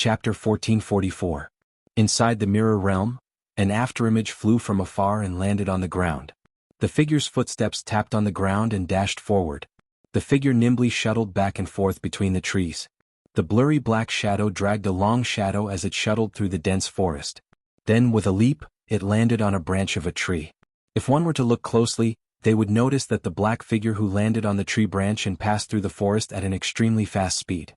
Chapter 1444. Inside the mirror realm, an afterimage flew from afar and landed on the ground. The figure's footsteps tapped on the ground and dashed forward. The figure nimbly shuttled back and forth between the trees. The blurry black shadow dragged a long shadow as it shuttled through the dense forest. Then, with a leap, it landed on a branch of a tree. If one were to look closely, they would notice that the black figure who landed on the tree branch and passed through the forest at an extremely fast speed.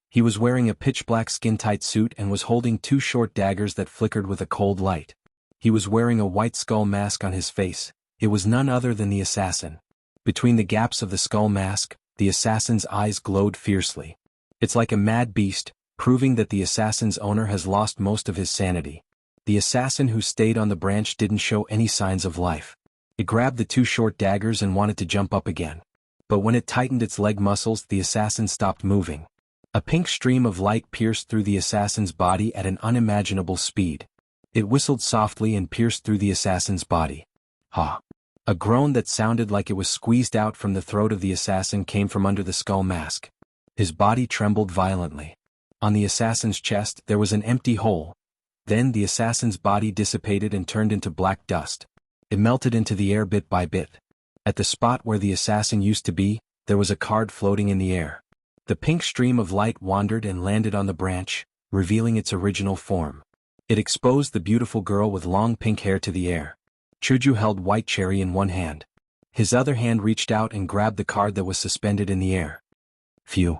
He was wearing a pitch-black skin-tight suit and was holding two short daggers that flickered with a cold light. He was wearing a white skull mask on his face. It was none other than the assassin. Between the gaps of the skull mask, the assassin's eyes glowed fiercely. It's like a mad beast, proving that the assassin's owner has lost most of his sanity. The assassin who stayed on the branch didn't show any signs of life. It grabbed the two short daggers and wanted to jump up again. But when it tightened its leg muscles, the assassin stopped moving. A pink stream of light pierced through the assassin's body at an unimaginable speed. It whistled softly and pierced through the assassin's body. Ha! A groan that sounded like it was squeezed out from the throat of the assassin came from under the skull mask. His body trembled violently. On the assassin's chest there was an empty hole. Then the assassin's body dissipated and turned into black dust. It melted into the air bit by bit. At the spot where the assassin used to be, there was a card floating in the air. The pink stream of light wandered and landed on the branch, revealing its original form. It exposed the beautiful girl with long pink hair to the air. Chuju held White Cherry in one hand. His other hand reached out and grabbed the card that was suspended in the air. Phew.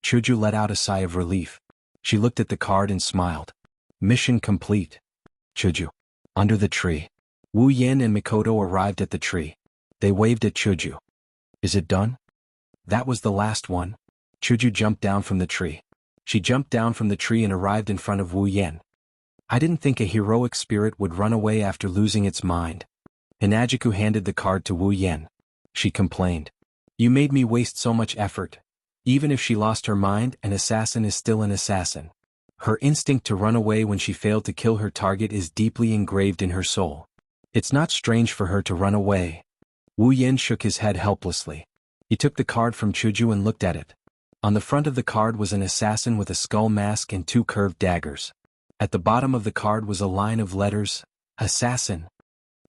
Chuju let out a sigh of relief. She looked at the card and smiled. Mission complete. Chuju. Under the tree. Wu Yen and Mikoto arrived at the tree. They waved at Chuju. Is it done? That was the last one. Chuju jumped down from the tree. She jumped down from the tree and arrived in front of Wu Yen. I didn't think a heroic spirit would run away after losing its mind. Hinajiku handed the card to Wu Yen. She complained. You made me waste so much effort. Even if she lost her mind, an assassin is still an assassin. Her instinct to run away when she failed to kill her target is deeply engraved in her soul. It's not strange for her to run away. Wu Yen shook his head helplessly. He took the card from Chuju and looked at it. On the front of the card was an assassin with a skull mask and two curved daggers. At the bottom of the card was a line of letters, Assassin.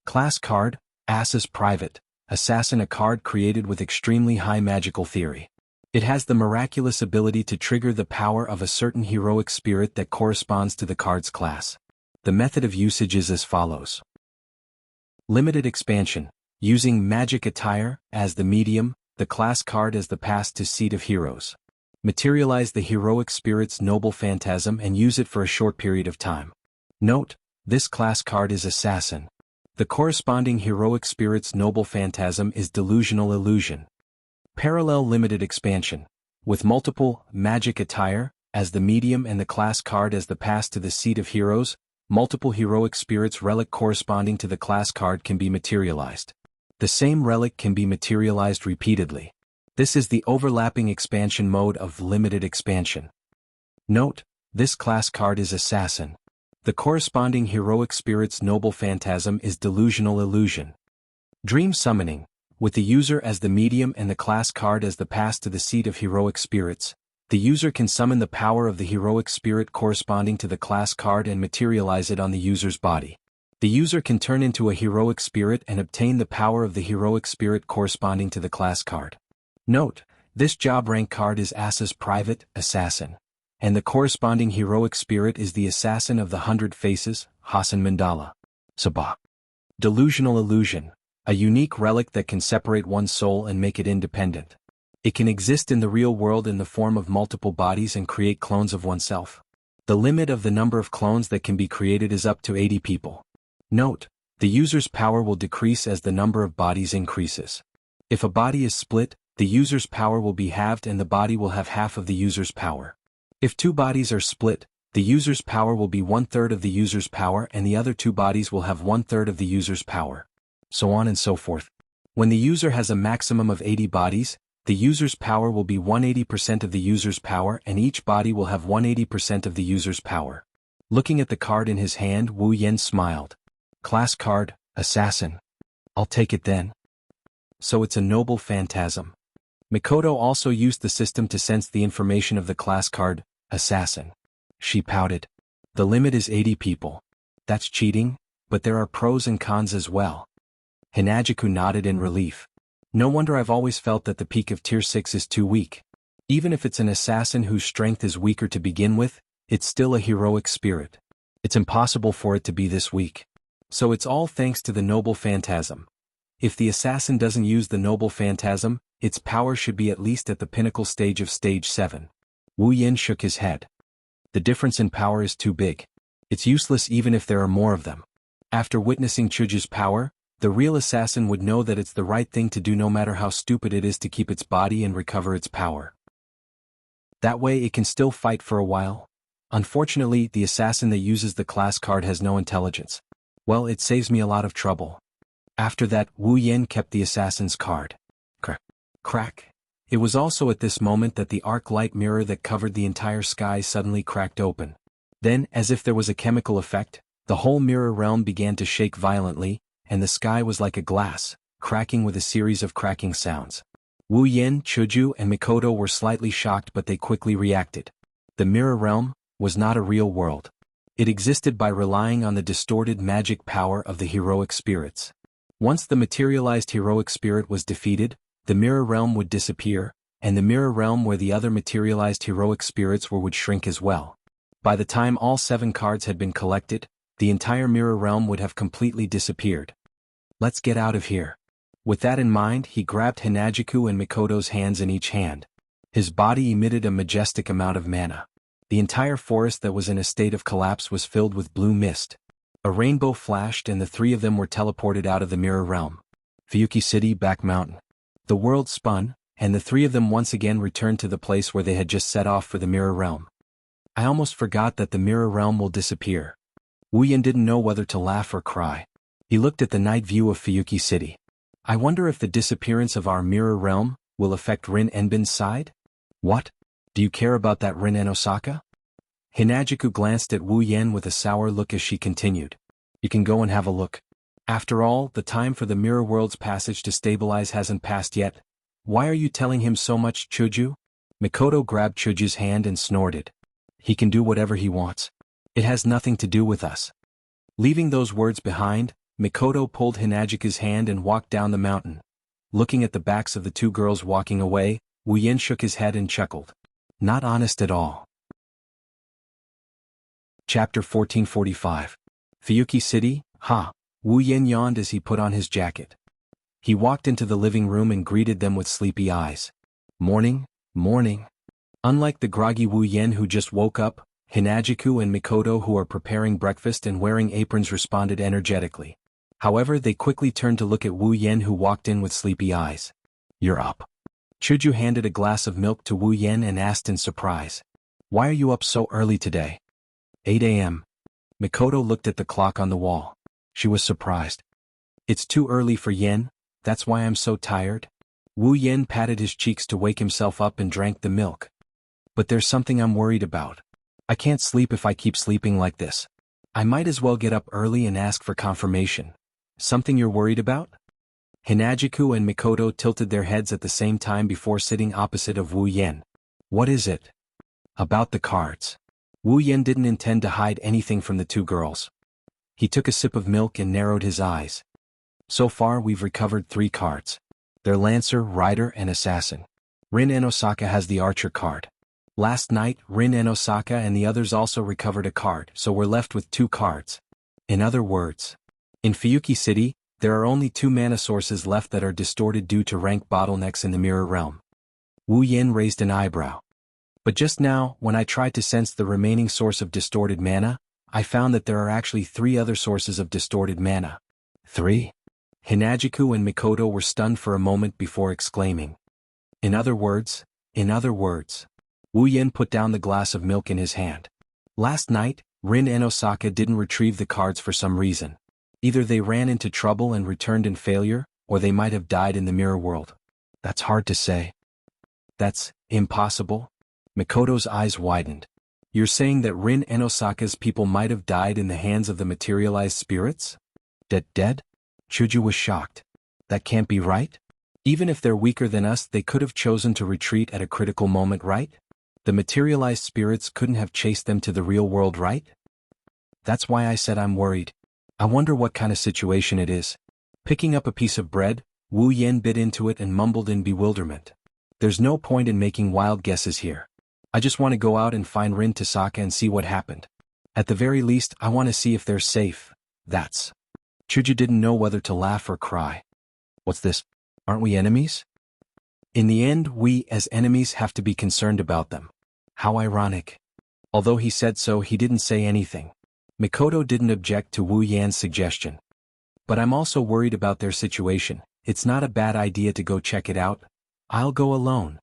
Class card, Assa's Private, Assassin, a card created with extremely high magical theory. It has the miraculous ability to trigger the power of a certain heroic spirit that corresponds to the card's class. The method of usage is as follows. Limited expansion, using magic attire as the medium, the class card as the path to Seat of Heroes. Materialize the heroic spirit's noble phantasm and use it for a short period of time. Note, this class card is Assassin. The corresponding heroic spirit's noble phantasm is Delusional Illusion. Parallel limited expansion, with multiple magic attire as the medium and the class card as the path to the Seat of Heroes, multiple heroic spirits relic corresponding to the class card can be materialized. The same relic can be materialized repeatedly. This is the overlapping expansion mode of limited expansion. Note, this class card is Assassin. The corresponding heroic spirit's noble phantasm is Delusional Illusion. Dream summoning, with the user as the medium and the class card as the path to the Seat of Heroic Spirits, the user can summon the power of the heroic spirit corresponding to the class card and materialize it on the user's body. The user can turn into a heroic spirit and obtain the power of the heroic spirit corresponding to the class card. Note, this job rank card is Assa's Private, Assassin. And the corresponding heroic spirit is the Assassin of the 100 Faces, Hasan Mandala. Sabah. Delusional Illusion, a unique relic that can separate one's soul and make it independent. It can exist in the real world in the form of multiple bodies and create clones of oneself. The limit of the number of clones that can be created is up to 80 people. Note, the user's power will decrease as the number of bodies increases. If a body is split, the user's power will be halved and the body will have half of the user's power. If two bodies are split, the user's power will be 1/3 of the user's power and the other two bodies will have 1/3 of the user's power. So on and so forth. When the user has a maximum of 80 bodies, the user's power will be 180% of the user's power and each body will have 180% of the user's power. Looking at the card in his hand, Wu Yen smiled. Class card, Assassin. I'll take it then. So it's a noble phantasm. Mikoto also used the system to sense the information of the class card, Assassin. She pouted. The limit is 80 people. That's cheating, but there are pros and cons as well. Hinagiku nodded in relief. No wonder I've always felt that the peak of Tier 6 is too weak. Even if it's an assassin whose strength is weaker to begin with, it's still a heroic spirit. It's impossible for it to be this weak. So it's all thanks to the noble phantasm. If the assassin doesn't use the noble phantasm, its power should be at least at the pinnacle stage of stage 7. Wu Yin shook his head. The difference in power is too big. It's useless even if there are more of them. After witnessing Chuju's power, the real assassin would know that it's the right thing to do no matter how stupid it is to keep its body and recover its power. That way it can still fight for a while. Unfortunately, the assassin that uses the class card has no intelligence. Well, it saves me a lot of trouble. After that, Wu Yin kept the assassin's card. Crack. It was also at this moment that the arc light mirror that covered the entire sky suddenly cracked open. Then, as if there was a chemical effect, the whole mirror realm began to shake violently, and the sky was like a glass, cracking with a series of cracking sounds. Wu Yin, Chuju, and Mikoto were slightly shocked, but they quickly reacted. The mirror realm was not a real world. It existed by relying on the distorted magic power of the heroic spirits. Once the materialized heroic spirit was defeated, the mirror realm would disappear, and the mirror realm where the other materialized heroic spirits were would shrink as well. By the time all 7 cards had been collected, the entire mirror realm would have completely disappeared. Let's get out of here. With that in mind, he grabbed Hinagiku and Mikoto's hands in each hand. His body emitted a majestic amount of mana. The entire forest that was in a state of collapse was filled with blue mist. A rainbow flashed and the 3 of them were teleported out of the mirror realm. Fuyuki City, Back Mountain. The world spun, and the 3 of them once again returned to the place where they had just set off for the mirror realm. I almost forgot that the mirror realm will disappear. Wu Yin didn't know whether to laugh or cry. He looked at the night view of Fuyuki City. I wonder if the disappearance of our mirror realm will affect Rin Enbin's side? What? Do you care about that Rin en Osaka? Hinagiku glanced at Wu Yin with a sour look as she continued. You can go and have a look. After all, the time for the mirror world's passage to stabilize hasn't passed yet. Why are you telling him so much, Chuju? Mikoto grabbed Chuju's hand and snorted. He can do whatever he wants. It has nothing to do with us. Leaving those words behind, Mikoto pulled Hinagiku's hand and walked down the mountain. Looking at the backs of the 2 girls walking away, Wu Yin shook his head and chuckled. Not honest at all. Chapter 1445. Fuyuki City, ha! Wu Yin yawned as he put on his jacket. He walked into the living room and greeted them with sleepy eyes. Morning, morning. Unlike the groggy Wu Yin who just woke up, Hinagiku and Mikoto who are preparing breakfast and wearing aprons responded energetically. However, they quickly turned to look at Wu Yin who walked in with sleepy eyes. You're up. Chuju handed a glass of milk to Wu Yin and asked in surprise. Why are you up so early today? 8 a.m. Mikoto looked at the clock on the wall. She was surprised. It's too early for Yin, that's why I'm so tired. Wu Yin patted his cheeks to wake himself up and drank the milk. But there's something I'm worried about. I can't sleep if I keep sleeping like this. I might as well get up early and ask for confirmation. Something you're worried about? Hinagiku and Mikoto tilted their heads at the same time before sitting opposite of Wu Yin. What is it? About the cards. Wu Yin didn't intend to hide anything from the 2 girls. He took a sip of milk and narrowed his eyes. So far we've recovered 3 cards. They're Lancer, Rider, and Assassin. Rin en Osaka has the Archer card. Last night, Rin en Osaka and the others also recovered a card, so we're left with 2 cards. In other words, in Fuyuki City, there are only 2 mana sources left that are distorted due to rank bottlenecks in the mirror realm. Wu Yin raised an eyebrow. But just now, when I tried to sense the remaining source of distorted mana, I found that there are actually 3 other sources of distorted mana. 3? Hinagiku and Mikoto were stunned for a moment before exclaiming. In other words. Wu Yin put down the glass of milk in his hand. Last night, Rin en Osaka didn't retrieve the cards for some reason. Either they ran into trouble and returned in failure, or they might have died in the mirror world. That's hard to say. That's impossible? Mikoto's eyes widened. You're saying that Rin en Osaka's people might have died in the hands of the materialized spirits? Dead? Chuju was shocked. That can't be right? Even if they're weaker than us, they could have chosen to retreat at a critical moment, right? The materialized spirits couldn't have chased them to the real world, right? That's why I said I'm worried. I wonder what kind of situation it is. Picking up a piece of bread, Wu Yan bit into it and mumbled in bewilderment. There's no point in making wild guesses here. I just want to go out and find Rin Tasaka and see what happened. At the very least, I want to see if they're safe. That's. Chuju didn't know whether to laugh or cry. What's this? Aren't we enemies? In the end, we as enemies have to be concerned about them. How ironic. Although he said so, he didn't say anything. Mikoto didn't object to Wu Yan's suggestion. But I'm also worried about their situation. It's not a bad idea to go check it out. I'll go alone.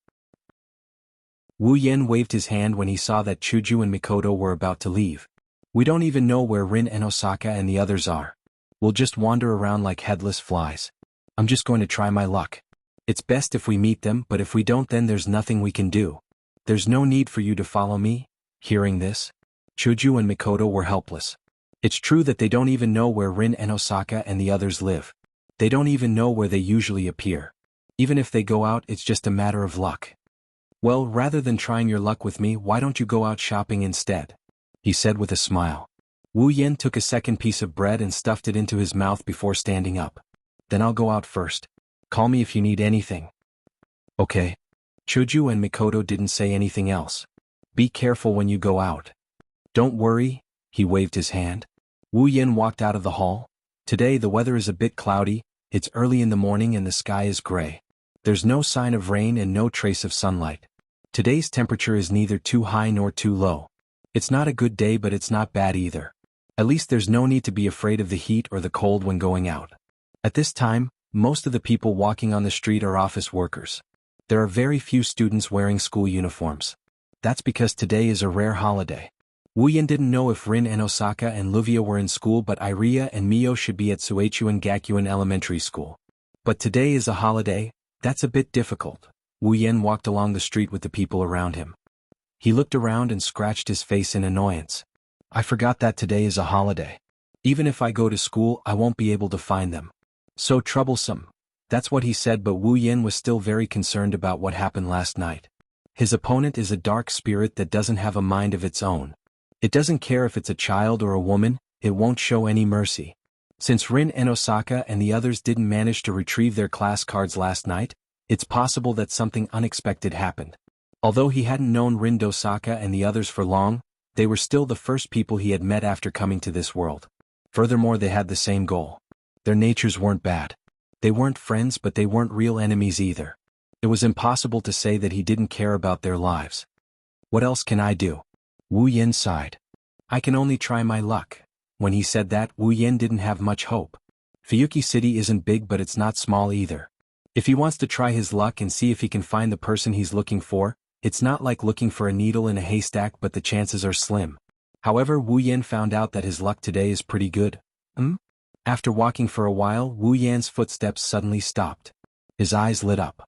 Wu Yan waved his hand when he saw that Chuju and Mikoto were about to leave. We don't even know where Rin and Osaka and the others are. We'll just wander around like headless flies. I'm just going to try my luck. It's best if we meet them, but if we don't, then there's nothing we can do. There's no need for you to follow me. Hearing this, Chuju and Mikoto were helpless. It's true that they don't even know where Rin and Osaka and the others live. They don't even know where they usually appear. Even if they go out, it's just a matter of luck. Well, rather than trying your luck with me, why don't you go out shopping instead? He said with a smile. Wu Yan took a second piece of bread and stuffed it into his mouth before standing up. Then I'll go out first. Call me if you need anything. Okay. Chuju and Mikoto didn't say anything else. Be careful when you go out. Don't worry, he waved his hand. Wu Yan walked out of the hall. Today the weather is a bit cloudy, it's early in the morning and the sky is gray. There's no sign of rain and no trace of sunlight. Today's temperature is neither too high nor too low. It's not a good day, but it's not bad either. At least there's no need to be afraid of the heat or the cold when going out. At this time, most of the people walking on the street are office workers. There are very few students wearing school uniforms. That's because today is a rare holiday. Wu Yan didn't know if Rin and Osaka and Luvia were in school, but Iria and Mio should be at Suechuan Gakuin Elementary School. But today is a holiday. That's a bit difficult. Wu Yan walked along the street with the people around him. He looked around and scratched his face in annoyance. I forgot that today is a holiday. Even if I go to school, I won't be able to find them. So troublesome. That's what he said, but Wu Yan was still very concerned about what happened last night. His opponent is a dark spirit that doesn't have a mind of its own. It doesn't care if it's a child or a woman, it won't show any mercy. Since Rin and Osaka and the others didn't manage to retrieve their class cards last night, it's possible that something unexpected happened. Although he hadn't known Rin Osaka and the others for long, they were still the first people he had met after coming to this world. Furthermore, they had the same goal. Their natures weren't bad. They weren't friends, but they weren't real enemies either. It was impossible to say that he didn't care about their lives. What else can I do? Wu Yan sighed. I can only try my luck. When he said that, Wu Yan didn't have much hope. Fuyuki City isn't big, but it's not small either. If he wants to try his luck and see if he can find the person he's looking for, it's not like looking for a needle in a haystack, but the chances are slim. However, Wu Yan found out that his luck today is pretty good. After walking for a while, Wu Yan's footsteps suddenly stopped. His eyes lit up.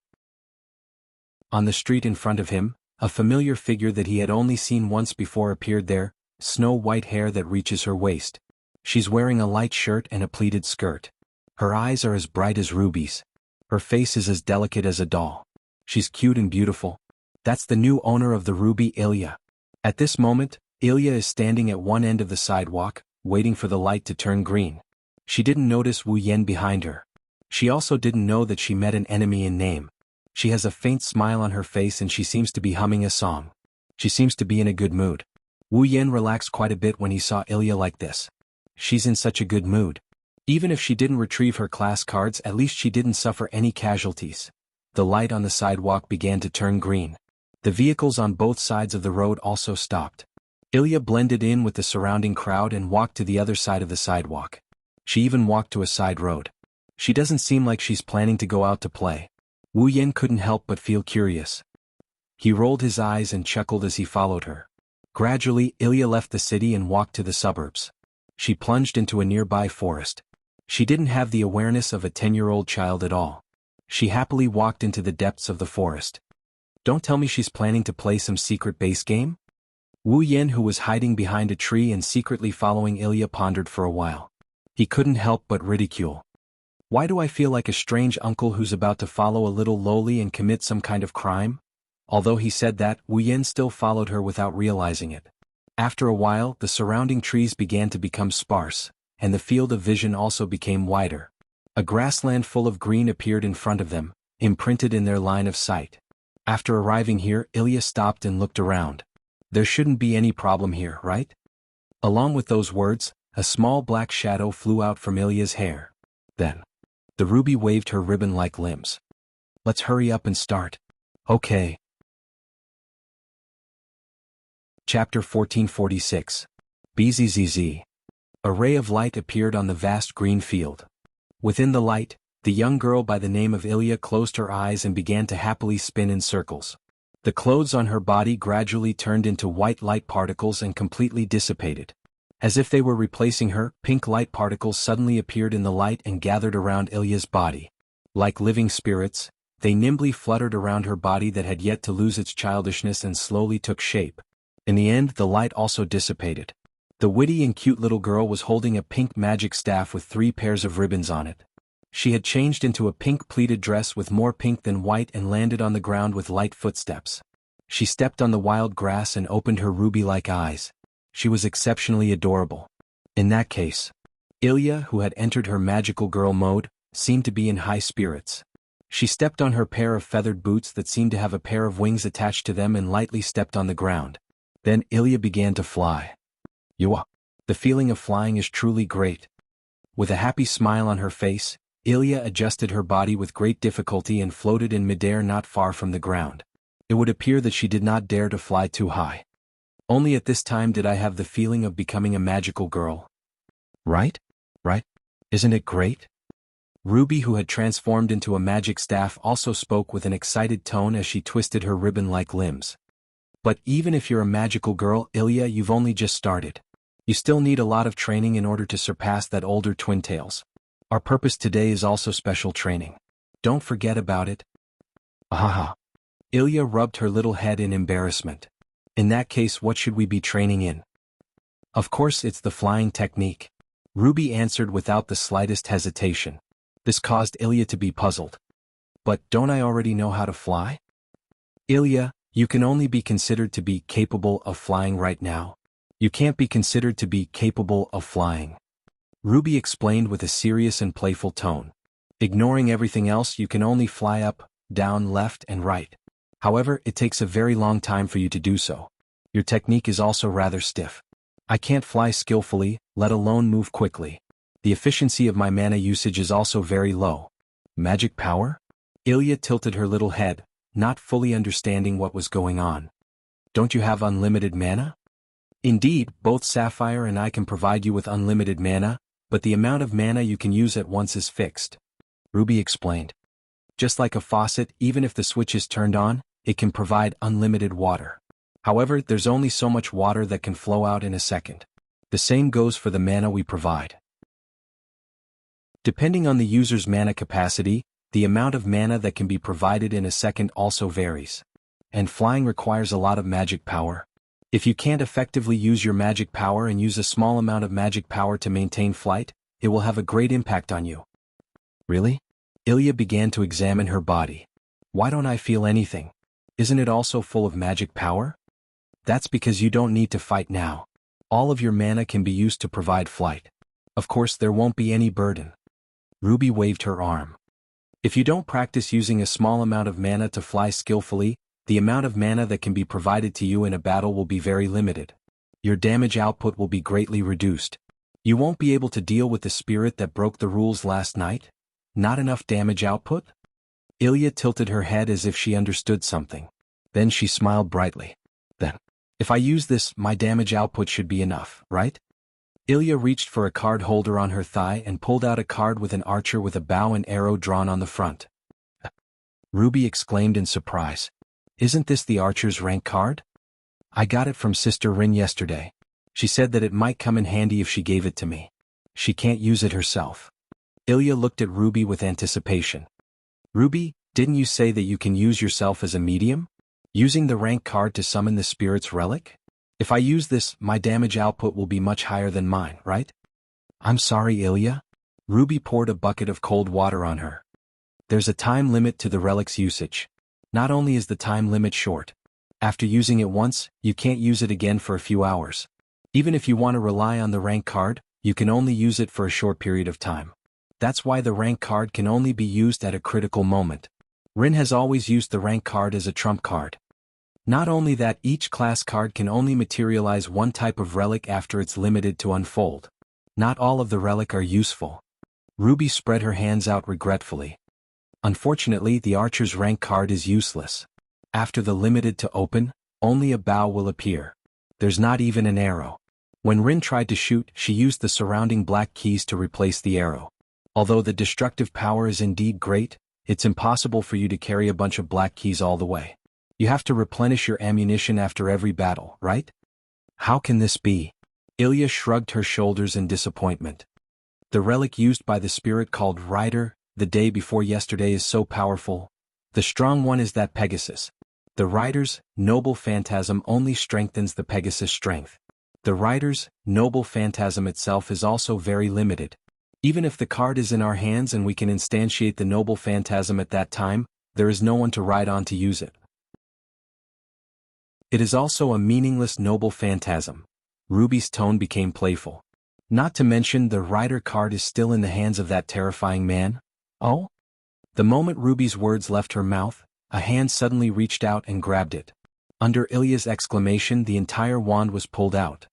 On the street in front of him, a familiar figure that he had only seen once before appeared there, snow-white hair that reaches her waist. She's wearing a light shirt and a pleated skirt. Her eyes are as bright as rubies. Her face is as delicate as a doll. She's cute and beautiful. That's the new owner of the ruby, Ilya. At this moment, Ilya is standing at one end of the sidewalk, waiting for the light to turn green. She didn't notice Wu Yan behind her. She also didn't know that she met an enemy in name. She has a faint smile on her face and she seems to be humming a song. She seems to be in a good mood. Wu Yan relaxed quite a bit when he saw Ilya like this. She's in such a good mood. Even if she didn't retrieve her class cards, at least she didn't suffer any casualties. The light on the sidewalk began to turn green. The vehicles on both sides of the road also stopped. Ilya blended in with the surrounding crowd and walked to the other side of the sidewalk. She even walked to a side road. She doesn't seem like she's planning to go out to play. Wu Yan couldn't help but feel curious. He rolled his eyes and chuckled as he followed her. Gradually, Ilya left the city and walked to the suburbs. She plunged into a nearby forest. She didn't have the awareness of a 10-year-old child at all. She happily walked into the depths of the forest. Don't tell me she's planning to play some secret base game? Wu Yan, who was hiding behind a tree and secretly following Ilya, pondered for a while. He couldn't help but ridicule. Why do I feel like a strange uncle who's about to follow a little lowly and commit some kind of crime? Although he said that, Wuyan still followed her without realizing it. After a while, the surrounding trees began to become sparse, and the field of vision also became wider. A grassland full of green appeared in front of them, imprinted in their line of sight. After arriving here, Ilya stopped and looked around. There shouldn't be any problem here, right? Along with those words, a small black shadow flew out from Ilya's hair. Then, the ruby waved her ribbon-like limbs. Let's hurry up and start. Okay. Chapter 1446. BZZZ. A ray of light appeared on the vast green field. Within the light, the young girl by the name of Ilya closed her eyes and began to happily spin in circles. The clothes on her body gradually turned into white light particles and completely dissipated. As if they were replacing her, pink light particles suddenly appeared in the light and gathered around Ilya's body. Like living spirits, they nimbly fluttered around her body that had yet to lose its childishness and slowly took shape. In the end, the light also dissipated. The witty and cute little girl was holding a pink magic staff with 3 pairs of ribbons on it. She had changed into a pink pleated dress with more pink than white and landed on the ground with light footsteps. She stepped on the wild grass and opened her ruby-like eyes. She was exceptionally adorable. In that case, Ilya, who had entered her magical girl mode, seemed to be in high spirits. She stepped on her pair of feathered boots that seemed to have a pair of wings attached to them and lightly stepped on the ground. Then Ilya began to fly. The feeling of flying is truly great. With a happy smile on her face, Ilya adjusted her body with great difficulty and floated in midair not far from the ground. It would appear that she did not dare to fly too high. Only at this time did I have the feeling of becoming a magical girl. Right? Isn't it great? Ruby, who had transformed into a magic staff, also spoke with an excited tone as she twisted her ribbon-like limbs. But even if you're a magical girl, Ilya, you've only just started. You still need a lot of training in order to surpass that older twin tails. Our purpose today is also special training. Don't forget about it. Ahaha. Ilya rubbed her little head in embarrassment. In that case, what should we be training in? Of course, it's the flying technique. Ruby answered without the slightest hesitation. This caused Ilya to be puzzled. But don't I already know how to fly? Ilya, you can only be considered to be capable of flying right now. You can't be considered to be capable of flying. Ruby explained with a serious and playful tone. Ignoring everything else, you can only fly up, down, left, and right. However, it takes a very long time for you to do so. Your technique is also rather stiff. I can't fly skillfully, let alone move quickly. The efficiency of my mana usage is also very low. Magic power? Ilya tilted her little head, not fully understanding what was going on. Don't you have unlimited mana? Indeed, both Sapphire and I can provide you with unlimited mana, but the amount of mana you can use at once is fixed. Ruby explained. Just like a faucet, even if the switch is turned on, it can provide unlimited water. However, there's only so much water that can flow out in a second. The same goes for the mana we provide. Depending on the user's mana capacity, the amount of mana that can be provided in a second also varies. And flying requires a lot of magic power. If you can't effectively use your magic power and use a small amount of magic power to maintain flight, it will have a great impact on you. Really? Ilya began to examine her body. Why don't I feel anything? Isn't it also full of magic power? That's because you don't need to fight now. All of your mana can be used to provide flight. Of course, there won't be any burden. Ruby waved her arm. If you don't practice using a small amount of mana to fly skillfully, the amount of mana that can be provided to you in a battle will be very limited. Your damage output will be greatly reduced. You won't be able to deal with the spirit that broke the rules last night? Not enough damage output? Ilya tilted her head as if she understood something. Then she smiled brightly. Then, if I use this, my damage output should be enough, right? Ilya reached for a card holder on her thigh and pulled out a card with an archer with a bow and arrow drawn on the front. Ruby exclaimed in surprise. Isn't this the archer's rank card? I got it from Sister Rin yesterday. She said that it might come in handy if she gave it to me. She can't use it herself. Ilya looked at Ruby with anticipation. Ruby, didn't you say that you can use yourself as a medium? Using the rank card to summon the spirit's relic? If I use this, my damage output will be much higher than mine, right? I'm sorry, Ilya. Ruby poured a bucket of cold water on her. There's a time limit to the relic's usage. Not only is the time limit short, after using it once, you can't use it again for a few hours. Even if you want to rely on the rank card, you can only use it for a short period of time. That's why the rank card can only be used at a critical moment. Rin has always used the rank card as a trump card. Not only that, each class card can only materialize one type of relic after it's limited to unfold. Not all of the relic are useful. Ruby spread her hands out regretfully. Unfortunately, the archer's rank card is useless. After the limited to open, only a bow will appear. There's not even an arrow. When Rin tried to shoot, she used the surrounding black keys to replace the arrow. Although the destructive power is indeed great, it's impossible for you to carry a bunch of black keys all the way. You have to replenish your ammunition after every battle, right? How can this be? Ilya shrugged her shoulders in disappointment. The relic used by the spirit called Rider, the day before yesterday, is so powerful. The strong one is that Pegasus. The Rider's noble phantasm only strengthens the Pegasus' strength. The Rider's noble phantasm itself is also very limited. Even if the card is in our hands and we can instantiate the noble phantasm at that time, there is no one to ride on to use it. It is also a meaningless noble phantasm. Ruby's tone became playful. Not to mention the Rider card is still in the hands of that terrifying man. Oh? The moment Ruby's words left her mouth, a hand suddenly reached out and grabbed it. Under Ilya's exclamation, the entire wand was pulled out.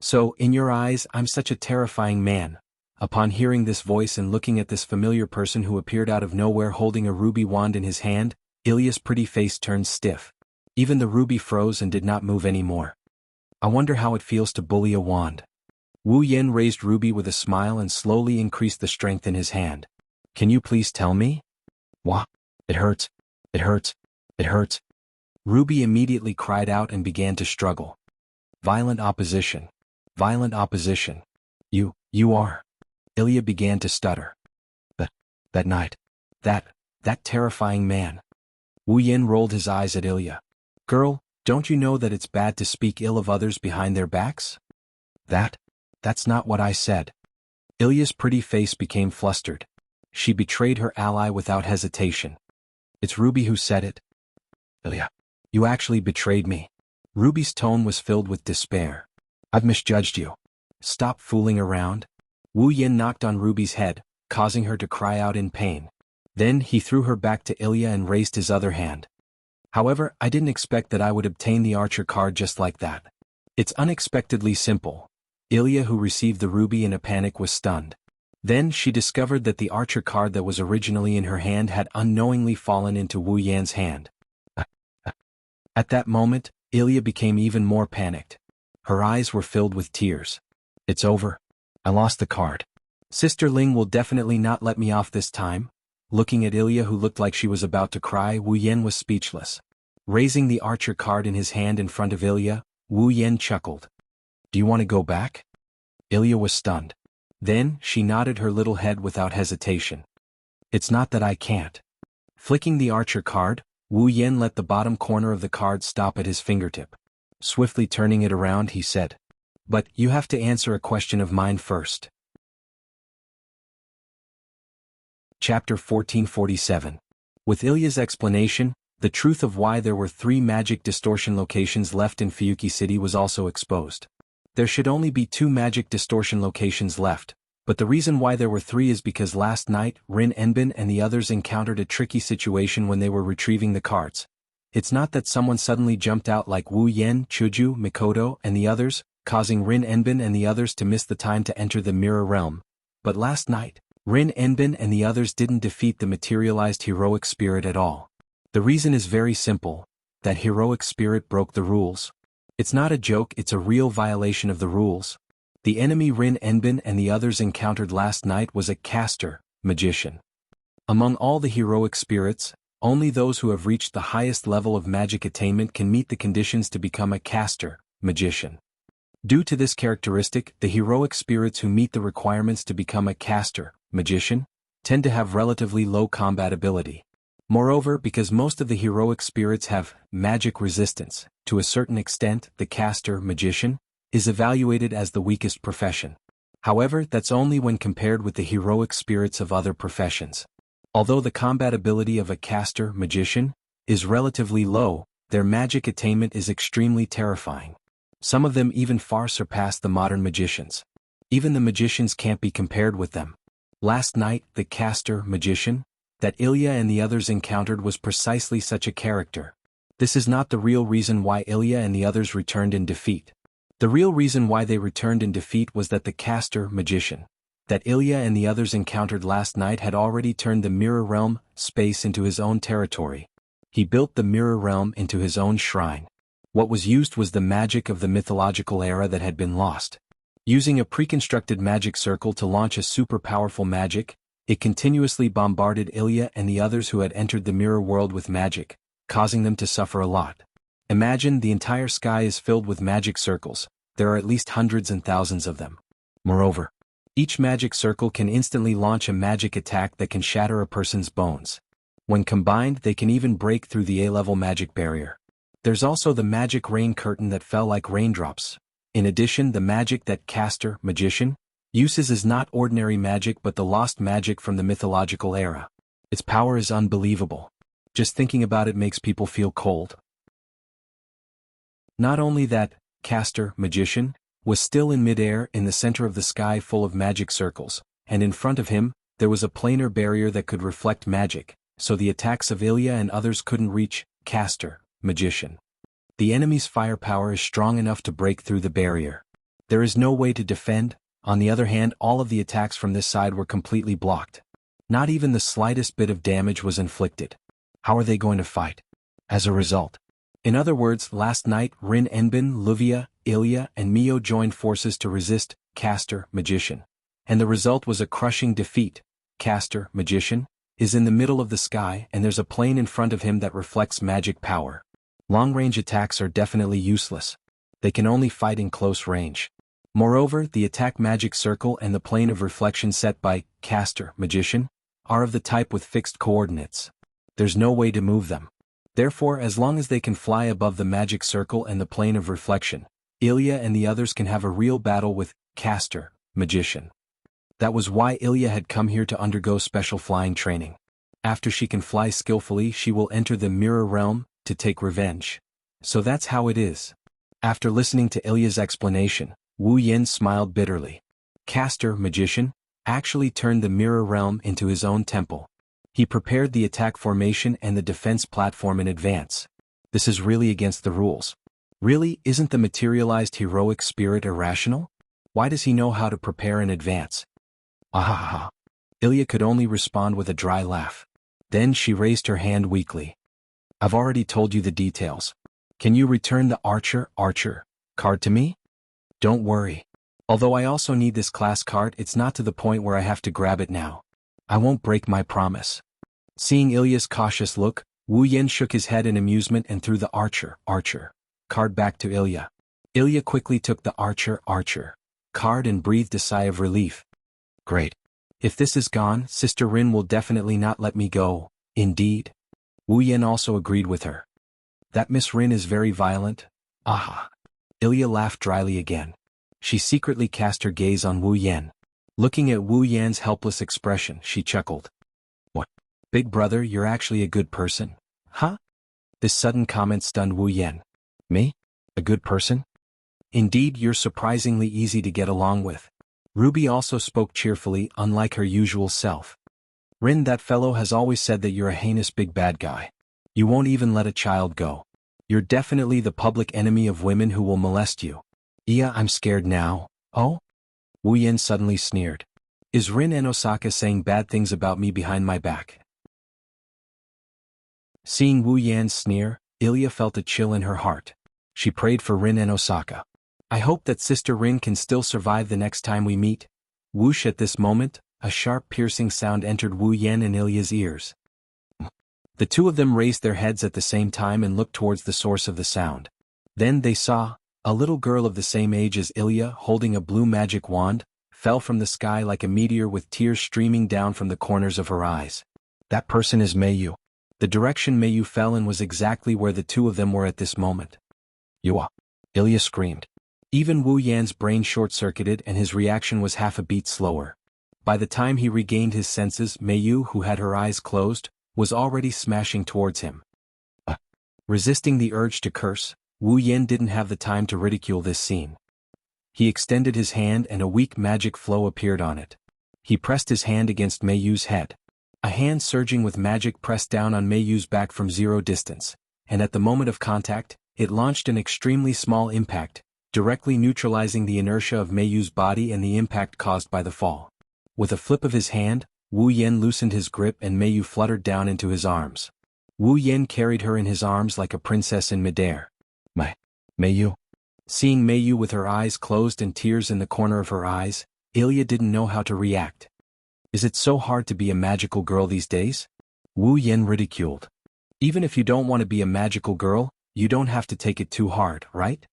So, in your eyes, I'm such a terrifying man. Upon hearing this voice and looking at this familiar person who appeared out of nowhere holding a ruby wand in his hand, Ilya's pretty face turned stiff. Even the ruby froze and did not move anymore. I wonder how it feels to bully a wand. Wu Yen raised Ruby with a smile and slowly increased the strength in his hand. Can you please tell me? Wah! It hurts. It hurts. It hurts. Ruby immediately cried out and began to struggle. Violent opposition. Violent opposition. You are. Ilya began to stutter. That night. That terrifying man. Wu Yen rolled his eyes at Ilya. Girl, don't you know that it's bad to speak ill of others behind their backs? That's not what I said. Ilya's pretty face became flustered. She betrayed her ally without hesitation. It's Ruby who said it. Ilya, you actually betrayed me. Ruby's tone was filled with despair. I've misjudged you. Stop fooling around. Wu Yen knocked on Ruby's head, causing her to cry out in pain. Then he threw her back to Ilya and raised his other hand. However, I didn't expect that I would obtain the archer card just like that. It's unexpectedly simple. Ilya, who received the ruby in a panic, was stunned. Then she discovered that the archer card that was originally in her hand had unknowingly fallen into Wu Yan's hand. At that moment, Ilya became even more panicked. Her eyes were filled with tears. It's over. I lost the card. Sister Ling will definitely not let me off this time. Looking at Ilya, who looked like she was about to cry, Wu Yan was speechless. Raising the archer card in his hand in front of Ilya, Wu Yan chuckled. Do you want to go back? Ilya was stunned. Then, she nodded her little head without hesitation. It's not that I can't. Flicking the archer card, Wu Yan let the bottom corner of the card stop at his fingertip. Swiftly turning it around, he said, But you have to answer a question of mine first. Chapter 1447. With Ilya's explanation, the truth of why there were 3 magic distortion locations left in Fuyuki City was also exposed. There should only be 2 magic distortion locations left, but the reason why there were 3 is because last night, Rin Enbin and the others encountered a tricky situation when they were retrieving the cards. It's not that someone suddenly jumped out like Wu Yen, Chuju, Mikoto, and the others, causing Rin Enbin and the others to miss the time to enter the Mirror Realm. But last night, Rin Enbin and the others didn't defeat the materialized heroic spirit at all. The reason is very simple. That heroic spirit broke the rules. It's not a joke, it's a real violation of the rules. The enemy Rin Enbin and the others encountered last night was a caster, magician. Among all the heroic spirits, only those who have reached the highest level of magic attainment can meet the conditions to become a caster, magician. Due to this characteristic, the heroic spirits who meet the requirements to become a caster, magician, tend to have relatively low combat ability. Moreover, because most of the heroic spirits have magic resistance, to a certain extent, the caster, magician, is evaluated as the weakest profession. However, that's only when compared with the heroic spirits of other professions. Although the combat ability of a caster, magician, is relatively low, their magic attainment is extremely terrifying. Some of them even far surpass the modern magicians. Even the magicians can't be compared with them. Last night, the caster magician that Ilya and the others encountered was precisely such a character. This is not the real reason why Ilya and the others returned in defeat. The real reason why they returned in defeat was that the caster magician that Ilya and the others encountered last night had already turned the mirror realm space into his own territory. He built the mirror realm into his own shrine. What was used was the magic of the mythological era that had been lost. Using a pre-constructed magic circle to launch a super powerful magic, it continuously bombarded Ilya and the others who had entered the mirror world with magic, causing them to suffer a lot. Imagine the entire sky is filled with magic circles. There are at least hundreds and thousands of them. Moreover, each magic circle can instantly launch a magic attack that can shatter a person's bones. When combined, they can even break through the A-level magic barrier. There's also the magic rain curtain that fell like raindrops. In addition, the magic that caster magician uses is not ordinary magic but the lost magic from the mythological era. Its power is unbelievable. Just thinking about it makes people feel cold. Not only that, caster magician was still in midair in the center of the sky full of magic circles, and in front of him, there was a planar barrier that could reflect magic, so the attacks of Ilya and others couldn't reach caster magician. The enemy's firepower is strong enough to break through the barrier. There is no way to defend. On the other hand, all of the attacks from this side were completely blocked. Not even the slightest bit of damage was inflicted. How are they going to fight? As a result. In other words, last night Rin Enbin, Luvia, Ilya, and Mio joined forces to resist caster magician. And the result was a crushing defeat. Caster magician is in the middle of the sky and there's a plane in front of him that reflects magic power. Long-range attacks are definitely useless. They can only fight in close range. Moreover, the attack magic circle and the plane of reflection set by caster magician are of the type with fixed coordinates. There's no way to move them. Therefore, as long as they can fly above the magic circle and the plane of reflection, Ilya and the others can have a real battle with caster magician. That was why Ilya had come here to undergo special flying training. After she can fly skillfully, she will enter the mirror realm to take revenge. So that's how it is. After listening to Ilya's explanation, Wu Yin smiled bitterly. Caster magician actually turned the mirror realm into his own temple. He prepared the attack formation and the defense platform in advance. This is really against the rules. Really, isn't the materialized heroic spirit irrational? Why does he know how to prepare in advance? Ahaha. Ilya could only respond with a dry laugh. Then she raised her hand weakly. I've already told you the details. Can you return the archer card to me? Don't worry. Although I also need this class card, it's not to the point where I have to grab it now. I won't break my promise. Seeing Ilya's cautious look, Wu Yin shook his head in amusement and threw the archer card back to Ilya. Ilya quickly took the archer card and breathed a sigh of relief. Great. If this is gone, Sister Rin will definitely not let me go. Indeed. Wu Yin also agreed with her. That Miss Rin is very violent. Aha. Ilya laughed dryly again. She secretly cast her gaze on Wu Yin. Looking at Wu Yan's helpless expression, she chuckled. What? Big brother, you're actually a good person? Huh? This sudden comment stunned Wu Yin. Me? A good person? Indeed, you're surprisingly easy to get along with. Ruby also spoke cheerfully, unlike her usual self. Rin, that fellow has always said that you're a heinous big bad guy. You won't even let a child go. You're definitely the public enemy of women who will molest you. Yeah, I'm scared now. Oh? Wu Yin suddenly sneered. Is Rin and Osaka saying bad things about me behind my back? Seeing Wu Yan's sneer, Ilya felt a chill in her heart. She prayed for Rin and Osaka. I hope that Sister Rin can still survive the next time we meet. Whoosh, at this moment, a sharp piercing sound entered Wu Yan and Ilya's ears. The two of them raised their heads at the same time and looked towards the source of the sound. Then they saw a little girl of the same age as Ilya, holding a blue magic wand, fell from the sky like a meteor with tears streaming down from the corners of her eyes. That person is Meiyu. The direction Meiyu fell in was exactly where the two of them were at this moment. Yua! Ilya screamed. Even Wu Yan's brain short-circuited and his reaction was half a beat slower. By the time he regained his senses, Meiyu, who had her eyes closed, was already smashing towards him. Resisting the urge to curse, Wu Yen didn't have the time to ridicule this scene. He extended his hand and a weak magic flow appeared on it. He pressed his hand against Mei Yu's head. A hand surging with magic pressed down on Mei Yu's back from zero distance, and at the moment of contact, it launched an extremely small impact, directly neutralizing the inertia of Mei Yu's body and the impact caused by the fall. With a flip of his hand, Wu Yen loosened his grip and Mei Yu fluttered down into his arms. Wu Yen carried her in his arms like a princess in midair. Mei Yu. Seeing Mei Yu with her eyes closed and tears in the corner of her eyes, Ilya didn't know how to react. Is it so hard to be a magical girl these days? Wu Yen ridiculed. Even if you don't want to be a magical girl, you don't have to take it too hard, right?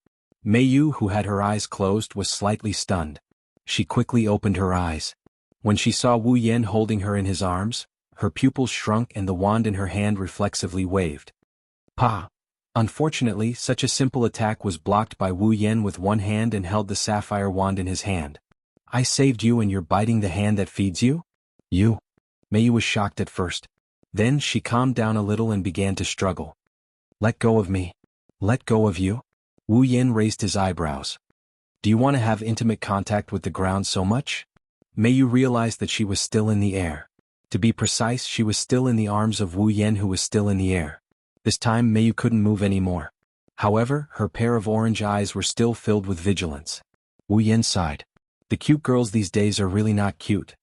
Mei Yu, who had her eyes closed, was slightly stunned. She quickly opened her eyes. When she saw Wu Yen holding her in his arms, her pupils shrunk and the wand in her hand reflexively waved. Pa! Unfortunately, such a simple attack was blocked by Wu Yen with one hand and held the sapphire wand in his hand. I saved you and you're biting the hand that feeds you? You? Mei Yu was shocked at first. Then she calmed down a little and began to struggle. Let go of me. Let go of you? Wu Yen raised his eyebrows. Do you want to have intimate contact with the ground so much? Mei Yu realized that she was still in the air. To be precise, she was still in the arms of Wu Yen, who was still in the air. This time Mei Yu couldn't move anymore. However, her pair of orange eyes were still filled with vigilance. Wu Yen sighed. The cute girls these days are really not cute.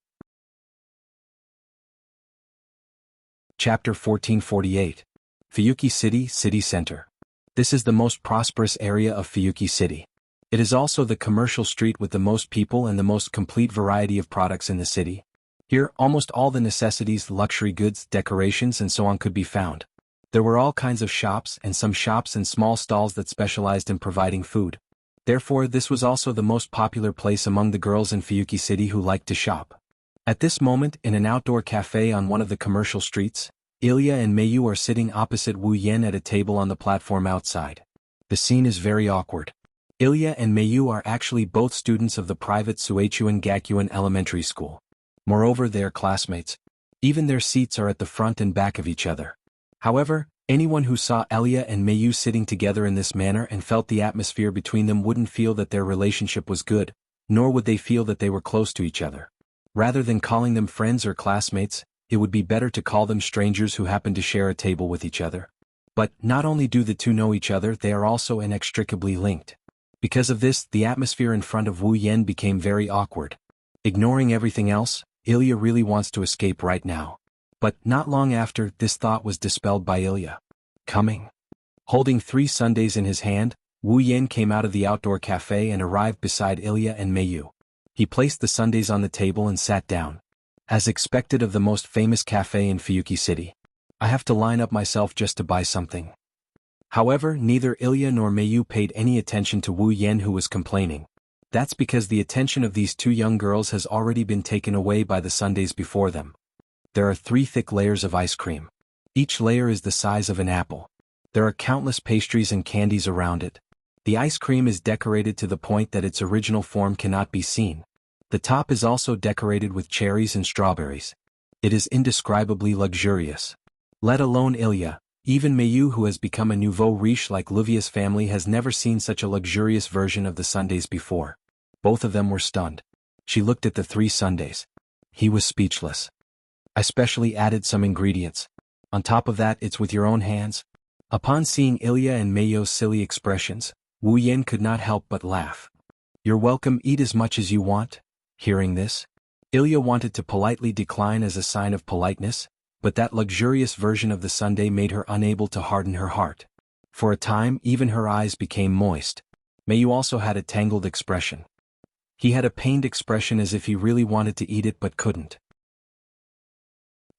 Chapter 1448. Fuyuki City, City Center. This is the most prosperous area of Fuyuki City. It is also the commercial street with the most people and the most complete variety of products in the city. Here, almost all the necessities, luxury goods, decorations and so on could be found. There were all kinds of shops and some shops and small stalls that specialized in providing food. Therefore, this was also the most popular place among the girls in Fuyuki City who liked to shop. At this moment, in an outdoor cafe on one of the commercial streets, Ilya and Mei Yu are sitting opposite Wu Yen at a table on the platform outside. The scene is very awkward. Ilya and Mei Yu are actually both students of the private Suechuan Gakuin Elementary School. Moreover, they are classmates. Even their seats are at the front and back of each other. However, anyone who saw Ilya and Mei Yu sitting together in this manner and felt the atmosphere between them wouldn't feel that their relationship was good, nor would they feel that they were close to each other. Rather than calling them friends or classmates, it would be better to call them strangers who happen to share a table with each other. But not only do the two know each other, they are also inextricably linked. Because of this, the atmosphere in front of Wu Yen became very awkward. Ignoring everything else, Ilya really wants to escape right now. But not long after, this thought was dispelled by Ilya. Coming. Holding 3 sundaes in his hand, Wu Yen came out of the outdoor cafe and arrived beside Ilya and Mei Yu. He placed the sundaes on the table and sat down. As expected of the most famous cafe in Fuyuki City, I have to line up myself just to buy something. However, neither Ilya nor Mei Yu paid any attention to Wu Yen, who was complaining. That's because the attention of these two young girls has already been taken away by the sundaes before them. There are 3 thick layers of ice cream. Each layer is the size of an apple. There are countless pastries and candies around it. The ice cream is decorated to the point that its original form cannot be seen. The top is also decorated with cherries and strawberries. It is indescribably luxurious. Let alone Ilya, even Mei Yu, who has become a nouveau riche like Luvia's family, has never seen such a luxurious version of the sundaes before. Both of them were stunned. She looked at the 3 sundaes. He was speechless. I specially added some ingredients. On top of that, it's with your own hands. Upon seeing Ilya and Mei Yu's silly expressions, Wu Yen could not help but laugh. You're welcome, eat as much as you want. Hearing this, Ilya wanted to politely decline as a sign of politeness, but that luxurious version of the sundae made her unable to harden her heart. For a time, even her eyes became moist. Mei Yu also had a tangled expression. He had a pained expression, as if he really wanted to eat it but couldn't.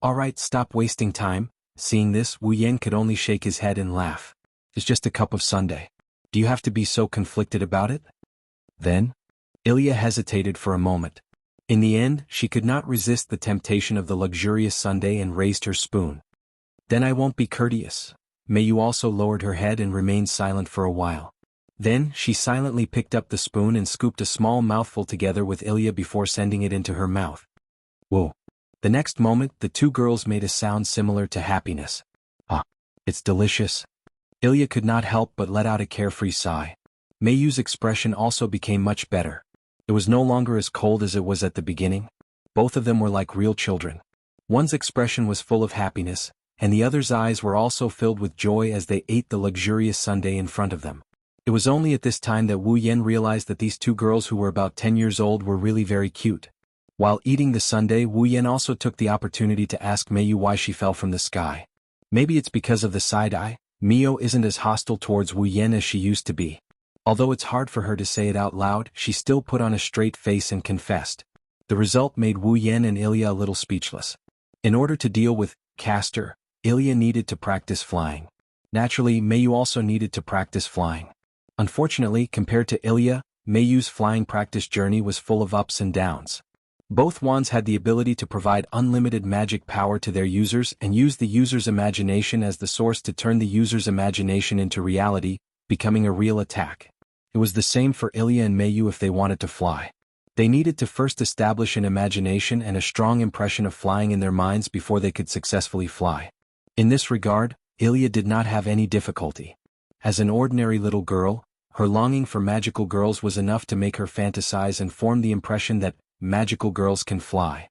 Alright, stop wasting time. Seeing this, Wu Yen could only shake his head and laugh. It's just a cup of sundae. Do you have to be so conflicted about it? Then, Ilya hesitated for a moment. In the end, she could not resist the temptation of the luxurious sundae and raised her spoon. Then I won't be courteous. Mei Yu also lowered her head and remained silent for a while. Then, she silently picked up the spoon and scooped a small mouthful together with Ilya before sending it into her mouth. Whoa. The next moment, the 2 girls made a sound similar to happiness. Ah, it's delicious. Ilya could not help but let out a carefree sigh. Meiyu's expression also became much better. It was no longer as cold as it was at the beginning. Both of them were like real children. One's expression was full of happiness, and the other's eyes were also filled with joy as they ate the luxurious sundae in front of them. It was only at this time that Wu Yan realized that these two girls who were about 10 years old were really very cute. While eating the sundae, Wu Yan also took the opportunity to ask Meiyu why she fell from the sky. Maybe it's because of the side eye. Mio isn't as hostile towards Wu Yan as she used to be. Although it's hard for her to say it out loud, she still put on a straight face and confessed. The result made Wu Yan and Ilya a little speechless. In order to deal with Castor, Ilya needed to practice flying. Naturally, Meiyu also needed to practice flying. Unfortunately, compared to Ilya, Meiyu's flying practice journey was full of ups and downs. Both wands had the ability to provide unlimited magic power to their users and use the user's imagination as the source to turn the user's imagination into reality, becoming a real attack. It was the same for Ilya and Meiyu if they wanted to fly. They needed to first establish an imagination and a strong impression of flying in their minds before they could successfully fly. In this regard, Ilya did not have any difficulty. As an ordinary little girl, her longing for magical girls was enough to make her fantasize and form the impression that magical girls can fly.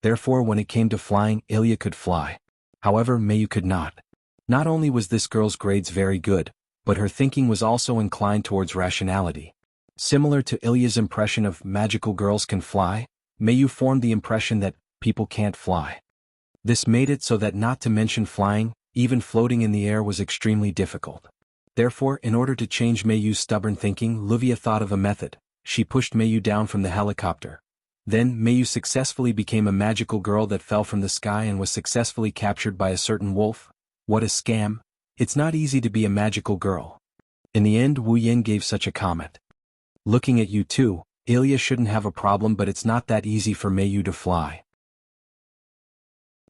Therefore, when it came to flying, Ilya could fly. However, Meiyu could not. Not only was this girl's grades very good, but her thinking was also inclined towards rationality. Similar to Ilya's impression of magical girls can fly, Meiyu formed the impression that people can't fly. This made it so that not to mention flying, even floating in the air was extremely difficult. Therefore, in order to change Meiyu's stubborn thinking, Luvia thought of a method. She pushed Meiyu down from the helicopter. Then, Meiyu successfully became a magical girl that fell from the sky and was successfully captured by a certain wolf. What a scam. It's not easy to be a magical girl. In the end, Wu Yan gave such a comment. Looking at you too, Ilya shouldn't have a problem, but it's not that easy for Meiyu to fly.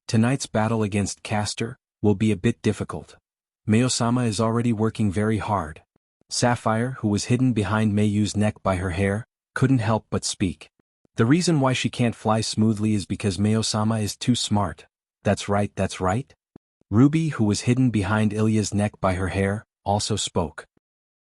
Tonight's battle against Castor will be a bit difficult. Meiyo-sama is already working very hard. Sapphire, who was hidden behind Meiyu's neck by her hair, couldn't help but speak. The reason why she can't fly smoothly is because Meiyo-sama is too smart. That's right, that's right. Ruby, who was hidden behind Ilya's neck by her hair, also spoke.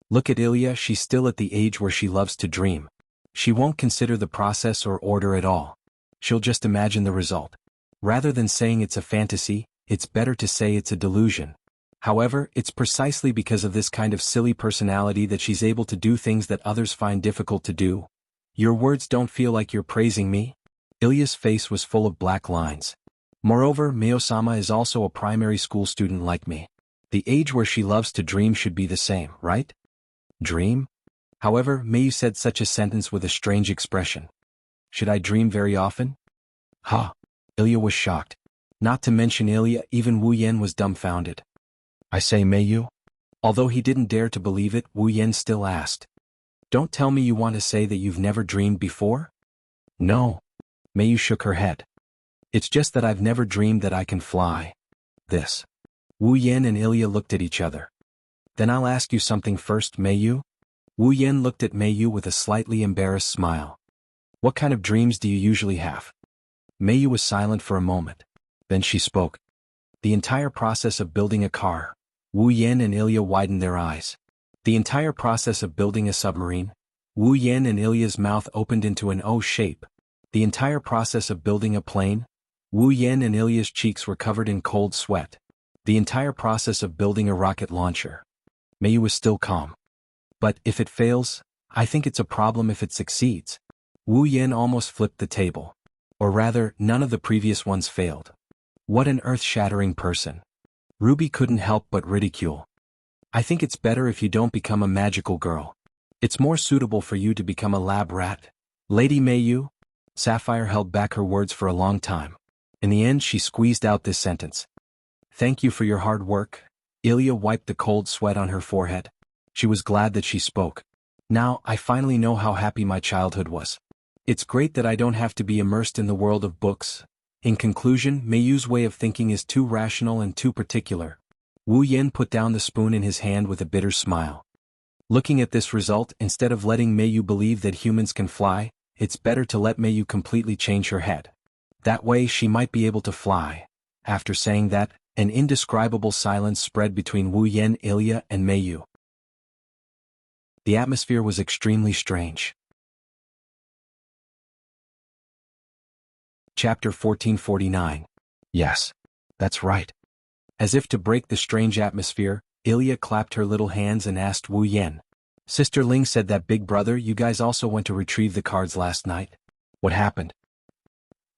Look at Ilya, she's still at the age where she loves to dream. She won't consider the process or order at all. She'll just imagine the result. Rather than saying it's a fantasy, it's better to say it's a delusion. However, it's precisely because of this kind of silly personality that she's able to do things that others find difficult to do. Your words don't feel like you're praising me? Ilya's face was full of black lines. Moreover, Meiyo-sama is also a primary school student like me. The age where she loves to dream should be the same, right? Dream? However, Meiyu said such a sentence with a strange expression. Should I dream very often? Ha! Ilya was shocked. Not to mention Ilya, even Wu Yan was dumbfounded. I say, Meiyu? Although he didn't dare to believe it, Wu Yan still asked. Don't tell me you want to say that you've never dreamed before? No. Meiyu shook her head. It's just that I've never dreamed that I can fly. This. Wu Yan and Ilya looked at each other. Then I'll ask you something first, Meiyu. Wu Yan looked at Meiyu with a slightly embarrassed smile. What kind of dreams do you usually have? Meiyu was silent for a moment. Then she spoke. The entire process of building a car. Wu Yan and Ilya widened their eyes. The entire process of building a submarine. Wu Yan and Ilya's mouth opened into an O shape. The entire process of building a plane. Wu Yan and Ilya's cheeks were covered in cold sweat. The entire process of building a rocket launcher. Meiyu was still calm. But if it fails, I think it's a problem if it succeeds. Wu Yan almost flipped the table. Or rather, none of the previous ones failed. What an earth-shattering person. Ruby couldn't help but ridicule. I think it's better if you don't become a magical girl. It's more suitable for you to become a lab rat. Lady Meiyu? Sapphire held back her words for a long time. In the end, she squeezed out this sentence. Thank you for your hard work. Ilya wiped the cold sweat on her forehead. She was glad that she spoke. Now, I finally know how happy my childhood was. It's great that I don't have to be immersed in the world of books. In conclusion, Meiyu's way of thinking is too rational and too particular. Wu Yan put down the spoon in his hand with a bitter smile. Looking at this result, instead of letting Meiyu believe that humans can fly, it's better to let Meiyu completely change her head. That way she might be able to fly. After saying that, An indescribable silence spread between Wu Yan, Ilya, and Mei Yu. The atmosphere was extremely strange. Chapter 1449. Yes. That's right. As if to break the strange atmosphere, Ilya clapped her little hands and asked Wu Yan. Sister Ling said that big brother, you guys also went to retrieve the cards last night. What happened?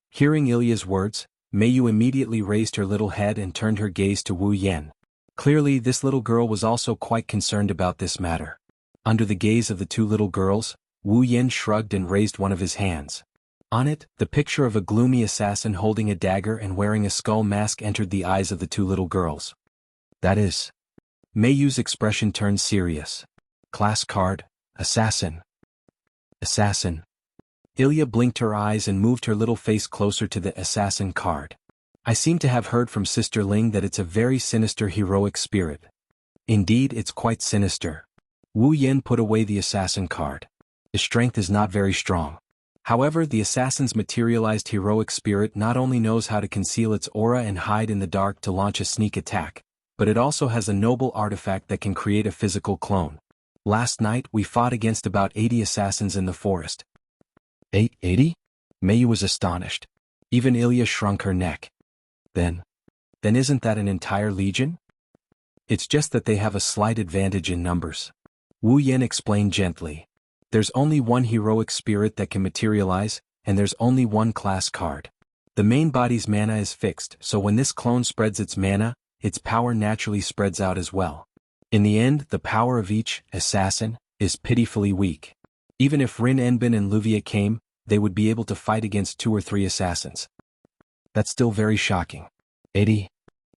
Hearing Ilya's words, Mei Yu immediately raised her little head and turned her gaze to Wu Yan. Clearly, this little girl was also quite concerned about this matter. Under the gaze of the two little girls, Wu Yan shrugged and raised one of his hands. On it, the picture of a gloomy assassin holding a dagger and wearing a skull mask entered the eyes of the two little girls. That is. Mei Yu's expression turned serious. Class card, assassin. Assassin. Ilya blinked her eyes and moved her little face closer to the assassin card. I seem to have heard from Sister Ling that it's a very sinister heroic spirit. Indeed, it's quite sinister. Wu Yan put away the assassin card. The strength is not very strong. However, the assassin's materialized heroic spirit not only knows how to conceal its aura and hide in the dark to launch a sneak attack, but it also has a noble artifact that can create a physical clone. Last night we fought against about 80 assassins in the forest. 80? Mei Yu was astonished. Even Ilya shrunk her neck. Then isn't that an entire legion? It's just that they have a slight advantage in numbers. Wu Yan explained gently. There's only one heroic spirit that can materialize, and there's only one class card. The main body's mana is fixed, so when this clone spreads its mana, its power naturally spreads out as well. In the end, the power of each assassin is pitifully weak. Even if Rin Enbin and Luvia came, they would be able to fight against 2 or 3 assassins. That's still very shocking. 80.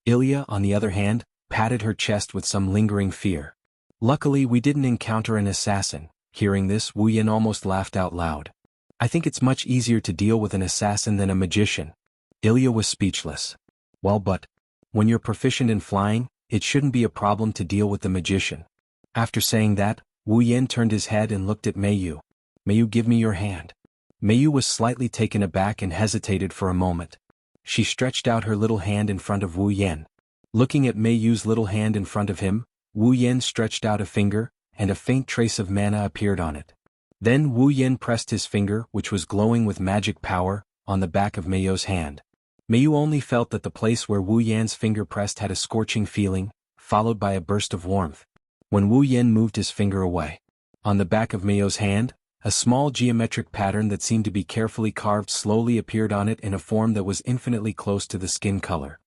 Ilya, on the other hand, patted her chest with some lingering fear. Luckily, we didn't encounter an assassin. Hearing this, Wu Yan almost laughed out loud. I think it's much easier to deal with an assassin than a magician. Ilya was speechless. Well, but when you're proficient in flying, it shouldn't be a problem to deal with the magician. After saying that, Wu Yan turned his head and looked at Mei Yu. May you give me your hand? Mei Yu was slightly taken aback and hesitated for a moment. She stretched out her little hand in front of Wu Yan. Looking at Mei Yu's little hand in front of him, Wu Yan stretched out a finger, and a faint trace of mana appeared on it. Then Wu Yan pressed his finger, which was glowing with magic power, on the back of Mei Yu's hand. Mei Yu only felt that the place where Wu Yan's finger pressed had a scorching feeling, followed by a burst of warmth. When Wu Yan moved his finger away, on the back of Mei Yu's hand, a small geometric pattern that seemed to be carefully carved slowly appeared on it in a form that was infinitely close to the skin color.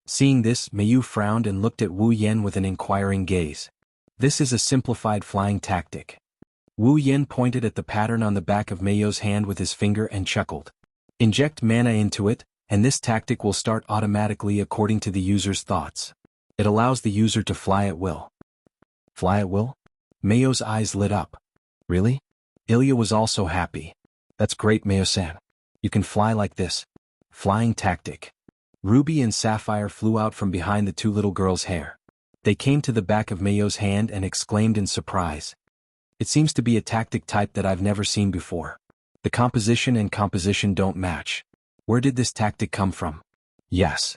Seeing this, Mei Yu frowned and looked at Wu Yan with an inquiring gaze. This is a simplified flying tactic. Wu Yan pointed at the pattern on the back of Mei Yu's hand with his finger and chuckled. Inject mana into it, and this tactic will start automatically according to the user's thoughts. It allows the user to fly at will. Fly at will? Mei Yu's eyes lit up. Really? Ilya was also happy. That's great, Mei Yu-san. You can fly like this. Flying tactic. Ruby and Sapphire flew out from behind the two little girls' hair. They came to the back of Mei Yu's hand and exclaimed in surprise. It seems to be a tactic type that I've never seen before. The composition and composition don't match. Where did this tactic come from? Yes.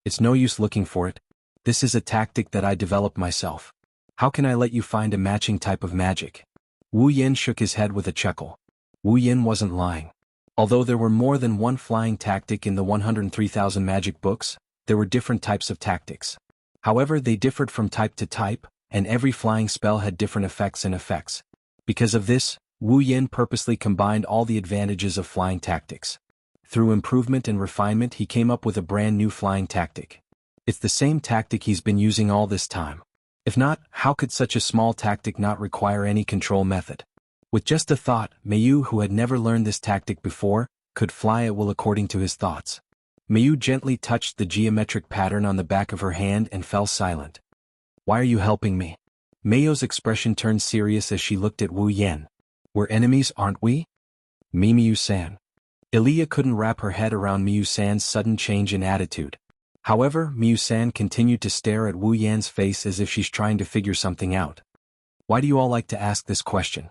It's no use looking for it. This is a tactic that I developed myself. How can I let you find a matching type of magic? Wu Yan shook his head with a chuckle. Wu Yan wasn't lying. Although there were more than one flying tactic in the 103,000 magic books, there were different types of tactics. However, they differed from type to type, and every flying spell had different effects. Because of this, Wu Yan purposely combined all the advantages of flying tactics. Through improvement and refinement, he came up with a brand new flying tactic. It's the same tactic he's been using all this time. If not, how could such a small tactic not require any control method? With just a thought, Mei Yu, who had never learned this tactic before, could fly at will according to his thoughts. Mei Yu gently touched the geometric pattern on the back of her hand and fell silent. Why are you helping me? Mei Yu's expression turned serious as she looked at Wu Yan. We're enemies, aren't we? Mei Yu-san. Ilya couldn't wrap her head around Mei Yu-san's sudden change in attitude. However, Mei Yu-san continued to stare at Wu Yan's face as if she's trying to figure something out. Why do you all like to ask this question?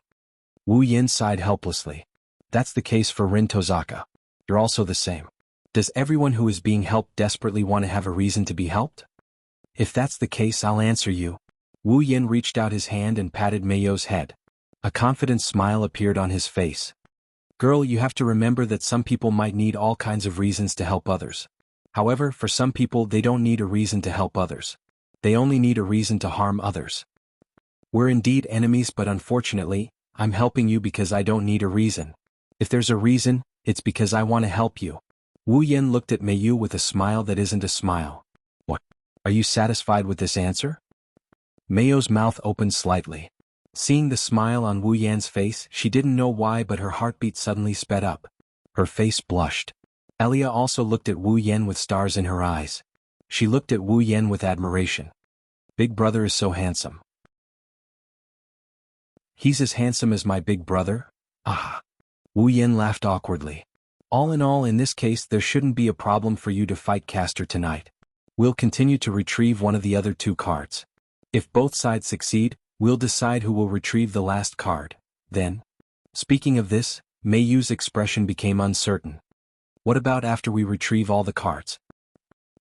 Wu Yan sighed helplessly. That's the case for Rin Tozaka. You're also the same. Does everyone who is being helped desperately want to have a reason to be helped? If that's the case, I'll answer you. Wu Yin reached out his hand and patted Meiyu's head. A confident smile appeared on his face. Girl, you have to remember that some people might need all kinds of reasons to help others. However, for some people they don't need a reason to help others. They only need a reason to harm others. We're indeed enemies, but unfortunately, I'm helping you because I don't need a reason. If there's a reason, it's because I want to help you. Wu Yin looked at Meiyu with a smile that isn't a smile. What? Are you satisfied with this answer? Meiyu's mouth opened slightly. Seeing the smile on Wu Yan's face, she didn't know why, but her heartbeat suddenly sped up. Her face blushed. Elia also looked at Wu Yan with stars in her eyes. She looked at Wu Yan with admiration. Big brother is so handsome. He's as handsome as my big brother? Ah. Wu Yan laughed awkwardly. All in all, in this case there shouldn't be a problem for you to fight Caster tonight. We'll continue to retrieve one of the other 2 cards. If both sides succeed, we'll decide who will retrieve the last card. Then, speaking of this, Meiyu's expression became uncertain. What about after we retrieve all the cards?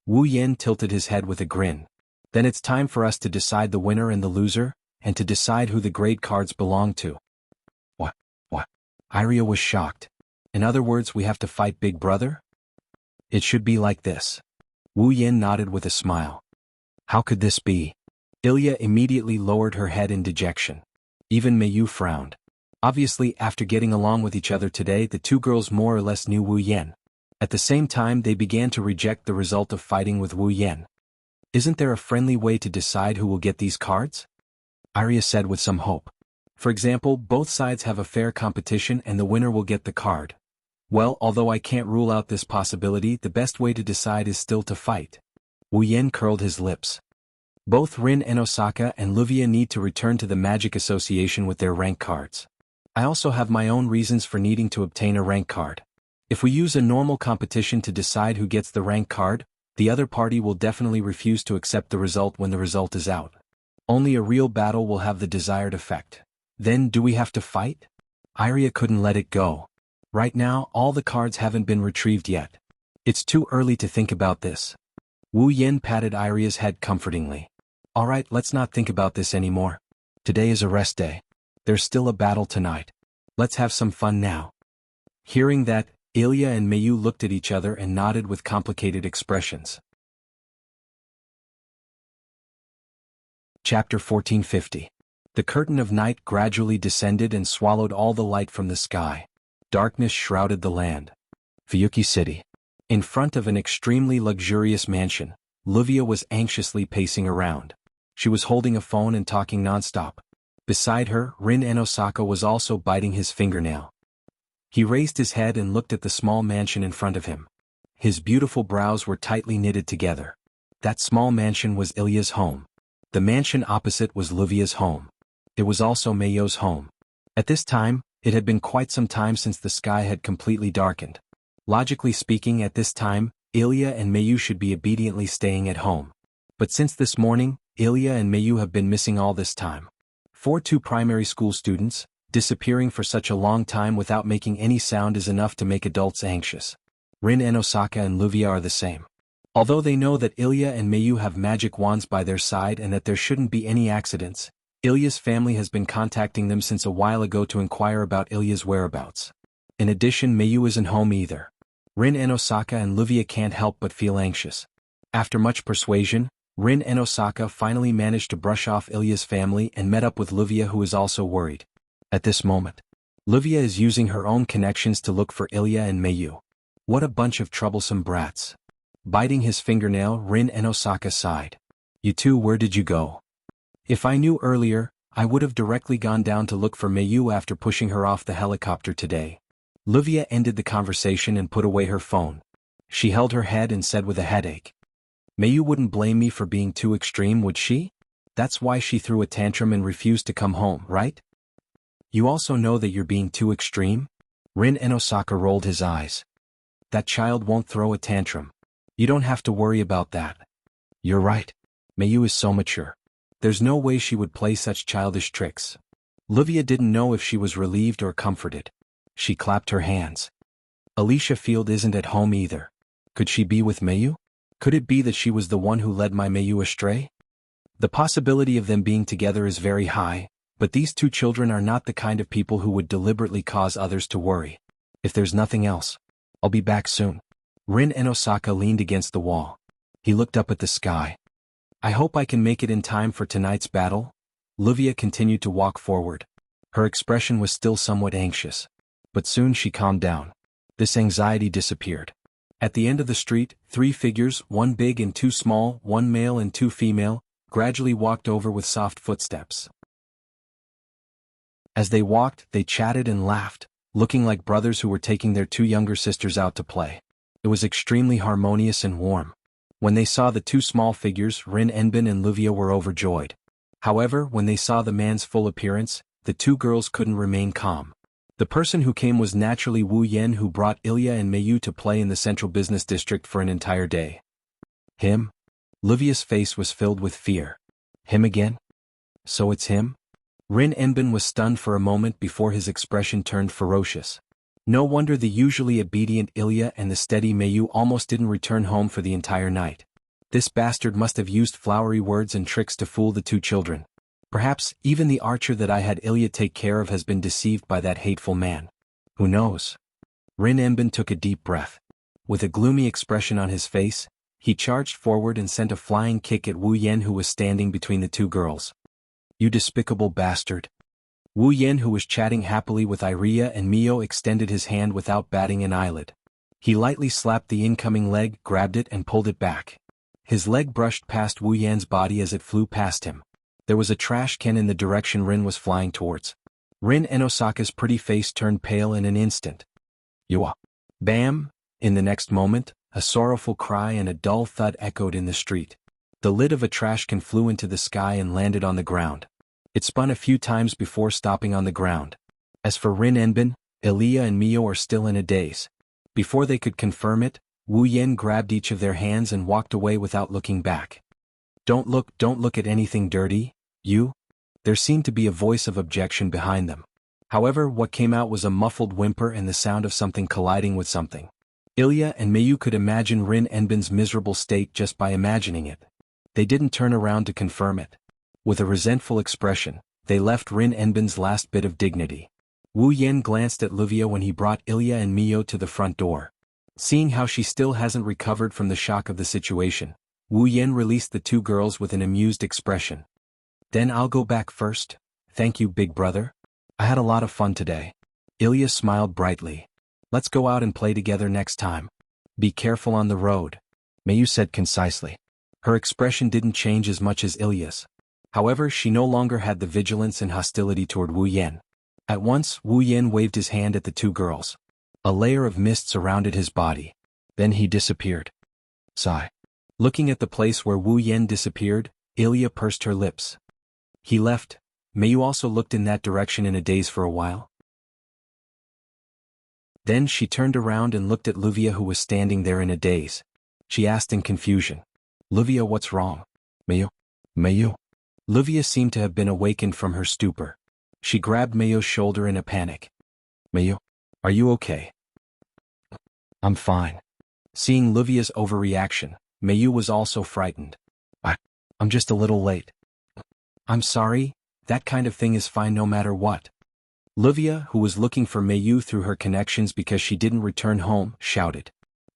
Wu Yan tilted his head with a grin. Then it's time for us to decide the winner and the loser, and to decide who the grade cards belong to. What? Iria was shocked. In other words, we have to fight Big Brother? It should be like this. Wu Yan nodded with a smile. How could this be? Ilya immediately lowered her head in dejection. Even Meiyu frowned. Obviously, after getting along with each other today, the 2 girls more or less knew Wu Yan. At the same time, they began to reject the result of fighting with Wu Yan. Isn't there a friendly way to decide who will get these cards? Iria said with some hope. For example, both sides have a fair competition and the winner will get the card. Well, although I can't rule out this possibility, the best way to decide is still to fight. Wu Yan curled his lips. Both Rin and Osaka and Luvia need to return to the Magic Association with their rank cards. I also have my own reasons for needing to obtain a rank card. If we use a normal competition to decide who gets the rank card, the other party will definitely refuse to accept the result when the result is out. Only a real battle will have the desired effect. Then do we have to fight? Iria couldn't let it go. Right now, all the cards haven't been retrieved yet. It's too early to think about this. Wu Yan patted Iria's head comfortingly. Alright, let's not think about this anymore. Today is a rest day. There's still a battle tonight. Let's have some fun now. Hearing that, Ilya and Meiyu looked at each other and nodded with complicated expressions. Chapter 1450. The curtain of night gradually descended and swallowed all the light from the sky. Darkness shrouded the land. Fuyuki City. In front of an extremely luxurious mansion, Luvia was anxiously pacing around. She was holding a phone and talking nonstop. Beside her, Rin and Osaka was also biting his fingernail. He raised his head and looked at the small mansion in front of him. His beautiful brows were tightly knitted together. That small mansion was Ilya's home. The mansion opposite was Luvia's home. It was also Meiyu's home. At this time, it had been quite some time since the sky had completely darkened. Logically speaking, at this time, Ilya and Meiyu should be obediently staying at home. But since this morning, Ilya and Meiyu have been missing all this time. 2 primary school students, disappearing for such a long time without making any sound is enough to make adults anxious. Rin and Osaka and Luvia are the same. Although they know that Ilya and Meiyu have magic wands by their side and that there shouldn't be any accidents, Ilya's family has been contacting them since a while ago to inquire about Ilya's whereabouts. In addition, Meiyu isn't home either. Rin and Osaka and Luvia can't help but feel anxious. After much persuasion, Rin and Osaka finally managed to brush off Ilya's family and met up with Luvia, who is also worried. At this moment, Luvia is using her own connections to look for Ilya and Meiyu. What a bunch of troublesome brats. Biting his fingernail, Rin and Osaka sighed. You two, where did you go? If I knew earlier, I would have directly gone down to look for Meiyu after pushing her off the helicopter today. Luvia ended the conversation and put away her phone. She held her head and said with a headache. Meiyu wouldn't blame me for being too extreme, would she? That's why she threw a tantrum and refused to come home, right? You also know that you're being too extreme? Rin and Osaka rolled his eyes. That child won't throw a tantrum. You don't have to worry about that. You're right. Meiyu is so mature. There's no way she would play such childish tricks. Luvia didn't know if she was relieved or comforted. She clapped her hands. Alicia Field isn't at home either. Could she be with Mayu? Could it be that she was the one who led my Mayu astray? The possibility of them being together is very high, but these two children are not the kind of people who would deliberately cause others to worry. If there's nothing else, I'll be back soon. Rin Enosaka leaned against the wall. He looked up at the sky. I hope I can make it in time for tonight's battle. Livia continued to walk forward. Her expression was still somewhat anxious. But soon she calmed down. This anxiety disappeared. At the end of the street, 3 figures, 1 big and 2 small, 1 male and 2 female, gradually walked over with soft footsteps. As they walked, they chatted and laughed, looking like brothers who were taking their 2 younger sisters out to play. It was extremely harmonious and warm. When they saw the 2 small figures, Rin Enbin and Livia were overjoyed. However, when they saw the man's full appearance, the 2 girls couldn't remain calm. The person who came was naturally Wu Yen, who brought Ilya and Mayu to play in the central business district for an entire day. Him? Livia's face was filled with fear. Him again? So it's him? Rin Enbin was stunned for a moment before his expression turned ferocious. No wonder the usually obedient Ilya and the steady Mayu almost didn't return home for the entire night. This bastard must have used flowery words and tricks to fool the 2 children. Perhaps even the archer that I had Ilya take care of has been deceived by that hateful man. Who knows? Rin Enbin took a deep breath. With a gloomy expression on his face, he charged forward and sent a flying kick at Wu Yen, who was standing between the 2 girls. You despicable bastard. Wu Yen, who was chatting happily with Iria and Mio, extended his hand without batting an eyelid. He lightly slapped the incoming leg, grabbed it and pulled it back. His leg brushed past Wu Yan's body as it flew past him. There was a trash can in the direction Rin was flying towards. Rin Enosaka's pretty face turned pale in an instant. You are. Bam! In the next moment, a sorrowful cry and a dull thud echoed in the street. The lid of a trash can flew into the sky and landed on the ground. It spun a few times before stopping on the ground. As for Rin Enbin, Ilya and Mio are still in a daze. Before they could confirm it, Wu Yen grabbed each of their hands and walked away without looking back. Don't look at anything dirty, you? There seemed to be a voice of objection behind them. However, what came out was a muffled whimper and the sound of something colliding with something. Ilya and Mayu could imagine Rin Enbin's miserable state just by imagining it. They didn't turn around to confirm it. With a resentful expression, they left Rin Enbin's last bit of dignity. Wu Yen glanced at Livia when he brought Ilya and Mio to the front door. Seeing how she still hasn't recovered from the shock of the situation, Wu Yen released the 2 girls with an amused expression. Then I'll go back first. Thank you, big brother. I had a lot of fun today. Ilya smiled brightly. Let's go out and play together next time. Be careful on the road, Mayu said concisely. Her expression didn't change as much as Ilya's. However, she no longer had the vigilance and hostility toward Wu Yen. At once, Wu Yen waved his hand at the 2 girls. A layer of mist surrounded his body. Then he disappeared. Sigh. Looking at the place where Wu Yen disappeared, Ilya pursed her lips. He left. Mayu also looked in that direction in a daze for a while. Then she turned around and looked at Livia, who was standing there in a daze. She asked in confusion. Livia, what's wrong? Mayu. Livia seemed to have been awakened from her stupor. She grabbed Mayu's shoulder in a panic. Mayu, are you okay? I'm fine. Seeing Livia's overreaction, Mayu was also frightened. I'm just a little late. I'm sorry, that kind of thing is fine no matter what. Livia, who was looking for Mayu through her connections because she didn't return home, shouted.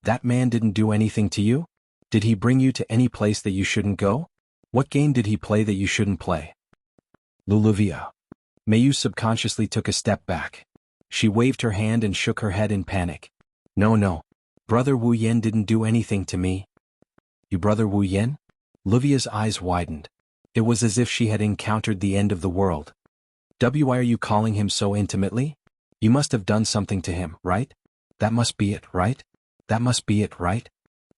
That man didn't do anything to you? Did he bring you to any place that you shouldn't go? What game did he play that you shouldn't play? Livia. Mayu subconsciously took a step back. She waved her hand and shook her head in panic. No. Brother Wu Yen didn't do anything to me. You brother Wu Yen? Livia's eyes widened. It was as if she had encountered the end of the world. Why are you calling him so intimately? You must have done something to him, right? That must be it, right? That must be it, right?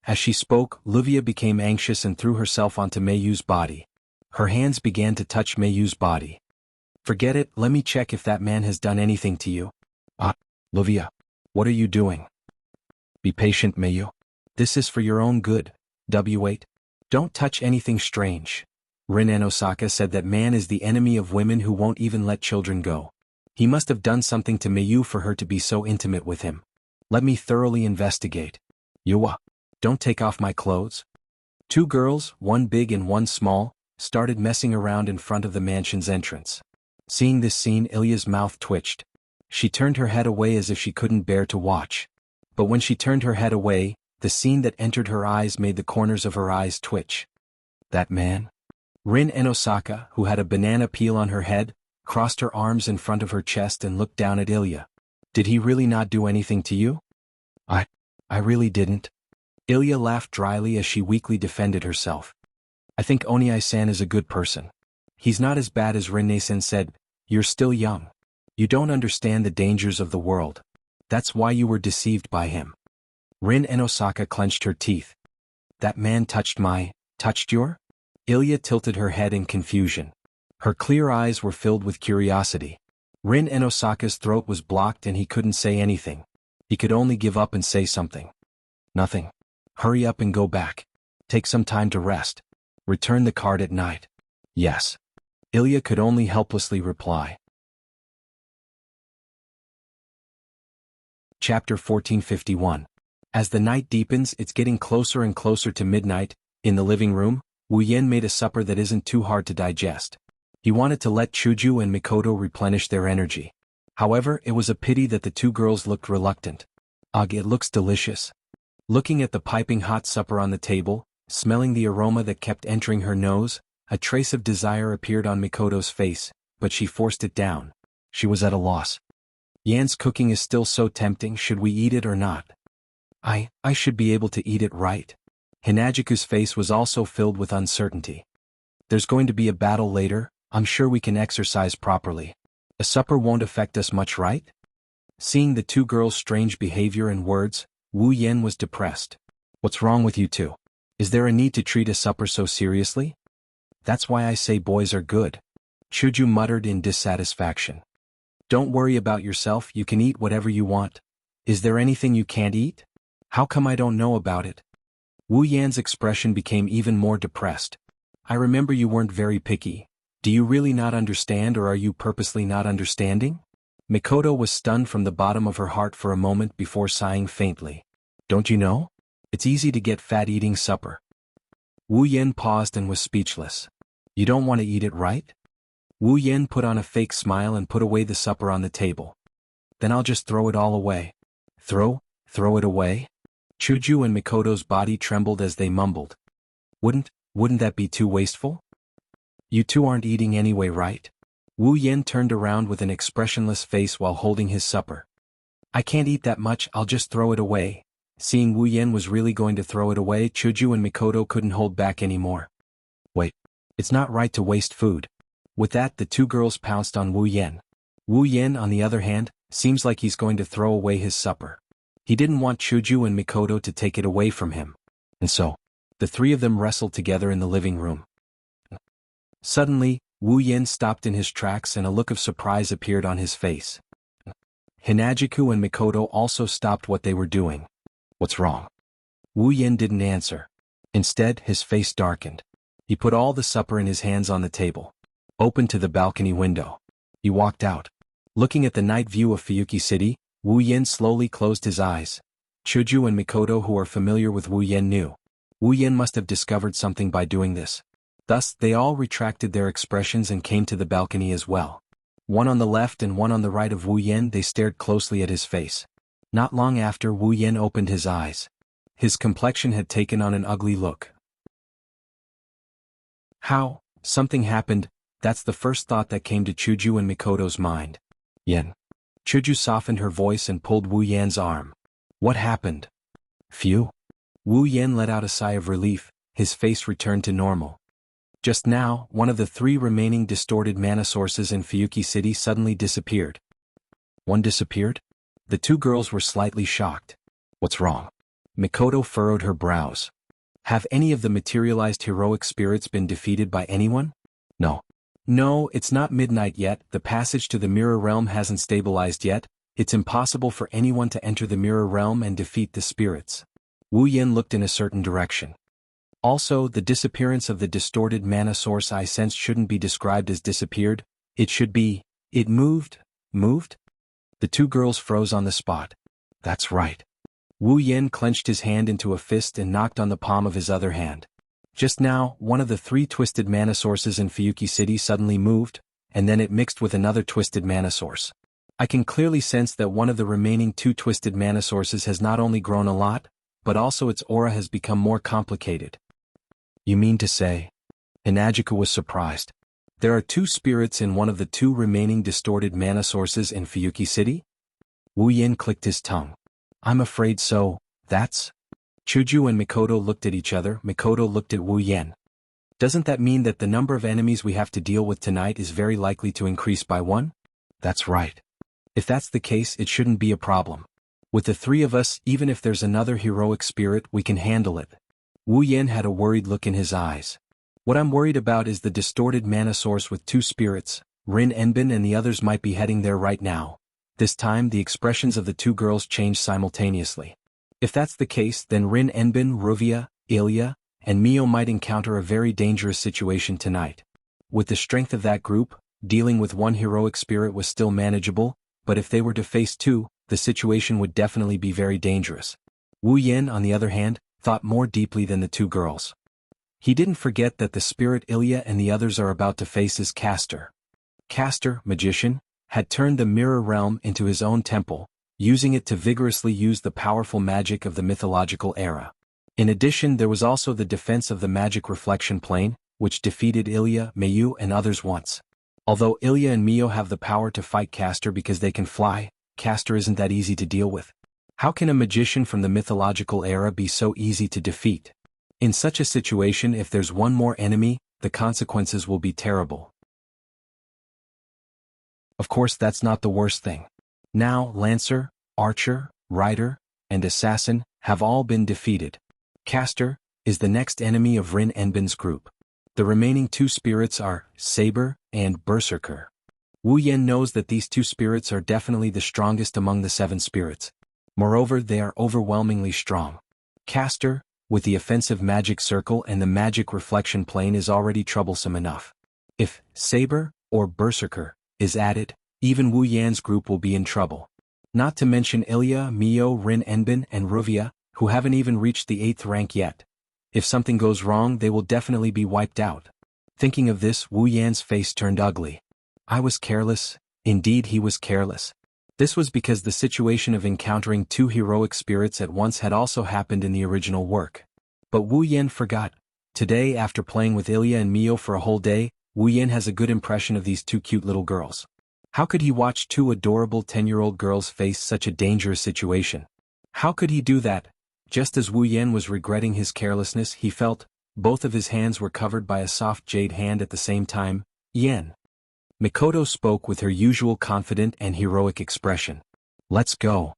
As she spoke, Livia became anxious and threw herself onto Mayu's body. Her hands began to touch Mayu's body. Forget it, let me check if that man has done anything to you. Livia. What are you doing? Be patient, Mayu. This is for your own good. Wait. Don't touch anything strange. Rin Enosaka said that man is the enemy of women who won't even let children go. He must have done something to Mayu for her to be so intimate with him. Let me thoroughly investigate. Yuwa. Don't take off my clothes. Two girls, one big and one small, started messing around in front of the mansion's entrance. Seeing this scene, Ilya's mouth twitched. She turned her head away as if she couldn't bear to watch. But when she turned her head away, the scene that entered her eyes made the corners of her eyes twitch. That man? Rin and Osaka, who had a banana peel on her head, crossed her arms in front of her chest and looked down at Ilya. Did he really not do anything to you? I really didn't. Ilya laughed dryly as she weakly defended herself. I think Oniai-san is a good person. He's not as bad as Rin-san said. You're still young. You don't understand the dangers of the world. That's why you were deceived by him. Rin and Osaka clenched her teeth. That man touched your? Ilya tilted her head in confusion. Her clear eyes were filled with curiosity. Rin and Osaka's throat was blocked and he couldn't say anything. He could only give up and say something. Nothing. Hurry up and go back. Take some time to rest. Return the card at night. Yes. Ilya could only helplessly reply. Chapter 1451. As the night deepens, it's getting closer and closer to midnight. In the living room, Wu Yen made a supper that isn't too hard to digest. He wanted to let Chuju and Mikoto replenish their energy. However, it was a pity that the two girls looked reluctant. Ugh, it looks delicious. Looking at the piping hot supper on the table, smelling the aroma that kept entering her nose, a trace of desire appeared on Mikoto's face, but she forced it down. She was at a loss. Yan's cooking is still so tempting, should we eat it or not? I should be able to eat it, right? Hinajiku's face was also filled with uncertainty. There's going to be a battle later, I'm sure we can exercise properly. A supper won't affect us much, right? Seeing the two girls' strange behavior and words, Wu Yen was depressed. What's wrong with you two? Is there a need to treat a supper so seriously? That's why I say boys are good. Chuju muttered in dissatisfaction. Don't worry about yourself, you can eat whatever you want. Is there anything you can't eat? How come I don't know about it? Wu Yan's expression became even more depressed. I remember you weren't very picky. Do you really not understand, or are you purposely not understanding? Mikoto was stunned from the bottom of her heart for a moment before sighing faintly. Don't you know? It's easy to get fat eating supper. Wu Yan paused and was speechless. You don't want to eat it, right? Wu Yan put on a fake smile and put away the supper on the table. Then I'll just throw it all away. Throw it away? Chuju and Mikoto's body trembled as they mumbled. Wouldn't that be too wasteful? You two aren't eating anyway, right? Wu Yan turned around with an expressionless face while holding his supper. I can't eat that much, I'll just throw it away. Seeing Wu Yan was really going to throw it away, Chuju and Mikoto couldn't hold back anymore. Wait, it's not right to waste food. With that, the two girls pounced on Wu Yan. Wu Yan, on the other hand, seems like he's going to throw away his supper. He didn't want Chuju and Mikoto to take it away from him. And so, the three of them wrestled together in the living room. Suddenly, Wu Yan stopped in his tracks and a look of surprise appeared on his face. Hinajiku and Mikoto also stopped what they were doing. What's wrong? Wu Yan didn't answer. Instead, his face darkened. He put all the supper in his hands on the table. Opened to the balcony window. He walked out. Looking at the night view of Fuyuki City, Wu Yan slowly closed his eyes. Chuju and Mikoto, who are familiar with Wu Yan, knew. Wu Yan must have discovered something by doing this. Thus, they all retracted their expressions and came to the balcony as well. One on the left and one on the right of Wu Yan, they stared closely at his face. Not long after, Wu Yan opened his eyes. His complexion had taken on an ugly look. How? Something happened, that's the first thought that came to Chuju and Mikoto's mind. Yan. Chuju softened her voice and pulled Wu Yan's arm. What happened? Phew. Wu Yan let out a sigh of relief, his face returned to normal. Just now, one of the three remaining distorted mana sources in Fuyuki City suddenly disappeared. One disappeared? The two girls were slightly shocked. What's wrong? Mikoto furrowed her brows. Have any of the materialized heroic spirits been defeated by anyone? No. No, it's not midnight yet, the passage to the mirror realm hasn't stabilized yet, it's impossible for anyone to enter the mirror realm and defeat the spirits. Wu Yan looked in a certain direction. Also, the disappearance of the distorted mana source I sensed shouldn't be described as disappeared, it should be, it moved? Moved? The two girls froze on the spot. That's right. Wu Yen clenched his hand into a fist and knocked on the palm of his other hand. Just now, one of the 3 twisted mana sources in Fuyuki City suddenly moved, and then it mixed with another twisted mana source. I can clearly sense that one of the remaining 2 twisted mana sources has not only grown a lot, but also its aura has become more complicated. You mean to say? Hinagiku was surprised. There are 2 spirits in one of the 2 remaining distorted mana sources in Fuyuki City? Wu Yen clicked his tongue. I'm afraid so, that's... Chuju and Mikoto looked at each other. Mikoto looked at Wu Yen. Doesn't that mean that the number of enemies we have to deal with tonight is very likely to increase by 1? That's right. If that's the case, it shouldn't be a problem. With the 3 of us, even if there's another heroic spirit, we can handle it. Wu Yen had a worried look in his eyes. What I'm worried about is the distorted mana source with 2 spirits. Rin Enbin and the others might be heading there right now. This time the expressions of the 2 girls changed simultaneously. If that's the case, then Rin Enbin, Ruvia, Ilya, and Mio might encounter a very dangerous situation tonight. With the strength of that group, dealing with 1 heroic spirit was still manageable, but if they were to face 2, the situation would definitely be very dangerous. Wu Yen, on the other hand, thought more deeply than the 2 girls. He didn't forget that the spirit Ilya and the others are about to face is Castor. Castor, magician, had turned the mirror realm into his own temple, using it to vigorously use the powerful magic of the mythological era. In addition, there was also the defense of the magic reflection plane, which defeated Ilya, Mayu and others once. Although Ilya and Mio have the power to fight Castor because they can fly, Castor isn't that easy to deal with. How can a magician from the mythological era be so easy to defeat? In such a situation, if there's 1 more enemy, the consequences will be terrible. Of course, that's not the worst thing. Now, Lancer, Archer, Rider, and Assassin have all been defeated. Castor is the next enemy of Rin Enbin's group. The remaining 2 spirits are Saber and Berserker. Wu Yen knows that these 2 spirits are definitely the strongest among the 7 spirits. Moreover, they are overwhelmingly strong. Castor, with the offensive magic circle and the magic reflection plane, is already troublesome enough. If Saber or Berserker is added, even Wu Yan's group will be in trouble. Not to mention Ilya, Mio, Rin Enbin, and Ruvia, who haven't even reached the 8th rank yet. If something goes wrong, they will definitely be wiped out. Thinking of this, Wu Yan's face turned ugly. I was careless. Indeed, he was careless. This was because the situation of encountering 2 heroic spirits at once had also happened in the original work. But Wu Yan forgot. Today, after playing with Ilya and Mio for a whole day, Wu Yan has a good impression of these 2 cute little girls. How could he watch 2 adorable 10-year-old girls face such a dangerous situation? How could he do that? Just as Wu Yan was regretting his carelessness, he felt both of his hands were covered by a soft jade hand at the same time. Yen. Mikoto spoke with her usual confident and heroic expression. Let's go.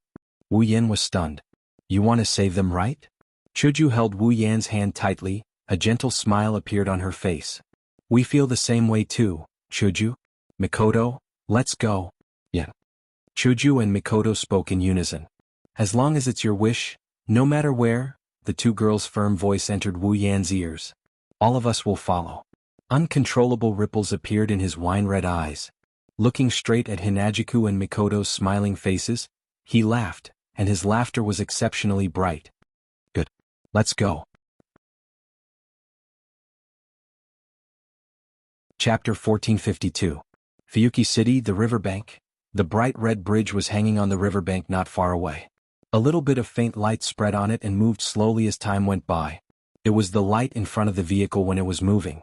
Wu Yan was stunned. You want to save them, right? Chuju held Wu Yan's hand tightly. A gentle smile appeared on her face. We feel the same way too, Chuju. Mikoto, let's go. Yeah. Chuju and Mikoto spoke in unison. As long as it's your wish, no matter where, the 2 girls' firm voice entered Wu Yan's ears. All of us will follow. Uncontrollable ripples appeared in his wine-red eyes. Looking straight at Hinagiku and Mikoto's smiling faces, he laughed, and his laughter was exceptionally bright. Good. Let's go. Chapter 1452. Fuyuki City, the riverbank. The bright red bridge was hanging on the riverbank not far away. A little bit of faint light spread on it and moved slowly as time went by. It was the light in front of the vehicle when it was moving.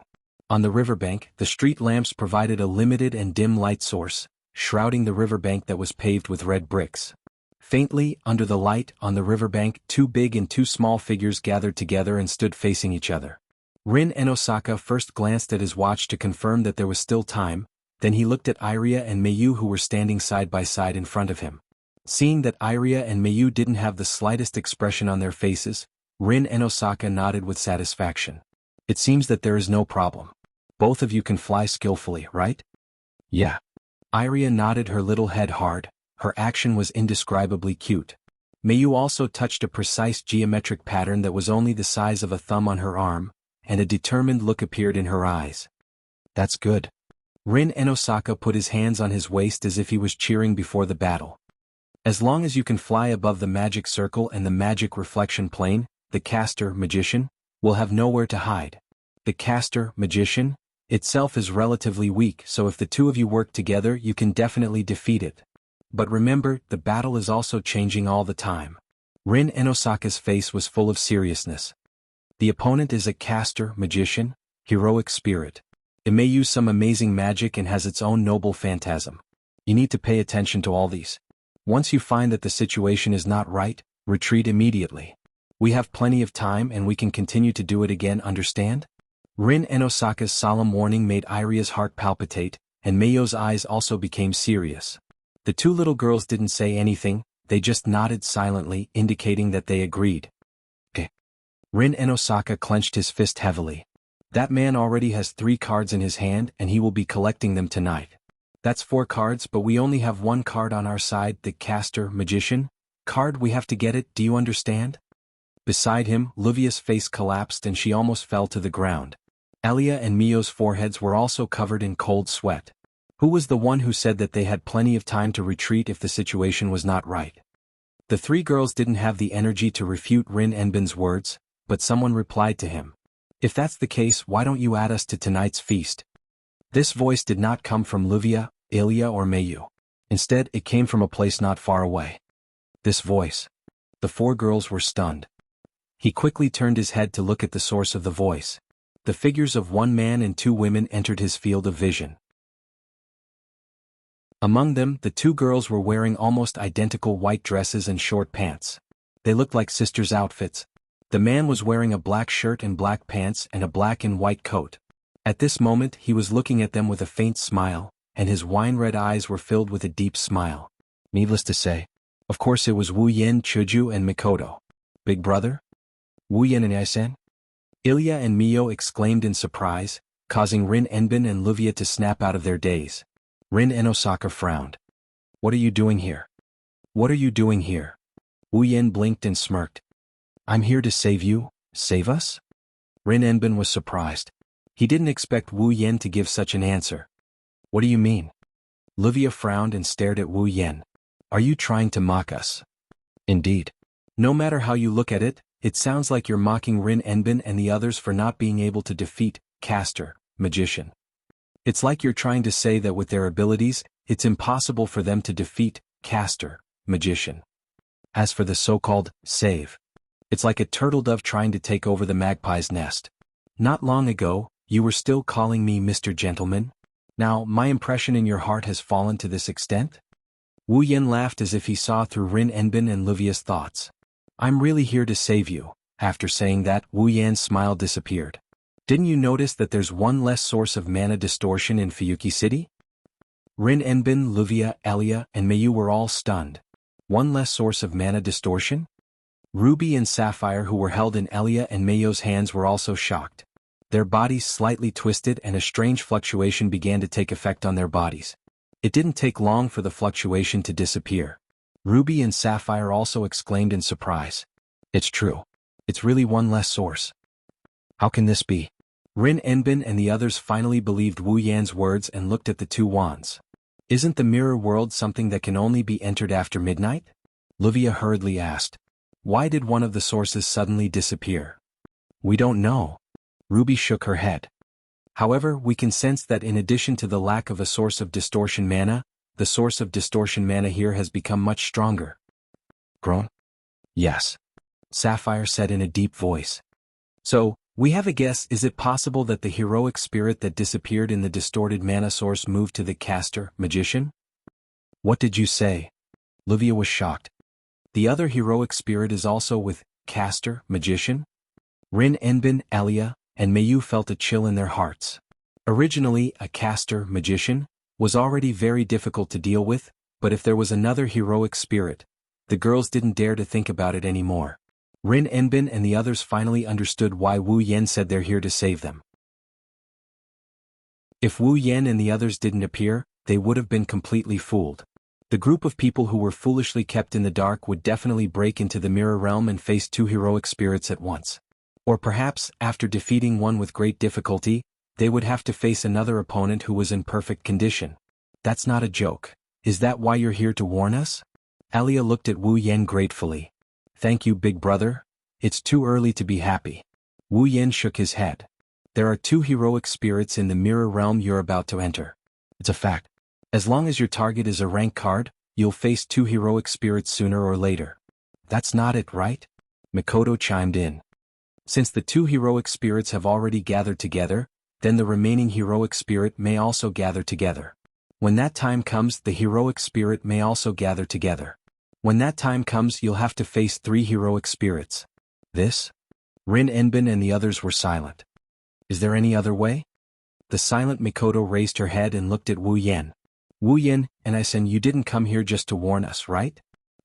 On the riverbank, the street lamps provided a limited and dim light source, shrouding the riverbank that was paved with red bricks. Faintly, under the light, on the riverbank, 2 big and 2 small figures gathered together and stood facing each other. Rin Enosaka first glanced at his watch to confirm that there was still time, then he looked at Iria and Mayu, who were standing side by side in front of him. Seeing that Iria and Mayu didn't have the slightest expression on their faces, Rin Enosaka nodded with satisfaction. It seems that there is no problem. Both of you can fly skillfully, right? Yeah. Iria nodded her little head hard. Her action was indescribably cute. Mayu also touched a precise geometric pattern that was only the size of a thumb on her arm, and a determined look appeared in her eyes. That's good. Rin Enosaka put his hands on his waist as if he was cheering before the battle. As long as you can fly above the magic circle and the magic reflection plane, the caster magician will have nowhere to hide. The caster magician itself is relatively weak, so if the two of you work together you can definitely defeat it. But remember, the battle is also changing all the time. Rin Enosaka's face was full of seriousness. The opponent is a caster magician, heroic spirit. It may use some amazing magic and has its own noble phantasm. You need to pay attention to all these. Once you find that the situation is not right, retreat immediately. We have plenty of time and we can continue to do it again, understand? Rin Enosaka's solemn warning made Iria's heart palpitate, and Meiyo's eyes also became serious. The two little girls didn't say anything, they just nodded silently, indicating that they agreed. Rin Enosaka clenched his fist heavily. That man already has 3 cards in his hand and he will be collecting them tonight. That's 4 cards, but we only have 1 card on our side, the caster magician card. We have to get it, do you understand? Beside him, Luvia's face collapsed and she almost fell to the ground. Elia and Mio's foreheads were also covered in cold sweat. Who was the one who said that they had plenty of time to retreat if the situation was not right? The 3 girls didn't have the energy to refute Rin Enbin's words, but someone replied to him. If that's the case, why don't you add us to tonight's feast? This voice did not come from Luvia, Ilya or Meiyu. Instead, it came from a place not far away. This voice. The 4 girls were stunned. He quickly turned his head to look at the source of the voice. The figures of 1 man and 2 women entered his field of vision. Among them, the 2 girls were wearing almost identical white dresses and short pants. They looked like sisters' outfits. The man was wearing a black shirt and black pants and a black and white coat. At this moment he was looking at them with a faint smile, and his wine-red eyes were filled with a deep smile. Needless to say, of course it was Wu Yen, Chuju and Mikoto. Big brother? Wu Yen and Isen? Ilya and Mio exclaimed in surprise, causing Rin Enbin and Luvia to snap out of their daze. Rin Enosaka frowned. What are you doing here? What are you doing here? Wu Yen blinked and smirked. I'm here to save you, save us? Rin Enbin was surprised. He didn't expect Wu Yen to give such an answer. What do you mean? Luvia frowned and stared at Wu Yen. Are you trying to mock us? Indeed. No matter how you look at it, it sounds like you're mocking Rin Enbin and the others for not being able to defeat caster magician. It's like you're trying to say that with their abilities, it's impossible for them to defeat caster magician. As for the so-called save, it's like a turtle dove trying to take over the magpie's nest. Not long ago, you were still calling me Mr. Gentleman. Now, my impression in your heart has fallen to this extent? Wu Yen laughed as if he saw through Rin Enbin and Luvia's thoughts. I'm really here to save you. After saying that, Wu Yan's smile disappeared. Didn't you notice that there's 1 less source of mana distortion in Fuyuki City? Rin Enbin, Luvia, Elia, and Meiyu were all stunned. 1 less source of mana distortion? Ruby and Sapphire, who were held in Elia and Meiyu's hands, were also shocked. Their bodies slightly twisted and a strange fluctuation began to take effect on their bodies. It didn't take long for the fluctuation to disappear. Ruby and Sapphire also exclaimed in surprise. It's true. It's really 1 less source. How can this be? Rin Enbin and the others finally believed Wu Yan's words and looked at the 2 wands. Isn't the mirror world something that can only be entered after midnight? Luvia hurriedly asked. Why did one of the sources suddenly disappear? We don't know. Ruby shook her head. However, we can sense that in addition to the lack of a source of distortion mana, the source of distortion mana here has become much stronger. Grown? Yes. Sapphire said in a deep voice. So, we have a guess. Is it possible that the heroic spirit that disappeared in the distorted mana source moved to the caster magician? What did you say? Luvia was shocked. The other heroic spirit is also with caster magician? Rin Enbin, Elia, and Meiyu felt a chill in their hearts. Originally, a caster magician was already very difficult to deal with, but if there was another heroic spirit, the girls didn't dare to think about it anymore. Rin Enbin and the others finally understood why Wu Yen said they're here to save them. If Wu Yen and the others didn't appear, they would have been completely fooled. The group of people who were foolishly kept in the dark would definitely break into the mirror realm and face 2 heroic spirits at once. Or perhaps, after defeating one with great difficulty, they would have to face another opponent who was in perfect condition. That's not a joke. Is that why you're here to warn us? Alia looked at Wu Yan gratefully. Thank you, big brother. It's too early to be happy. Wu Yan shook his head. There are 2 heroic spirits in the mirror realm you're about to enter. It's a fact. As long as your target is a rank card, you'll face 2 heroic spirits sooner or later. That's not it, right? Mikoto chimed in. Since the 2 heroic spirits have already gathered together, then the remaining heroic spirit may also gather together. When that time comes, the heroic spirit may also gather together. When that time comes, you'll have to face 3 heroic spirits. This? Rin Enbin and the others were silent. Is there any other way? The silent Mikoto raised her head and looked at Wu Yan. Wu Yan, and I said you didn't come here just to warn us, right?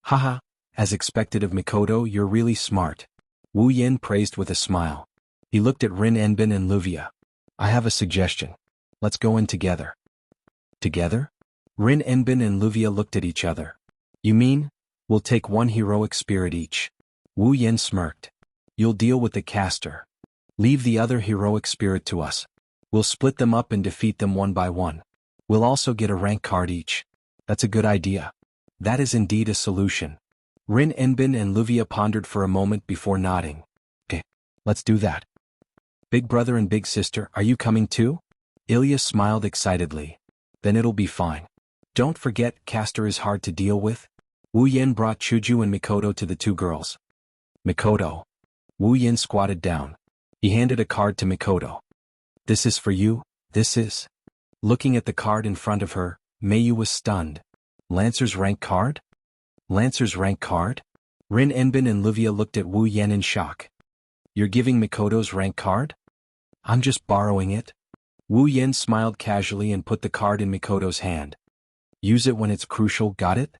Haha, as expected of Mikoto, you're really smart. Wu Yan praised with a smile. He looked at Rin Enbin and Luvia. I have a suggestion. Let's go in together. Together? Rin Enbin and Luvia looked at each other. You mean? We'll take 1 heroic spirit each. Wu Yan smirked. You'll deal with the caster. Leave the other heroic spirit to us. We'll split them up and defeat them one by one. We'll also get a rank card each. That's a good idea. That is indeed a solution. Rin Enbin and Luvia pondered for a moment before nodding. Okay, let's do that. Big brother and big sister, are you coming too? Ilya smiled excitedly. Then it'll be fine. Don't forget, caster is hard to deal with. Wu Yan brought Chuju and Mikoto to the 2 girls. Mikoto. Wu Yan squatted down. He handed a card to Mikoto. This is for you, this is. Looking at the card in front of her, Mayu was stunned. Lancer's rank card? Lancer's rank card? Rin Enbin and Luvia looked at Wu Yan in shock. You're giving Mikoto's rank card? I'm just borrowing it. Wu Yan smiled casually and put the card in Mikoto's hand. Use it when it's crucial, got it?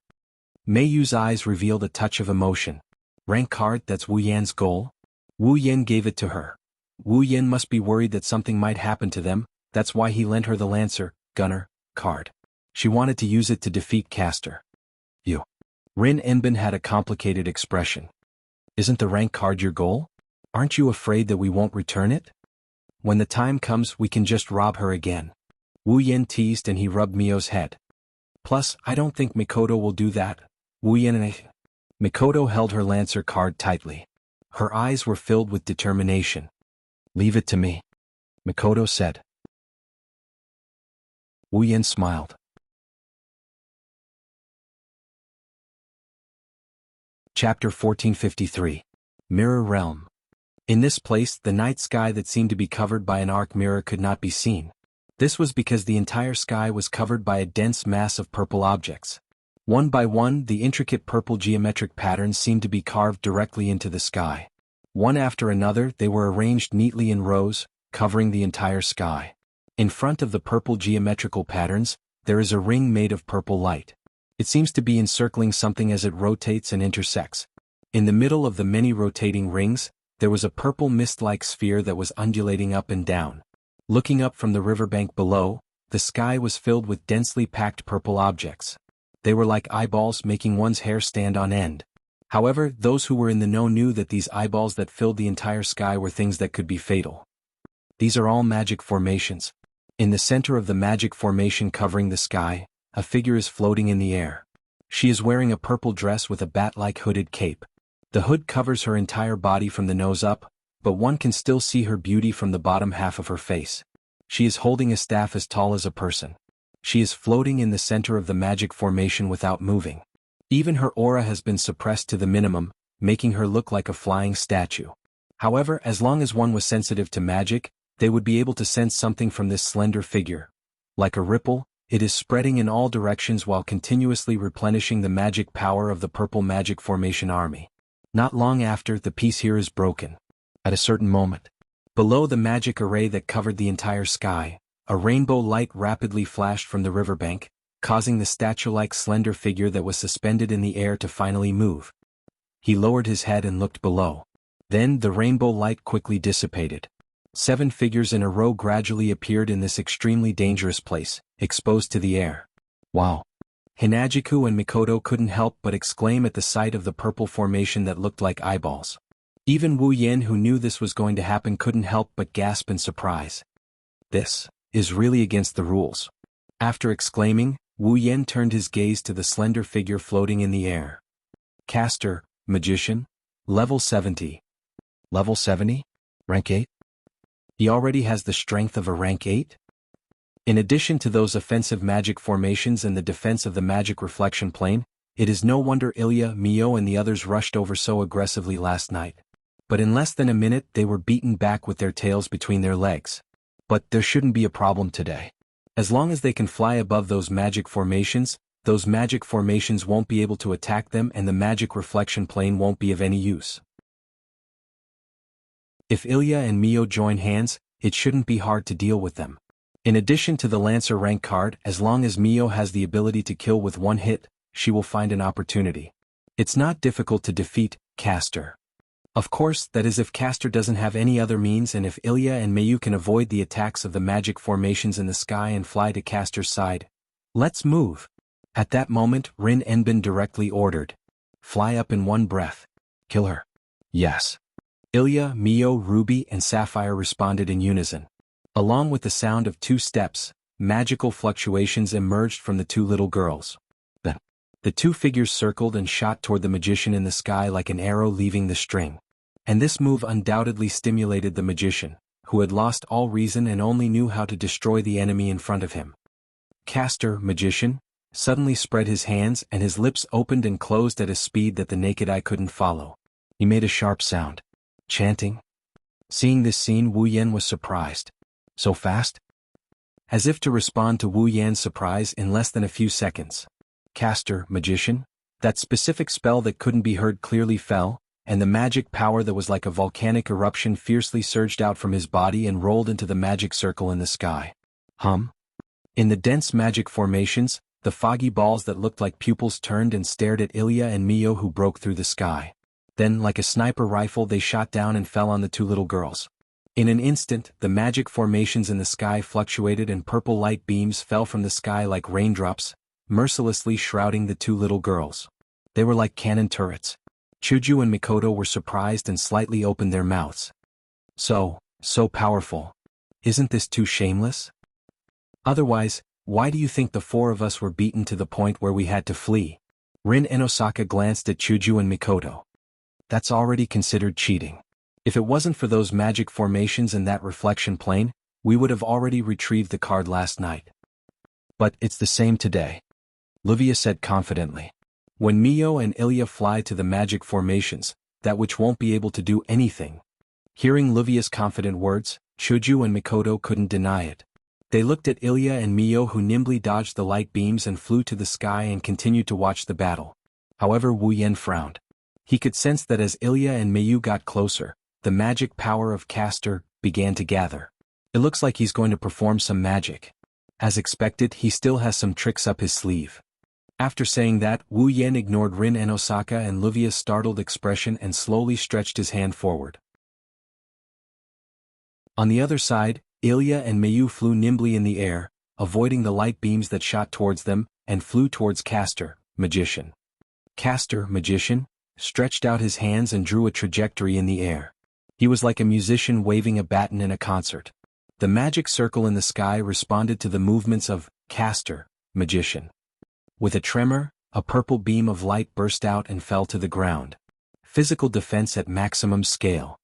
Mayu's eyes revealed a touch of emotion. Rank card, that's Wu Yan's goal? Wu Yan gave it to her. Wu Yan must be worried that something might happen to them, that's why he lent her the Lancer, Gunner, card. She wanted to use it to defeat Caster. You. Rin Enbin had a complicated expression. Isn't the rank card your goal? Aren't you afraid that we won't return it? When the time comes, we can just rob her again. Wu Yan teased and he rubbed Mio's head. Plus, I don't think Mikoto will do that. Wu Yan and Mikoto held her Lancer card tightly. Her eyes were filled with determination. Leave it to me, Mikoto said. Wu Yan smiled. Chapter 1453. Mirror Realm. In this place, the night sky that seemed to be covered by an arc mirror could not be seen. This was because the entire sky was covered by a dense mass of purple objects. One by one, the intricate purple geometric patterns seemed to be carved directly into the sky. One after another, they were arranged neatly in rows, covering the entire sky. In front of the purple geometrical patterns, there is a ring made of purple light. It seems to be encircling something as it rotates and intersects. In the middle of the many rotating rings, there was a purple mist-like sphere that was undulating up and down. Looking up from the riverbank below, the sky was filled with densely packed purple objects. They were like eyeballs making one's hair stand on end. However, those who were in the know knew that these eyeballs that filled the entire sky were things that could be fatal. These are all magic formations. In the center of the magic formation covering the sky, a figure is floating in the air. She is wearing a purple dress with a bat-like hooded cape. The hood covers her entire body from the nose up, but one can still see her beauty from the bottom half of her face. She is holding a staff as tall as a person. She is floating in the center of the magic formation without moving. Even her aura has been suppressed to the minimum, making her look like a flying statue. However, as long as one was sensitive to magic, they would be able to sense something from this slender figure. Like a ripple, it is spreading in all directions while continuously replenishing the magic power of the purple magic formation army. Not long after, the piece here is broken. At a certain moment, below the magic array that covered the entire sky, a rainbow light rapidly flashed from the riverbank, causing the statue-like slender figure that was suspended in the air to finally move. He lowered his head and looked below. Then the rainbow light quickly dissipated. 7 figures in a row gradually appeared in this extremely dangerous place, exposed to the air. Wow! Hinajiku and Mikoto couldn't help but exclaim at the sight of the purple formation that looked like eyeballs. Even Wu Yan, who knew this was going to happen, couldn't help but gasp in surprise. This is really against the rules. After exclaiming, Wu Yan turned his gaze to the slender figure floating in the air. Caster, magician, level 70. Level 70? Rank 8? He already has the strength of a rank 8? In addition to those offensive magic formations and the defense of the magic reflection plane, it is no wonder Ilya, Mio and the others rushed over so aggressively last night. But in less than a minute they were beaten back with their tails between their legs. But there shouldn't be a problem today. As long as they can fly above those magic formations won't be able to attack them and the magic reflection plane won't be of any use. If Ilya and Mio join hands, it shouldn't be hard to deal with them. In addition to the Lancer rank card, as long as Mio has the ability to kill with one hit, she will find an opportunity. It's not difficult to defeat Caster. Of course, that is if Caster doesn't have any other means and if Ilya and Mayu can avoid the attacks of the magic formations in the sky and fly to Caster's side. Let's move. At that moment, Rin Enbin directly ordered. Fly up in one breath. Kill her. Yes. Ilya, Mio, Ruby and Sapphire responded in unison. Along with the sound of 2 steps, magical fluctuations emerged from the 2 little girls. The 2 figures circled and shot toward the magician in the sky like an arrow leaving the string. And this move undoubtedly stimulated the magician, who had lost all reason and only knew how to destroy the enemy in front of him. Caster, magician, suddenly spread his hands and his lips opened and closed at a speed that the naked eye couldn't follow. He made a sharp sound. Chanting. Seeing this scene, Wu Yan was surprised. So fast? As if to respond to Wu Yan's surprise in less than a few seconds. Caster, magician, that specific spell that couldn't be heard clearly fell, and the magic power that was like a volcanic eruption fiercely surged out from his body and rolled into the magic circle in the sky. In the dense magic formations, the foggy balls that looked like pupils turned and stared at Ilya and Mio who broke through the sky. Then, like a sniper rifle, they shot down and fell on the 2 little girls. In an instant, the magic formations in the sky fluctuated and purple light beams fell from the sky like raindrops, mercilessly shrouding the 2 little girls. They were like cannon turrets. Chuju and Mikoto were surprised and slightly opened their mouths. So powerful. Isn't this too shameless? Otherwise, why do you think the 4 of us were beaten to the point where we had to flee? Rin and Osaka glanced at Chuju and Mikoto. That's already considered cheating. If it wasn't for those magic formations and that reflection plane, we would have already retrieved the card last night. But it's the same today. Livia said confidently. When Mio and Ilya fly to the magic formations, that which won't be able to do anything. Hearing Livia's confident words, Chuju and Mikoto couldn't deny it. They looked at Ilya and Mio who nimbly dodged the light beams and flew to the sky and continued to watch the battle. However, Wu Yan frowned. He could sense that as Ilya and Mayu got closer, the magic power of Caster began to gather. It looks like he's going to perform some magic. As expected, he still has some tricks up his sleeve. After saying that, Wu Yan ignored Rin and Osaka and Livia's startled expression and slowly stretched his hand forward. On the other side, Ilya and Mayu flew nimbly in the air, avoiding the light beams that shot towards them, and flew towards Caster, magician. Caster, magician, stretched out his hands and drew a trajectory in the air. He was like a musician waving a baton in a concert. The magic circle in the sky responded to the movements of Caster, magician. With a tremor, a purple beam of light burst out and fell to the ground. Physical defense at maximum scale.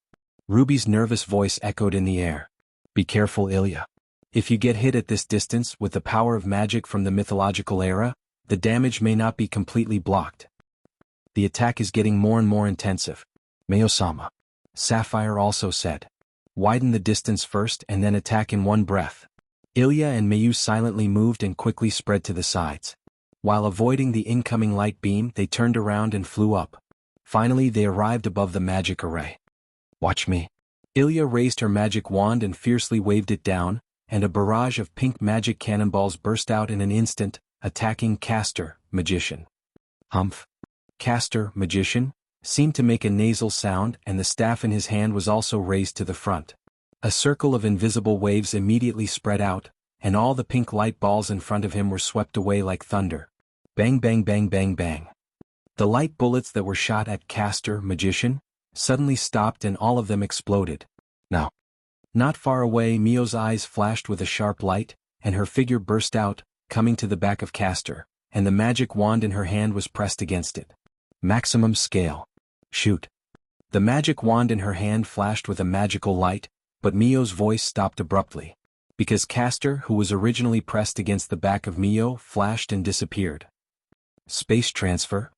Ruby's nervous voice echoed in the air. Be careful, Ilya. If you get hit at this distance with the power of magic from the mythological era, the damage may not be completely blocked. The attack is getting more and more intensive. Meo-sama. Sapphire also said. Widen the distance first and then attack in one breath. Ilya and Mayu silently moved and quickly spread to the sides. While avoiding the incoming light beam, they turned around and flew up. Finally, they arrived above the magic array. Watch me. Ilya raised her magic wand and fiercely waved it down, and a barrage of pink magic cannonballs burst out in an instant, attacking Caster, magician. Humph. Caster, magician, seemed to make a nasal sound and the staff in his hand was also raised to the front. A circle of invisible waves immediately spread out, and all the pink light balls in front of him were swept away like thunder. Bang bang bang bang bang. The light bullets that were shot at Caster, magician, suddenly stopped and all of them exploded. Now. Not far away, Mio's eyes flashed with a sharp light, and her figure burst out, coming to the back of Castor, and the magic wand in her hand was pressed against it. Maximum scale. Shoot. The magic wand in her hand flashed with a magical light, but Mio's voice stopped abruptly. Because Castor, who was originally pressed against the back of Mio, flashed and disappeared. Space transfer?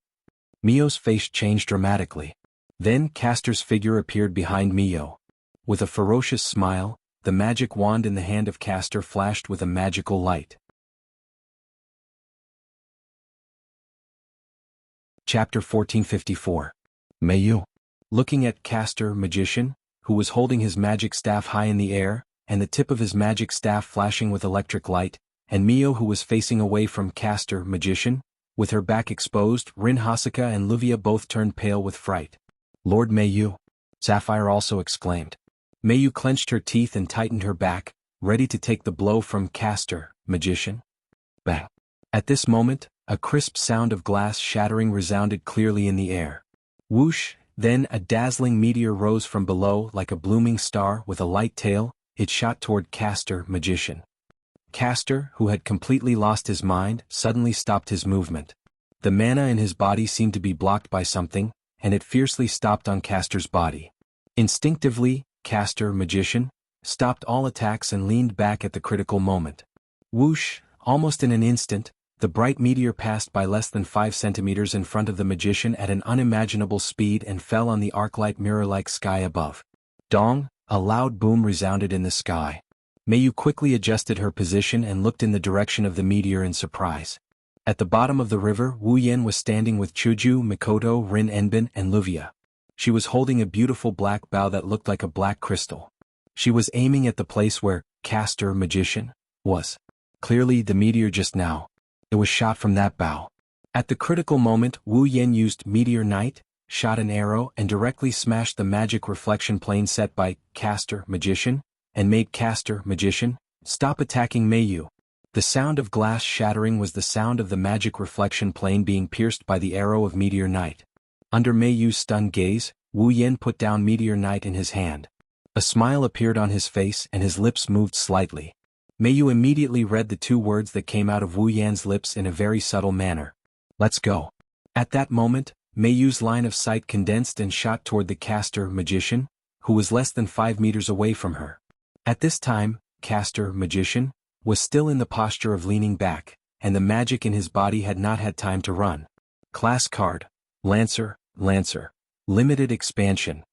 Mio's face changed dramatically. Then Castor's figure appeared behind Mio. With a ferocious smile, the magic wand in the hand of Castor flashed with a magical light. Chapter 1454. Meiyu. Looking at Castor, magician, who was holding his magic staff high in the air, and the tip of his magic staff flashing with electric light, and Mio, who was facing away from Castor, magician, with her back exposed, Rin Hasaka and Luvia both turned pale with fright. Lord Meiyu. Sapphire also exclaimed. Meiyu clenched her teeth and tightened her back, ready to take the blow from Castor, magician. Bang. At this moment, a crisp sound of glass shattering resounded clearly in the air. Whoosh, then a dazzling meteor rose from below like a blooming star with a light tail. It shot toward Castor, magician. Castor, who had completely lost his mind, suddenly stopped his movement. The mana in his body seemed to be blocked by something, and it fiercely stopped on Castor's body. Instinctively, Castor, magician, stopped all attacks and leaned back at the critical moment. Whoosh, almost in an instant, the bright meteor passed by less than 5 centimeters in front of the magician at an unimaginable speed and fell on the arc-light mirror-like sky above. Dong, a loud boom resounded in the sky. Meiyu quickly adjusted her position and looked in the direction of the meteor in surprise. At the bottom of the river, Wu Yan was standing with Chuju, Mikoto, Rin Enbin, and Luvia. She was holding a beautiful black bow that looked like a black crystal. She was aiming at the place where Castor, magician, was. Clearly the meteor just now. It was shot from that bow. At the critical moment, Wu Yan used Meteor Knight, shot an arrow and directly smashed the magic reflection plane set by Castor, magician, and made Castor, magician, stop attacking Meiyu. The sound of glass shattering was the sound of the magic reflection plane being pierced by the arrow of Meteor Knight. Under Meiyu's stunned gaze, Wu Yan put down Meteor Knight in his hand. A smile appeared on his face and his lips moved slightly. Meiyu immediately read the 2 words that came out of Wu Yan's lips in a very subtle manner. Let's go. At that moment, Meiyu's line of sight condensed and shot toward the Castor, magician, who was less than 5 meters away from her. At this time, Castor, magician, was still in the posture of leaning back, and the magic in his body had not had time to run. Class card. Lancer, Lancer. Limited expansion.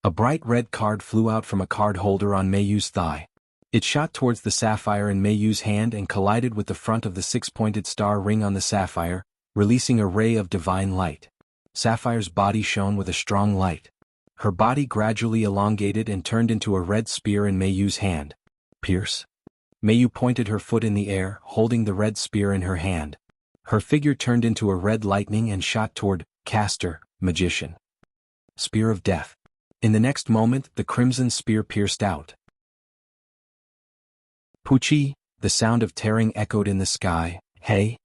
A bright red card flew out from a card holder on Meiyu's thigh. It shot towards the sapphire in Meiyu's hand and collided with the front of the 6-pointed star ring on the sapphire, releasing a ray of divine light. Sapphire's body shone with a strong light. Her body gradually elongated and turned into a red spear in Meiyu's hand. Pierce. Meiyu pointed her foot in the air, holding the red spear in her hand. Her figure turned into a red lightning and shot toward Castor, magician. Spear of death. In the next moment, the crimson spear pierced out. Puchi, the sound of tearing echoed in the sky. Hey!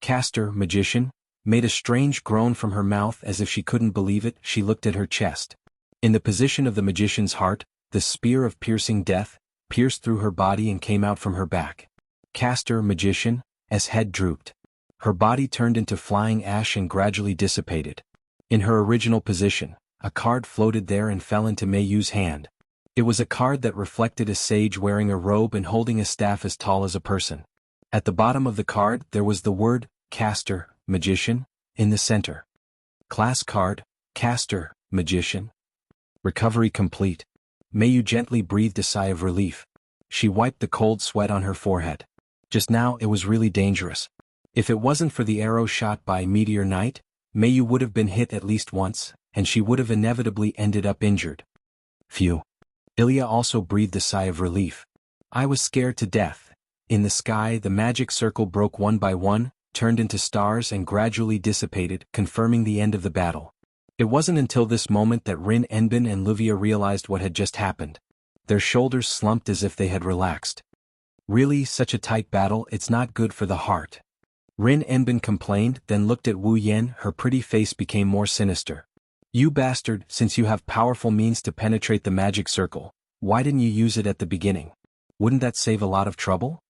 Castor, magician, made a strange groan from her mouth as if she couldn't believe it. She looked at her chest. In the position of the magician's heart, the spear of piercing death pierced through her body and came out from her back. Castor, magician, as head drooped. Her body turned into flying ash and gradually dissipated. In her original position, a card floated there and fell into Meiyu's hand. It was a card that reflected a sage wearing a robe and holding a staff as tall as a person. At the bottom of the card there was the word, Castor, magician, in the center. Class card, Castor, magician. Recovery complete. Meiyu gently breathed a sigh of relief. She wiped the cold sweat on her forehead. Just now it was really dangerous. If it wasn't for the arrow shot by Meteor Knight, Meiyu would have been hit at least once, and she would have inevitably ended up injured. Phew. Ilya also breathed a sigh of relief. I was scared to death. In the sky the magic circle broke one by one, turned into stars and gradually dissipated, confirming the end of the battle. It wasn't until this moment that Rin Enbin and Luvia realized what had just happened. Their shoulders slumped as if they had relaxed. Really, such a tight battle, it's not good for the heart. Rin Enbin complained, then looked at Wu Yan. Her pretty face became more sinister. You bastard, since you have powerful means to penetrate the magic circle, why didn't you use it at the beginning? Wouldn't that save a lot of trouble?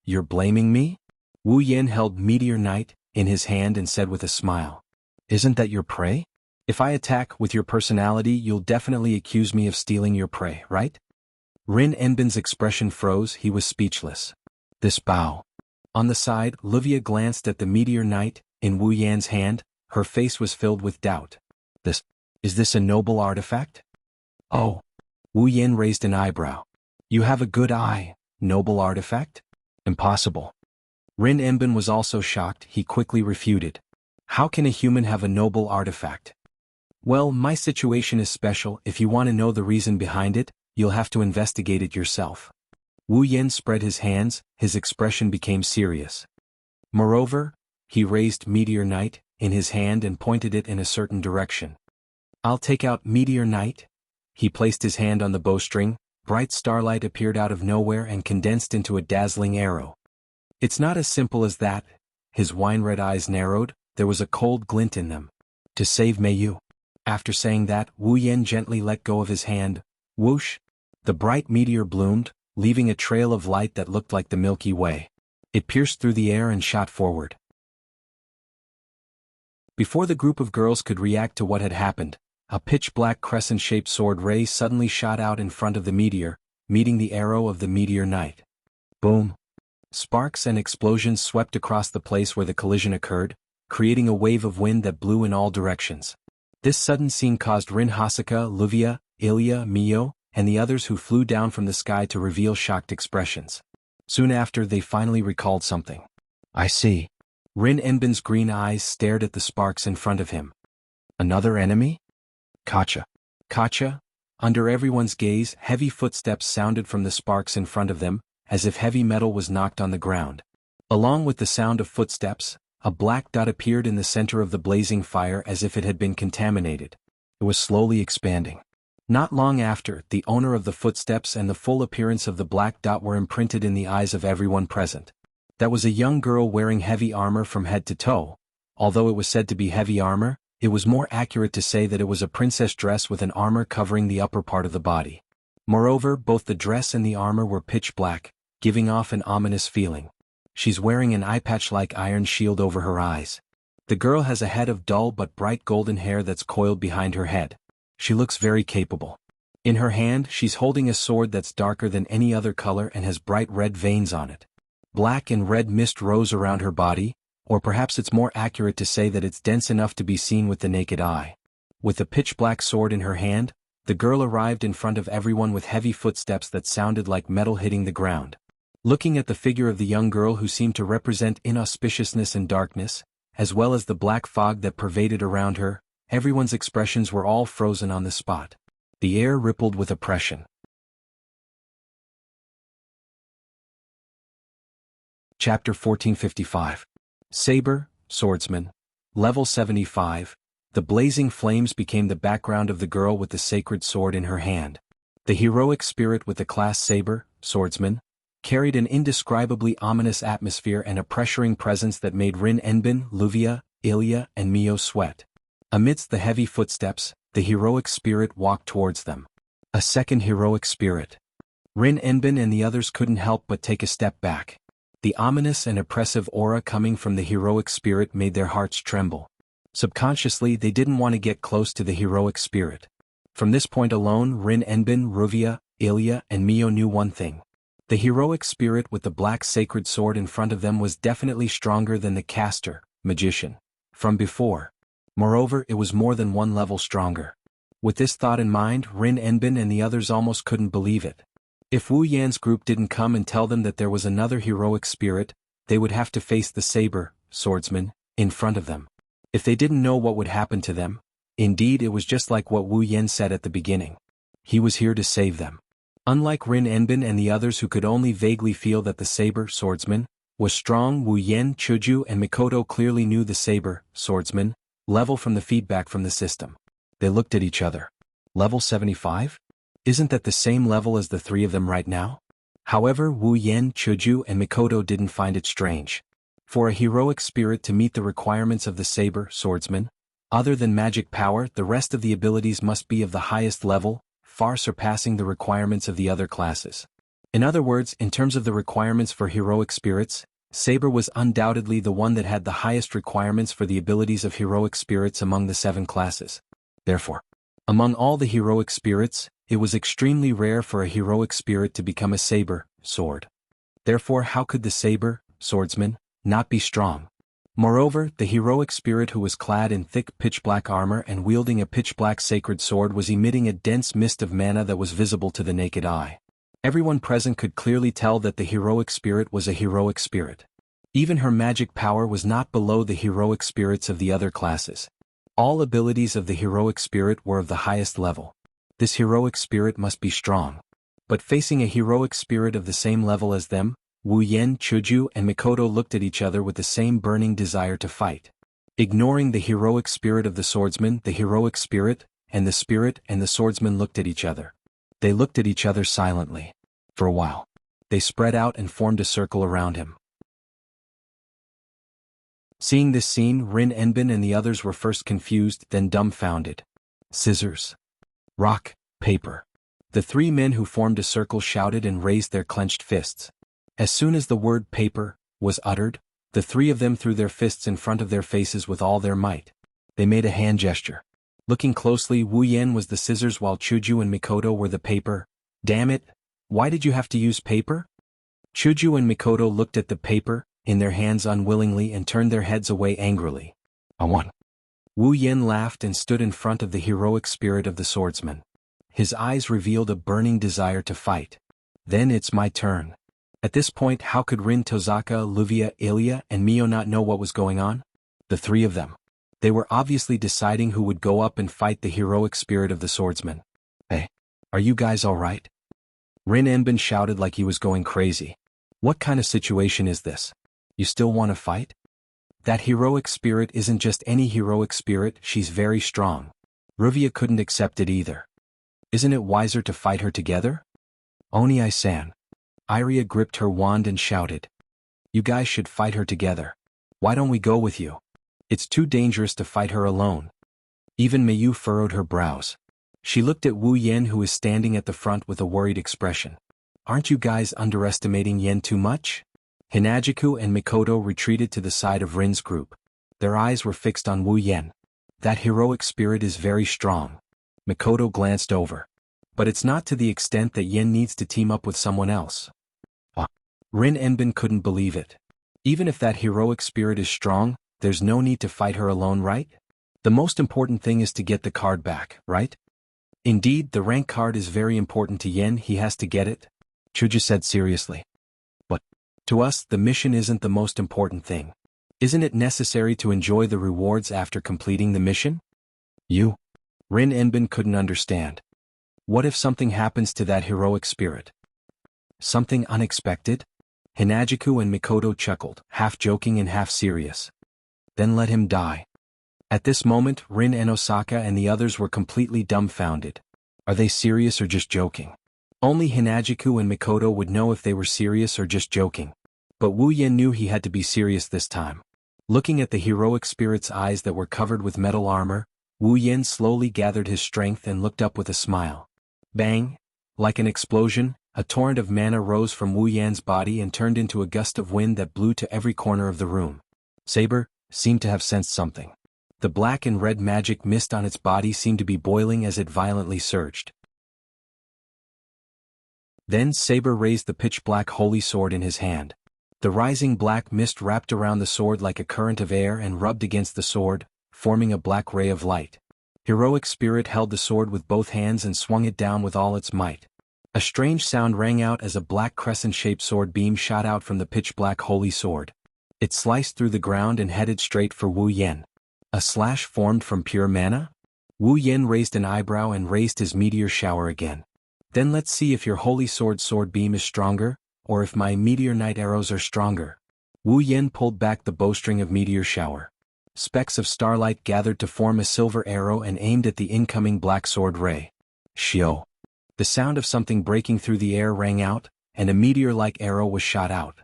You're blaming me? Wu Yan held Meteor Knight in his hand and said with a smile, "Isn't that your prey? If I attack with your personality, you'll definitely accuse me of stealing your prey, right?" Rin Enbin's expression froze, he was speechless. This bow. On the side, Livia glanced at the Meteor Knight in Wu Yan's hand, her face was filled with doubt. Is this a noble artifact? Oh. Wu Yan raised an eyebrow. You have a good eye. Noble artifact? Impossible. Rin Enbin was also shocked, he quickly refuted. How can a human have a noble artifact? Well, my situation is special, if you want to know the reason behind it, you'll have to investigate it yourself. Wu Yan spread his hands, his expression became serious. Moreover, he raised Meteor Knight in his hand and pointed it in a certain direction. I'll take out Meteor Knight. He placed his hand on the bowstring, bright starlight appeared out of nowhere and condensed into a dazzling arrow. It's not as simple as that. His wine-red eyes narrowed, there was a cold glint in them. To save Mei Yu. After saying that, Wu Yan gently let go of his hand. Whoosh! The bright meteor bloomed, leaving a trail of light that looked like the Milky Way. It pierced through the air and shot forward. Before the group of girls could react to what had happened, a pitch-black crescent-shaped sword ray suddenly shot out in front of the meteor, meeting the arrow of the Meteor Knight. Boom! Sparks and explosions swept across the place where the collision occurred, creating a wave of wind that blew in all directions. This sudden scene caused Rin Hasaka, Livia, Ilya, Mio, and the others who flew down from the sky to reveal shocked expressions. Soon after, they finally recalled something. I see. Rin Enbin's green eyes stared at the sparks in front of him. Another enemy? Kacha. Kacha? Under everyone's gaze, heavy footsteps sounded from the sparks in front of them, as if heavy metal was knocked on the ground. Along with the sound of footsteps, a black dot appeared in the center of the blazing fire as if it had been contaminated. It was slowly expanding. Not long after, the owner of the footsteps and the full appearance of the black dot were imprinted in the eyes of everyone present. That was a young girl wearing heavy armor from head to toe. Although it was said to be heavy armor, it was more accurate to say that it was a princess dress with an armor covering the upper part of the body. Moreover, both the dress and the armor were pitch black, giving off an ominous feeling. She's wearing an eye-patch-like iron shield over her eyes. The girl has a head of dull but bright golden hair that's coiled behind her head. She looks very capable. In her hand, she's holding a sword that's darker than any other color and has bright red veins on it. Black and red mist rose around her body, or perhaps it's more accurate to say that it's dense enough to be seen with the naked eye. With the pitch-black sword in her hand, the girl arrived in front of everyone with heavy footsteps that sounded like metal hitting the ground. Looking at the figure of the young girl who seemed to represent inauspiciousness and darkness, as well as the black fog that pervaded around her, everyone's expressions were all frozen on the spot. The air rippled with oppression. Chapter 1455. Saber, Swordsman. Level 75. The blazing flames became the background of the girl with the sacred sword in her hand. The heroic spirit with the class Saber, Swordsman, carried an indescribably ominous atmosphere and a pressuring presence that made Rin Enbin, Livia, Ilya, and Mio sweat. Amidst the heavy footsteps, the heroic spirit walked towards them. A second heroic spirit. Rin Enbin and the others couldn't help but take a step back. The ominous and oppressive aura coming from the heroic spirit made their hearts tremble. Subconsciously, they didn't want to get close to the heroic spirit. From this point alone, Rin Enbin, Livia, Ilya, and Mio knew one thing. The heroic spirit with the black sacred sword in front of them was definitely stronger than the caster, magician, from before. Moreover, it was more than one level stronger. With this thought in mind, Rin Enbin and the others almost couldn't believe it. If Wu Yan's group didn't come and tell them that there was another heroic spirit, they would have to face the Saber, Swordsman, in front of them. If they didn't know what would happen to them, indeed it was just like what Wu Yan said at the beginning. He was here to save them. Unlike Rin Enbin and the others who could only vaguely feel that the Saber, Swordsman, was strong, Wu Yan, Chuju, and Mikoto clearly knew the Saber, Swordsman, level from the feedback from the system. They looked at each other. Level 75? Isn't that the same level as the three of them right now? However, Wu Yan, Chuju, and Mikoto didn't find it strange. For a heroic spirit to meet the requirements of the Saber, Swordsman, other than magic power, the rest of the abilities must be of the highest level, far surpassing the requirements of the other classes. In other words, in terms of the requirements for heroic spirits, Saber was undoubtedly the one that had the highest requirements for the abilities of heroic spirits among the 7 classes. Therefore, among all the heroic spirits, it was extremely rare for a heroic spirit to become a saber, sword. Therefore, how could the saber, swordsman, not be strong? Moreover, the heroic spirit who was clad in thick pitch-black armor and wielding a pitch-black sacred sword was emitting a dense mist of mana that was visible to the naked eye. Everyone present could clearly tell that the heroic spirit was a heroic spirit. Even her magic power was not below the heroic spirits of the other classes. All abilities of the heroic spirit were of the highest level. This heroic spirit must be strong. But facing a heroic spirit of the same level as them, Wu Yan, Chuju, and Mikoto looked at each other with the same burning desire to fight. Ignoring the heroic spirit of the swordsman, the heroic spirit and the swordsman looked at each other. They looked at each other silently. For a while, they spread out and formed a circle around him. Seeing this scene, Rin Enbin and the others were first confused, then dumbfounded. Scissors. Rock, paper. The 3 men who formed a circle shouted and raised their clenched fists. As soon as the word paper was uttered, the 3 of them threw their fists in front of their faces with all their might. They made a hand gesture. Looking closely, Wu Yan was the scissors while Chuju and Mikoto were the paper. Damn it! Why did you have to use paper? Chuju and Mikoto looked at the paper in their hands unwillingly and turned their heads away angrily. I won. Wu Yan laughed and stood in front of the heroic spirit of the swordsman. His eyes revealed a burning desire to fight. Then it's my turn. At this point, how could Rin, Tozaka, Luvia, Ilya, and Mio not know what was going on? The 3 of them. They were obviously deciding who would go up and fight the heroic spirit of the swordsman. Hey, are you guys alright? Rin Enbin shouted like he was going crazy. What kind of situation is this? You still want to fight? That heroic spirit isn't just any heroic spirit, she's very strong. Ruvia couldn't accept it either. Isn't it wiser to fight her together? Oni-san. Iria gripped her wand and shouted. You guys should fight her together. Why don't we go with you? It's too dangerous to fight her alone. Even Mayu furrowed her brows. She looked at Wu Yan, who was standing at the front with a worried expression. Aren't you guys underestimating Yen too much? Hinajiku and Mikoto retreated to the side of Rin's group. Their eyes were fixed on Wu Yan. That heroic spirit is very strong. Mikoto glanced over. But it's not to the extent that Yen needs to team up with someone else. Rin Enbin couldn't believe it. Even if that heroic spirit is strong, there's no need to fight her alone, right? The most important thing is to get the card back, right? Indeed, the rank card is very important to Yen, he has to get it, Chuju said seriously. But, to us, the mission isn't the most important thing. Isn't it necessary to enjoy the rewards after completing the mission? Rin Enbin couldn't understand. What if something happens to that heroic spirit? Something unexpected? Hinajiku and Mikoto chuckled, half joking and half serious. Then let him die. At this moment, Rin and Osaka and the others were completely dumbfounded. Are they serious or just joking? Only Hinajiku and Mikoto would know if they were serious or just joking. But Wu Yan knew he had to be serious this time. Looking at the heroic spirit's eyes that were covered with metal armor, Wu Yan slowly gathered his strength and looked up with a smile. Bang! Like an explosion, a torrent of mana rose from Wu Yan's body and turned into a gust of wind that blew to every corner of the room. Saber seemed to have sensed something. The black and red magic mist on its body seemed to be boiling as it violently surged. Then Saber raised the pitch-black holy sword in his hand. The rising black mist wrapped around the sword like a current of air and rubbed against the sword, forming a black ray of light. Heroic spirit held the sword with both hands and swung it down with all its might. A strange sound rang out as a black crescent-shaped sword beam shot out from the pitch-black holy sword. It sliced through the ground and headed straight for Wu Yan. A slash formed from pure mana? Wu Yan raised an eyebrow and raised his meteor shower again. Then let's see if your holy sword beam is stronger, or if my meteor knight arrows are stronger. Wu Yan pulled back the bowstring of meteor shower. Specks of starlight gathered to form a silver arrow and aimed at the incoming black sword ray. Shio. The sound of something breaking through the air rang out, and a meteor-like arrow was shot out.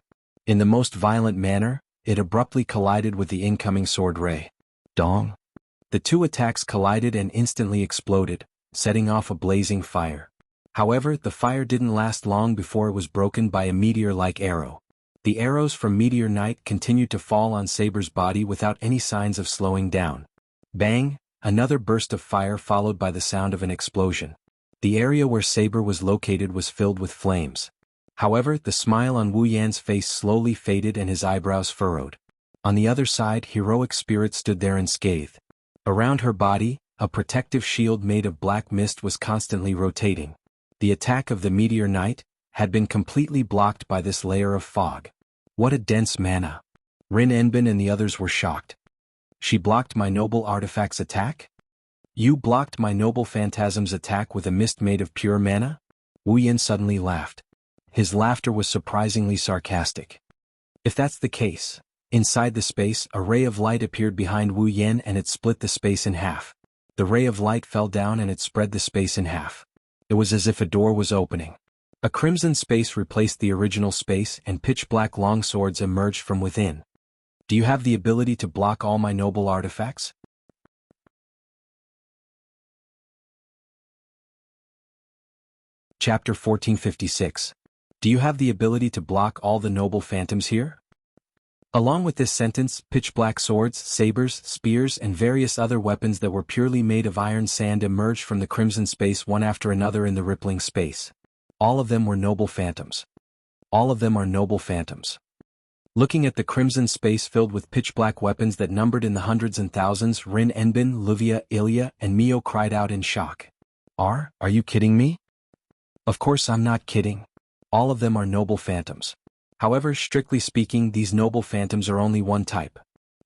In the most violent manner, it abruptly collided with the incoming sword ray. Dong. The two attacks collided and instantly exploded, setting off a blazing fire. However, the fire didn't last long before it was broken by a meteor-like arrow. The arrows from Meteor Knight continued to fall on Saber's body without any signs of slowing down. Bang! Another burst of fire followed by the sound of an explosion. The area where Saber was located was filled with flames. However, the smile on Wu Yan's face slowly faded and his eyebrows furrowed. On the other side, Heroic Spirit stood there unscathed. Around her body, a protective shield made of black mist was constantly rotating. The attack of the Meteor Knight had been completely blocked by this layer of fog. What a dense mana! Rin Enbin and the others were shocked. She blocked my noble artifact's attack? You blocked my noble phantasm's attack with a mist made of pure mana? Wu Yan suddenly laughed. His laughter was surprisingly sarcastic. If that's the case, inside the space, a ray of light appeared behind Wu Yan and it split the space in half. The ray of light fell down and it spread the space in half. It was as if a door was opening. A crimson space replaced the original space and pitch-black longswords emerged from within. Do you have the ability to block all my noble artifacts? Chapter 1456. Do you have the ability to block all the noble phantoms here? Along with this sentence, pitch-black swords, sabers, spears and various other weapons that were purely made of iron sand emerged from the crimson space one after another in the rippling space. All of them were noble phantoms. All of them are noble phantoms. Looking at the crimson space filled with pitch-black weapons that numbered in the hundreds and thousands, Rin Enbin, Luvia, Ilya, and Mio cried out in shock. Are you kidding me? Of course I'm not kidding. All of them are noble phantoms. However, strictly speaking, these noble phantoms are only one type.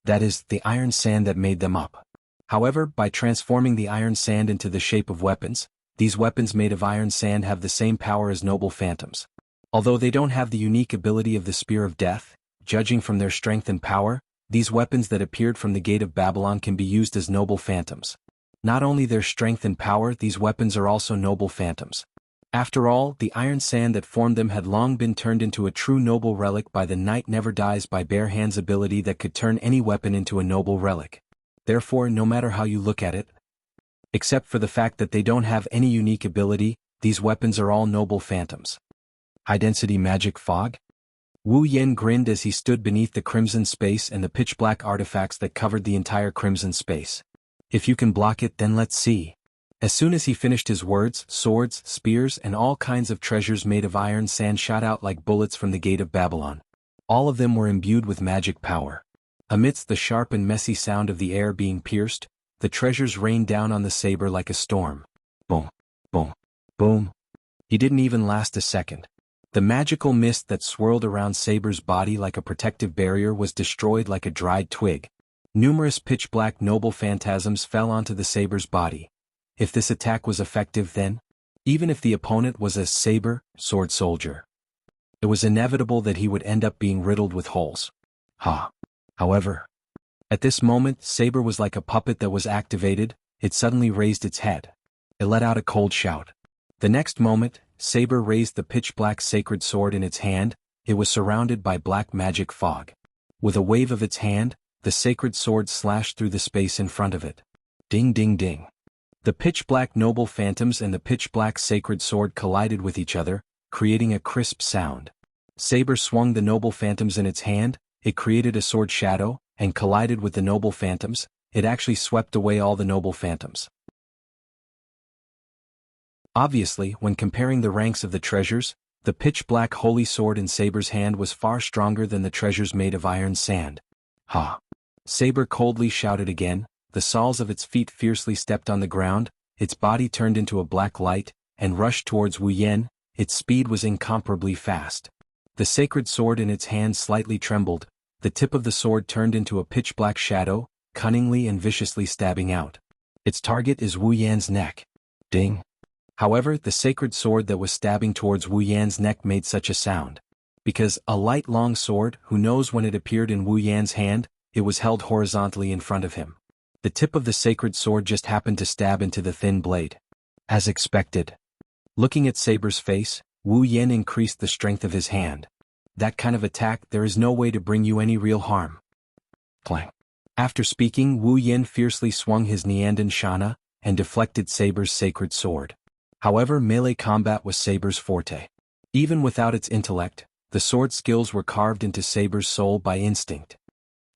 That is, the iron sand that made them up. However, by transforming the iron sand into the shape of weapons, these weapons made of iron sand have the same power as noble phantoms. Although they don't have the unique ability of the Spear of Death, judging from their strength and power, these weapons that appeared from the Gate of Babylon can be used as noble phantoms. Not only their strength and power, these weapons are also noble phantoms. After all, the iron sand that formed them had long been turned into a true noble relic by the Knight Never Dies by Bare Hand's ability that could turn any weapon into a noble relic. Therefore, no matter how you look at it, except for the fact that they don't have any unique ability, these weapons are all noble phantoms. High-density magic fog? Wu Yan grinned as he stood beneath the crimson space and the pitch-black artifacts that covered the entire crimson space. If you can block it, then let's see. As soon as he finished his words, swords, spears, and all kinds of treasures made of iron sand shot out like bullets from the Gate of Babylon. All of them were imbued with magic power. Amidst the sharp and messy sound of the air being pierced, the treasures rained down on the saber like a storm. Boom, boom, boom. He didn't even last a second. The magical mist that swirled around Saber's body like a protective barrier was destroyed like a dried twig. Numerous pitch-black noble phantasms fell onto the Saber's body. If this attack was effective then, even if the opponent was a saber, sword soldier, it was inevitable that he would end up being riddled with holes. However, at this moment, Saber was like a puppet that was activated. It suddenly raised its head. It let out a cold shout. The next moment, Saber raised the pitch-black sacred sword in its hand. It was surrounded by black magic fog. With a wave of its hand, the sacred sword slashed through the space in front of it. Ding ding ding. The pitch-black noble phantoms and the pitch-black sacred sword collided with each other, creating a crisp sound. Saber swung the noble phantoms in its hand, it created a sword shadow, and collided with the noble phantoms. It actually swept away all the noble phantoms. Obviously, when comparing the ranks of the treasures, the pitch-black holy sword in Saber's hand was far stronger than the treasures made of iron sand. Saber coldly shouted again. The soles of its feet fiercely stepped on the ground, its body turned into a black light, and rushed towards Wu Yan. Its speed was incomparably fast. The sacred sword in its hand slightly trembled. The tip of the sword turned into a pitch-black shadow, cunningly and viciously stabbing out. Its target is Wu Yan's neck. Ding. However, the sacred sword that was stabbing towards Wu Yan's neck made such a sound. Because a light long sword, who knows when it appeared in Wu Yan's hand, it was held horizontally in front of him. The tip of the sacred sword just happened to stab into the thin blade. As expected. Looking at Saber's face, Wu Yan increased the strength of his hand. That kind of attack, there is no way to bring you any real harm. Clang. After speaking, Wu Yan fiercely swung his Niandan Shana, and deflected Saber's sacred sword. However, melee combat was Saber's forte. Even without its intellect, The sword skills were carved into Saber's soul by instinct.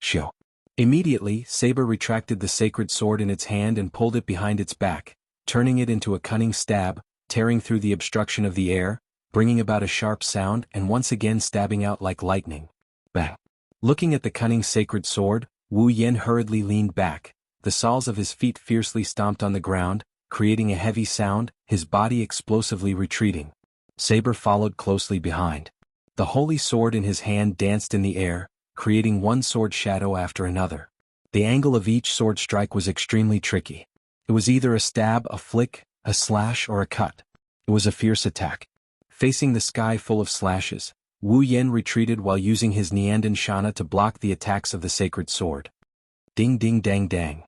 Shio. Immediately, Saber retracted the sacred sword in its hand and pulled it behind its back, turning it into a cunning stab, tearing through the obstruction of the air, bringing about a sharp sound and once again stabbing out like lightning. Bang! Looking at the cunning sacred sword, Wu Yan hurriedly leaned back, the soles of his feet fiercely stomped on the ground, creating a heavy sound, his body explosively retreating. Saber followed closely behind. The holy sword in his hand danced in the air, creating one sword shadow after another. The angle of each sword strike was extremely tricky. It was either a stab, a flick, a slash or a cut. It was a fierce attack. Facing the sky full of slashes, Wu Yan retreated while using his Niandan Shana to block the attacks of the sacred sword. Ding ding dang dang.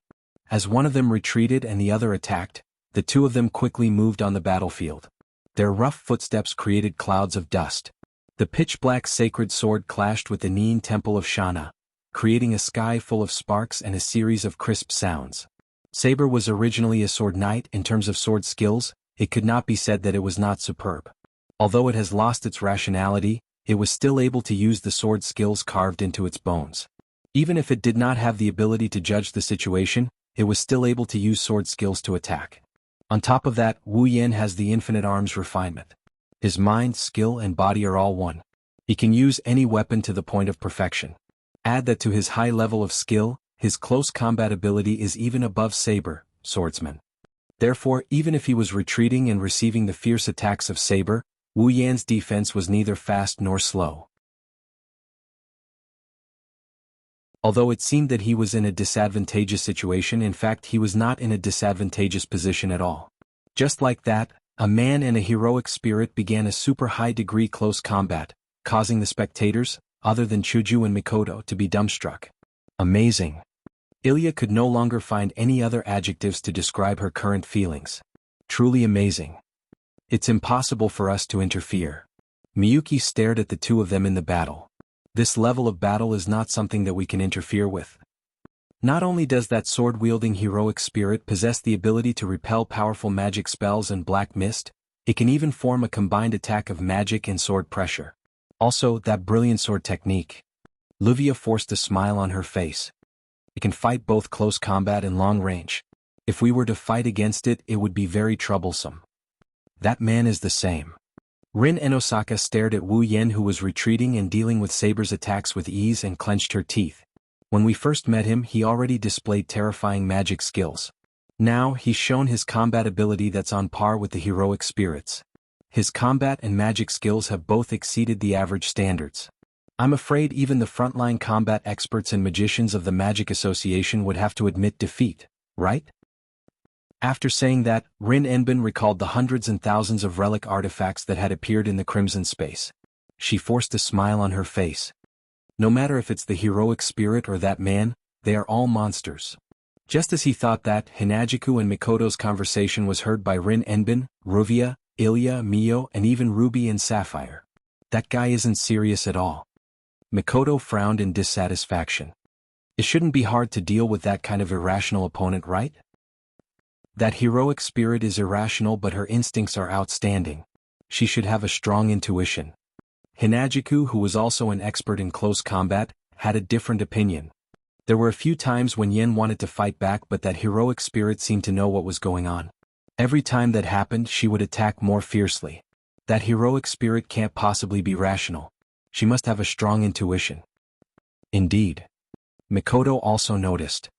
As one of them retreated and the other attacked, the two of them quickly moved on the battlefield. Their rough footsteps created clouds of dust. The pitch-black sacred sword clashed with the Nian Temple of Shana, creating a sky full of sparks and a series of crisp sounds. Saber was originally a sword knight. In terms of sword skills, it could not be said that it was not superb. Although it has lost its rationality, it was still able to use the sword skills carved into its bones. Even if it did not have the ability to judge the situation, it was still able to use sword skills to attack. On top of that, Wu Yan has the infinite arms refinement. His mind, skill and body are all one. He can use any weapon to the point of perfection. Add that to his high level of skill, his close combat ability is even above Saber, swordsman. Therefore, even if he was retreating and receiving the fierce attacks of Saber, Wu Yan's defense was neither fast nor slow. Although it seemed that he was in a disadvantageous situation, in fact he was not in a disadvantageous position at all. Just like that, a man and a heroic spirit began a super high-degree close combat, causing the spectators, other than Chuju and Mikoto, to be dumbstruck. Amazing. Ilya could no longer find any other adjectives to describe her current feelings. Truly amazing. It's impossible for us to interfere. Miyuki stared at the two of them in the battle. This level of battle is not something that we can interfere with. Not only does that sword-wielding heroic spirit possess the ability to repel powerful magic spells and black mist, it can even form a combined attack of magic and sword pressure. Also, that brilliant sword technique. Livia forced a smile on her face. It can fight both close combat and long range. If we were to fight against it, it would be very troublesome. That man is the same. Rin and Osaka stared at Wu Yan, who was retreating and dealing with Saber's attacks with ease, and clenched her teeth. When we first met him, he already displayed terrifying magic skills. Now, he's shown his combat ability that's on par with the heroic spirits. His combat and magic skills have both exceeded the average standards. I'm afraid even the frontline combat experts and magicians of the Magic Association would have to admit defeat, right? After saying that, Rin Enbin recalled the hundreds and thousands of relic artifacts that had appeared in the Crimson Space. She forced a smile on her face. No matter if it's the heroic spirit or that man, they are all monsters. Just as he thought that, Hinajiku and Mikoto's conversation was heard by Rin Enbin, Ruvia, Ilya, Mio, and even Ruby and Sapphire. That guy isn't serious at all. Mikoto frowned in dissatisfaction. It shouldn't be hard to deal with that kind of irrational opponent, right? That heroic spirit is irrational, but her instincts are outstanding. She should have a strong intuition. Hinajiku, who was also an expert in close combat, had a different opinion. There were a few times when Yen wanted to fight back, but that heroic spirit seemed to know what was going on. Every time that happened, she would attack more fiercely. That heroic spirit can't possibly be rational. She must have a strong intuition. Indeed. Mikoto also noticed.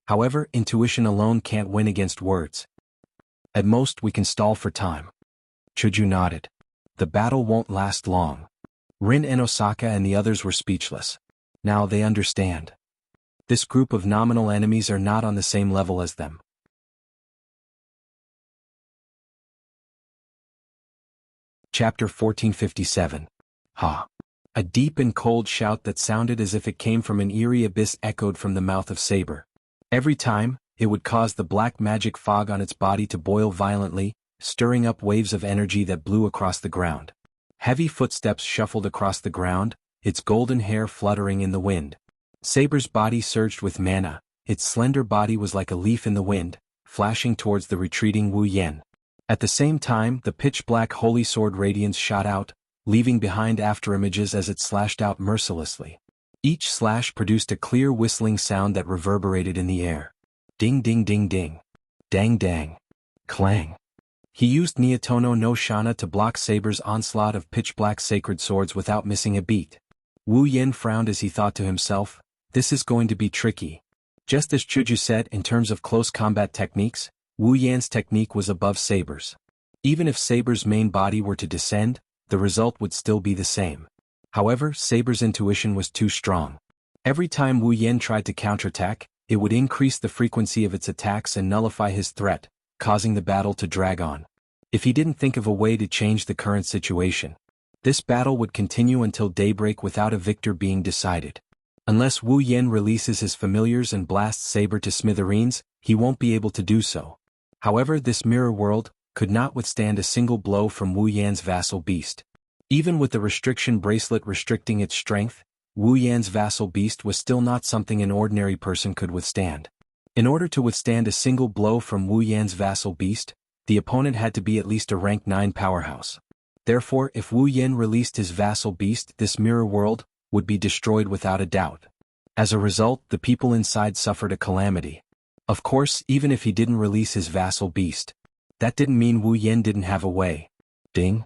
However, intuition alone can't win against words. At most, we can stall for time. Chuju nodded. The battle won't last long. Rin and Osaka and the others were speechless. Now they understand. This group of nominal enemies are not on the same level as them. Chapter 1457. Ha! A deep and cold shout that sounded as if it came from an eerie abyss echoed from the mouth of Saber. Every time, it would cause the black magic fog on its body to boil violently, stirring up waves of energy that blew across the ground. Heavy footsteps shuffled across the ground, its golden hair fluttering in the wind. Saber's body surged with mana, its slender body was like a leaf in the wind, flashing towards the retreating Wu Yan. At the same time, the pitch-black holy sword radiance shot out, leaving behind afterimages as it slashed out mercilessly. Each slash produced a clear whistling sound that reverberated in the air. Ding ding ding ding. Dang dang. Clang. He used Nietono no Shana to block Saber's onslaught of pitch-black sacred swords without missing a beat. Wu Yen frowned as he thought to himself, this is going to be tricky. Just as Chuju said, in terms of close combat techniques, Wu Yan's technique was above Saber's. Even if Saber's main body were to descend, the result would still be the same. However, Saber's intuition was too strong. Every time Wu Yen tried to counterattack, it would increase the frequency of its attacks and nullify his threat, causing the battle to drag on. If he didn't think of a way to change the current situation, this battle would continue until daybreak without a victor being decided. Unless Wu Yen releases his familiars and blasts Saber to smithereens, he won't be able to do so. However, this mirror world could not withstand a single blow from Wu Yan's vassal beast. Even with the restriction bracelet restricting its strength, Wu Yan's vassal beast was still not something an ordinary person could withstand. In order to withstand a single blow from Wu Yan's vassal beast, the opponent had to be at least a rank 9 powerhouse. Therefore, if Wu Yen released his vassal beast, this mirror world would be destroyed without a doubt. As a result, the people inside suffered a calamity. Of course, even if he didn't release his vassal beast, that didn't mean Wu Yen didn't have a way. Ding.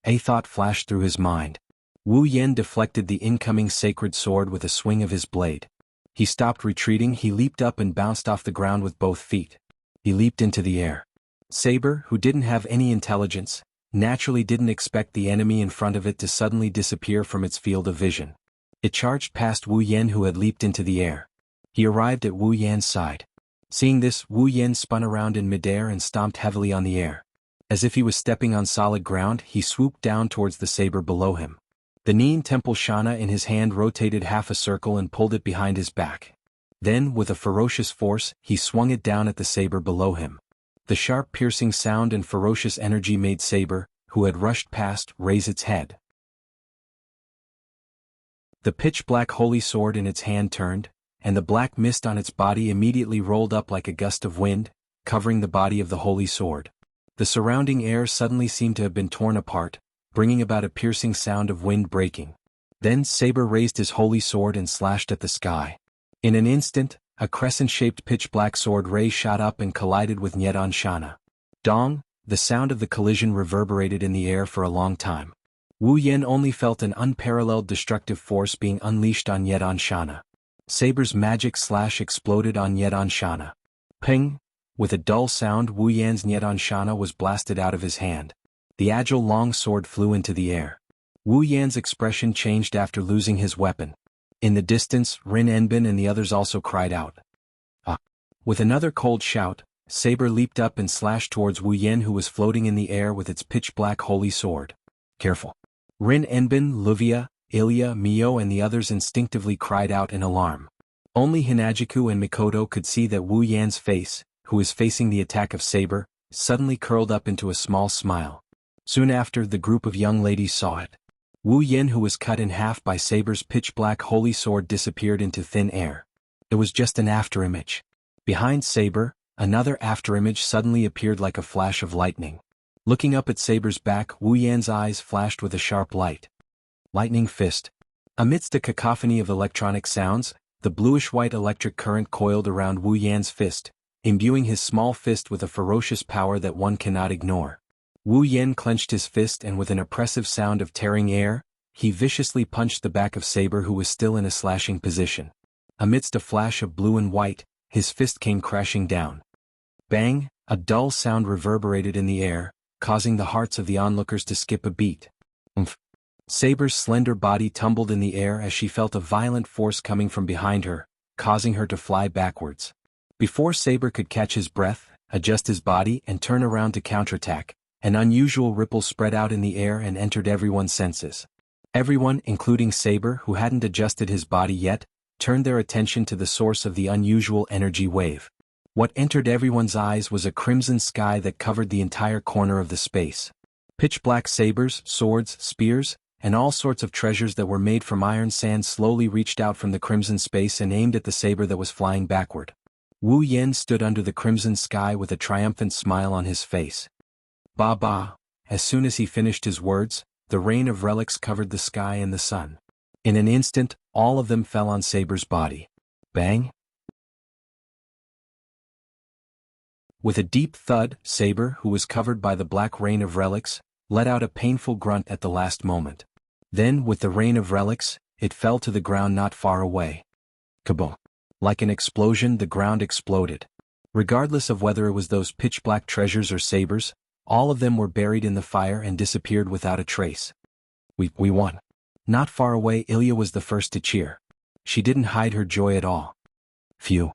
A thought flashed through his mind. Wu Yen deflected the incoming sacred sword with a swing of his blade. He stopped retreating, he leaped up and bounced off the ground with both feet. He leaped into the air. Saber, who didn't have any intelligence, naturally didn't expect the enemy in front of it to suddenly disappear from its field of vision. It charged past Wu Yen, who had leaped into the air. He arrived at Wu Yan's side. Seeing this, Wu Yen spun around in midair and stomped heavily on the air. As if he was stepping on solid ground, he swooped down towards the saber below him. The Nin Temple Shana in his hand rotated half a circle and pulled it behind his back. Then, with a ferocious force, he swung it down at the saber below him. The sharp piercing sound and ferocious energy made Saber, who had rushed past, raise its head. The pitch-black holy sword in its hand turned, and the black mist on its body immediately rolled up like a gust of wind, covering the body of the holy sword. The surrounding air suddenly seemed to have been torn apart, bringing about a piercing sound of wind breaking. Then Saber raised his holy sword and slashed at the sky. In an instant, a crescent-shaped pitch-black sword ray shot up and collided with Nyedan Shana. Dong, the sound of the collision reverberated in the air for a long time. Wu Yen only felt an unparalleled destructive force being unleashed on Nyedan Shana. Saber's magic slash exploded on Nyedan Shana. Ping! With a dull sound, Wu Yan's Nyedan Shana was blasted out of his hand. The agile long sword flew into the air. Wu Yan's expression changed after losing his weapon. In the distance, Rin Enbin and the others also cried out. Ah! With another cold shout, Saber leaped up and slashed towards Wu Yen, who was floating in the air with its pitch-black holy sword. Careful! Rin Enbin, Luvia, Ilya, Mio and the others instinctively cried out in alarm. Only Hinajiku and Mikoto could see that Wu Yan's face, who was facing the attack of Saber, suddenly curled up into a small smile. Soon after, the group of young ladies saw it. Wu Yen, who was cut in half by Saber's pitch-black holy sword, disappeared into thin air. It was just an afterimage. Behind Saber, another afterimage suddenly appeared like a flash of lightning. Looking up at Saber's back, Wu Yan's eyes flashed with a sharp light. Lightning fist. Amidst a cacophony of electronic sounds, the bluish-white electric current coiled around Wu Yan's fist, imbuing his small fist with a ferocious power that one cannot ignore. Wu Yen clenched his fist and with an oppressive sound of tearing air, he viciously punched the back of Saber, who was still in a slashing position. Amidst a flash of blue and white, his fist came crashing down. Bang! A dull sound reverberated in the air, causing the hearts of the onlookers to skip a beat. Oomph! Saber's slender body tumbled in the air as she felt a violent force coming from behind her, causing her to fly backwards. Before Saber could catch his breath, adjust his body and turn around to counterattack, an unusual ripple spread out in the air and entered everyone's senses. Everyone, including Saber, who hadn't adjusted his body yet, turned their attention to the source of the unusual energy wave. What entered everyone's eyes was a crimson sky that covered the entire corner of the space. Pitch-black sabers, swords, spears, and all sorts of treasures that were made from iron sand slowly reached out from the crimson space and aimed at the saber that was flying backward. Wu Yen stood under the crimson sky with a triumphant smile on his face. Ba ba! As soon as he finished his words, the rain of relics covered the sky and the sun. In an instant, all of them fell on Saber's body. Bang! With a deep thud, Saber, who was covered by the black rain of relics, let out a painful grunt at the last moment. Then, with the rain of relics, it fell to the ground not far away. Kaboom! Like an explosion, the ground exploded. Regardless of whether it was those pitch-black treasures or sabers, all of them were buried in the fire and disappeared without a trace. We won. Not far away, Ilya was the first to cheer. She didn't hide her joy at all. Phew.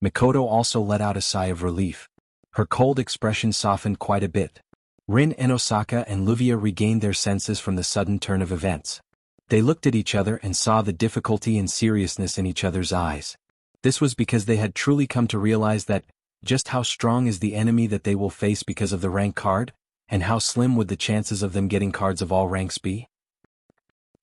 Mikoto also let out a sigh of relief. Her cold expression softened quite a bit. Rin and Osaka and Luvia regained their senses from the sudden turn of events. They looked at each other and saw the difficulty and seriousness in each other's eyes. This was because they had truly come to realize that, just how strong is the enemy that they will face because of the rank card, and how slim would the chances of them getting cards of all ranks be?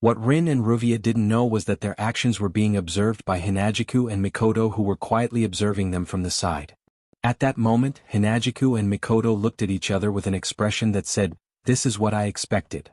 What Rin and Ruvia didn't know was that their actions were being observed by Hinajiku and Mikoto, who were quietly observing them from the side. At that moment, Hinajiku and Mikoto looked at each other with an expression that said, "This is what I expected."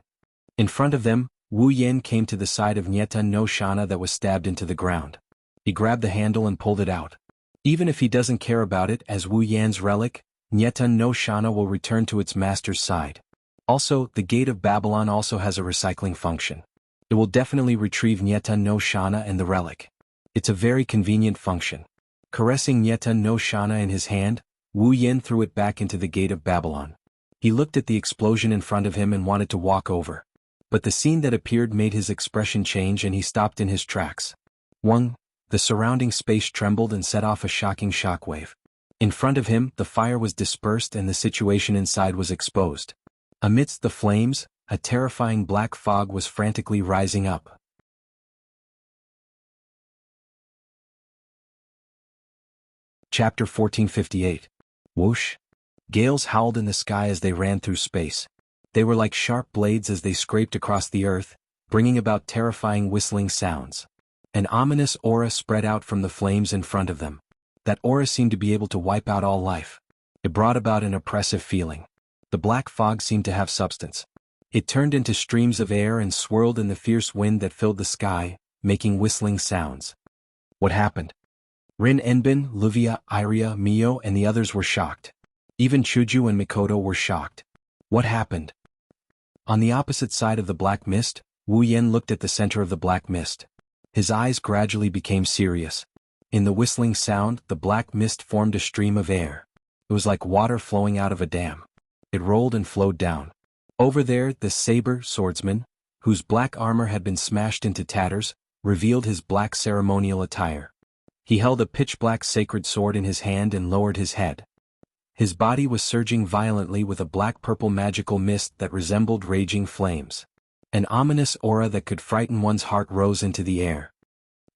In front of them, Wu Yen came to the side of Nyeta no Shana that was stabbed into the ground. He grabbed the handle and pulled it out. Even if he doesn't care about it as Wu Yan's relic, Nyeta no Shana will return to its master's side. Also, the Gate of Babylon also has a recycling function. It will definitely retrieve Nyeta no Shana and the relic. It's a very convenient function. Caressing Nyeta no Shana in his hand, Wu Yen threw it back into the Gate of Babylon. He looked at the explosion in front of him and wanted to walk over. But the scene that appeared made his expression change and he stopped in his tracks. One. The surrounding space trembled and set off a shocking shockwave. In front of him, the fire was dispersed and the situation inside was exposed. Amidst the flames, a terrifying black fog was frantically rising up. Chapter 1458. Whoosh! Gales howled in the sky as they ran through space. They were like sharp blades as they scraped across the earth, bringing about terrifying whistling sounds. An ominous aura spread out from the flames in front of them. That aura seemed to be able to wipe out all life. It brought about an oppressive feeling. The black fog seemed to have substance. It turned into streams of air and swirled in the fierce wind that filled the sky, making whistling sounds. What happened? Rin Enbin, Luvia, Iria, Mio and the others were shocked. Even Chuju and Mikoto were shocked. What happened? On the opposite side of the black mist, Wu Yen looked at the center of the black mist. His eyes gradually became serious. In the whistling sound, the black mist formed a stream of air. It was like water flowing out of a dam. It rolled and flowed down. Over there, the saber swordsman, whose black armor had been smashed into tatters, revealed his black ceremonial attire. He held a pitch-black sacred sword in his hand and lowered his head. His body was surging violently with a black-purple magical mist that resembled raging flames. An ominous aura that could frighten one's heart rose into the air.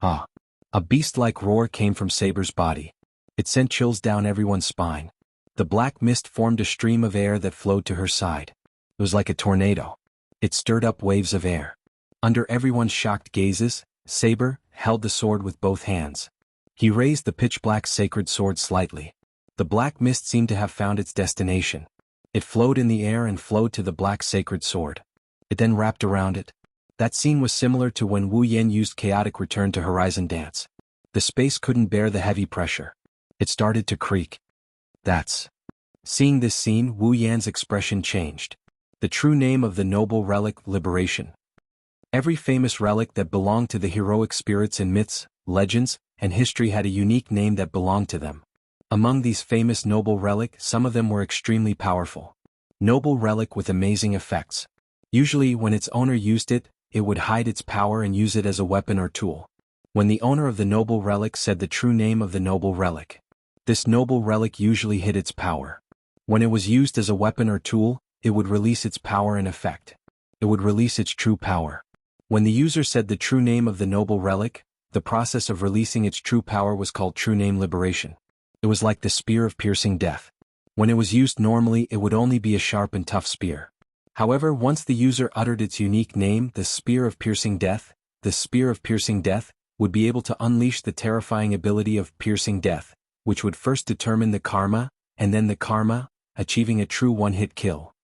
Ah! A beast-like roar came from Saber's body. It sent chills down everyone's spine. The black mist formed a stream of air that flowed to her side. It was like a tornado. It stirred up waves of air. Under everyone's shocked gazes, Saber held the sword with both hands. He raised the pitch-black sacred sword slightly. The black mist seemed to have found its destination. It flowed in the air and flowed to the black sacred sword. It then wrapped around it. That scene was similar to when Wu Yen used chaotic return to horizon dance. The space couldn't bear the heavy pressure. It started to creak. That's. Seeing this scene, Wu Yan's expression changed. The true name of the noble relic, liberation. Every famous relic that belonged to the heroic spirits in myths, legends, and history had a unique name that belonged to them. Among these famous noble relic, some of them were extremely powerful. Noble relic with amazing effects. Usually, when its owner used it, it would hide its power and use it as a weapon or tool. When the owner of the noble relic said the true name of the noble relic, this noble relic usually hid its power. When it was used as a weapon or tool, it would release its power and effect. It would release its true power. When the user said the true name of the noble relic, the process of releasing its true power was called true name liberation. It was like the spear of piercing death. When it was used normally, it would only be a sharp and tough spear. However, once the user uttered its unique name, the spear of piercing death, the spear of piercing death would be able to unleash the terrifying ability of piercing death, which would first determine the karma, and then the karma, achieving a true one-hit kill.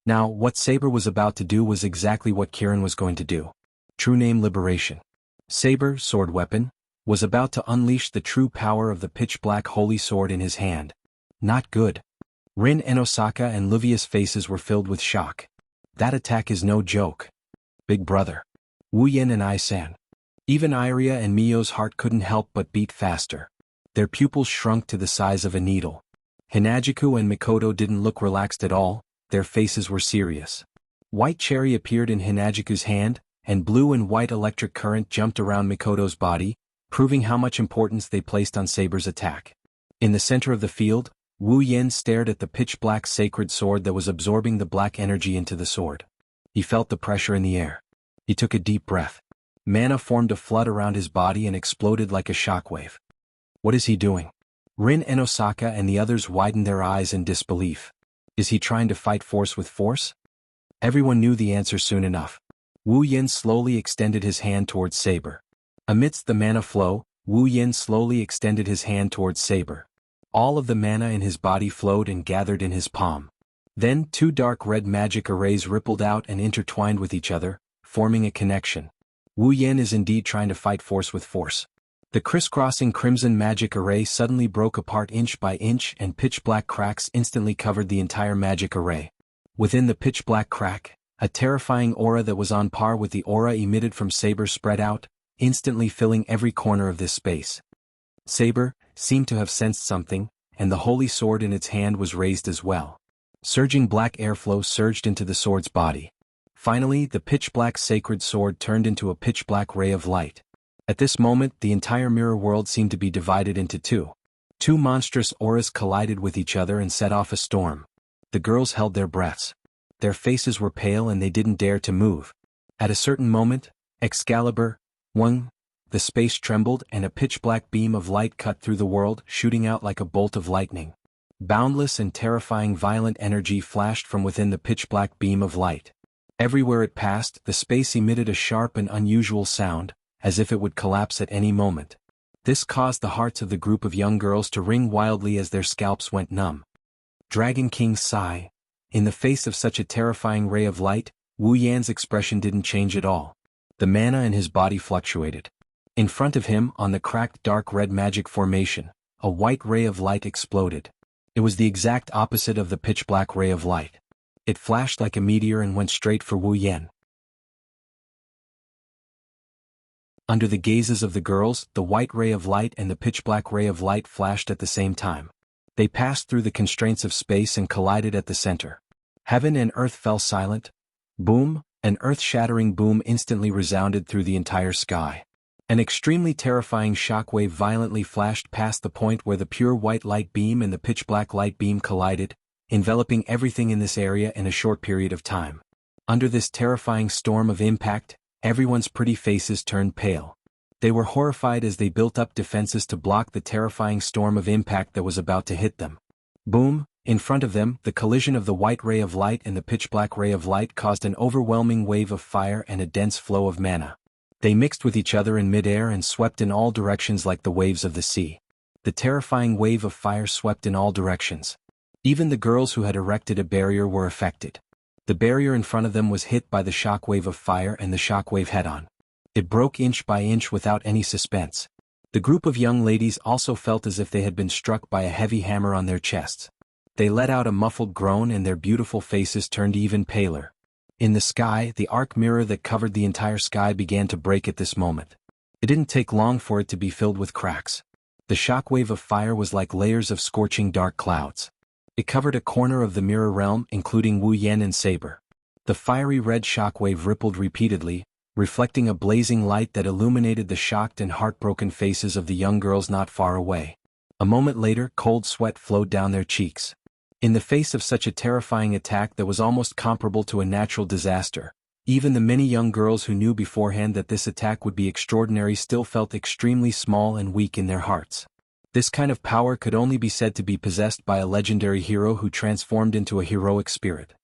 Now, what Saber was about to do was exactly what Kirin was going to do. True name Liberation. Saber, sword weapon, was about to unleash the true power of the pitch-black holy sword in his hand. Not good. Rin and Osaka and Livia's faces were filled with shock. That attack is no joke. Big brother. Wu Yen and I-san. Even Iria and Mio's heart couldn't help but beat faster. Their pupils shrunk to the size of a needle. Hinajiku and Mikoto didn't look relaxed at all, their faces were serious. White cherry appeared in Hinajiku's hand, and blue and white electric current jumped around Mikoto's body, proving how much importance they placed on Saber's attack. In the center of the field, Wu Yen stared at the pitch-black sacred sword that was absorbing the black energy into the sword. He felt the pressure in the air. He took a deep breath. Mana formed a flood around his body and exploded like a shockwave. What is he doing? Rin and Osaka and the others widened their eyes in disbelief. Is he trying to fight force with force? Everyone knew the answer soon enough. Wu Yen slowly extended his hand towards Saber. Amidst the mana flow, Wu Yen slowly extended his hand towards Saber. All of the mana in his body flowed and gathered in his palm. Then 2 dark red magic arrays rippled out and intertwined with each other, forming a connection. Wu Yen is indeed trying to fight force with force. The crisscrossing crimson magic array suddenly broke apart inch by inch and pitch-black cracks instantly covered the entire magic array. Within the pitch-black crack, a terrifying aura that was on par with the aura emitted from Saber spread out, instantly filling every corner of this space. Saber seemed to have sensed something, and the holy sword in its hand was raised as well. Surging black airflow surged into the sword's body. Finally, the pitch-black sacred sword turned into a pitch-black ray of light. At this moment, the entire mirror world seemed to be divided into two. 2 monstrous auras collided with each other and set off a storm. The girls held their breaths. Their faces were pale and they didn't dare to move. At a certain moment, Excalibur, Wang, the space trembled and a pitch-black beam of light cut through the world, shooting out like a bolt of lightning. Boundless and terrifying violent energy flashed from within the pitch-black beam of light. Everywhere it passed, the space emitted a sharp and unusual sound, as if it would collapse at any moment. This caused the hearts of the group of young girls to ring wildly as their scalps went numb. Dragon King sigh. In the face of such a terrifying ray of light, Wu Yan's expression didn't change at all. The mana in his body fluctuated. In front of him, on the cracked dark red magic formation, a white ray of light exploded. It was the exact opposite of the pitch-black ray of light. It flashed like a meteor and went straight for Wu Yan. Under the gazes of the girls, the white ray of light and the pitch-black ray of light flashed at the same time. They passed through the constraints of space and collided at the center. Heaven and earth fell silent. Boom, an earth-shattering boom instantly resounded through the entire sky. An extremely terrifying shockwave violently flashed past the point where the pure white light beam and the pitch-black light beam collided, enveloping everything in this area in a short period of time. Under this terrifying storm of impact, everyone's pretty faces turned pale. They were horrified as they built up defenses to block the terrifying storm of impact that was about to hit them. Boom, in front of them, the collision of the white ray of light and the pitch-black ray of light caused an overwhelming wave of fire and a dense flow of mana. They mixed with each other in midair and swept in all directions like the waves of the sea. The terrifying wave of fire swept in all directions. Even the girls who had erected a barrier were affected. The barrier in front of them was hit by the shockwave of fire and the shockwave head-on. It broke inch by inch without any suspense. The group of young ladies also felt as if they had been struck by a heavy hammer on their chests. They let out a muffled groan and their beautiful faces turned even paler. In the sky, the arc mirror that covered the entire sky began to break at this moment. It didn't take long for it to be filled with cracks. The shockwave of fire was like layers of scorching dark clouds. It covered a corner of the mirror realm, including Wu Yan and Saber. The fiery red shockwave rippled repeatedly, reflecting a blazing light that illuminated the shocked and heartbroken faces of the young girls not far away. A moment later, cold sweat flowed down their cheeks. In the face of such a terrifying attack that was almost comparable to a natural disaster, even the many young girls who knew beforehand that this attack would be extraordinary still felt extremely small and weak in their hearts. This kind of power could only be said to be possessed by a legendary hero who transformed into a heroic spirit.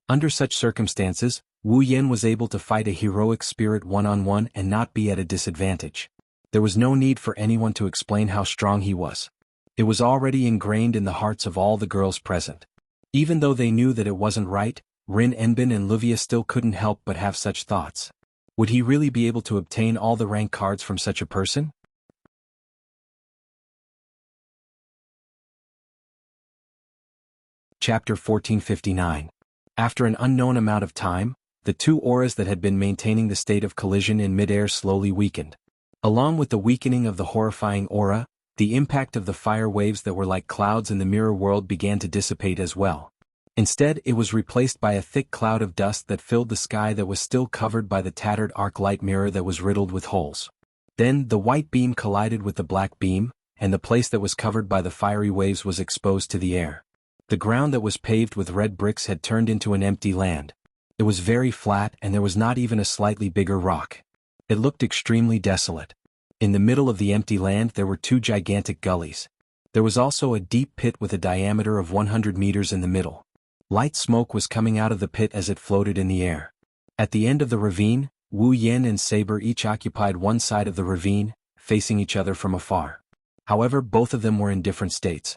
Under such circumstances, Wu Yan was able to fight a heroic spirit one-on-one and not be at a disadvantage. There was no need for anyone to explain how strong he was. It was already ingrained in the hearts of all the girls present. Even though they knew that it wasn't right, Rin Enbin and Luvia still couldn't help but have such thoughts. Would he really be able to obtain all the rank cards from such a person? Chapter 1459. After an unknown amount of time, the two auras that had been maintaining the state of collision in midair slowly weakened. Along with the weakening of the horrifying aura, the impact of the fire waves that were like clouds in the mirror world began to dissipate as well. Instead, it was replaced by a thick cloud of dust that filled the sky that was still covered by the tattered arc light mirror that was riddled with holes. Then, the white beam collided with the black beam, and the place that was covered by the fiery waves was exposed to the air. The ground that was paved with red bricks had turned into an empty land. It was very flat and there was not even a slightly bigger rock. It looked extremely desolate. In the middle of the empty land there were two gigantic gullies. There was also a deep pit with a diameter of 100 meters in the middle. Light smoke was coming out of the pit as it floated in the air. At the end of the ravine, Wu Yan and Saber each occupied one side of the ravine, facing each other from afar. However, both of them were in different states.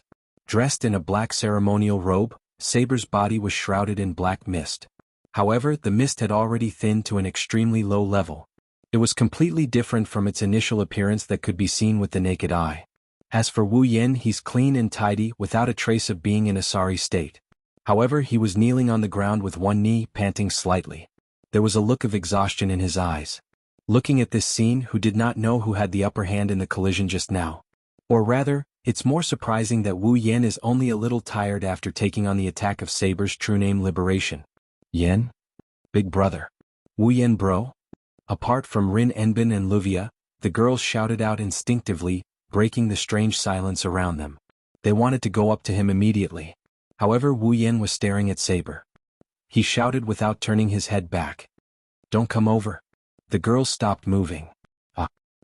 Dressed in a black ceremonial robe, Saber's body was shrouded in black mist. However, the mist had already thinned to an extremely low level. It was completely different from its initial appearance that could be seen with the naked eye. As for Wu Yan, he's clean and tidy without a trace of being in a sorry state. However, he was kneeling on the ground with one knee, panting slightly. There was a look of exhaustion in his eyes. Looking at this scene, who did not know who had the upper hand in the collision just now? Or rather, it's more surprising that Wu Yan is only a little tired after taking on the attack of Saber's true name Liberation. Yan? Big brother. Wu Yan bro? Apart from Rin Enbin and Luvia, the girls shouted out instinctively, breaking the strange silence around them. They wanted to go up to him immediately. However, Wu Yan was staring at Saber. He shouted without turning his head back. Don't come over. The girls stopped moving.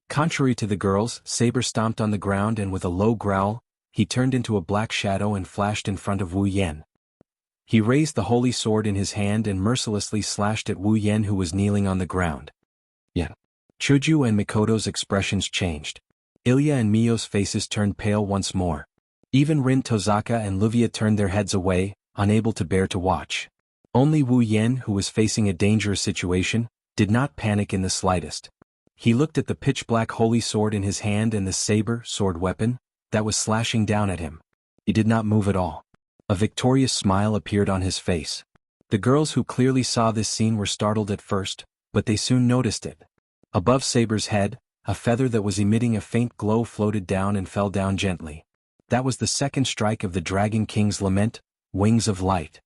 Contrary to the girls, Saber stomped on the ground and with a low growl, he turned into a black shadow and flashed in front of Wu Yan. He raised the holy sword in his hand and mercilessly slashed at Wu Yan, who was kneeling on the ground. Yan. Chuju and Mikoto's expressions changed. Ilya and Mio's faces turned pale once more. Even Rin Tozaka and Luvia turned their heads away, unable to bear to watch. Only Wu Yan, who was facing a dangerous situation, did not panic in the slightest. He looked at the pitch-black holy sword in his hand and the saber, sword weapon, that was slashing down at him. He did not move at all. A victorious smile appeared on his face. The girls who clearly saw this scene were startled at first, but they soon noticed it. Above Saber's head, a feather that was emitting a faint glow floated down and fell down gently. That was the second strike of the Dragon King's lament, Wings of Light.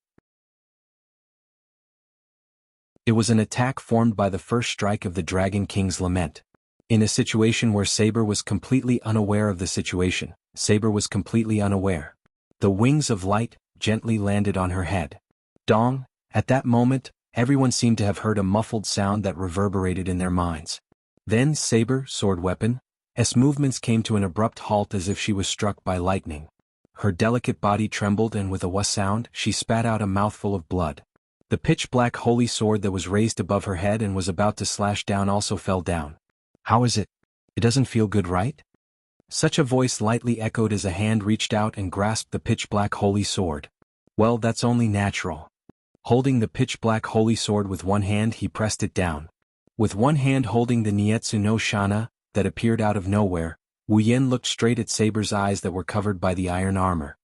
It was an attack formed by the first strike of the Dragon King's lament. In a situation where Saber was completely unaware of the situation, Saber was completely unaware. The Wings of Light gently landed on her head. Dong! At that moment, everyone seemed to have heard a muffled sound that reverberated in their minds. Then Saber, sword weapon, S movements came to an abrupt halt as if she was struck by lightning. Her delicate body trembled and with a wah sound, she spat out a mouthful of blood. The pitch-black holy sword that was raised above her head and was about to slash down also fell down. How is it? It doesn't feel good, right? Such a voice lightly echoed as a hand reached out and grasped the pitch-black holy sword. Well, that's only natural. Holding the pitch-black holy sword with one hand, he pressed it down. With one hand holding the Nietsu no Shana, that appeared out of nowhere, Wu Yan looked straight at Saber's eyes that were covered by the iron armor.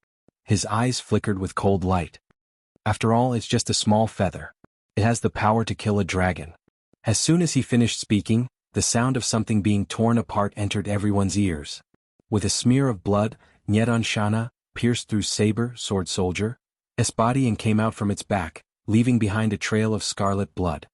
His eyes flickered with cold light. After all, it's just a small feather. It has the power to kill a dragon. As soon as he finished speaking, the sound of something being torn apart entered everyone's ears. With a smear of blood, Nyedan Shana pierced through Saber, sword soldier, S body and came out from its back, leaving behind a trail of scarlet blood.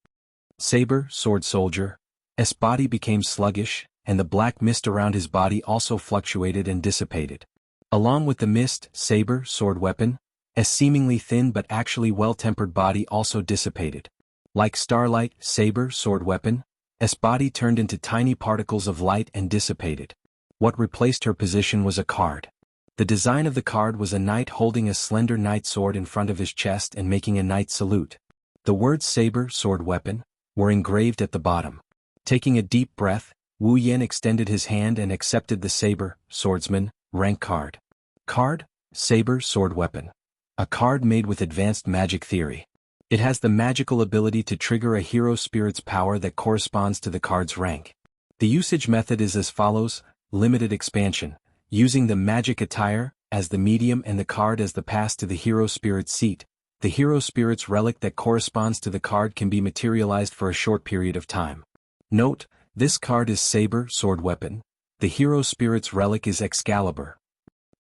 Saber, sword soldier, S body became sluggish, and the black mist around his body also fluctuated and dissipated. Along with the mist, Saber, sword weapon, S seemingly thin but actually well-tempered body also dissipated. Like starlight, Saber, sword weapon, S body turned into tiny particles of light and dissipated. What replaced her position was a card. The design of the card was a knight holding a slender knight sword in front of his chest and making a knight salute. The words Saber, sword weapon, were engraved at the bottom. Taking a deep breath, Wu Yan extended his hand and accepted the Saber, swordsman, rank card. Card, Saber, sword weapon. A card made with advanced magic theory. It has the magical ability to trigger a hero spirit's power that corresponds to the card's rank. The usage method is as follows: limited expansion, using the magic attire as the medium and the card as the pass to the hero spirit's seat. The hero spirit's relic that corresponds to the card can be materialized for a short period of time. Note, this card is saber, sword weapon. The hero spirit's relic is Excalibur.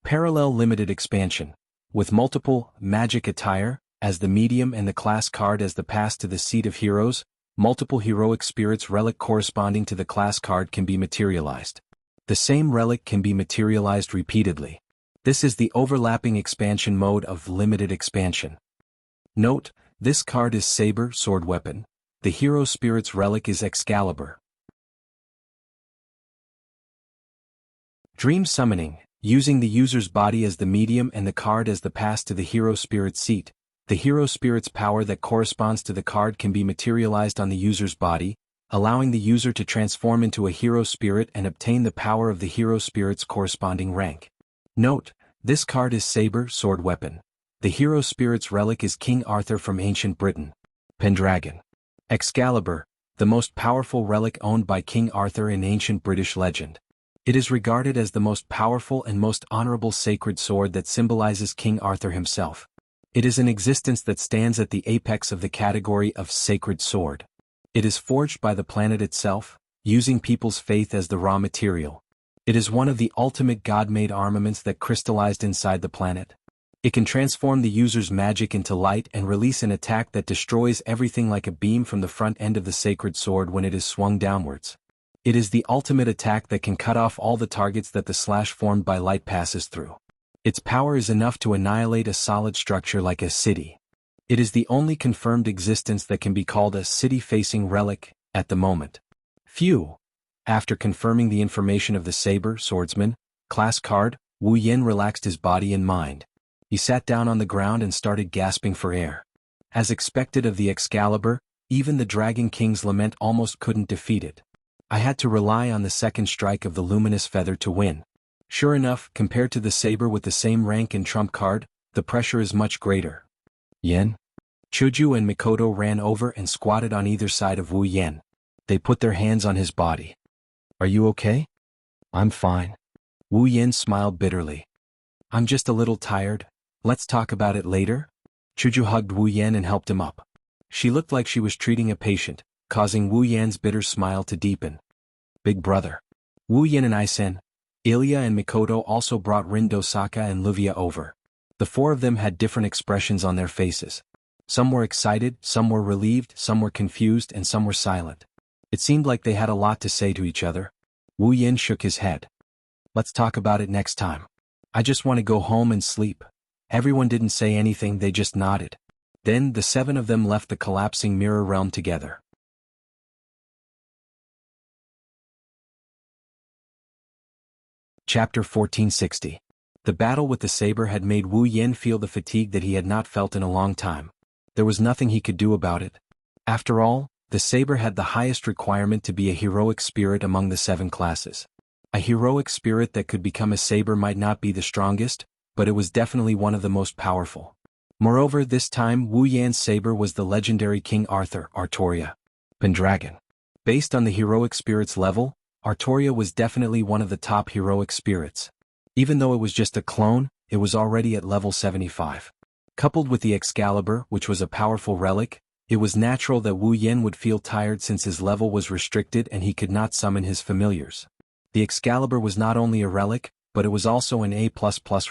Parallel limited expansion, with multiple magic attire as the medium and the class card as the pass to the seat of heroes. Multiple heroic spirits relic corresponding to the class card can be materialized. The same relic can be materialized repeatedly. This is the overlapping expansion mode of limited expansion. Note, this card is saber, sword weapon. The hero spirit's relic is Excalibur. Dream summoning, using the user's body as the medium and the card as the pass to the hero spirit's seat. The hero spirit's power that corresponds to the card can be materialized on the user's body, allowing the user to transform into a hero spirit and obtain the power of the hero spirit's corresponding rank. Note, this card is saber, sword weapon. The hero spirit's relic is King Arthur from ancient Britain. Pendragon. Excalibur, the most powerful relic owned by King Arthur in ancient British legend. It is regarded as the most powerful and most honorable sacred sword that symbolizes King Arthur himself. It is an existence that stands at the apex of the category of sacred sword. It is forged by the planet itself, using people's faith as the raw material. It is one of the ultimate god-made armaments that crystallized inside the planet. It can transform the user's magic into light and release an attack that destroys everything like a beam from the front end of the sacred sword when it is swung downwards. It is the ultimate attack that can cut off all the targets that the slash formed by light passes through. Its power is enough to annihilate a solid structure like a city. It is the only confirmed existence that can be called a city-facing relic at the moment. Phew! After confirming the information of the saber, swordsman, class card, Wu Yin relaxed his body and mind. He sat down on the ground and started gasping for air. As expected of the Excalibur, even the Dragon King's lament almost couldn't defeat it. I had to rely on the second strike of the luminous feather to win. Sure enough, compared to the saber with the same rank and trump card, the pressure is much greater. Yen? Chuju and Mikoto ran over and squatted on either side of Wu Yen. They put their hands on his body. Are you okay? I'm fine. Wu Yen smiled bitterly. I'm just a little tired. Let's talk about it later. Chuju hugged Wu Yen and helped him up. She looked like she was treating a patient, causing Wu Yan's bitter smile to deepen. Big brother. Wu Yen and Isen, Ilya and Mikoto also brought Rindo Saka and Luvia over. The four of them had different expressions on their faces. Some were excited, some were relieved, some were confused, and some were silent. It seemed like they had a lot to say to each other. Wu Yen shook his head. Let's talk about it next time. I just want to go home and sleep. Everyone didn't say anything, they just nodded. Then the seven of them left the collapsing mirror realm together. Chapter 1460. The battle with the saber had made Wu Yen feel the fatigue that he had not felt in a long time. There was nothing he could do about it. After all, the saber had the highest requirement to be a heroic spirit among the 7 classes. A heroic spirit that could become a saber might not be the strongest, but it was definitely one of the most powerful. Moreover, this time Wu Yan's saber was the legendary King Arthur, Artoria. Pendragon. Based on the heroic spirit's level, Artoria was definitely one of the top heroic spirits. Even though it was just a clone, it was already at level 75. Coupled with the Excalibur, which was a powerful relic, it was natural that Wu Yen would feel tired since his level was restricted and he could not summon his familiars. The Excalibur was not only a relic, but it was also an A++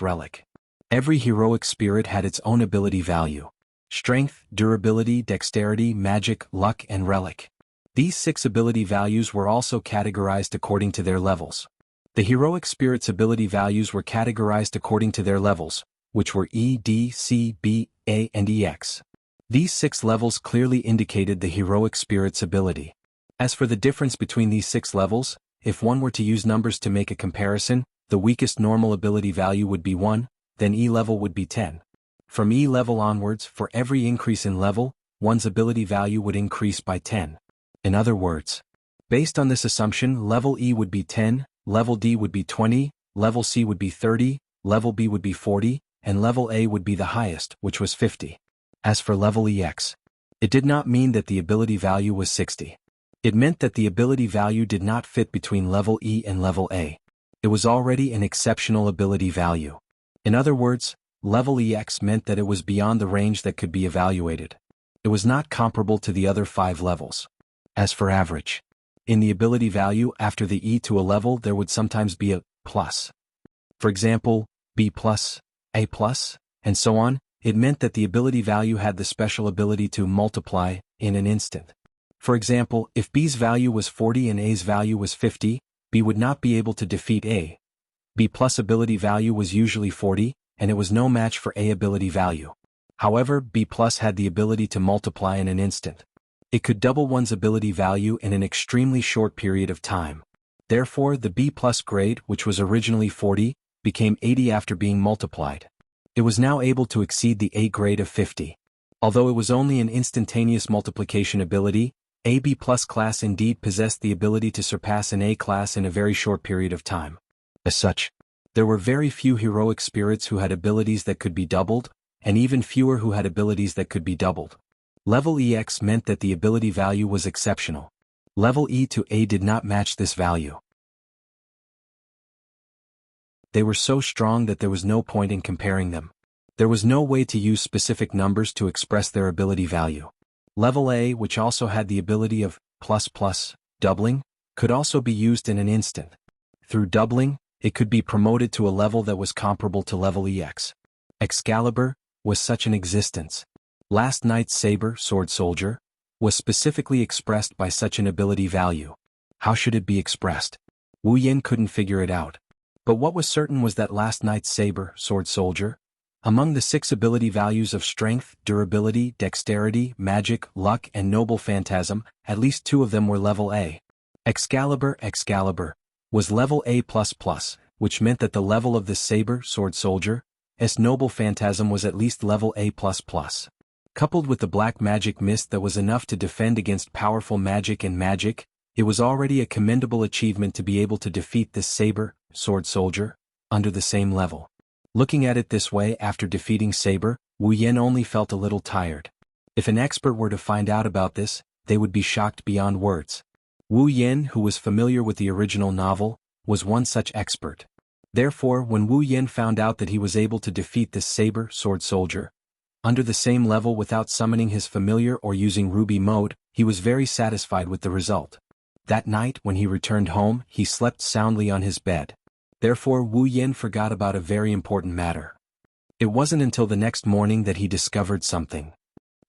relic. Every heroic spirit had its own ability value. Strength, durability, dexterity, magic, luck, and relic. These 6 ability values were also categorized according to their levels. The heroic spirit's ability values were categorized according to their levels, which were E, D, C, B, A, and EX. These 6 levels clearly indicated the heroic spirit's ability. As for the difference between these 6 levels, if one were to use numbers to make a comparison, the weakest normal ability value would be 1, then E level would be 10. From E level onwards, for every increase in level, one's ability value would increase by 10. In other words, based on this assumption, level E would be 10, level D would be 20, level C would be 30, level B would be 40, and level A would be the highest, which was 50. As for level EX, It did not mean that the ability value was 60. It meant that the ability value did not fit between level E and level A. It was already an exceptional ability value. In other words, level EX meant that it was beyond the range that could be evaluated. It was not comparable to the other 5 levels. As for average, in the ability value after the E to a level there would sometimes be a plus. For example, B plus, A plus, and so on. It meant that the ability value had the special ability to multiply in an instant. For example, if B's value was 40 and A's value was 50, B would not be able to defeat A. B plus ability value was usually 40, and it was no match for A ability value. However, B plus had the ability to multiply in an instant. It could double one's ability value in an extremely short period of time. Therefore, the B plus grade, which was originally 40, became 80 after being multiplied. It was now able to exceed the A grade of 50. Although it was only an instantaneous multiplication ability, a B plus class indeed possessed the ability to surpass an A class in a very short period of time. As such, there were very few heroic spirits who had abilities that could be doubled, and even fewer who had abilities that could be doubled. Level EX meant that the ability value was exceptional. Level E to A did not match this value. They were so strong that there was no point in comparing them. There was no way to use specific numbers to express their ability value. Level A, which also had the ability of doubling, could also be used in an instant. Through doubling, it could be promoted to a level that was comparable to level EX. Excalibur was such an existence. Last Knight's saber, sword soldier, was specifically expressed by such an ability value. How should it be expressed? Wu Yin couldn't figure it out. But what was certain was that Last Knight's saber, sword soldier, among the 6 ability values of strength, durability, dexterity, magic, luck, and noble phantasm, at least 2 of them were level A. Excalibur was level A++, which meant that the level of the saber, sword soldier, noble phantasm was at least level A++. Coupled with the black magic mist that was enough to defend against powerful magic and magic, it was already a commendable achievement to be able to defeat this saber, sword soldier, under the same level. Looking at it this way, after defeating Saber, Wu Yin only felt a little tired. If an expert were to find out about this, they would be shocked beyond words. Wu Yin, who was familiar with the original novel, was one such expert. Therefore, when Wu Yin found out that he was able to defeat this saber, sword soldier, under the same level without summoning his familiar or using ruby mode, he was very satisfied with the result. That night, when he returned home, he slept soundly on his bed. Therefore, Wu Yin forgot about a very important matter. It wasn't until the next morning that he discovered something.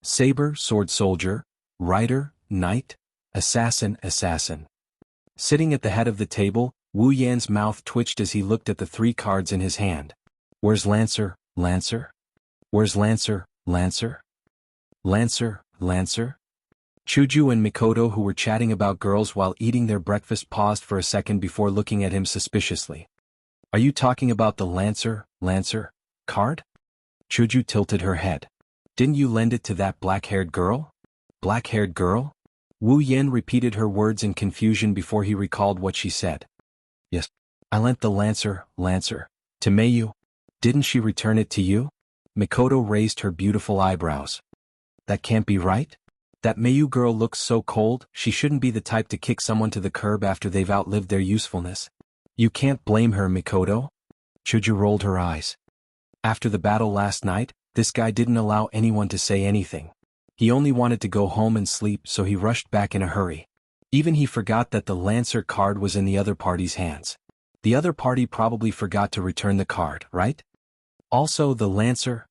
Saber, sword soldier, rider, knight, assassin. Sitting at the head of the table, Wu Yan's mouth twitched as he looked at the 3 cards in his hand. Where's Lancer? Where's Lancer? Chuju and Mikoto, who were chatting about girls while eating their breakfast, paused for a second before looking at him suspiciously. Are you talking about the Lancer card? Chuju tilted her head. Didn't you lend it to that black-haired girl? Black-haired girl? Wu Yin repeated her words in confusion before he recalled what she said. Yes, I lent the Lancer, to Mayu. Didn't she return it to you? Mikoto raised her beautiful eyebrows. That can't be right? That Mayu girl looks so cold, she shouldn't be the type to kick someone to the curb after they've outlived their usefulness. You can't blame her, Mikoto. Chuju rolled her eyes. After the battle last night, this guy didn't allow anyone to say anything. He only wanted to go home and sleep, so he rushed back in a hurry. Even he forgot that the Lancer card was in the other party's hands. The other party probably forgot to return the card, right? Also, the Lancer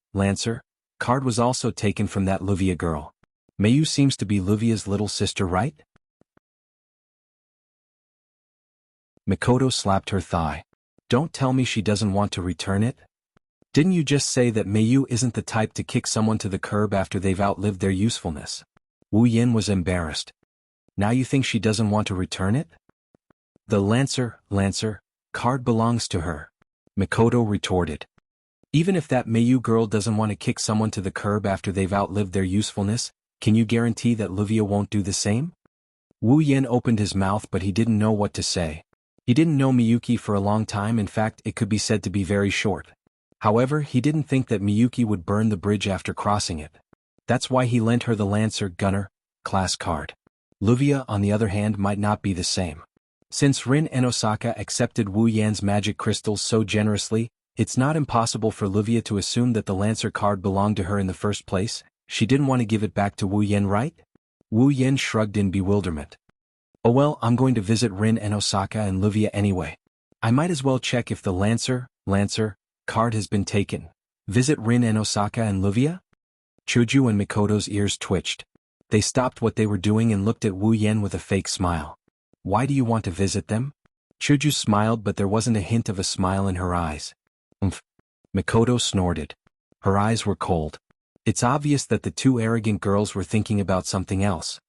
card was also taken from that Luvia girl. Mayu seems to be Luvia's little sister, right? Mikoto slapped her thigh. Don't tell me she doesn't want to return it? Didn't you just say that Mayu isn't the type to kick someone to the curb after they've outlived their usefulness? Wu Yin was embarrassed. Now you think she doesn't want to return it? The Lancer card belongs to her, Mikoto retorted. Even if that Mayu girl doesn't want to kick someone to the curb after they've outlived their usefulness, can you guarantee that Luvia won't do the same? Wu Yin opened his mouth, but he didn't know what to say. He didn't know Miyuki for a long time. In fact, it could be said to be very short. However, he didn't think that Miyuki would burn the bridge after crossing it. That's why he lent her the Lancer Gunner class card. Luvia, on the other hand, might not be the same. Since Rin and Osaka accepted Wu Yan's magic crystals so generously, it's not impossible for Luvia to assume that the Lancer card belonged to her in the first place. She didn't want to give it back to Wu Yan, right? Wu Yan shrugged in bewilderment. Oh well, I'm going to visit Rin and Osaka and Luvia anyway. I might as well check if the Lancer card has been taken. Visit Rin and Osaka and Luvia? Chuju and Mikoto's ears twitched. They stopped what they were doing and looked at Wu Yan with a fake smile. Why do you want to visit them? Chuju smiled, but there wasn't a hint of a smile in her eyes. Mikoto snorted. Her eyes were cold. It's obvious that the two arrogant girls were thinking about something else.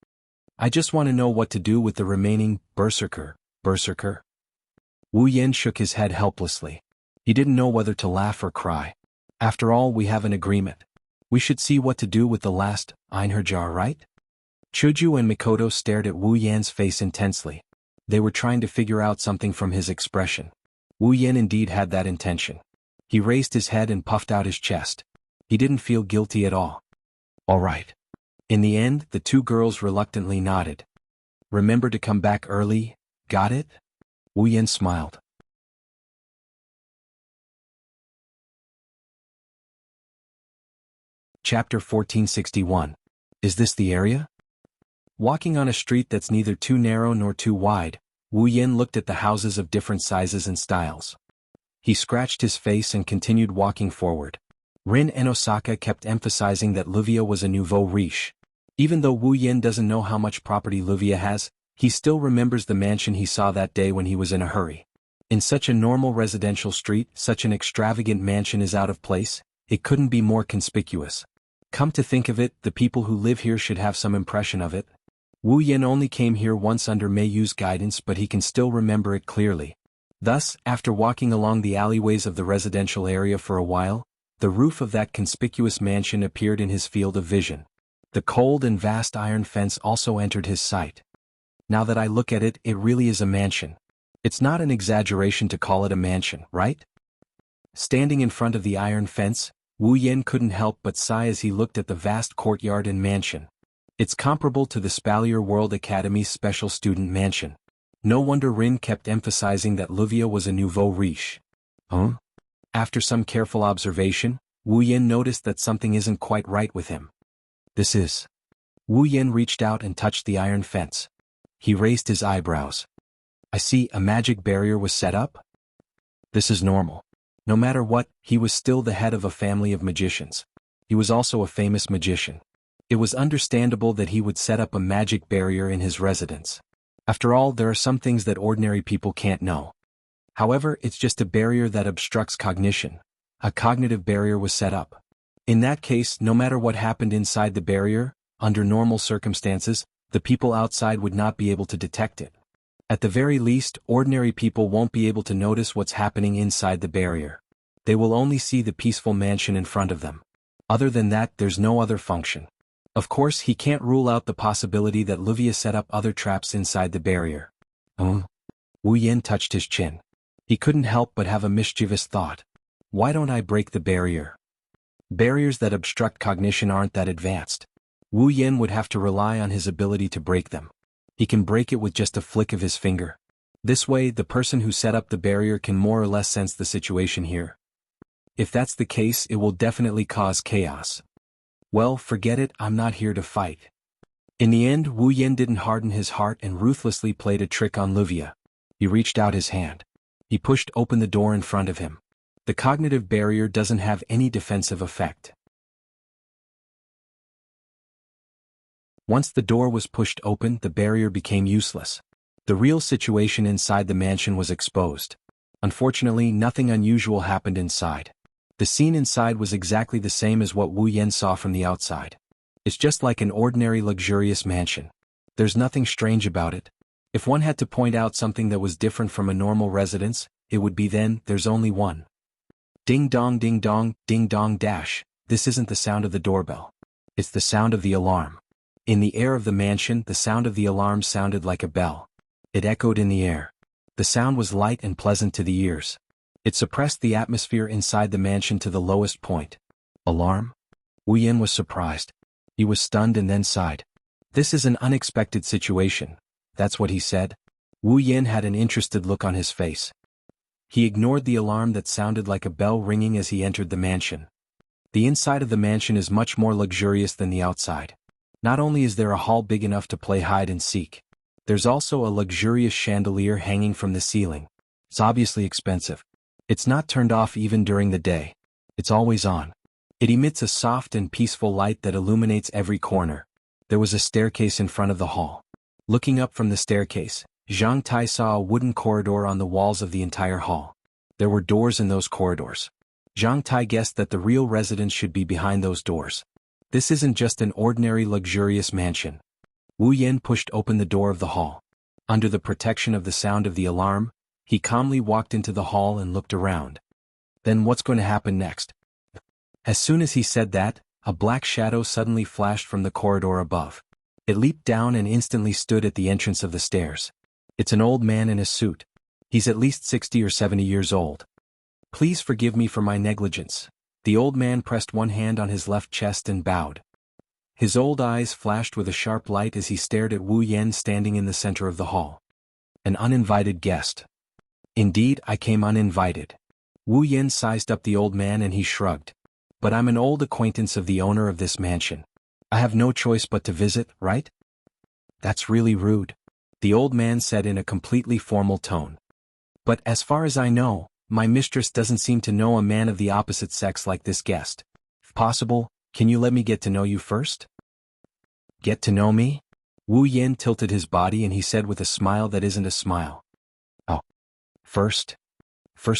I just want to know what to do with the remaining berserker. Wu Yan shook his head helplessly. He didn't know whether to laugh or cry. After all, we have an agreement. We should see what to do with the last Einherjar, right? Chuju and Mikoto stared at Wu Yan's face intensely. They were trying to figure out something from his expression. Wu Yan indeed had that intention. He raised his head and puffed out his chest. He didn't feel guilty at all. All right. In the end, the two girls reluctantly nodded. Remember to come back early, got it? Wu Yan smiled. Chapter 1461. Is this the area? Walking on a street that's neither too narrow nor too wide, Wu Yan looked at the houses of different sizes and styles. He scratched his face and continued walking forward. Rin and Osaka kept emphasizing that Luvia was a nouveau riche. Even though Wu Yan doesn't know how much property Luvia has, he still remembers the mansion he saw that day when he was in a hurry. In such a normal residential street, such an extravagant mansion is out of place. It couldn't be more conspicuous. Come to think of it, the people who live here should have some impression of it. Wu Yan only came here once under Mei Yu's guidance, but he can still remember it clearly. Thus, after walking along the alleyways of the residential area for a while, the roof of that conspicuous mansion appeared in his field of vision. The cold and vast iron fence also entered his sight. Now that I look at it, it really is a mansion. It's not an exaggeration to call it a mansion, right? Standing in front of the iron fence, Wu Yan couldn't help but sigh as he looked at the vast courtyard and mansion. It's comparable to the Spalier World Academy's special student mansion. No wonder Rin kept emphasizing that Luvia was a nouveau riche. Huh? After some careful observation, Wu Yan noticed that something isn't quite right with him. This is. Wu Yan reached out and touched the iron fence. He raised his eyebrows. I see, a magic barrier was set up? This is normal. No matter what, he was still the head of a family of magicians. He was also a famous magician. It was understandable that he would set up a magic barrier in his residence. After all, there are some things that ordinary people can't know. However, it's just a barrier that obstructs cognition. A cognitive barrier was set up. In that case, no matter what happened inside the barrier, under normal circumstances, the people outside would not be able to detect it. At the very least, ordinary people won't be able to notice what's happening inside the barrier. They will only see the peaceful mansion in front of them. Other than that, there's no other function. Of course, he can't rule out the possibility that Luvia set up other traps inside the barrier. Wu Yan touched his chin. He couldn't help but have a mischievous thought. Why don't I break the barrier? Barriers that obstruct cognition aren't that advanced. Wu Yan would have to rely on his ability to break them. He can break it with just a flick of his finger. This way, the person who set up the barrier can more or less sense the situation here. If that's the case, it will definitely cause chaos. Well, forget it, I'm not here to fight. In the end, Wu Yan didn't harden his heart and ruthlessly played a trick on Luvia. He reached out his hand. He pushed open the door in front of him. The cognitive barrier doesn't have any defensive effect. Once the door was pushed open, the barrier became useless. The real situation inside the mansion was exposed. Unfortunately, nothing unusual happened inside. The scene inside was exactly the same as what Wu Yan saw from the outside. It's just like an ordinary luxurious mansion. There's nothing strange about it. If one had to point out something that was different from a normal residence, it would be then, there's only one. Ding dong, ding dong dash. This isn't the sound of the doorbell. It's the sound of the alarm. In the air of the mansion, the sound of the alarm sounded like a bell. It echoed in the air. The sound was light and pleasant to the ears. It suppressed the atmosphere inside the mansion to the lowest point. Alarm? Wu Yan was surprised. He was stunned and then sighed. This is an unexpected situation, that's what he said. Wu Yin had an interested look on his face. He ignored the alarm that sounded like a bell ringing as he entered the mansion. The inside of the mansion is much more luxurious than the outside. Not only is there a hall big enough to play hide and seek, there's also a luxurious chandelier hanging from the ceiling. It's obviously expensive. It's not turned off even during the day. It's always on. It emits a soft and peaceful light that illuminates every corner. There was a staircase in front of the hall. Looking up from the staircase, Zhang Tai saw a wooden corridor on the walls of the entire hall. There were doors in those corridors. Zhang Tai guessed that the real residence should be behind those doors. This isn't just an ordinary luxurious mansion. Wu Yin pushed open the door of the hall. Under the protection of the sound of the alarm, he calmly walked into the hall and looked around. Then what's going to happen next? As soon as he said that, a black shadow suddenly flashed from the corridor above. It leaped down and instantly stood at the entrance of the stairs. It's an old man in a suit. He's at least 60 or 70 years old. Please forgive me for my negligence. The old man pressed one hand on his left chest and bowed. His old eyes flashed with a sharp light as he stared at Wu Yin standing in the center of the hall. An uninvited guest. Indeed, I came uninvited. Wu Yin sized up the old man and he shrugged. But I'm an old acquaintance of the owner of this mansion. I have no choice but to visit, right? That's really rude, the old man said in a completely formal tone. But as far as I know, my mistress doesn't seem to know a man of the opposite sex like this guest. If possible, can you let me get to know you first? Get to know me? Wu Yin tilted his body and he said with a smile that isn't a smile. Oh. First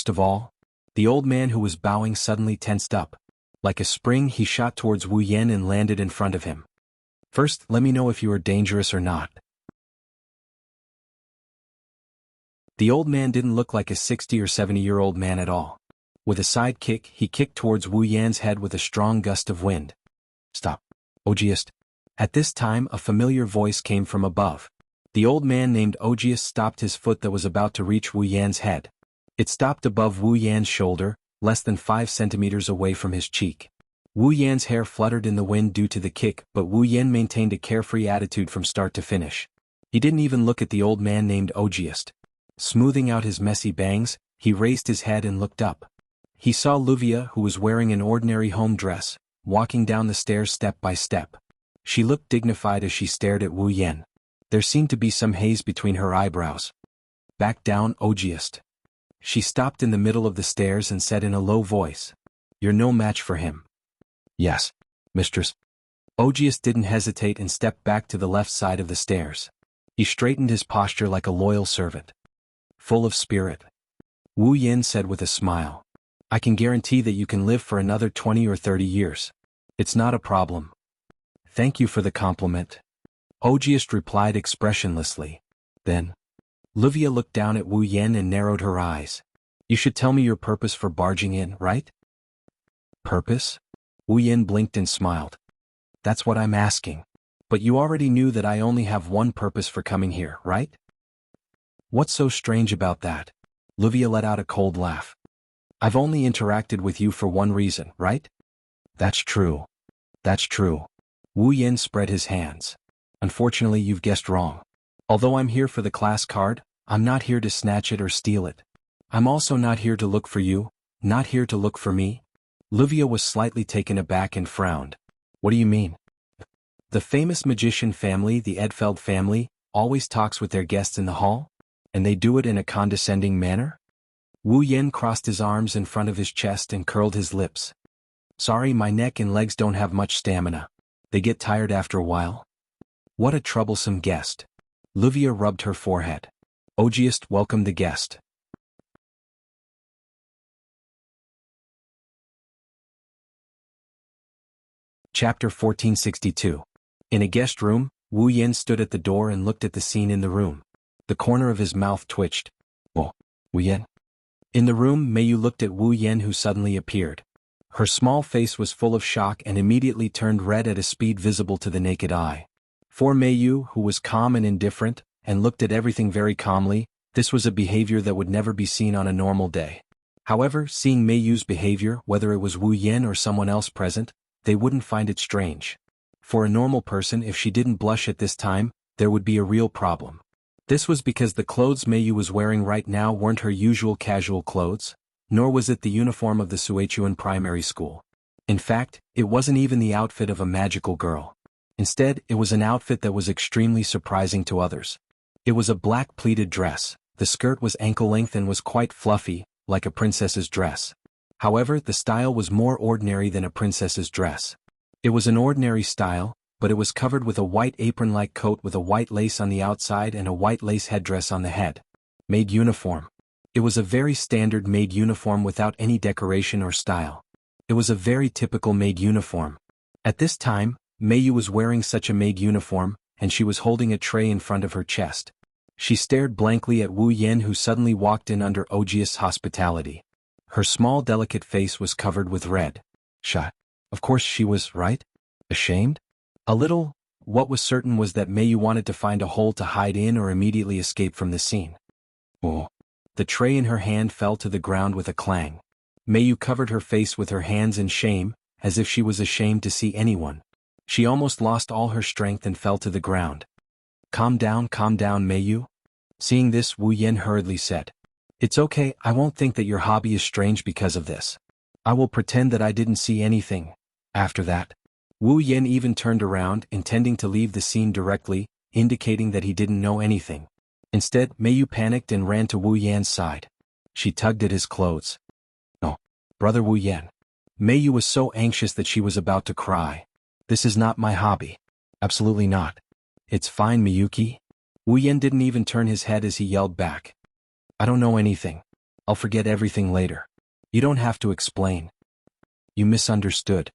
of all, the old man who was bowing suddenly tensed up. Like a spring he shot towards Wu Yin and landed in front of him. First, let me know if you are dangerous or not. The old man didn't look like a 60 or 70-year-old man at all. With a side kick, he kicked towards Wu Yan's head with a strong gust of wind. Stop, Ogiest. At this time a familiar voice came from above. The old man named Ogiest stopped his foot that was about to reach Wu Yan's head. It stopped above Wu Yan's shoulder, less than 5 centimeters away from his cheek. Wu Yan's hair fluttered in the wind due to the kick, but Wu Yan maintained a carefree attitude from start to finish. He didn't even look at the old man named Ogiest. Smoothing out his messy bangs, he raised his head and looked up. He saw Luvia, who was wearing an ordinary home dress, walking down the stairs step by step. She looked dignified as she stared at Wu Yan. There seemed to be some haze between her eyebrows. Back down, Ogiest. She stopped in the middle of the stairs and said in a low voice. You're no match for him. Yes, mistress. Ogiest didn't hesitate and stepped back to the left side of the stairs. He straightened his posture like a loyal servant. Full of spirit. Wu Yin said with a smile. I can guarantee that you can live for another 20 or 30 years. It's not a problem. Thank you for the compliment. Ogiest replied expressionlessly. Then, Luvia looked down at Wu Yin and narrowed her eyes. You should tell me your purpose for barging in, right? Purpose? Wu Yin blinked and smiled. That's what I'm asking. But you already knew that I only have one purpose for coming here, right? What's so strange about that? Luvia let out a cold laugh. I've only interacted with you for one reason, right? That's true. That's true. Wu Yin spread his hands. Unfortunately, you've guessed wrong. Although I'm here for the class card, I'm not here to snatch it or steal it. I'm also not here to look for you, not here to look for me. Luvia was slightly taken aback and frowned. What do you mean? The famous magician family, the Edfeld family, always talks with their guests in the hall? And they do it in a condescending manner? Wu Yin crossed his arms in front of his chest and curled his lips. Sorry, my neck and legs don't have much stamina. They get tired after a while. What a troublesome guest. Luvia rubbed her forehead. Ogiest welcomed the guest. Chapter 1462. In a guest room, Wu Yin stood at the door and looked at the scene in the room. The corner of his mouth twitched. Oh, Wu Yin. In the room, Meiyu looked at Wu Yin, who suddenly appeared. Her small face was full of shock and immediately turned red at a speed visible to the naked eye. For Meiyu, who was calm and indifferent, and looked at everything very calmly, this was a behavior that would never be seen on a normal day. However, seeing Meiyu's behavior, whether it was Wu Yin or someone else present, they wouldn't find it strange. For a normal person, if she didn't blush at this time, there would be a real problem. This was because the clothes Meiyu was wearing right now weren't her usual casual clothes, nor was it the uniform of the Suichuan primary school. In fact, it wasn't even the outfit of a magical girl. Instead, it was an outfit that was extremely surprising to others. It was a black pleated dress. The skirt was ankle-length and was quite fluffy, like a princess's dress. However, the style was more ordinary than a princess's dress. It was an ordinary style, but it was covered with a white apron-like coat with a white lace on the outside and a white lace headdress on the head. Maid uniform. It was a very standard maid uniform without any decoration or style. It was a very typical maid uniform. At this time, Meiyu was wearing such a maid uniform, and she was holding a tray in front of her chest. She stared blankly at Wu Yan, who suddenly walked in under odious hospitality. Her small delicate face was covered with red. Of course she was, right? Ashamed? A little. What was certain was that Meiyu wanted to find a hole to hide in or immediately escape from the scene. Oh. The tray in her hand fell to the ground with a clang. Meiyu covered her face with her hands in shame, as if she was ashamed to see anyone. She almost lost all her strength and fell to the ground. Calm down, Meiyu. Seeing this, Wu Yan hurriedly said, "It's okay, I won't think that your hobby is strange because of this. I will pretend that I didn't see anything." After that, Wu Yan even turned around, intending to leave the scene directly, indicating that he didn't know anything. Instead, Meiyu panicked and ran to Wu Yan's side. She tugged at his clothes. "No, brother Wu Yan." Meiyu was so anxious that she was about to cry. "This is not my hobby. Absolutely not." "It's fine, Miyuki." Wu Yan didn't even turn his head as he yelled back. "I don't know anything. I'll forget everything later. You don't have to explain." "You misunderstood."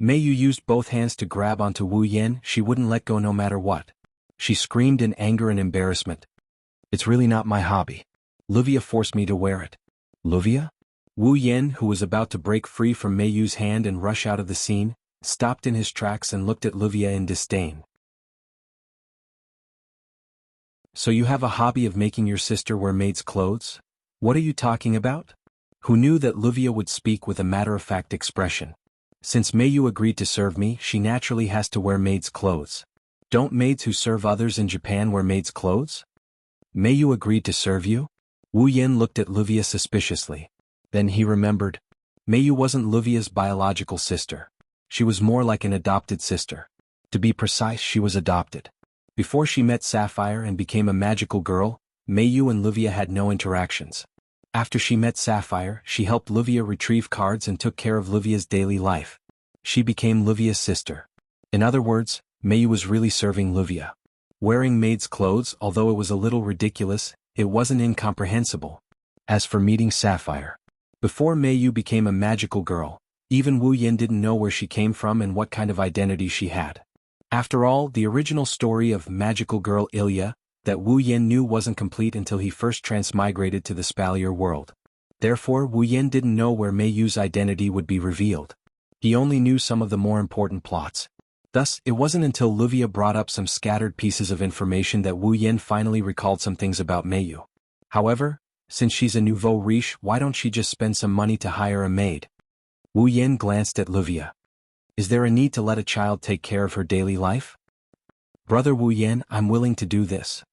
Meiyu used both hands to grab onto Wu Yan. She wouldn't let go no matter what. She screamed in anger and embarrassment. "It's really not my hobby. Luvia forced me to wear it." "Luvia?" Wu Yan, who was about to break free from Meiyu's hand and rush out of the scene, stopped in his tracks and looked at Luvia in disdain. "So you have a hobby of making your sister wear maid's clothes? What are you talking about?" Who knew that Luvia would speak with a matter-of-fact expression. "Since Meiyu agreed to serve me, she naturally has to wear maid's clothes. Don't maids who serve others in Japan wear maid's clothes?" "Meiyu agreed to serve you?" Wu Yan looked at Luvia suspiciously. Then he remembered. Meiyu wasn't Luvia's biological sister. She was more like an adopted sister. To be precise, she was adopted. Before she met Sapphire and became a magical girl, Meiyu and Luvia had no interactions. After she met Sapphire, she helped Luvia retrieve cards and took care of Luvia's daily life. She became Luvia's sister. In other words, Meiyu was really serving Luvia. Wearing maid's clothes, although it was a little ridiculous, it wasn't incomprehensible. As for meeting Sapphire, before Meiyu became a magical girl, even Wu Yan didn't know where she came from and what kind of identity she had. After all, the original story of magical girl Ilya, that Wu Yan knew wasn't complete until he first transmigrated to the Spalier world. Therefore, Wu Yan didn't know where Meiyu's identity would be revealed. He only knew some of the more important plots. Thus, it wasn't until Luvia brought up some scattered pieces of information that Wu Yan finally recalled some things about Meiyu. However, since she's a nouveau riche, why don't she just spend some money to hire a maid? Wu Yan glanced at Luvia. Is there a need to let a child take care of her daily life? Brother Wu Yan, I'm willing to do this.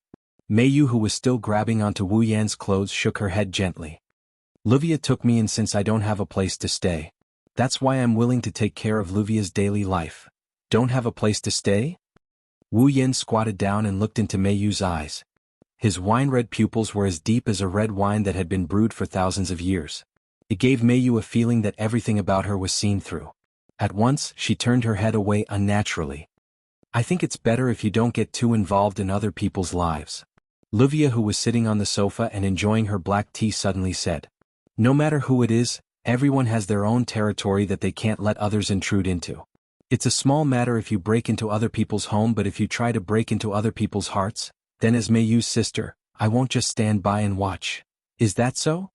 Meiyu, who was still grabbing onto Wu Yan's clothes, shook her head gently. Luvia took me in since I don't have a place to stay. That's why I'm willing to take care of Luvia's daily life. Don't have a place to stay? Wu Yan squatted down and looked into Meiyu's eyes. His wine-red pupils were as deep as a red wine that had been brewed for thousands of years. It gave Meiyu a feeling that everything about her was seen through. At once, she turned her head away unnaturally. I think it's better if you don't get too involved in other people's lives. Luvia, who was sitting on the sofa and enjoying her black tea, suddenly said. No matter who it is, everyone has their own territory that they can't let others intrude into. It's a small matter if you break into other people's home, but if you try to break into other people's hearts, then as Meiyu's sister, I won't just stand by and watch. Is that so?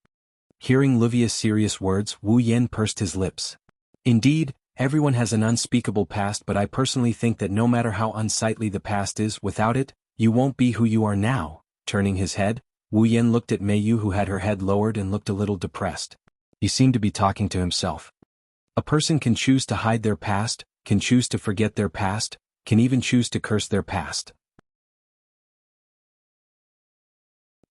Hearing Luvia's serious words, Wu Yan pursed his lips. Indeed, everyone has an unspeakable past, but I personally think that no matter how unsightly the past is, without it, you won't be who you are now. Turning his head, Wu Yan looked at Meiyu, who had her head lowered and looked a little depressed. He seemed to be talking to himself. A person can choose to hide their past, can choose to forget their past, can even choose to curse their past.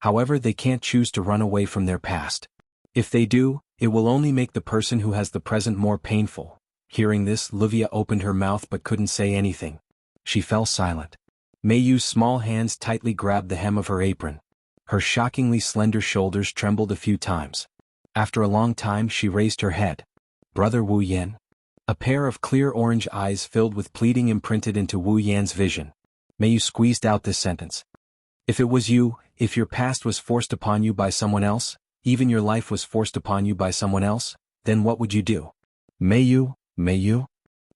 However, they can't choose to run away from their past. If they do, it will only make the person who has the present more painful. Hearing this, Wuxia opened her mouth but couldn't say anything. She fell silent. Mei Yu's small hands tightly grabbed the hem of her apron. Her shockingly slender shoulders trembled a few times. After a long time she raised her head. "Brother Wu Yan?" A pair of clear orange eyes filled with pleading imprinted into Wu Yan's vision. Mei Yu squeezed out this sentence. "If it was you, if your past was forced upon you by someone else, even your life was forced upon you by someone else, then what would you do?" "Mei Yu, Mei Yu?"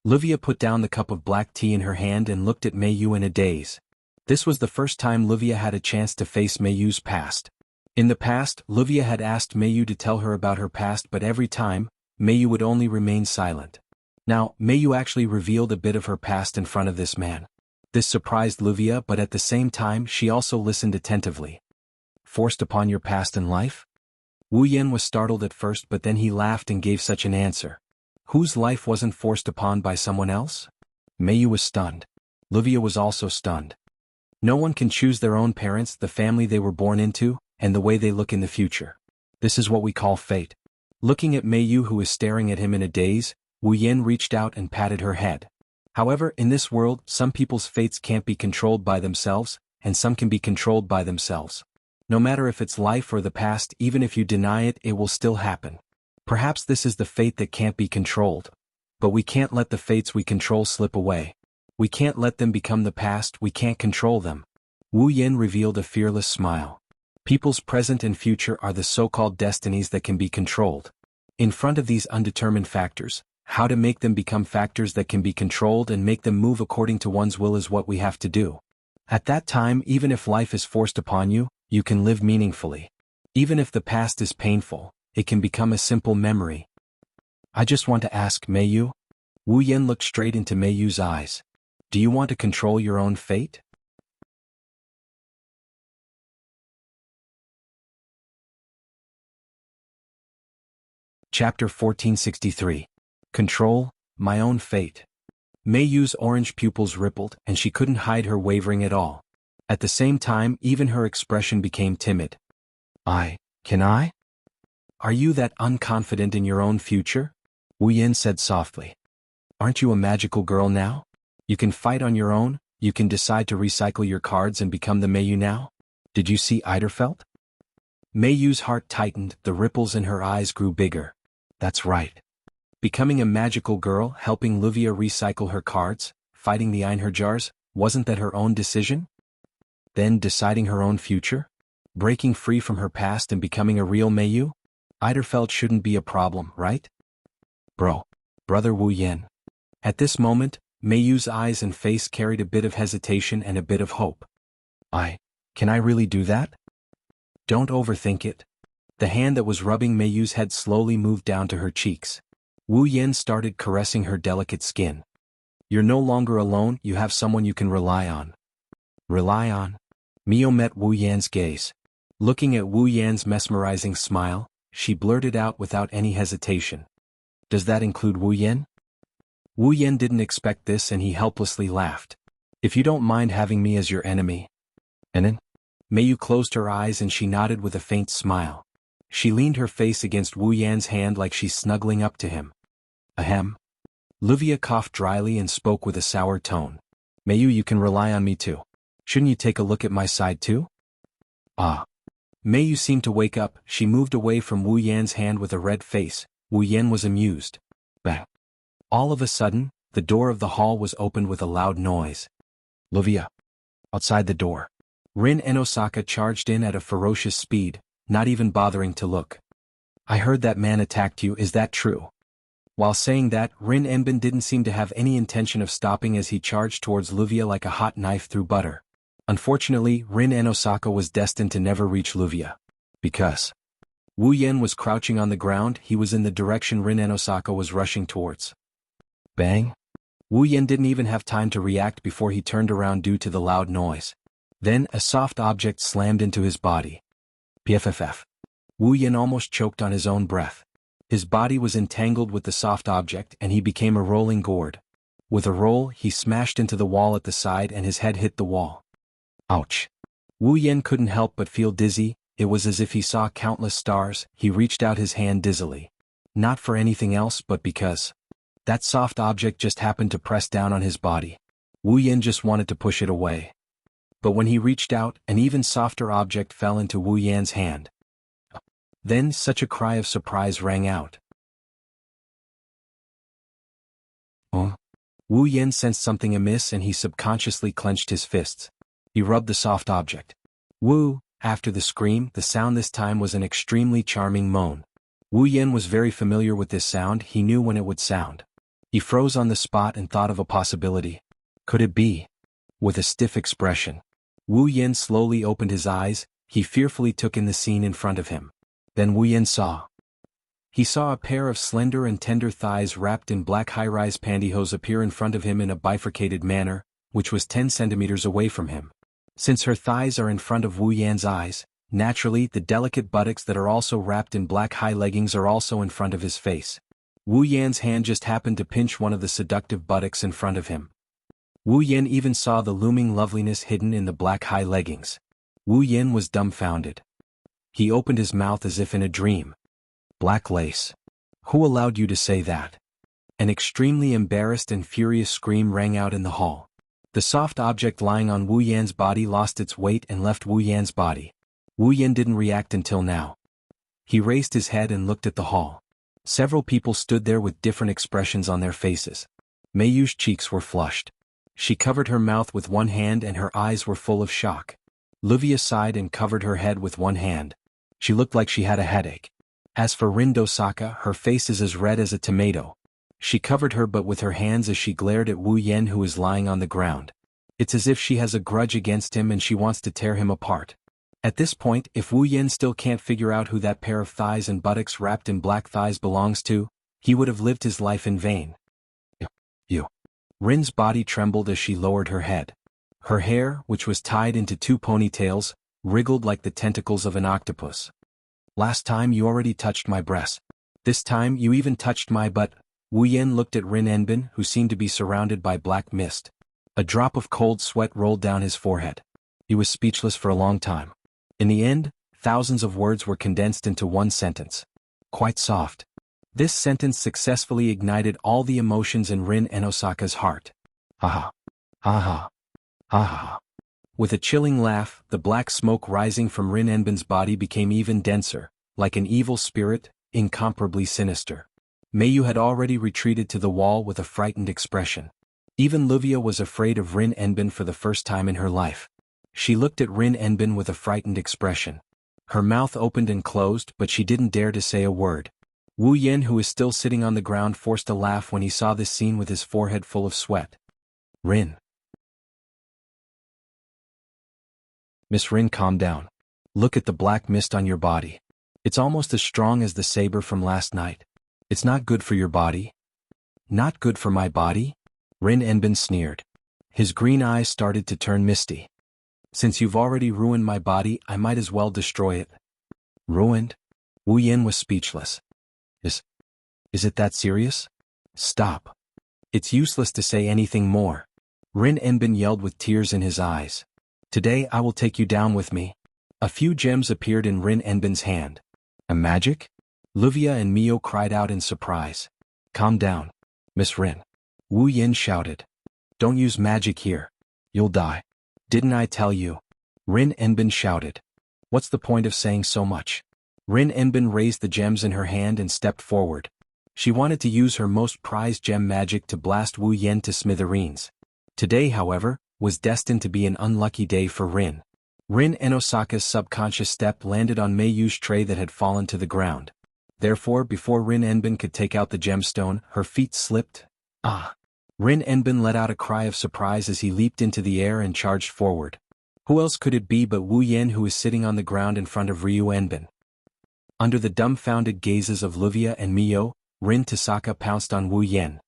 Wuxia put down the cup of black tea in her hand and looked at Mei Yu in a daze. This was the first time Wuxia had a chance to face Mei Yu's past. In the past, Wuxia had asked Mei Yu to tell her about her past, but every time, Mei Yu would only remain silent. Now, Mei Yu actually revealed a bit of her past in front of this man. This surprised Wuxia, but at the same time she also listened attentively. "Forced upon your past in life?" Wu Yan was startled at first, but then he laughed and gave such an answer. Whose life wasn't forced upon by someone else? Mei Yu was stunned. Wuxia was also stunned. No one can choose their own parents, the family they were born into, and the way they look in the future. This is what we call fate. Looking at Mei Yu, who was staring at him in a daze, Wu Yan reached out and patted her head. However, in this world, some people's fates can't be controlled by themselves, and some can be controlled by themselves. No matter if it's life or the past, even if you deny it, it will still happen. Perhaps this is the fate that can't be controlled. But we can't let the fates we control slip away. We can't let them become the past, we can't control them. Wu Yan revealed a fearless smile. People's present and future are the so-called destinies that can be controlled. In front of these undetermined factors, how to make them become factors that can be controlled and make them move according to one's will is what we have to do. At that time, even if life is forced upon you, you can live meaningfully. Even if the past is painful, it can become a simple memory. "I just want to ask, Mei Yu?" Wu Yan looked straight into Mei Yu's eyes. "Do you want to control your own fate?" Chapter 1463. Control, My Own Fate. Mei Yu's orange pupils rippled, and she couldn't hide her wavering at all. At the same time, even her expression became timid. Can I? Are you that unconfident in your own future?" Wu Yan said softly. "Aren't you a magical girl now? You can fight on your own, you can decide to recycle your cards and become the Mei Yu now? Did you see Eiderfeld?" Mei Yu's heart tightened, the ripples in her eyes grew bigger. That's right. Becoming a magical girl, helping Wuxia recycle her cards, fighting the Einherjars, wasn't that her own decision? Then deciding her own future? Breaking free from her past and becoming a real Mei Yu? Eiderfeld shouldn't be a problem, right? Brother Wu Yan. At this moment, Mei Yu's eyes and face carried a bit of hesitation and a bit of hope. Can I really do that? Don't overthink it. The hand that was rubbing Mei Yu's head slowly moved down to her cheeks. Wu Yan started caressing her delicate skin. You're no longer alone, you have someone you can rely on. Rely on? Mio met Wu Yan's gaze. Looking at Wu Yan's mesmerizing smile, she blurted out without any hesitation. Does that include Wu Yan? Wu Yan didn't expect this and he helplessly laughed. If you don't mind having me as your enemy. Enin? Mei Yu closed her eyes and she nodded with a faint smile. She leaned her face against Wu Yan's hand like she's snuggling up to him. Ahem. Wuxia coughed dryly and spoke with a sour tone. Mei Yu, you can rely on me too. Shouldn't you take a look at my side too? Mei Yu seemed to wake up, she moved away from Wu Yan's hand with a red face. Wu Yan was amused. Bang. All of a sudden, the door of the hall was opened with a loud noise. Wuxia. Outside the door. Rin and Osaka charged in at a ferocious speed, not even bothering to look. I heard that man attacked you, is that true? While saying that, Rin Enbin didn't seem to have any intention of stopping as he charged towards Wuxia like a hot knife through butter. Unfortunately, Rin and Osaka was destined to never reach Wuxia. Because Wu Yan was crouching on the ground, he was in the direction Rin and Osaka was rushing towards. Bang! Wu Yan didn't even have time to react before he turned around due to the loud noise. Then, a soft object slammed into his body. Pfff. Wu Yan almost choked on his own breath. His body was entangled with the soft object and he became a rolling gourd. With a roll, he smashed into the wall at the side and his head hit the wall. Ouch. Wu Yan couldn't help but feel dizzy. It was as if he saw countless stars. He reached out his hand dizzily. Not for anything else but because that soft object just happened to press down on his body. Wu Yan just wanted to push it away. But when he reached out, an even softer object fell into Wu Yan's hand. Then such a cry of surprise rang out. Wu Yan sensed something amiss and he subconsciously clenched his fists. He rubbed the soft object. Wu, after the scream, the sound this time was an extremely charming moan. Wu Yan was very familiar with this sound, he knew when it would sound. He froze on the spot and thought of a possibility. Could it be? With a stiff expression, Wu Yan slowly opened his eyes. He fearfully took in the scene in front of him. Then Wu Yan saw. He saw a pair of slender and tender thighs wrapped in black high-rise pantyhose appear in front of him in a bifurcated manner, which was 10 centimeters away from him. Since her thighs are in front of Wu Yan's eyes, naturally the delicate buttocks that are also wrapped in black high leggings are also in front of his face. Wu Yan's hand just happened to pinch one of the seductive buttocks in front of him. Wu Yan even saw the looming loveliness hidden in the black high leggings. Wu Yan was dumbfounded. He opened his mouth as if in a dream. Black lace. Who allowed you to say that? An extremely embarrassed and furious scream rang out in the hall. The soft object lying on Wu Yan's body lost its weight and left Wu Yan's body. Wu Yan didn't react until now. He raised his head and looked at the hall. Several people stood there with different expressions on their faces. Mei Yu's cheeks were flushed. She covered her mouth with one hand and her eyes were full of shock. Livia sighed and covered her head with one hand. She looked like she had a headache. As for Rin Dosaka, her face is as red as a tomato. She covered her butt with her hands as she glared at Wu Yan, who is lying on the ground. It's as if she has a grudge against him and she wants to tear him apart. At this point, if Wu Yan still can't figure out who that pair of thighs and buttocks wrapped in black thighs belongs to, he would have lived his life in vain. You. Rin's body trembled as she lowered her head. Her hair, which was tied into 2 ponytails, wriggled like the tentacles of an octopus. Last time you already touched my breast. This time you even touched my butt. Wu Yan looked at Rin Enbin, who seemed to be surrounded by black mist. A drop of cold sweat rolled down his forehead. He was speechless for a long time. In the end, thousands of words were condensed into one sentence. Quite soft. This sentence successfully ignited all the emotions in Rin Enosaka's heart. Ha ha. Ha ha. Ha ha. With a chilling laugh, the black smoke rising from Rin Enbin's body became even denser, like an evil spirit, incomparably sinister. Mei Yu had already retreated to the wall with a frightened expression. Even Livia was afraid of Rin Enbin for the first time in her life. She looked at Rin Enbin with a frightened expression. Her mouth opened and closed, but she didn't dare to say a word. Wu Yan, who was still sitting on the ground, forced a laugh when he saw this scene with his forehead full of sweat. Rin. Miss Rin, calm down. Look at the black mist on your body. It's almost as strong as the saber from last night. It's not good for your body. Not good for my body? Rin Enbin sneered. His green eyes started to turn misty. Since you've already ruined my body, I might as well destroy it. Ruined? Wu Yan was speechless. Is it that serious? Stop. It's useless to say anything more. Rin Enbin yelled with tears in his eyes. Today I will take you down with me. A few gems appeared in Rin Enbin's hand. A magic? Livia and Mio cried out in surprise. Calm down, Miss Rin. Wu Yan shouted. Don't use magic here. You'll die. Didn't I tell you? Rin Enbin shouted. What's the point of saying so much? Rin Enbin raised the gems in her hand and stepped forward. She wanted to use her most prized gem magic to blast Wu Yan to smithereens. Today, however, was destined to be an unlucky day for Rin. Rin Enosaka's subconscious step landed on Mei Yu's tray that had fallen to the ground. Therefore, before Rin Enbin could take out the gemstone, her feet slipped. Ah! Rin Enbin let out a cry of surprise as he leaped into the air and charged forward. Who else could it be but Wu Yan, who was sitting on the ground in front of Ryu Enbin? Under the dumbfounded gazes of Livia and Mio, Rin Tosaka pounced on Wu Yan.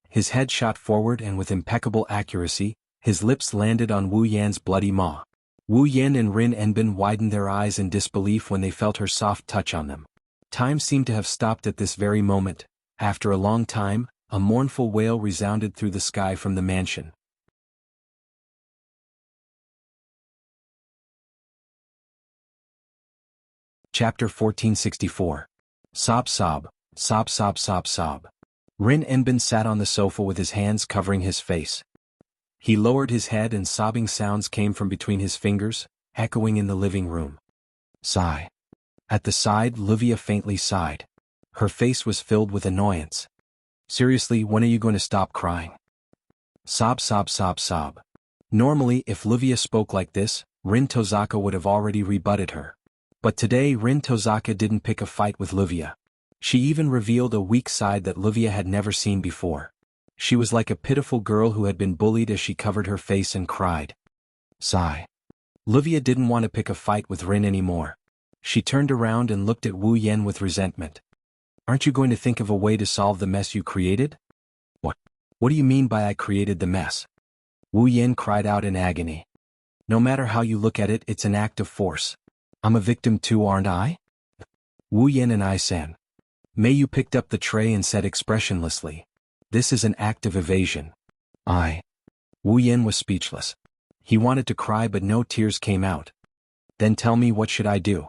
His head shot forward and with impeccable accuracy, his lips landed on Wu Yan's bloody maw. Wu Yan and Rin Enbin widened their eyes in disbelief when they felt her soft touch on them. Time seemed to have stopped at this very moment. After a long time, a mournful wail resounded through the sky from the mansion. Chapter 1464. Sob sob, sob sob sob sob. Rin Enbin sat on the sofa with his hands covering his face. He lowered his head and sobbing sounds came from between his fingers, echoing in the living room. Sigh. At the side, Livia faintly sighed. Her face was filled with annoyance. Seriously, when are you going to stop crying? Sob sob sob sob. Normally, if Livia spoke like this, Rin Tozaka would have already rebutted her. But today Rin Tozaka didn't pick a fight with Livia. She even revealed a weak side that Livia had never seen before. She was like a pitiful girl who had been bullied as she covered her face and cried. Sigh. Livia didn't want to pick a fight with Rin anymore. She turned around and looked at Wu Yan with resentment. Aren't you going to think of a way to solve the mess you created? What? What do you mean by I created the mess? Wu Yan cried out in agony. No matter how you look at it, it's an act of force. I'm a victim too, aren't I? Wu Yan and I-san. Mei Yu picked up the tray and said expressionlessly. This is an act of evasion. Wu Yan was speechless. He wanted to cry but no tears came out. Then tell me, what should I do?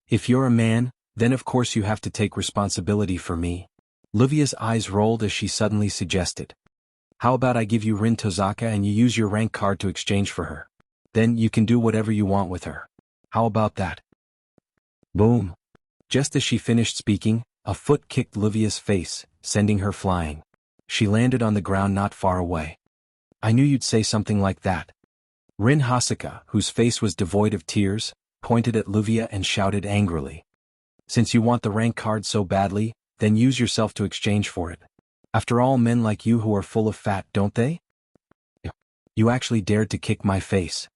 If you're a man, then of course you have to take responsibility for me. Livia's eyes rolled as she suddenly suggested. How about I give you Rin Tozaka and you use your rank card to exchange for her? Then you can do whatever you want with her. How about that? Boom. Just as she finished speaking, a foot kicked Livia's face, sending her flying. She landed on the ground not far away. I knew you'd say something like that. Rin Hasaka, whose face was devoid of tears, pointed at Livia and shouted angrily. Since you want the rank card so badly, then use yourself to exchange for it. After all, men like you who are full of fat, don't they? You actually dared to kick my face.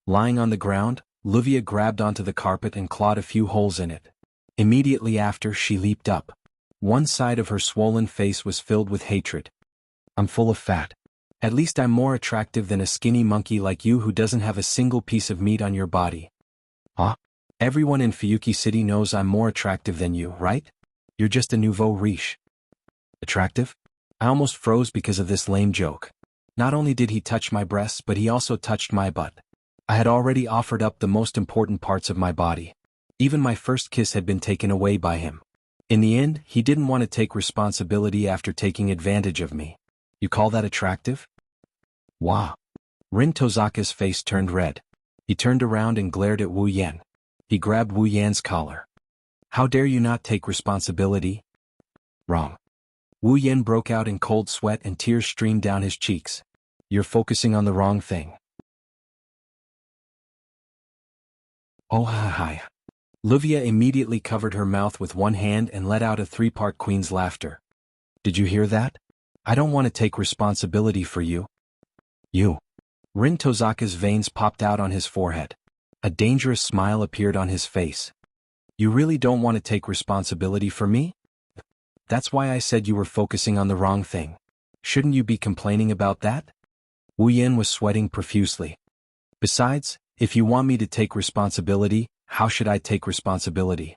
Lying on the ground, Livia grabbed onto the carpet and clawed a few holes in it. Immediately after, she leaped up. One side of her swollen face was filled with hatred. I'm full of fat. At least I'm more attractive than a skinny monkey like you who doesn't have a single piece of meat on your body. Huh? Everyone in Fuyuki City knows I'm more attractive than you, right? You're just a nouveau riche. Attractive? I almost froze because of this lame joke. Not only did he touch my breasts, but he also touched my butt. I had already offered up the most important parts of my body. Even my first kiss had been taken away by him. In the end, he didn't want to take responsibility after taking advantage of me. You call that attractive? Wow. Rin Tozaka's face turned red. He turned around and glared at Wu Yan. He grabbed Wu Yan's collar. How dare you not take responsibility? Wrong. Wu Yan broke out in cold sweat and tears streamed down his cheeks. You're focusing on the wrong thing. Oh hi. Livia immediately covered her mouth with one hand and let out a three-part queen's laughter. Did you hear that? I don't want to take responsibility for you. You. Rin Tozaka's veins popped out on his forehead. A dangerous smile appeared on his face. You really don't want to take responsibility for me? That's why I said you were focusing on the wrong thing. Shouldn't you be complaining about that? Wu Yan was sweating profusely. Besides, if you want me to take responsibility, how should I take responsibility?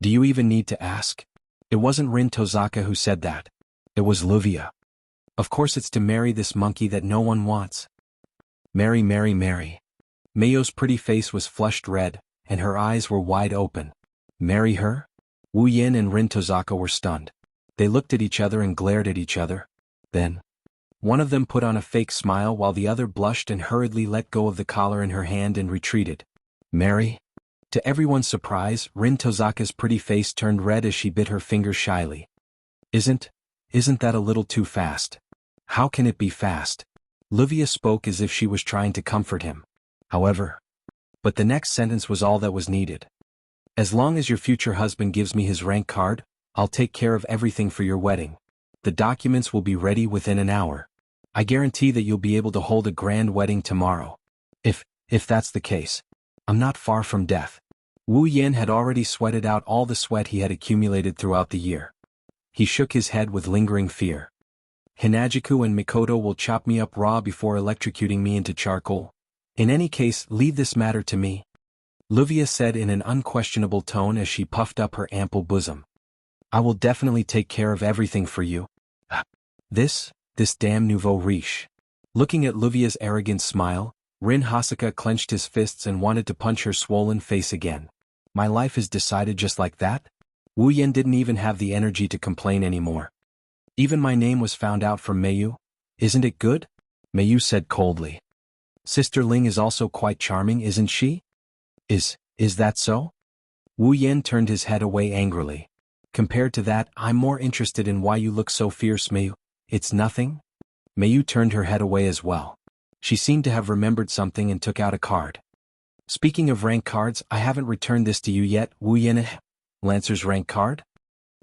Do you even need to ask? It wasn't Rin Tozaka who said that. It was Livia. Of course it's to marry this monkey that no one wants. Marry. Mayo's pretty face was flushed red, and her eyes were wide open. Marry her? Wu Yan and Rin Tozaka were stunned. They looked at each other and glared at each other. Then, one of them put on a fake smile while the other blushed and hurriedly let go of the collar in her hand and retreated. Marry? To everyone's surprise, Rin Tozaka's pretty face turned red as she bit her finger shyly. Isn't that a little too fast? How can it be fast? Livia spoke as if she was trying to comfort him. However, but the next sentence was all that was needed. As long as your future husband gives me his rank card, I'll take care of everything for your wedding. The documents will be ready within an hour. I guarantee that you'll be able to hold a grand wedding tomorrow. If that's the case. I'm not far from death. Wu Yan had already sweated out all the sweat he had accumulated throughout the year. He shook his head with lingering fear. Hinajiku and Mikoto will chop me up raw before electrocuting me into charcoal. In any case, leave this matter to me. Livia said in an unquestionable tone as she puffed up her ample bosom. I will definitely take care of everything for you. This damn nouveau riche. Looking at Luvia's arrogant smile, Rin Hasaka clenched his fists and wanted to punch her swollen face again. My life is decided just like that? Wu Yan didn't even have the energy to complain anymore. Even my name was found out from Meiyu? Isn't it good? Meiyu said coldly. Sister Ling is also quite charming, isn't she? Is that so? Wu Yan turned his head away angrily. Compared to that, I'm more interested in why you look so fierce, Meiyu. It's nothing? Meiyu turned her head away as well. She seemed to have remembered something and took out a card. Speaking of rank cards, I haven't returned this to you yet, Wu Yan. Lancer's rank card?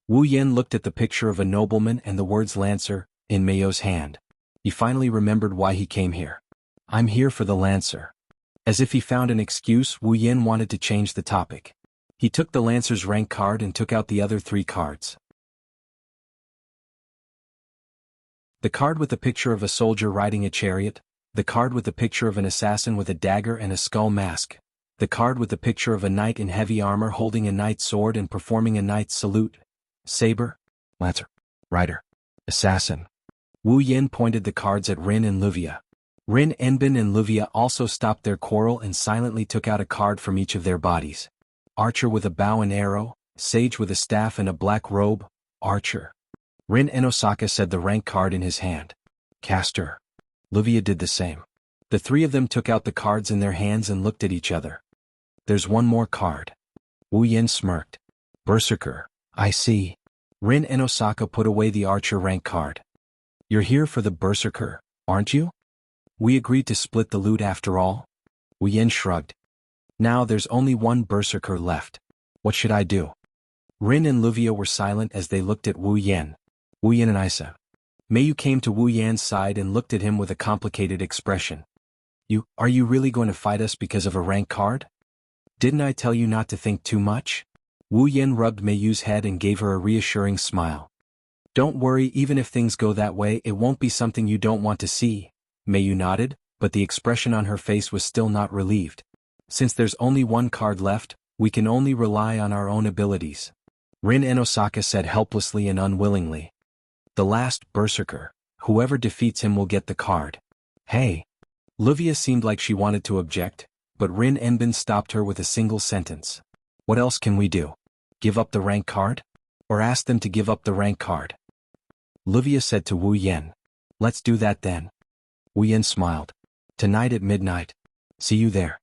Wu Yan looked at the picture of a nobleman and the words Lancer in Meiyu's hand. He finally remembered why he came here. I'm here for the Lancer. As if he found an excuse, Wu Yan wanted to change the topic. He took the Lancer's rank card and took out the other 3 cards. The card with the picture of a soldier riding a chariot, the card with the picture of an assassin with a dagger and a skull mask, the card with the picture of a knight in heavy armor holding a knight's sword and performing a knight's salute, saber, lancer, rider, assassin. Wu Yan pointed the cards at Rin and Luvia. Rin, Enbin and Luvia also stopped their quarrel and silently took out a card from each of their bodies. Archer with a bow and arrow, sage with a staff and a black robe, archer. Rin and Osaka said the rank card in his hand. Caster. Luvia did the same. The 3 of them took out the cards in their hands and looked at each other. There's one more card. Wu Yan smirked. Berserker, I see. Rin and Osaka put away the archer rank card. You're here for the Berserker, aren't you? We agreed to split the loot after all? Wu Yan shrugged. Now there's only one Berserker left. What should I do? Rin and Luvia were silent as they looked at Wu Yan. Wu Yan and Isa. Meiyu came to Wu Yan's side and looked at him with a complicated expression. Are you really going to fight us because of a rank card? Didn't I tell you not to think too much? Wu Yan rubbed Meiyu's head and gave her a reassuring smile. Don't worry, even if things go that way, it won't be something you don't want to see. Meiyu nodded, but the expression on her face was still not relieved. Since there's only one card left, we can only rely on our own abilities. Rin and Osaka said helplessly and unwillingly. The last Berserker. Whoever defeats him will get the card. Hey. Luvia seemed like she wanted to object, but Rin Enbin stopped her with a single sentence. What else can we do? Give up the rank card? Or ask them to give up the rank card? Luvia said to Wu Yan. Let's do that then. Wu Yan smiled. Tonight at midnight. See you there.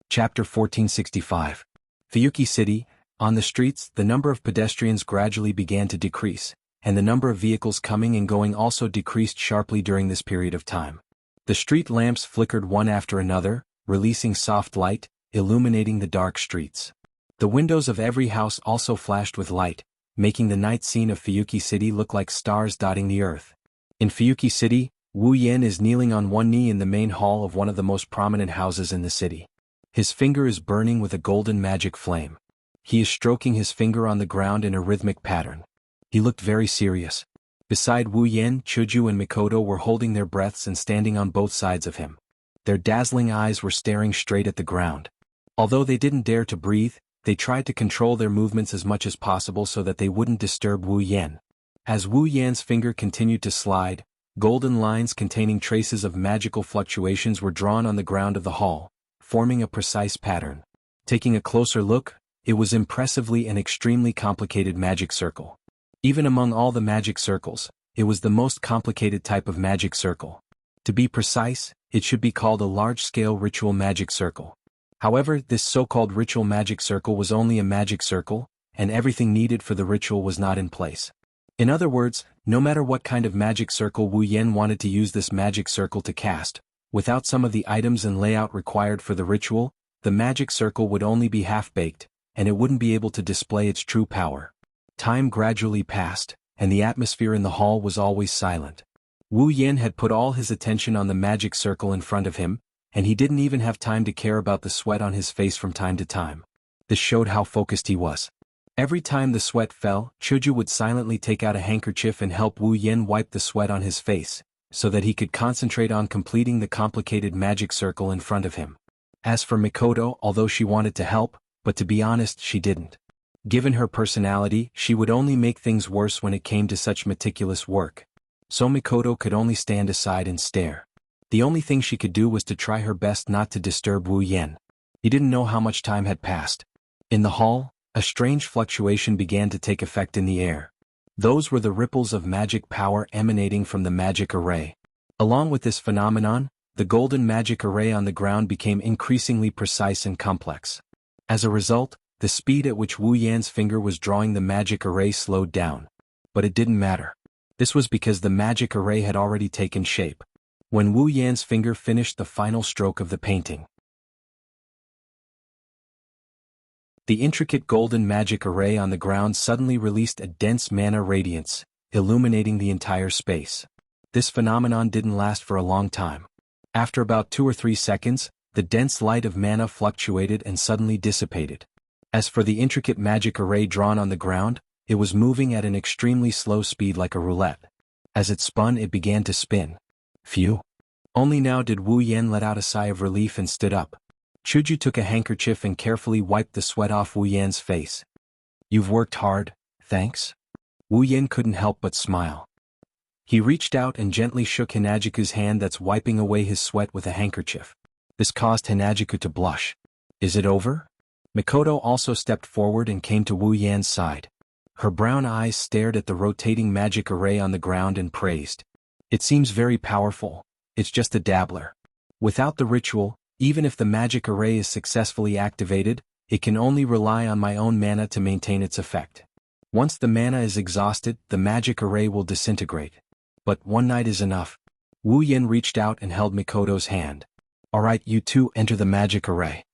Chapter 1465. Fuyuki City. On the streets, the number of pedestrians gradually began to decrease, and the number of vehicles coming and going also decreased sharply during this period of time. The street lamps flickered one after another, releasing soft light, illuminating the dark streets. The windows of every house also flashed with light, making the night scene of Fuyuki City look like stars dotting the earth. In Fuyuki City, Wu Yan is kneeling on one knee in the main hall of one of the most prominent houses in the city. His finger is burning with a golden magic flame. He is stroking his finger on the ground in a rhythmic pattern. He looked very serious. Beside Wu Yan, Chuju and Mikoto were holding their breaths and standing on both sides of him. Their dazzling eyes were staring straight at the ground. Although they didn't dare to breathe, they tried to control their movements as much as possible so that they wouldn't disturb Wu Yan. As Wu Yan's finger continued to slide, golden lines containing traces of magical fluctuations were drawn on the ground of the hall, forming a precise pattern. Taking a closer look, it was impressively an extremely complicated magic circle. Even among all the magic circles, it was the most complicated type of magic circle. To be precise, it should be called a large-scale ritual magic circle. However, this so-called ritual magic circle was only a magic circle, and everything needed for the ritual was not in place. In other words, no matter what kind of magic circle Wu Yan wanted to use this magic circle to cast, without some of the items and layout required for the ritual, the magic circle would only be half-baked, and it wouldn't be able to display its true power. Time gradually passed, and the atmosphere in the hall was always silent. Wu Yan had put all his attention on the magic circle in front of him, and he didn't even have time to care about the sweat on his face from time to time. This showed how focused he was. Every time the sweat fell, Chuju would silently take out a handkerchief and help Wu Yan wipe the sweat on his face, so that he could concentrate on completing the complicated magic circle in front of him. As for Mikoto, although she wanted to help, but to be honest, she didn't. Given her personality, she would only make things worse when it came to such meticulous work. So Mikoto could only stand aside and stare. The only thing she could do was to try her best not to disturb Wu Yan. He didn't know how much time had passed. In the hall, a strange fluctuation began to take effect in the air. Those were the ripples of magic power emanating from the magic array. Along with this phenomenon, the golden magic array on the ground became increasingly precise and complex. As a result, the speed at which Wu Yan's finger was drawing the magic array slowed down. But it didn't matter. This was because the magic array had already taken shape. When Wu Yan's finger finished the final stroke of the painting, the intricate golden magic array on the ground suddenly released a dense mana radiance, illuminating the entire space. This phenomenon didn't last for a long time. After about 2 or 3 seconds, the dense light of mana fluctuated and suddenly dissipated. As for the intricate magic array drawn on the ground, it was moving at an extremely slow speed like a roulette. As it spun, it began to spin. Phew! Only now did Wu Yan let out a sigh of relief and stood up. Chuju took a handkerchief and carefully wiped the sweat off Wu Yan's face. "You've worked hard, thanks?" Wu Yan couldn't help but smile. He reached out and gently shook Hinajiku's hand that's wiping away his sweat with a handkerchief. This caused Hinajiku to blush. "Is it over?" Mikoto also stepped forward and came to Wu Yan's side. Her brown eyes stared at the rotating magic array on the ground and praised. "It seems very powerful. It's just a dabbler. Without the ritual, even if the magic array is successfully activated, it can only rely on my own mana to maintain its effect. Once the mana is exhausted, the magic array will disintegrate. But one night is enough." Wu Yan reached out and held Mikoto's hand. "All right, you two enter the magic array."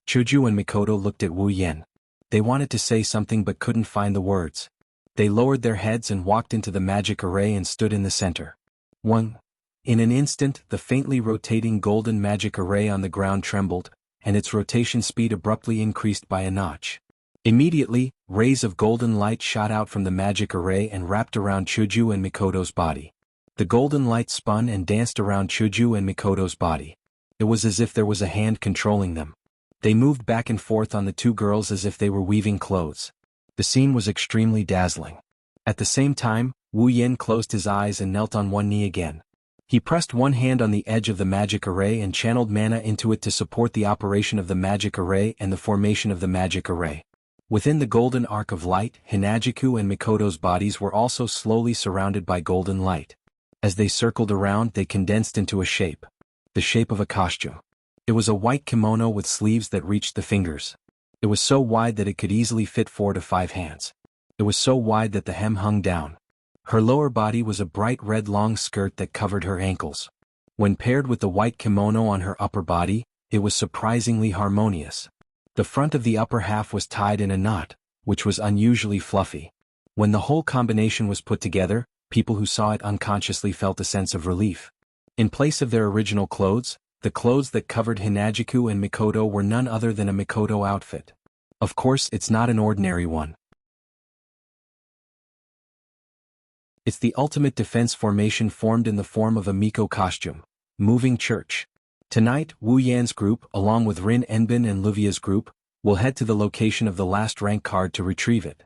Chuju and Mikoto looked at Wu Yan. They wanted to say something but couldn't find the words. They lowered their heads and walked into the magic array and stood in the center. In an instant, the faintly rotating golden magic array on the ground trembled, and its rotation speed abruptly increased by a notch. Immediately, rays of golden light shot out from the magic array and wrapped around Chuju and Mikoto's body. The golden light spun and danced around Chuju and Mikoto's body. It was as if there was a hand controlling them. They moved back and forth on the two girls as if they were weaving clothes. The scene was extremely dazzling. At the same time, Wu Yan closed his eyes and knelt on one knee again. He pressed one hand on the edge of the magic array and channeled mana into it to support the operation of the magic array and the formation of the magic array. Within the golden arc of light, Hinajiku and Mikoto's bodies were also slowly surrounded by golden light. As they circled around, they condensed into a shape. The shape of a costume. It was a white kimono with sleeves that reached the fingers. It was so wide that it could easily fit 4 to 5 hands. It was so wide that the hem hung down. Her lower body was a bright red long skirt that covered her ankles. When paired with the white kimono on her upper body, it was surprisingly harmonious. The front of the upper half was tied in a knot, which was unusually fluffy. When the whole combination was put together, people who saw it unconsciously felt a sense of relief. In place of their original clothes, the clothes that covered Hinajiku and Mikoto were none other than a Mikoto outfit. Of course, it's not an ordinary one. It's the ultimate defense formation formed in the form of a Miko costume. Moving church. Tonight, Wu Yan's group, along with Rin Enbin and Luvia's group, will head to the location of the last rank card to retrieve it.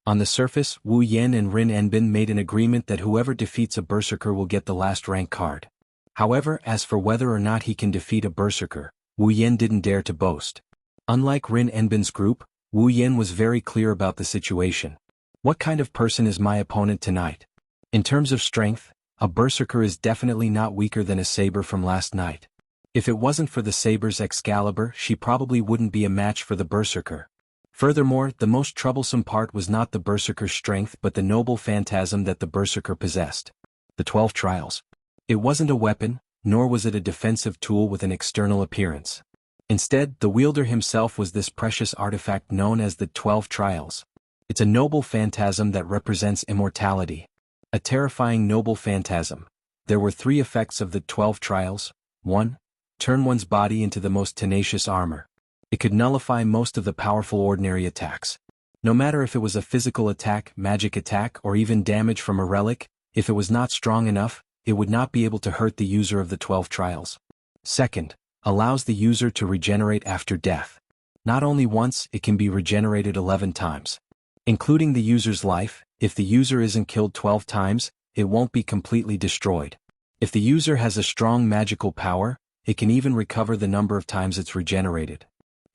On the surface, Wu Yan and Rin Enbin made an agreement that whoever defeats a berserker will get the last rank card. However, as for whether or not he can defeat a berserker, Wu Yan didn't dare to boast. Unlike Rin Enbin's group, Wu Yan was very clear about the situation. What kind of person is my opponent tonight? In terms of strength, a berserker is definitely not weaker than a saber from last night. If it wasn't for the saber's Excalibur, she probably wouldn't be a match for the berserker. Furthermore, the most troublesome part was not the berserker's strength but the noble phantasm that the berserker possessed. The 12 Trials. It wasn't a weapon, nor was it a defensive tool with an external appearance. Instead, the wielder himself was this precious artifact known as the 12 Trials. It's a noble phantasm that represents immortality. A terrifying noble phantasm. There were 3 effects of the 12 Trials. 1. Turn one's body into the most tenacious armor. It could nullify most of the powerful ordinary attacks. No matter if it was a physical attack, magic attack, or even damage from a relic, if it was not strong enough, it would not be able to hurt the user of the 12 Trials. 2nd, Allows the user to regenerate after death. Not only once, it can be regenerated 11 times. Including the user's life, if the user isn't killed 12 times, it won't be completely destroyed. If the user has a strong magical power, it can even recover the number of times it's regenerated.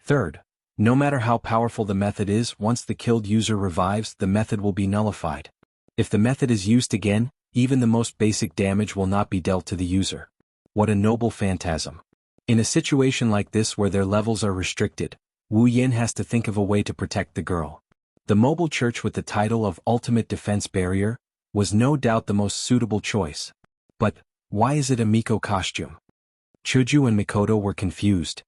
Third, no matter how powerful the method is, once the killed user revives, the method will be nullified. If the method is used again, even the most basic damage will not be dealt to the user. What a noble phantasm. In a situation like this where their levels are restricted, Wu Yin has to think of a way to protect the girl. The mobile church with the title of Ultimate Defense Barrier was no doubt the most suitable choice. But, why is it a Miko costume? Chuju and Mikoto were confused.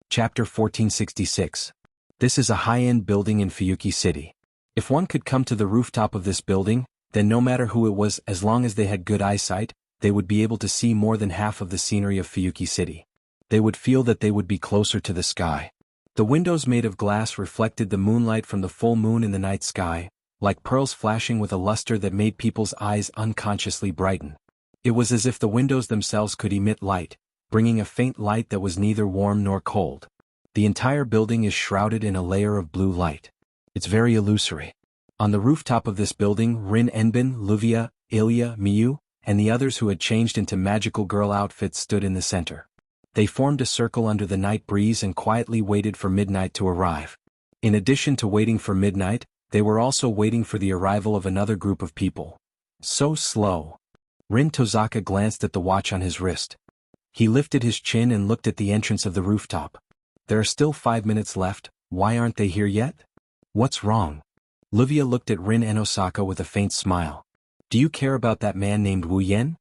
Chapter 1466. This is a high-end building in Fuyuki City. If one could come to the rooftop of this building, then no matter who it was, as long as they had good eyesight, they would be able to see more than half of the scenery of Fuyuki City. They would feel that they would be closer to the sky. The windows made of glass reflected the moonlight from the full moon in the night sky, like pearls flashing with a luster that made people's eyes unconsciously brighten. It was as if the windows themselves could emit light, bringing a faint light that was neither warm nor cold. The entire building is shrouded in a layer of blue light. It's very illusory. On the rooftop of this building, Rin Enbin, Luvia, Ilya, Miyu, and the others who had changed into magical girl outfits stood in the center. They formed a circle under the night breeze and quietly waited for midnight to arrive. In addition to waiting for midnight, they were also waiting for the arrival of another group of people. So slow. Rin Tozaka glanced at the watch on his wrist. He lifted his chin and looked at the entrance of the rooftop. There are still 5 minutes left, why aren't they here yet? What's wrong? Luvia looked at Rin and Osaka with a faint smile. Do you care about that man named Wu Yen?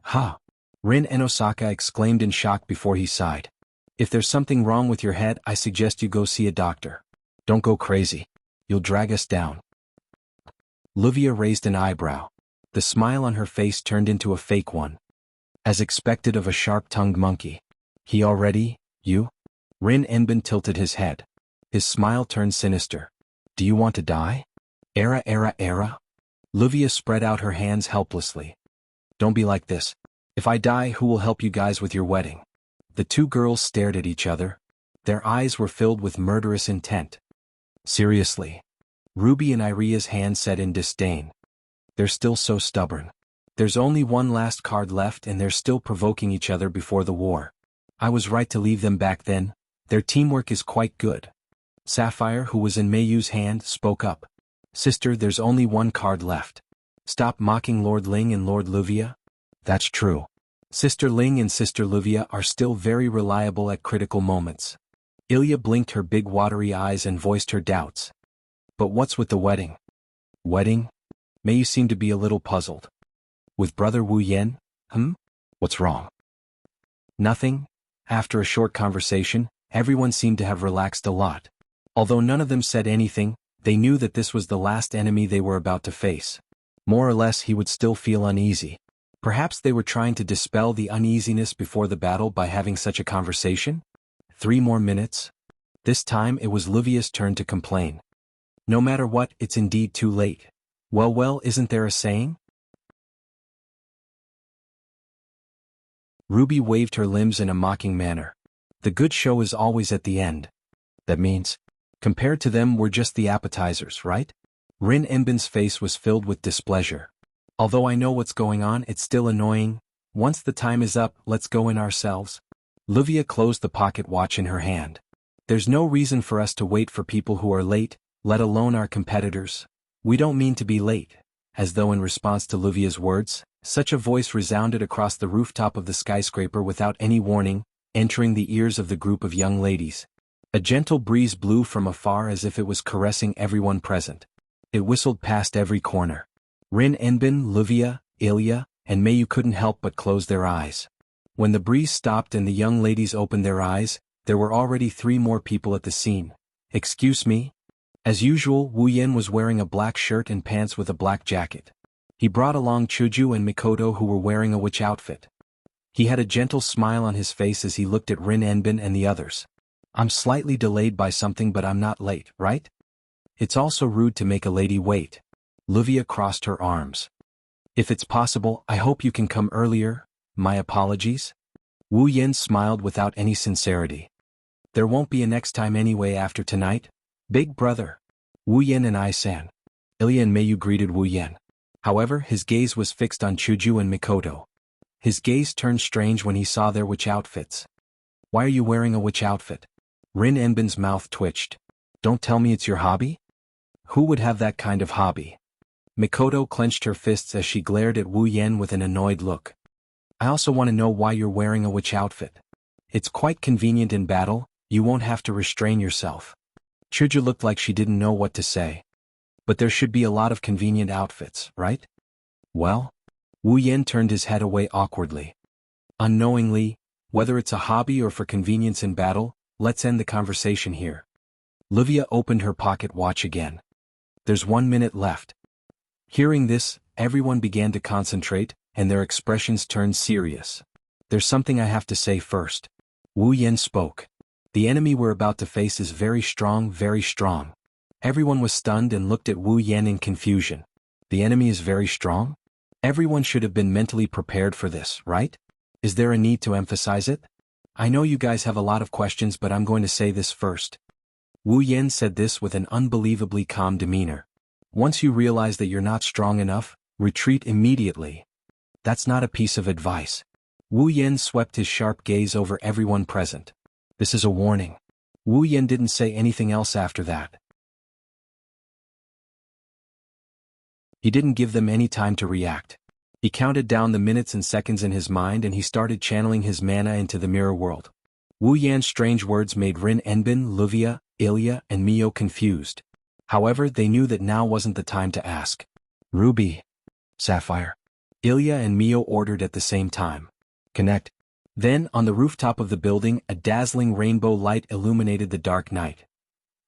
Ha! Rin and Osaka exclaimed in shock before he sighed. If there's something wrong with your head, I suggest you go see a doctor. Don't go crazy. You'll drag us down. Luvia raised an eyebrow. The smile on her face turned into a fake one. As expected of a sharp-tongued monkey. He already, you? Rin Enbin tilted his head. His smile turned sinister. Do you want to die? Era. Luvia spread out her hands helplessly. Don't be like this. If I die, who will help you guys with your wedding? The two girls stared at each other. Their eyes were filled with murderous intent. Seriously. Ruby and Iria's hand said in disdain. They're still so stubborn. There's only one last card left and they're still provoking each other before the war. I was right to leave them back then. Their teamwork is quite good. Sapphire, who was in Meiyu's hand, spoke up. Sister, there's only one card left. Stop mocking Lord Ling and Lord Luvia. That's true. Sister Ling and Sister Luvia are still very reliable at critical moments. Ilya blinked her big watery eyes and voiced her doubts. But what's with the wedding? Wedding? Meiyu seemed to be a little puzzled. With brother Wu Yen? What's wrong? Nothing. After a short conversation, everyone seemed to have relaxed a lot. Although none of them said anything, they knew that this was the last enemy they were about to face. More or less he would still feel uneasy. Perhaps they were trying to dispel the uneasiness before the battle by having such a conversation? 3 more minutes? This time it was Luvia's turn to complain. No matter what, it's indeed too late. Well, isn't there a saying? Ruby waved her limbs in a mocking manner. The good show is always at the end. That means, compared to them we're just the appetizers, right? Rin Enbin's face was filled with displeasure. Although I know what's going on, it's still annoying. Once the time is up, let's go in ourselves. Luvia closed the pocket watch in her hand. There's no reason for us to wait for people who are late, let alone our competitors. We don't mean to be late. As though in response to Luvia's words, such a voice resounded across the rooftop of the skyscraper without any warning, entering the ears of the group of young ladies. A gentle breeze blew from afar as if it was caressing everyone present. It whistled past every corner. Rin Enbin, Luvia, Ilya, and Meiyu couldn't help but close their eyes. When the breeze stopped and the young ladies opened their eyes, there were already 3 more people at the scene. Excuse me? As usual, Wu Yen was wearing a black shirt and pants with a black jacket. He brought along Chuju and Mikoto who were wearing a witch outfit. He had a gentle smile on his face as he looked at Rin Enbin and the others. I'm slightly delayed by something but I'm not late, right? It's also rude to make a lady wait. Livia crossed her arms. If it's possible, I hope you can come earlier. My apologies. Wu Yen smiled without any sincerity. There won't be a next time anyway after tonight, big brother. Wu Yen and I-san. Ilya and Meiyu greeted Wu Yen. However, his gaze was fixed on Chuju and Mikoto. His gaze turned strange when he saw their witch outfits. Why are you wearing a witch outfit? Rin Enbin's mouth twitched. Don't tell me it's your hobby? Who would have that kind of hobby? Mikoto clenched her fists as she glared at Wu Yen with an annoyed look. I also want to know why you're wearing a witch outfit. It's quite convenient in battle, you won't have to restrain yourself. Chuju looked like she didn't know what to say. But there should be a lot of convenient outfits, right? Well? Wu Yen turned his head away awkwardly. Unknowingly, whether it's a hobby or for convenience in battle, let's end the conversation here. Livia opened her pocket watch again. There's 1 minute left. Hearing this, everyone began to concentrate, and their expressions turned serious. There's something I have to say first. Wu Yen spoke. The enemy we're about to face is very strong, very strong. Everyone was stunned and looked at Wu Yen in confusion. The enemy is very strong? Everyone should have been mentally prepared for this, right? Is there a need to emphasize it? I know you guys have a lot of questions, but I'm going to say this first. Wu Yen said this with an unbelievably calm demeanor. Once you realize that you're not strong enough, retreat immediately. That's not a piece of advice. Wu Yen swept his sharp gaze over everyone present. This is a warning. Wu Yen didn't say anything else after that. He didn't give them any time to react. He counted down the minutes and seconds in his mind and he started channeling his mana into the mirror world. Wu Yan's strange words made Rin Enbin, Livia, Ilya, and Mio confused. However, they knew that now wasn't the time to ask. Ruby. Sapphire. Ilya and Mio ordered at the same time. Connect. Then, on the rooftop of the building, a dazzling rainbow light illuminated the dark night.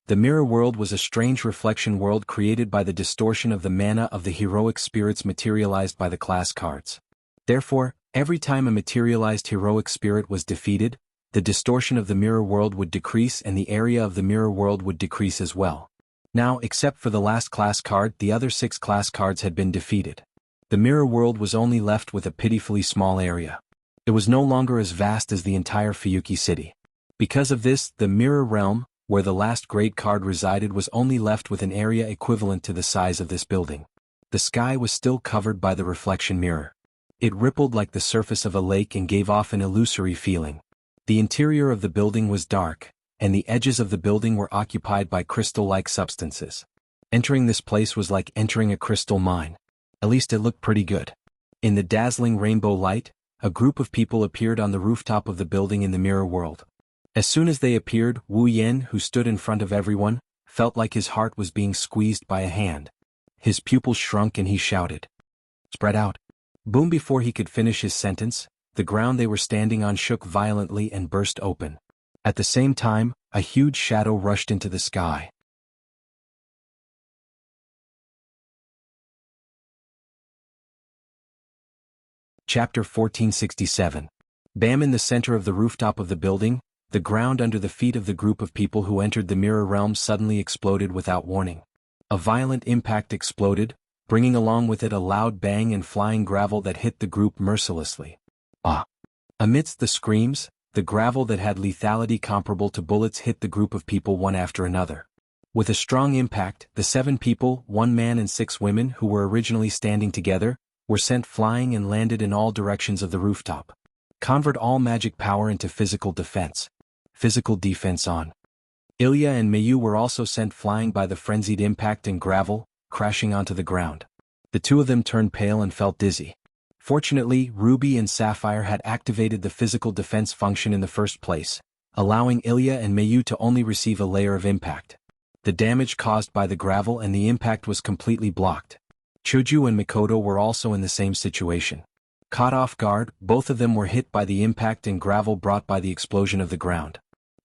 The mirror world was a strange reflection world created by the distortion of the mana of the heroic spirits materialized by the class cards. Therefore, every time a materialized heroic spirit was defeated, the distortion of the mirror world would decrease and the area of the mirror world would decrease as well. Now, except for the last class card, the other 6 class cards had been defeated. The mirror world was only left with a pitifully small area. It was no longer as vast as the entire Fuyuki city. Because of this, the mirror realm, where the last grade card resided, was only left with an area equivalent to the size of this building. The sky was still covered by the reflection mirror. It rippled like the surface of a lake and gave off an illusory feeling. The interior of the building was dark, and the edges of the building were occupied by crystal-like substances. Entering this place was like entering a crystal mine. At least it looked pretty good. In the dazzling rainbow light, a group of people appeared on the rooftop of the building in the mirror world. As soon as they appeared, Wu Yen, who stood in front of everyone, felt like his heart was being squeezed by a hand. His pupils shrunk and he shouted, "Spread out." Boom! Before he could finish his sentence, the ground they were standing on shook violently and burst open. At the same time, a huge shadow rushed into the sky. Chapter 1467. Bam! In the center of the rooftop of the building, the ground under the feet of the group of people who entered the mirror realm suddenly exploded without warning. A violent impact exploded, bringing along with it a loud bang and flying gravel that hit the group mercilessly. Ah! Amidst the screams, the gravel that had lethality comparable to bullets hit the group of people one after another. With a strong impact, the 7 people, 1 man and 6 women who were originally standing together, were sent flying and landed in all directions of the rooftop. Convert all magic power into physical defense. Physical defense on. Ilya and Meiyu were also sent flying by the frenzied impact and gravel, crashing onto the ground. The 2 of them turned pale and felt dizzy. Fortunately, Ruby and Sapphire had activated the physical defense function in the first place, allowing Ilya and Meiyu to only receive a layer of impact. The damage caused by the gravel and the impact was completely blocked. Chuju and Mikoto were also in the same situation. Caught off guard, both of them were hit by the impact and gravel brought by the explosion of the ground.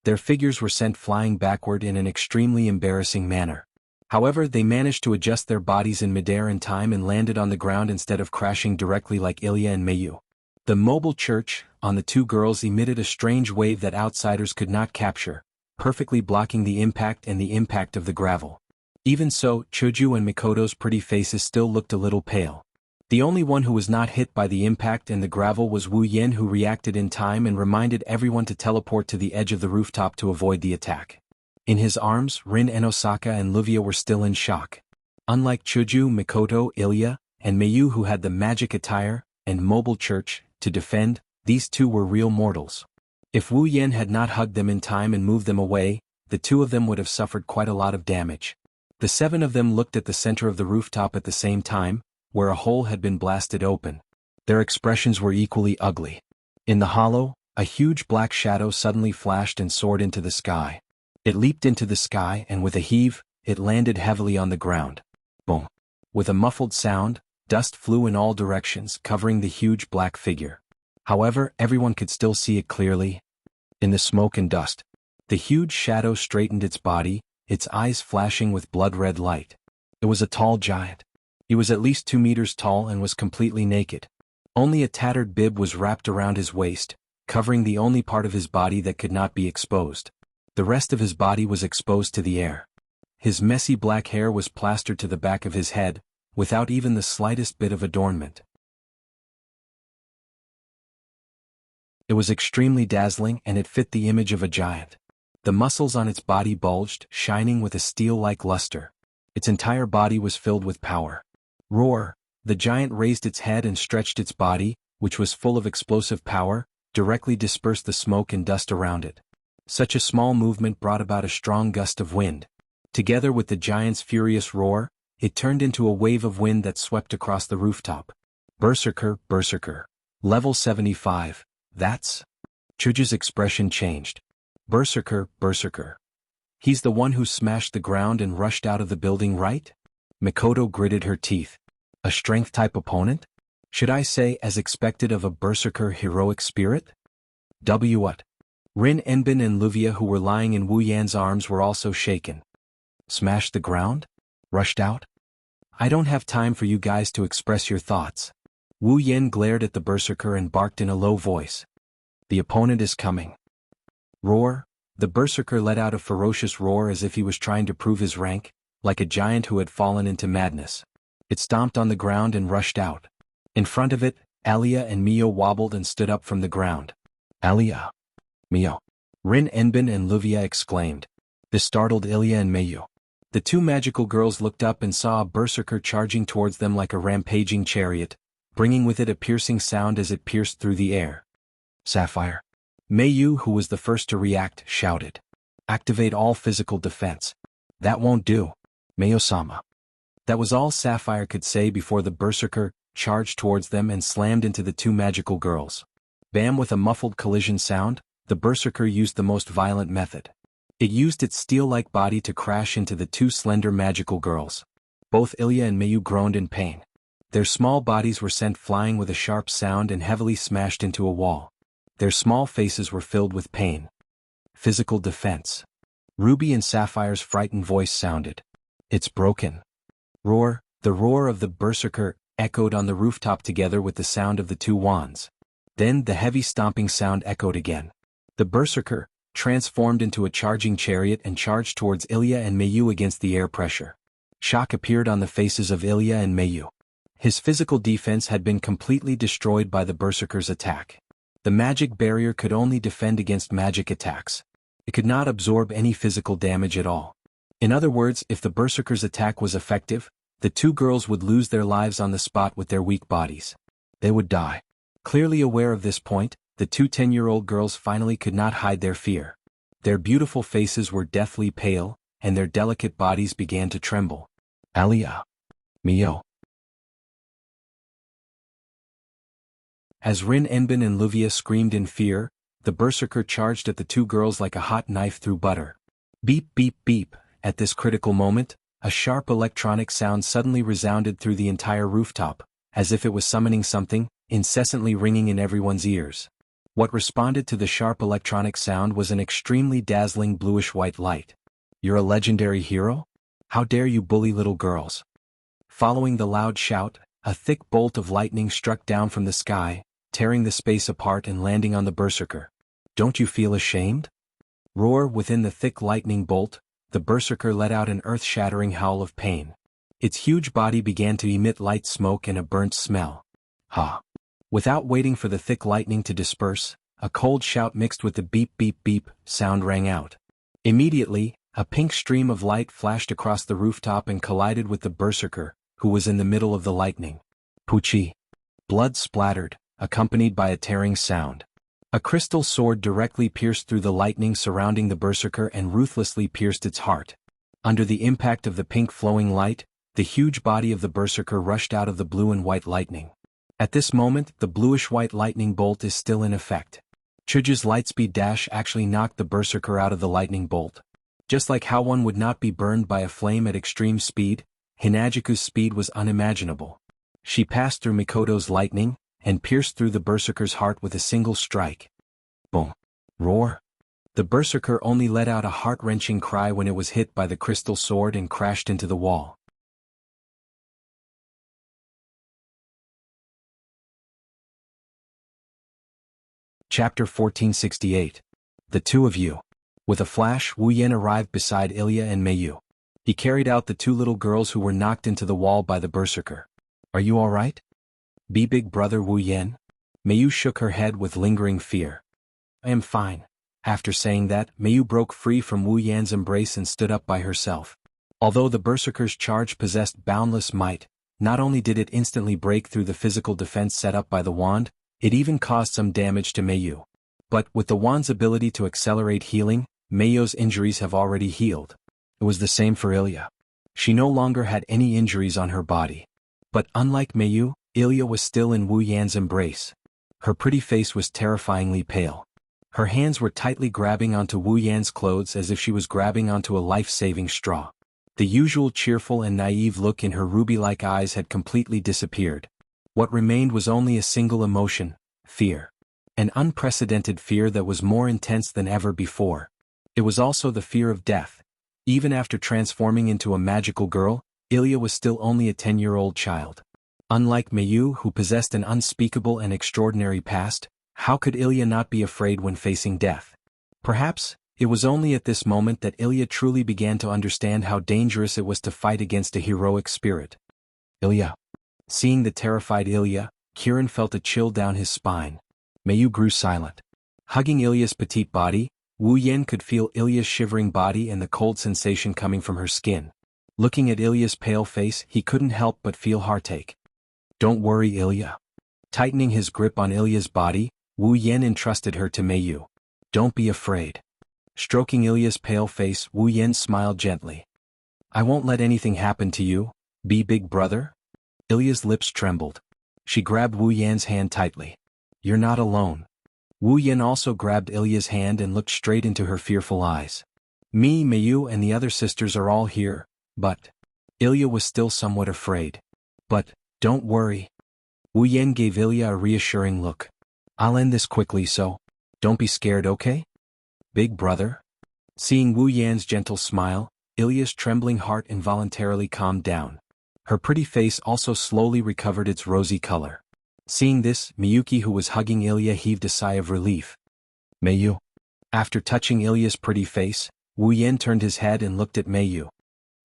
Their figures were sent flying backward in an extremely embarrassing manner. However, they managed to adjust their bodies in midair in time and landed on the ground instead of crashing directly like Ilya and Meiyu. The mobile church, on the 2 girls, emitted a strange wave that outsiders could not capture, perfectly blocking the impact and the impact of the gravel. Even so, Chuju and Mikoto's pretty faces still looked a little pale. The only one who was not hit by the impact and the gravel was Wu Yen, who reacted in time and reminded everyone to teleport to the edge of the rooftop to avoid the attack. In his arms, Rin and Osaka and Luvia were still in shock. Unlike Chuju, Mikoto, Ilya, and Mayu, who had the magic attire and mobile church to defend, these two were real mortals. If Wu Yen had not hugged them in time and moved them away, the two of them would have suffered quite a lot of damage. The seven of them looked at the center of the rooftop at the same time, where a hole had been blasted open. Their expressions were equally ugly. In the hollow, a huge black shadow suddenly flashed and soared into the sky. It leaped into the sky and with a heave, it landed heavily on the ground. Boom. With a muffled sound, dust flew in all directions, covering the huge black figure. However, everyone could still see it clearly. In the smoke and dust, the huge shadow straightened its body, its eyes flashing with blood-red light. It was a tall giant. He was at least 2 meters tall and was completely naked. Only a tattered bib was wrapped around his waist, covering the only part of his body that could not be exposed. The rest of his body was exposed to the air. His messy black hair was plastered to the back of his head, without even the slightest bit of adornment. It was extremely dazzling and it fit the image of a giant. The muscles on its body bulged, shining with a steel-like luster. Its entire body was filled with power. Roar! The giant raised its head and stretched its body, which was full of explosive power, directly dispersed the smoke and dust around it. Such a small movement brought about a strong gust of wind. Together with the giant's furious roar, it turned into a wave of wind that swept across the rooftop. Berserker, Berserker. Level 75. That's... Chuju's expression changed. Berserker, Berserker. He's the one who smashed the ground and rushed out of the building, right? Mikoto gritted her teeth. A strength-type opponent? Should I say as expected of a berserker heroic spirit? What? Rin Enbin and Luvia, who were lying in Wu Yan's arms, were also shaken. Smashed the ground? Rushed out? I don't have time for you guys to express your thoughts. Wu Yan glared at the berserker and barked in a low voice. The opponent is coming. Roar! The berserker let out a ferocious roar as if he was trying to prove his rank, like a giant who had fallen into madness. It stomped on the ground and rushed out. In front of it, Alia and Mio wobbled and stood up from the ground. Alia! Mio! Rin Enbin and Luvia exclaimed. This startled Ilya and Mayu. The two magical girls looked up and saw a berserker charging towards them like a rampaging chariot, bringing with it a piercing sound as it pierced through the air. Sapphire! Mayu, who was the first to react, shouted. Activate all physical defense. That won't do. Mayo-sama. That was all Sapphire could say before the berserker charged towards them and slammed into the two magical girls. Bam! With a muffled collision sound, the berserker used the most violent method. It used its steel-like body to crash into the two slender magical girls. Both Ilya and Mayu groaned in pain. Their small bodies were sent flying with a sharp sound and heavily smashed into a wall. Their small faces were filled with pain. Physical defense. Ruby and Sapphire's frightened voice sounded. It's broken. Roar! The roar of the berserker echoed on the rooftop together with the sound of the two wands. Then the heavy stomping sound echoed again. The berserker transformed into a charging chariot and charged towards Ilya and Mayu against the air pressure. Shock appeared on the faces of Ilya and Mayu. His physical defense had been completely destroyed by the berserker's attack. The magic barrier could only defend against magic attacks. It could not absorb any physical damage at all. In other words, if the berserker's attack was effective, the two girls would lose their lives on the spot with their weak bodies. They would die. Clearly aware of this point, the two 10-year-old girls finally could not hide their fear. Their beautiful faces were deathly pale, and their delicate bodies began to tremble. Alia. Mio. As Rin Enbin and Luvia screamed in fear, the berserker charged at the two girls like a hot knife through butter. Beep beep beep. At this critical moment, a sharp electronic sound suddenly resounded through the entire rooftop, as if it was summoning something, incessantly ringing in everyone's ears. What responded to the sharp electronic sound was an extremely dazzling bluish-white light. You're a legendary hero? How dare you bully little girls? Following the loud shout, a thick bolt of lightning struck down from the sky, tearing the space apart and landing on the berserker. Don't you feel ashamed? Roar! Within the thick lightning bolt, the berserker let out an earth-shattering howl of pain. Its huge body began to emit light smoke and a burnt smell. Ha! Without waiting for the thick lightning to disperse, a cold shout mixed with the beep beep beep sound rang out. Immediately, a pink stream of light flashed across the rooftop and collided with the berserker, who was in the middle of the lightning. Poochie! Blood splattered, accompanied by a tearing sound. A crystal sword directly pierced through the lightning surrounding the berserker and ruthlessly pierced its heart. Under the impact of the pink flowing light, the huge body of the berserker rushed out of the blue and white lightning. At this moment, the bluish-white lightning bolt is still in effect. Chuji's lightspeed dash actually knocked the berserker out of the lightning bolt. Just like how one would not be burned by a flame at extreme speed, Hinajiku's speed was unimaginable. She passed through Mikoto's lightning, and pierced through the berserker's heart with a single strike. Boom! Roar! The berserker only let out a heart-wrenching cry when it was hit by the crystal sword and crashed into the wall. Chapter 1468. The Two of You. With a flash, Wu Yan arrived beside Ilya and Meiyu. He carried out the two little girls who were knocked into the wall by the berserker. Are you all right? Big brother Wu Yan? Meiyu shook her head with lingering fear. I am fine. After saying that, Meiyu broke free from Wu Yan's embrace and stood up by herself. Although the berserker's charge possessed boundless might, not only did it instantly break through the physical defense set up by the wand, it even caused some damage to Meiyu. But, with the wand's ability to accelerate healing, Meiyu's injuries have already healed. It was the same for Ilya. She no longer had any injuries on her body. But unlike Meiyu, Ilya was still in Wu Yan's embrace. Her pretty face was terrifyingly pale. Her hands were tightly grabbing onto Wu Yan's clothes as if she was grabbing onto a life-saving straw. The usual cheerful and naive look in her ruby-like eyes had completely disappeared. What remained was only a single emotion: fear. An unprecedented fear that was more intense than ever before. It was also the fear of death. Even after transforming into a magical girl, Ilya was still only a 10-year-old child. Unlike Meiyu, who possessed an unspeakable and extraordinary past, how could Ilya not be afraid when facing death? Perhaps, it was only at this moment that Ilya truly began to understand how dangerous it was to fight against a heroic spirit. Ilya. Seeing the terrified Ilya, Kirin felt a chill down his spine. Meiyu grew silent. Hugging Ilya's petite body, Wu Yan could feel Ilya's shivering body and the cold sensation coming from her skin. Looking at Ilya's pale face, he couldn't help but feel heartache. Don't worry, Ilya. Tightening his grip on Ilya's body, Wu Yan entrusted her to Meiyu. Don't be afraid. Stroking Ilya's pale face, Wu Yan smiled gently. I won't let anything happen to you, big brother. Ilya's lips trembled. She grabbed Wu Yan's hand tightly. You're not alone. Wu Yan also grabbed Ilya's hand and looked straight into her fearful eyes. Me, Meiyu and the other sisters are all here, but... Ilya was still somewhat afraid. But, don't worry. Wu Yan gave Ilya a reassuring look. I'll end this quickly, so... Don't be scared, okay? Big brother? Seeing Wu Yan's gentle smile, Ilya's trembling heart involuntarily calmed down. Her pretty face also slowly recovered its rosy color. Seeing this, Miyuki, who was hugging Ilya, heaved a sigh of relief. Meiyu. After touching Ilya's pretty face, Wu Yan turned his head and looked at Meiyu.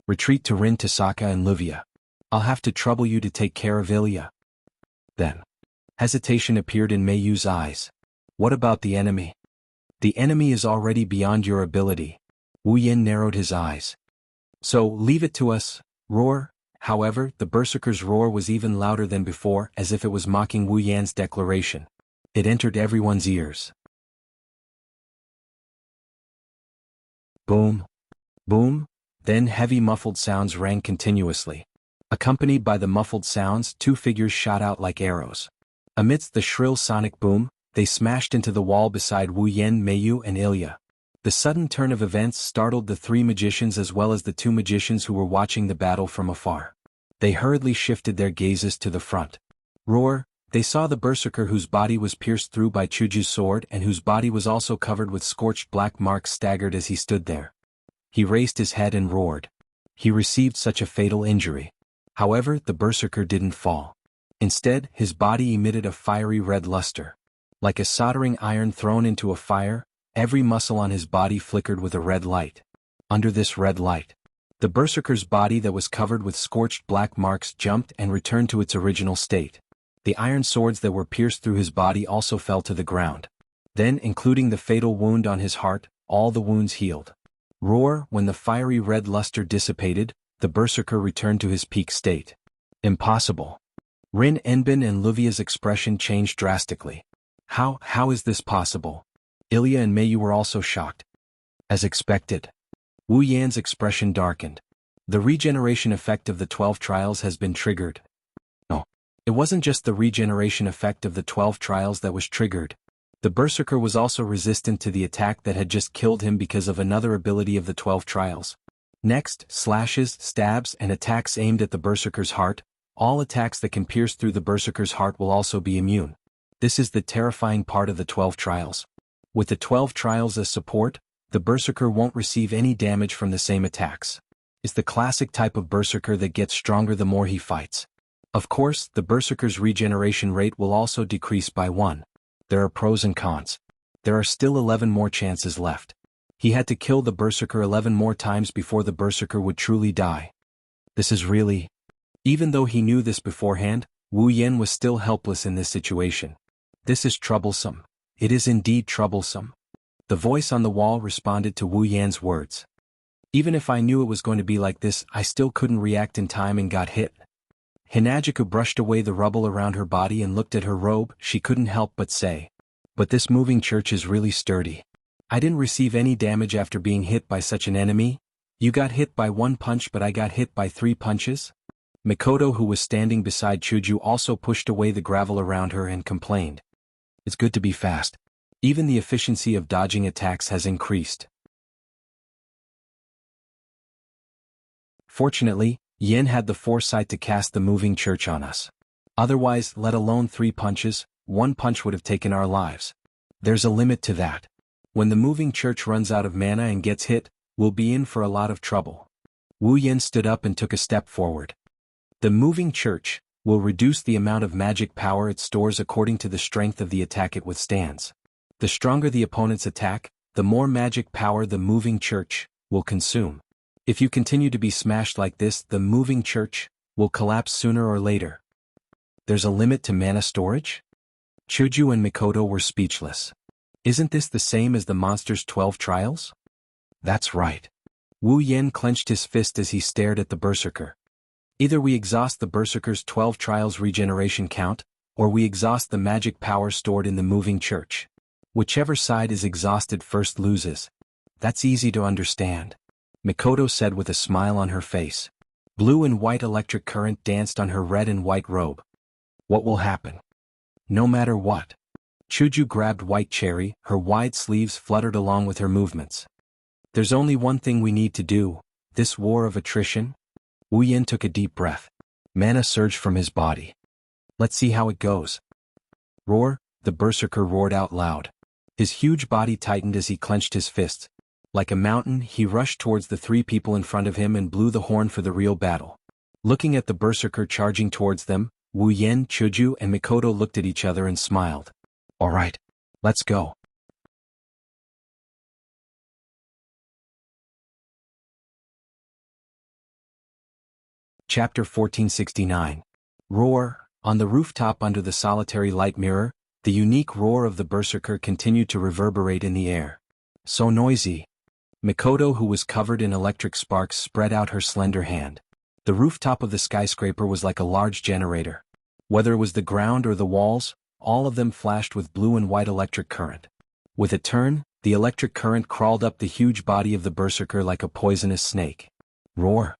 Retreat to Rin Tasaka and Livia. I'll have to trouble you to take care of Ilya. Then. Hesitation appeared in Meiyu's eyes. What about the enemy? The enemy is already beyond your ability. Wu Yan narrowed his eyes. So, leave it to us, roar. However, the berserker's roar was even louder than before, as if it was mocking Wu Yan's declaration. It entered everyone's ears. Boom. Boom. Then heavy muffled sounds rang continuously. Accompanied by the muffled sounds, two figures shot out like arrows. Amidst the shrill sonic boom, they smashed into the wall beside Wu Yan, Meiyu and Ilya. The sudden turn of events startled the three magicians as well as the two magicians who were watching the battle from afar. They hurriedly shifted their gazes to the front. Roar, they saw the berserker whose body was pierced through by Chuju's sword and whose body was also covered with scorched black marks staggered as he stood there. He raised his head and roared. He received such a fatal injury. However, the berserker didn't fall. Instead, his body emitted a fiery red luster. Like a soldering iron thrown into a fire, every muscle on his body flickered with a red light. under this red light. The berserker's body that was covered with scorched black marks jumped and returned to its original state. The iron swords that were pierced through his body also fell to the ground. Then, including the fatal wound on his heart, all the wounds healed. Roar, when the fiery red luster dissipated, the berserker returned to his peak state. Impossible. Rin Enbin and Luvia's expression changed drastically. How is this possible? Ilya and Meiyu were also shocked. As expected. Wu Yan's expression darkened. The regeneration effect of the 12 trials has been triggered. No. It wasn't just the regeneration effect of the 12 trials that was triggered. The berserker was also resistant to the attack that had just killed him because of another ability of the 12 trials. Next, slashes, stabs, and attacks aimed at the berserker's heart. All attacks that can pierce through the berserker's heart will also be immune. This is the terrifying part of the 12 trials. With the 12 trials as support, the berserker won't receive any damage from the same attacks. It's the classic type of berserker that gets stronger the more he fights. Of course, the berserker's regeneration rate will also decrease by 1. There are pros and cons. There are still 11 more chances left. He had to kill the berserker 11 more times before the berserker would truly die. This is really... Even though he knew this beforehand, Wu Yan was still helpless in this situation. This is troublesome. It is indeed troublesome. The voice on the wall responded to Wu Yan's words. Even if I knew it was going to be like this, I still couldn't react in time and got hit. Hinajiku brushed away the rubble around her body and looked at her robe. She couldn't help but say, "But this moving church is really sturdy. I didn't receive any damage after being hit by such an enemy. You got hit by 1 punch but I got hit by 3 punches?" Mikoto, who was standing beside Chuju, also pushed away the gravel around her and complained. "It's good to be fast. Even the efficiency of dodging attacks has increased." Fortunately, Yin had the foresight to cast the moving church on us. Otherwise, let alone 3 punches, 1 punch would have taken our lives. There's a limit to that. When the moving church runs out of mana and gets hit, we'll be in for a lot of trouble. Wu Yin stood up and took a step forward. The moving church will reduce the amount of magic power it stores according to the strength of the attack it withstands. The stronger the opponent's attack, the more magic power the moving church will consume. If you continue to be smashed like this, the moving church will collapse sooner or later. There's a limit to mana storage? Chuju and Mikoto were speechless. Isn't this the same as the monster's 12 trials? That's right. Wu Yan clenched his fist as he stared at the berserker. Either we exhaust the berserker's 12 trials regeneration count, or we exhaust the magic power stored in the moving church. Whichever side is exhausted first loses. That's easy to understand. Mikoto said with a smile on her face. Blue and white electric current danced on her red and white robe. What will happen? No matter what. Chuju grabbed White Cherry, her wide sleeves fluttered along with her movements. There's only one thing we need to do, this war of attrition. Wu Yin took a deep breath. Mana surged from his body. Let's see how it goes. Roar, the berserker roared out loud. His huge body tightened as he clenched his fists. Like a mountain, he rushed towards the 3 people in front of him and blew the horn for the real battle. Looking at the berserker charging towards them, Wu Yin, Chuju, and Mikoto looked at each other and smiled. All right, let's go. Chapter 1469. Roar. On the rooftop under the solitary light mirror, the unique roar of the berserker continued to reverberate in the air. So noisy. Mikoto, who was covered in electric sparks, spread out her slender hand. The rooftop of the skyscraper was like a large generator. Whether it was the ground or the walls, all of them flashed with blue and white electric current. With a turn, the electric current crawled up the huge body of the berserker like a poisonous snake. Roar.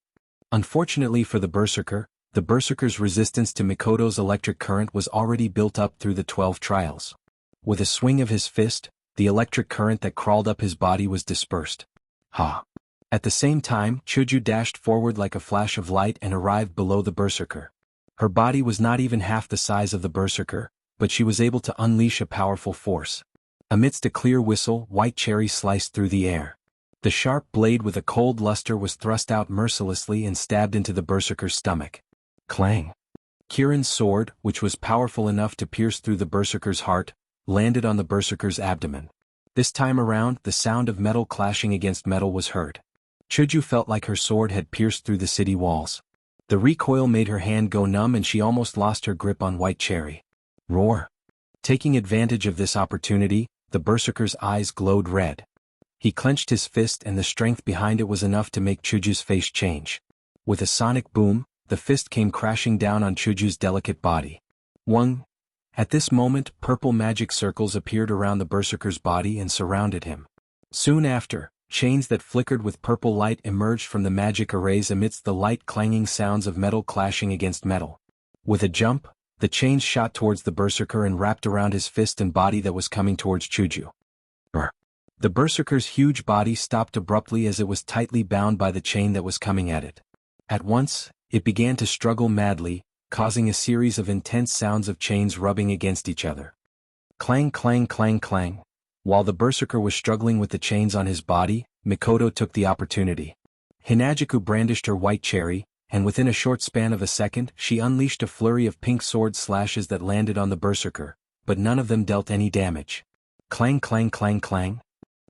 Unfortunately for the berserker's resistance to Mikoto's electric current was already built up through the 12 trials. With a swing of his fist, the electric current that crawled up his body was dispersed. Ha! At the same time, Chuju dashed forward like a flash of light and arrived below the berserker. Her body was not even half the size of the berserker, but she was able to unleash a powerful force. Amidst a clear whistle, White Cherry sliced through the air. The sharp blade with a cold luster was thrust out mercilessly and stabbed into the berserker's stomach. Clang! Kirin's sword, which was powerful enough to pierce through the berserker's heart, landed on the berserker's abdomen. This time around, the sound of metal clashing against metal was heard. Chuju felt like her sword had pierced through the city walls. The recoil made her hand go numb and she almost lost her grip on White Cherry. Roar! Taking advantage of this opportunity, the berserker's eyes glowed red. He clenched his fist and the strength behind it was enough to make Chuju's face change. With a sonic boom, the fist came crashing down on Chuju's delicate body. One. At this moment, purple magic circles appeared around the berserker's body and surrounded him. Soon after, chains that flickered with purple light emerged from the magic arrays amidst the light clanging sounds of metal clashing against metal. With a jump, the chains shot towards the berserker and wrapped around his fist and body that was coming towards Chuju. The berserker's huge body stopped abruptly as it was tightly bound by the chain that was coming at it. At once, it began to struggle madly, causing a series of intense sounds of chains rubbing against each other. Clang clang clang clang. While the berserker was struggling with the chains on his body, Mikoto took the opportunity. Hinagiku brandished her White Cherry, and within a short span of a second she unleashed a flurry of pink sword slashes that landed on the berserker, but none of them dealt any damage. Clang clang clang clang.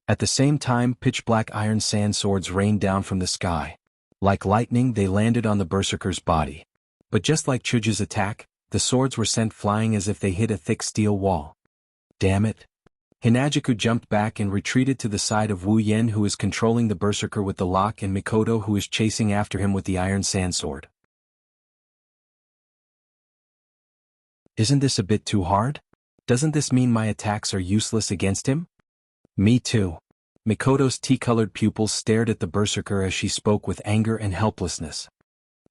At the same time pitch-black iron sand swords rained down from the sky. Like lightning they landed on the berserker's body. But just like Chuju's attack, the swords were sent flying as if they hit a thick steel wall. Damn it! Hinagiku jumped back and retreated to the side of Wu Yen, who is controlling the berserker with the lock, and Mikoto, who is chasing after him with the iron sand sword. Isn't this a bit too hard? Doesn't this mean my attacks are useless against him? Me too. Mikoto's tea-colored pupils stared at the berserker as she spoke with anger and helplessness.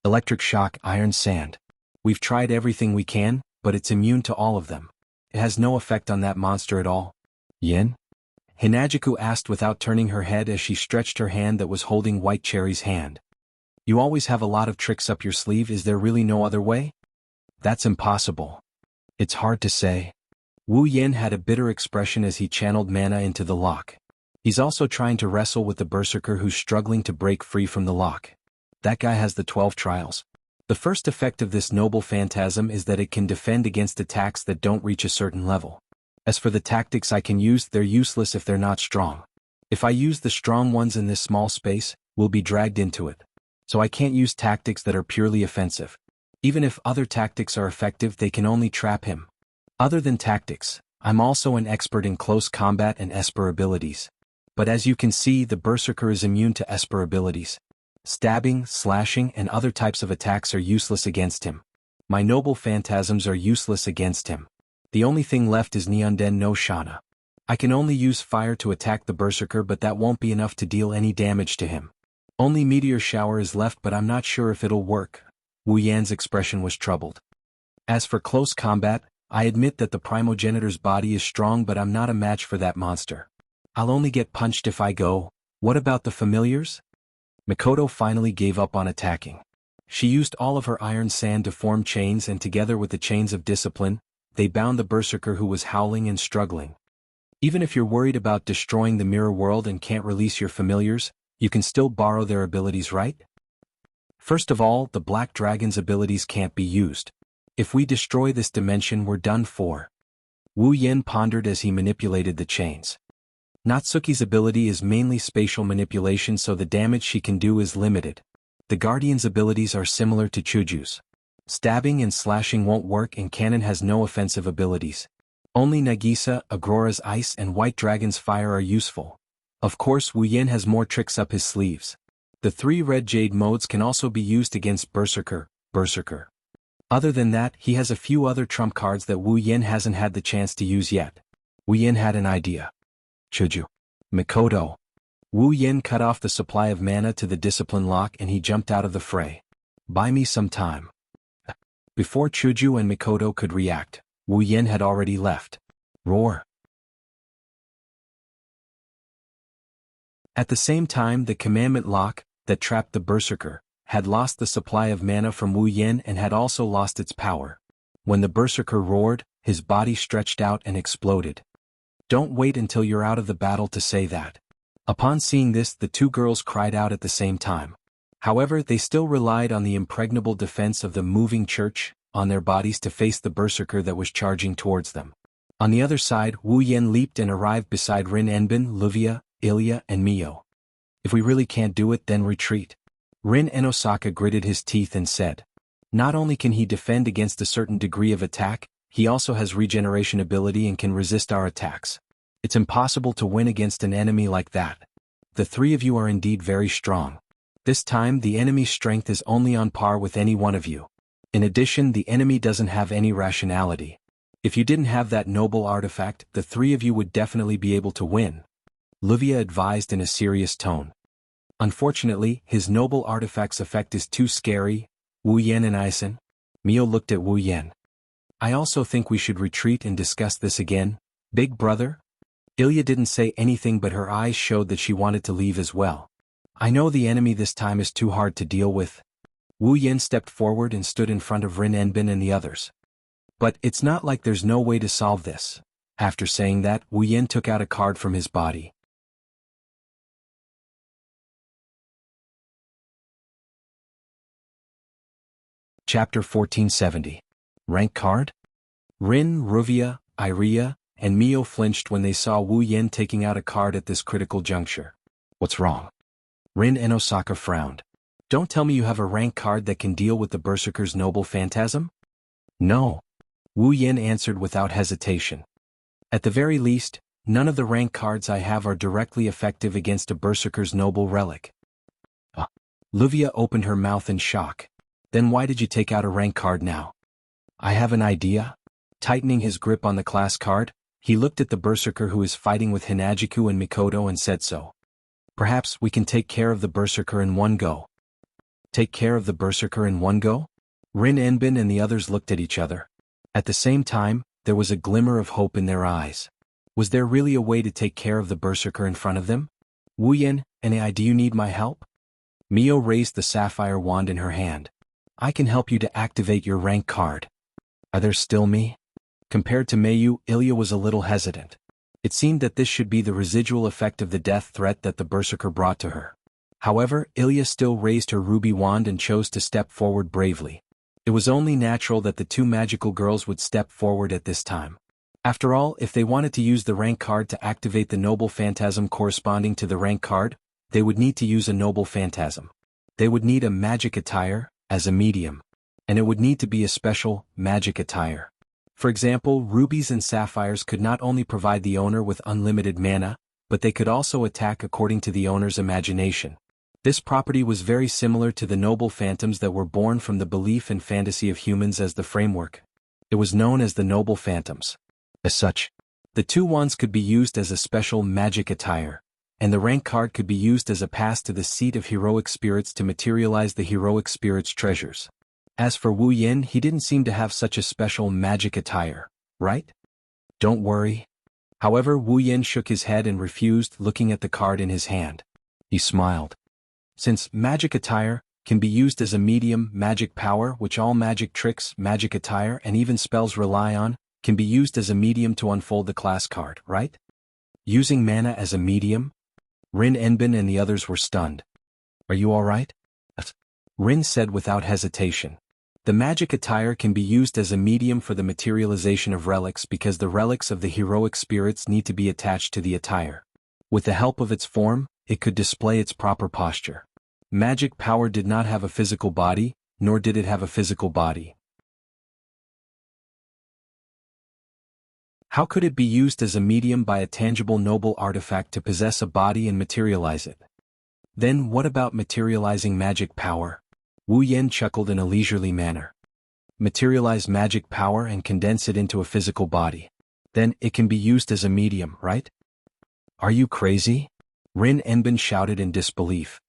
Electric shock, iron sand. We've tried everything we can, but it's immune to all of them. It has no effect on that monster at all. Yen? Hinagiku asked without turning her head as she stretched her hand that was holding White Cherry's hand. You always have a lot of tricks up your sleeve, is there really no other way? That's impossible. It's hard to say. Wu Yen had a bitter expression as he channeled mana into the lock. He's also trying to wrestle with the berserker who's struggling to break free from the lock. That guy has the 12 trials. The first effect of this noble phantasm is that it can defend against attacks that don't reach a certain level. As for the tactics I can use, they're useless if they're not strong. If I use the strong ones in this small space, we'll be dragged into it. So I can't use tactics that are purely offensive. Even if other tactics are effective, they can only trap him. Other than tactics, I'm also an expert in close combat and Esper abilities. But as you can see, the berserker is immune to Esper abilities. Stabbing, slashing, and other types of attacks are useless against him. My noble phantasms are useless against him. The only thing left is Neonden no Shana. I can only use fire to attack the berserker, but that won't be enough to deal any damage to him. Only Meteor Shower is left, but I'm not sure if it'll work. Wu Yan's expression was troubled. As for close combat, I admit that the primogenitor's body is strong, but I'm not a match for that monster. I'll only get punched if I go. What about the familiars? Mikoto finally gave up on attacking. She used all of her iron sand to form chains, and together with the chains of discipline, they bound the berserker who was howling and struggling. Even if you're worried about destroying the mirror world and can't release your familiars, you can still borrow their abilities, right? First of all, the Black Dragon's abilities can't be used. If we destroy this dimension, we're done for. Wu Yen pondered as he manipulated the chains. Natsuki's ability is mainly spatial manipulation, so the damage she can do is limited. The Guardian's abilities are similar to Chuju's. Stabbing and slashing won't work, and Cannon has no offensive abilities. Only Nagisa, Agrora's Ice, and White Dragon's Fire are useful. Of course, Wu Yen has more tricks up his sleeves. The 3 Red Jade modes can also be used against Berserker. Other than that, he has a few other trump cards that Wu Yen hasn't had the chance to use yet. Wu Yen had an idea. Chuju. Mikoto. Wu Yen cut off the supply of mana to the discipline lock and he jumped out of the fray. Buy me some time. Before Chuju and Mikoto could react, Wu Yen had already left. Roar. At the same time, the commandment lock, that trapped the berserker, had lost the supply of mana from Wu Yen and had also lost its power. When the berserker roared, his body stretched out and exploded. Don't wait until you're out of the battle to say that. Upon seeing this, the two girls cried out at the same time. However, they still relied on the impregnable defense of the moving church on their bodies to face the berserker that was charging towards them. On the other side, Wu Yen leaped and arrived beside Rin Enbin, Luvia, Ilya, and Mio. If we really can't do it, then retreat. Rin Enosaka gritted his teeth and said. Not only can he defend against a certain degree of attack, he also has regeneration ability and can resist our attacks. It's impossible to win against an enemy like that. The three of you are indeed very strong. This time the enemy's strength is only on par with any one of you. In addition, the enemy doesn't have any rationality. If you didn't have that noble artifact, the three of you would definitely be able to win. Livia advised in a serious tone. Unfortunately, his noble artifact's effect is too scary. Wu Yan and Isen. Mio looked at Wu Yan. I also think we should retreat and discuss this again, big brother? Ilya didn't say anything, but her eyes showed that she wanted to leave as well. I know the enemy this time is too hard to deal with. Wu Yan stepped forward and stood in front of Rin Enbin and the others. But it's not like there's no way to solve this. After saying that, Wu Yan took out a card from his body. Chapter 1470. Rank card? Rin, Ruvia, Iria, and Mio flinched when they saw Wu Yan taking out a card at this critical juncture. What's wrong? Rin Enosaka frowned. Don't tell me you have a rank card that can deal with the Berserker's noble phantasm? No. Wu Yan answered without hesitation. At the very least, none of the rank cards I have are directly effective against a Berserker's noble relic. Livia opened her mouth in shock. Then why did you take out a rank card now? I have an idea. Tightening his grip on the class card, he looked at the Berserker who is fighting with Hinajiku and Mikoto and said so. Perhaps we can take care of the Berserker in one go. Take care of the Berserker in one go? Rin Enbin and the others looked at each other. At the same time, there was a glimmer of hope in their eyes. Was there really a way to take care of the Berserker in front of them? Wu Yan, do you need my help? Mio raised the sapphire wand in her hand. I can help you to activate your rank card. Are there still me? Compared to Mayu, Ilya was a little hesitant. It seemed that this should be the residual effect of the death threat that the Berserker brought to her. However, Ilya still raised her ruby wand and chose to step forward bravely. It was only natural that the two magical girls would step forward at this time. After all, if they wanted to use the rank card to activate the noble phantasm corresponding to the rank card, they would need to use a noble phantasm. They would need a magic attire, as a medium. And it would need to be a special, magic attire. For example, rubies and sapphires could not only provide the owner with unlimited mana, but they could also attack according to the owner's imagination. This property was very similar to the noble phantoms that were born from the belief and fantasy of humans as the framework. It was known as the noble phantoms. As such, the two wands could be used as a special magic attire, and the rank card could be used as a pass to the seat of heroic spirits to materialize the heroic spirits' treasures. As for Wu Yan, he didn't seem to have such a special magic attire, right? Don't worry. However, Wu Yan shook his head and refused, looking at the card in his hand. He smiled. Since magic attire can be used as a medium, magic power, which all magic tricks, magic attire, and even spells rely on, can be used as a medium to unfold the class card, right? Using mana as a medium? Rin Enbin and the others were stunned. Are you all right? Rin said without hesitation. The magic attire can be used as a medium for the materialization of relics because the relics of the heroic spirits need to be attached to the attire. With the help of its form, it could display its proper posture. Magic power did not have a physical body, nor did it have a physical body. How could it be used as a medium by a tangible noble artifact to possess a body and materialize it? Then what about materializing magic power? Wu Yan chuckled in a leisurely manner. Materialize magic power and condense it into a physical body. Then it can be used as a medium, right? Are you crazy? Rin Enbin shouted in disbelief.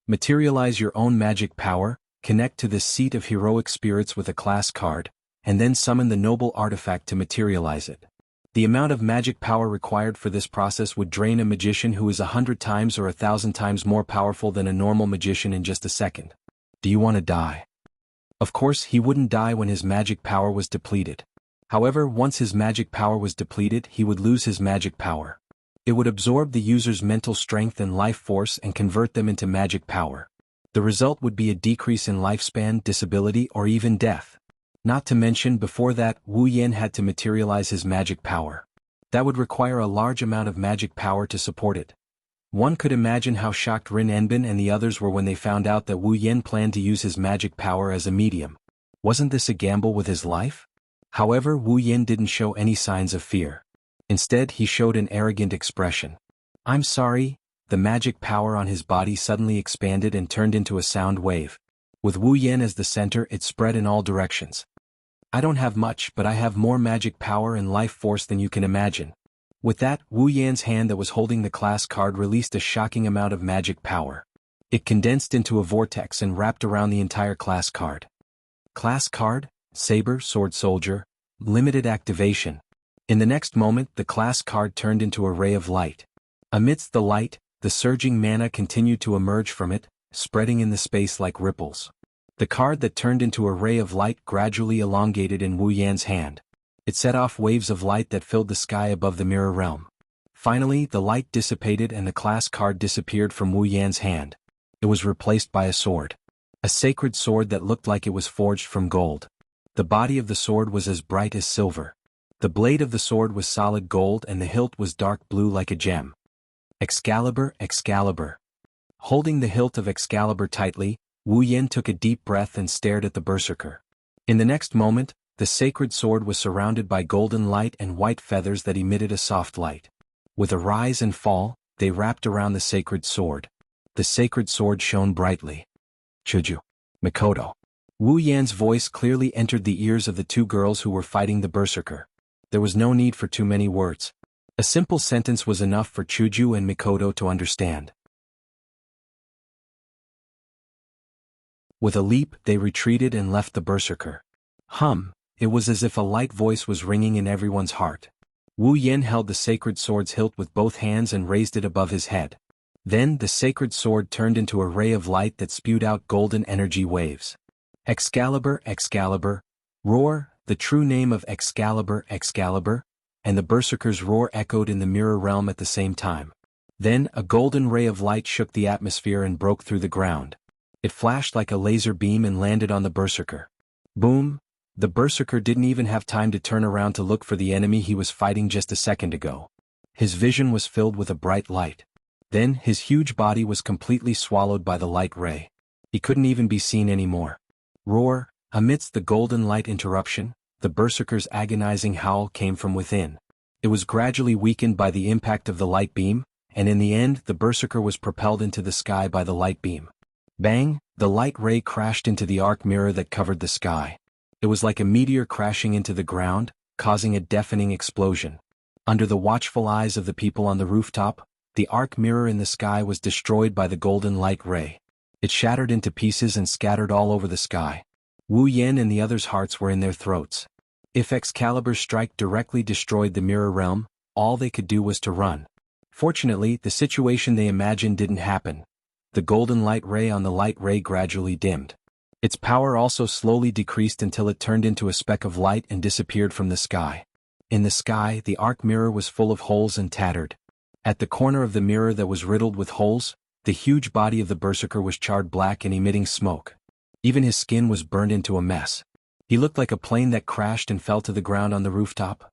Materialize your own magic power, connect to the seat of heroic spirits with a class card, and then summon the noble artifact to materialize it. The amount of magic power required for this process would drain a magician who is 100 times or 1,000 times more powerful than a normal magician in just a second. Do you want to die? Of course, he wouldn't die when his magic power was depleted. However, once his magic power was depleted, he would lose his magic power. It would absorb the user's mental strength and life force and convert them into magic power. The result would be a decrease in lifespan, disability, or even death. Not to mention, before that, Wu Yan had to materialize his magic power. That would require a large amount of magic power to support it. One could imagine how shocked Rin Enbin and the others were when they found out that Wu Yen planned to use his magic power as a medium. Wasn't this a gamble with his life? However, Wu Yen didn't show any signs of fear. Instead, he showed an arrogant expression. "I'm sorry." The magic power on his body suddenly expanded and turned into a sound wave. With Wu Yen as the center, it spread in all directions. "I don't have much, but I have more magic power and life force than you can imagine." With that, Wu Yan's hand that was holding the class card released a shocking amount of magic power. It condensed into a vortex and wrapped around the entire class card. Class card, Saber, Sword Soldier, limited activation. In the next moment, the class card turned into a ray of light. Amidst the light, the surging mana continued to emerge from it, spreading in the space like ripples. The card that turned into a ray of light gradually elongated in Wu Yan's hand. It set off waves of light that filled the sky above the mirror realm. Finally, the light dissipated and the class card disappeared from Wu Yan's hand. It was replaced by a sword. A sacred sword that looked like it was forged from gold. The body of the sword was as bright as silver. The blade of the sword was solid gold and the hilt was dark blue like a gem. Excalibur, Excalibur. Holding the hilt of Excalibur tightly, Wu Yen took a deep breath and stared at the berserker. In the next moment, the sacred sword was surrounded by golden light and white feathers that emitted a soft light. With a rise and fall, they wrapped around the sacred sword. The sacred sword shone brightly. "Chuju. Mikoto." Wu Yan's voice clearly entered the ears of the two girls who were fighting the berserker. There was no need for too many words. A simple sentence was enough for Chuju and Mikoto to understand. With a leap, they retreated and left the berserker. It was as if a light voice was ringing in everyone's heart. Wu Yen held the sacred sword's hilt with both hands and raised it above his head. Then the sacred sword turned into a ray of light that spewed out golden energy waves. "Excalibur, Excalibur, roar," the true name of Excalibur, Excalibur, and the berserker's roar echoed in the mirror realm at the same time. Then a golden ray of light shook the atmosphere and broke through the ground. It flashed like a laser beam and landed on the berserker. Boom! The berserker didn't even have time to turn around to look for the enemy he was fighting just a second ago. His vision was filled with a bright light. Then his huge body was completely swallowed by the light ray. He couldn't even be seen anymore. Roar! Amidst the golden light interruption, the berserker's agonizing howl came from within. It was gradually weakened by the impact of the light beam, and in the end the berserker was propelled into the sky by the light beam. Bang! The light ray crashed into the arc mirror that covered the sky. It was like a meteor crashing into the ground, causing a deafening explosion. Under the watchful eyes of the people on the rooftop, the arc mirror in the sky was destroyed by the golden light ray. It shattered into pieces and scattered all over the sky. Wu Yen and the others' hearts were in their throats. If Excalibur's strike directly destroyed the mirror realm, all they could do was to run. Fortunately, the situation they imagined didn't happen. The golden light ray on the light ray gradually dimmed. Its power also slowly decreased until it turned into a speck of light and disappeared from the sky. In the sky, the arc mirror was full of holes and tattered. At the corner of the mirror that was riddled with holes, the huge body of the berserker was charred black and emitting smoke. Even his skin was burned into a mess. He looked like a plane that crashed and fell to the ground on the rooftop.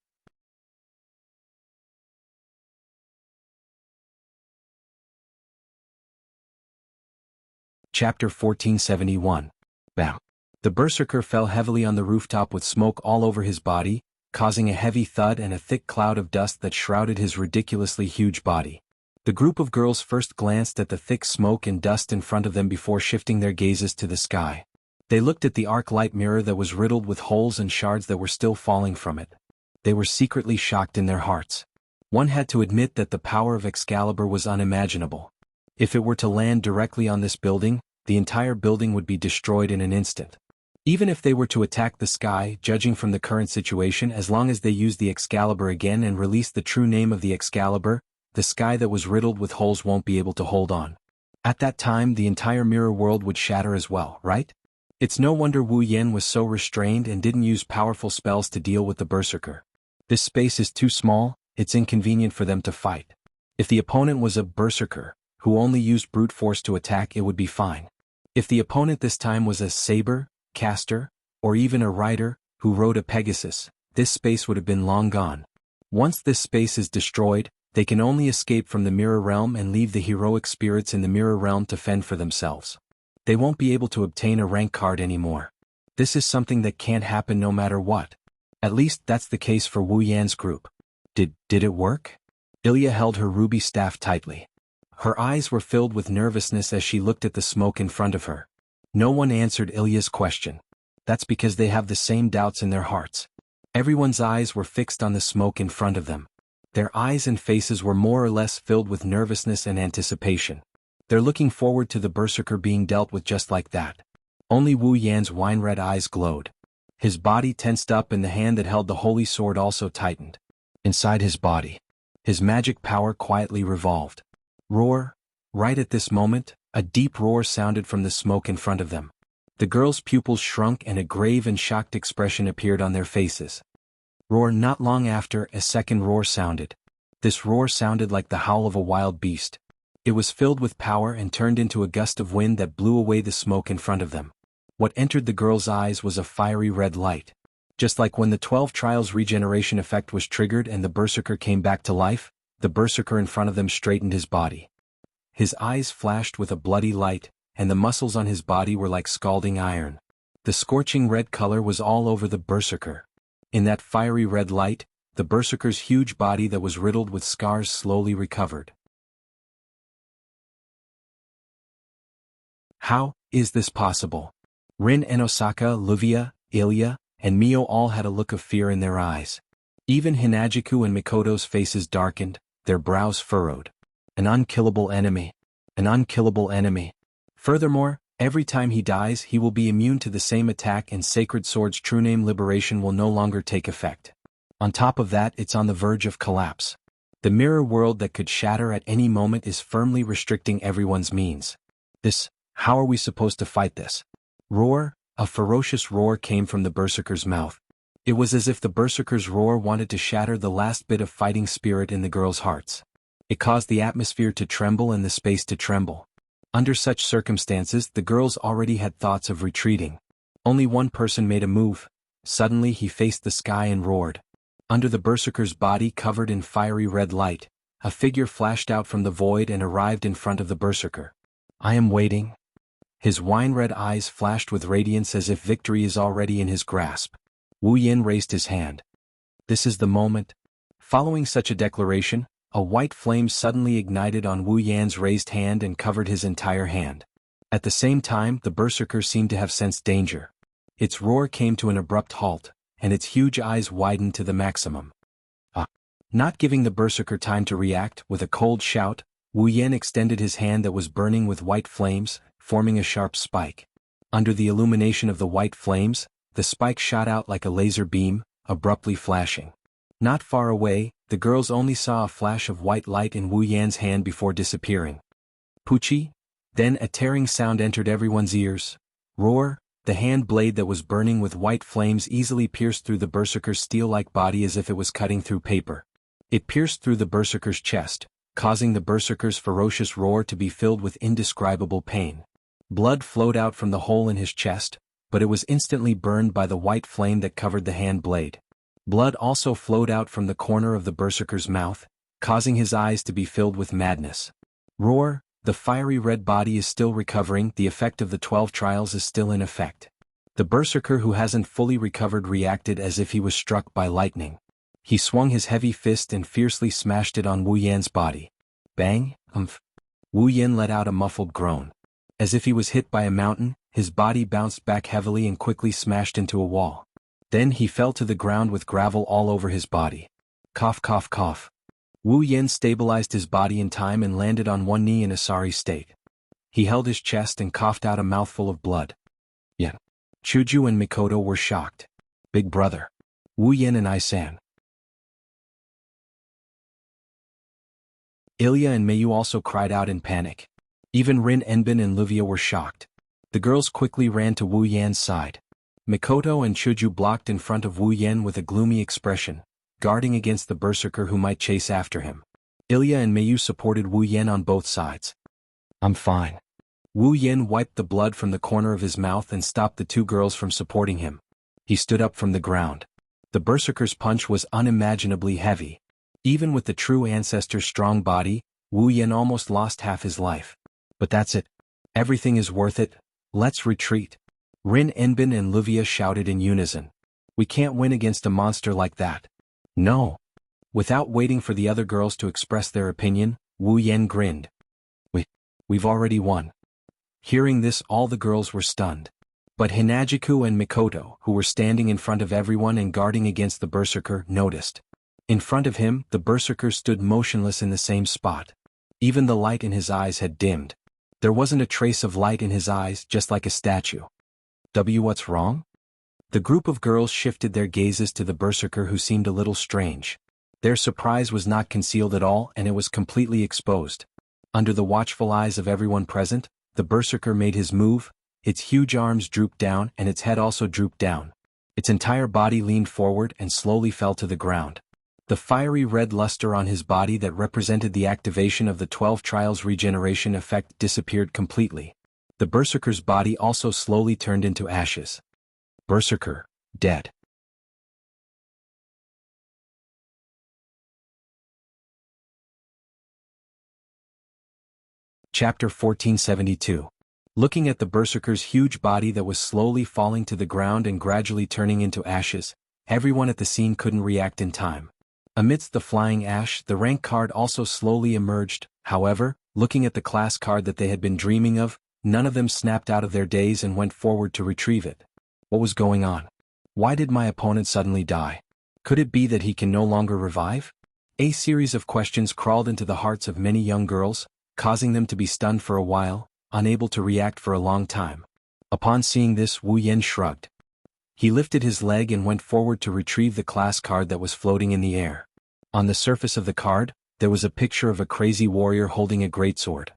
Chapter 1471. Bam. The berserker fell heavily on the rooftop with smoke all over his body, causing a heavy thud and a thick cloud of dust that shrouded his ridiculously huge body. The group of girls first glanced at the thick smoke and dust in front of them before shifting their gazes to the sky. They looked at the arc light mirror that was riddled with holes and shards that were still falling from it. They were secretly shocked in their hearts. One had to admit that the power of Excalibur was unimaginable. If it were to land directly on this building, the entire building would be destroyed in an instant. Even if they were to attack the sky, judging from the current situation, as long as they used the Excalibur again and released the true name of the Excalibur, the sky that was riddled with holes won't be able to hold on. At that time, the entire mirror world would shatter as well, right? It's no wonder Wu Yen was so restrained and didn't use powerful spells to deal with the berserker. This space is too small, it's inconvenient for them to fight. If the opponent was a berserker, who only used brute force to attack, it would be fine. If the opponent this time was a saber, caster, or even a rider, who rode a Pegasus, this space would have been long gone. Once this space is destroyed, They can only escape from the mirror realm and leave the heroic spirits in the mirror realm to fend for themselves. They won't be able to obtain a rank card anymore. This is something that can't happen no matter what. At least that's the case for Wu Yan's group. Did it work? Ilya held her ruby staff tightly. Her eyes were filled with nervousness as she looked at the smoke in front of her. No one answered Ilya's question. That's because they have the same doubts in their hearts. Everyone's eyes were fixed on the smoke in front of them. Their eyes and faces were more or less filled with nervousness and anticipation. They're looking forward to the berserker being dealt with just like that. Only Wu Yan's wine-red eyes glowed. His body tensed up and the hand that held the holy sword also tightened. Inside his body, his magic power quietly revolved. Roar! Right at this moment, a deep roar sounded from the smoke in front of them. The girls' pupils shrunk and a grave and shocked expression appeared on their faces. Roar! Not long after, a second roar sounded. This roar sounded like the howl of a wild beast. It was filled with power and turned into a gust of wind that blew away the smoke in front of them. What entered the girls' eyes was a fiery red light. Just like when the 12 Trials regeneration effect was triggered and the berserker came back to life, the berserker in front of them straightened his body. His eyes flashed with a bloody light, and the muscles on his body were like scalding iron. The scorching red color was all over the berserker. In that fiery red light, the berserker's huge body that was riddled with scars slowly recovered. How is this possible? Rin and Osaka, Luvia, Ilya, and Mio all had a look of fear in their eyes. Even Hinajiku and Mikoto's faces darkened, their brows furrowed. An unkillable enemy. An unkillable enemy. Furthermore, every time he dies he will be immune to the same attack and Sacred Sword's true name liberation will no longer take effect. On top of that, it's on the verge of collapse. The mirror world that could shatter at any moment is firmly restricting everyone's means. How are we supposed to fight this? Roar! A ferocious roar came from the berserker's mouth. It was as if the berserker's roar wanted to shatter the last bit of fighting spirit in the girls' hearts. It caused the atmosphere to tremble and the space to tremble. Under such circumstances, the girls already had thoughts of retreating. Only one person made a move. Suddenly he faced the sky and roared. Under the berserker's body covered in fiery red light, a figure flashed out from the void and arrived in front of the berserker. I am waiting. His wine-red eyes flashed with radiance as if victory is already in his grasp. Wu Yan raised his hand. This is the moment. Following such a declaration, a white flame suddenly ignited on Wu Yan's raised hand and covered his entire hand. At the same time, the berserker seemed to have sensed danger. Its roar came to an abrupt halt, and its huge eyes widened to the maximum. Not giving the berserker time to react, with a cold shout, Wu Yan extended his hand that was burning with white flames, forming a sharp spike. Under the illumination of the white flames, the spike shot out like a laser beam, abruptly flashing. Not far away, the girls only saw a flash of white light in Wu Yan's hand before disappearing. Puchi? Then a tearing sound entered everyone's ears. Roar! The hand blade that was burning with white flames easily pierced through the berserker's steel-like body as if it was cutting through paper. It pierced through the berserker's chest, causing the berserker's ferocious roar to be filled with indescribable pain. Blood flowed out from the hole in his chest, but it was instantly burned by the white flame that covered the hand blade. Blood also flowed out from the corner of the berserker's mouth, causing his eyes to be filled with madness. Roar! The fiery red body is still recovering, the effect of the 12 trials is still in effect. The berserker who hasn't fully recovered reacted as if he was struck by lightning. He swung his heavy fist and fiercely smashed it on Wu Yan's body. Bang! Wu Yan let out a muffled groan. As if he was hit by a mountain, his body bounced back heavily and quickly smashed into a wall. Then he fell to the ground with gravel all over his body. Cough, cough, cough. Wu Yan stabilized his body in time and landed on one knee in a sorry state. He held his chest and coughed out a mouthful of blood. Yeah. Chuju and Mikoto were shocked. Big brother. Wu Yan and I-san. Ilya and Mayu also cried out in panic. Even Rin Enbin and Luvia were shocked. The girls quickly ran to Wu Yan's side. Mikoto and Chuju blocked in front of Wu Yan with a gloomy expression, guarding against the berserker who might chase after him. Ilya and Mayu supported Wu Yan on both sides. I'm fine. Wu Yan wiped the blood from the corner of his mouth and stopped the two girls from supporting him. He stood up from the ground. The berserker's punch was unimaginably heavy. Even with the true ancestor's strong body, Wu Yan almost lost half his life. But that's it. Everything is worth it. Let's retreat. Rin Enbin and Luvia shouted in unison. We can't win against a monster like that. No. Without waiting for the other girls to express their opinion, Wu Yan grinned. We've already won. Hearing this, all the girls were stunned. But Hinajiku and Mikoto, who were standing in front of everyone and guarding against the berserker, noticed. In front of him, the berserker stood motionless in the same spot. Even the light in his eyes had dimmed. There wasn't a trace of light in his eyes, just like a statue. What's wrong? The group of girls shifted their gazes to the berserker, who seemed a little strange. Their surprise was not concealed at all, and it was completely exposed. Under the watchful eyes of everyone present, the berserker made his move. Its huge arms drooped down and its head also drooped down. Its entire body leaned forward and slowly fell to the ground. The fiery red luster on his body that represented the activation of the 12 Trials regeneration effect disappeared completely. The berserker's body also slowly turned into ashes. Berserker, dead. Chapter 1472. Looking at the berserker's huge body that was slowly falling to the ground and gradually turning into ashes, everyone at the scene couldn't react in time. Amidst the flying ash, the rank card also slowly emerged. However, looking at the class card that they had been dreaming of, none of them snapped out of their daze and went forward to retrieve it. What was going on? Why did my opponent suddenly die? Could it be that he can no longer revive? A series of questions crawled into the hearts of many young girls, causing them to be stunned for a while, unable to react for a long time. Upon seeing this, Wu Yan shrugged. He lifted his leg and went forward to retrieve the class card that was floating in the air. On the surface of the card, there was a picture of a crazy warrior holding a greatsword.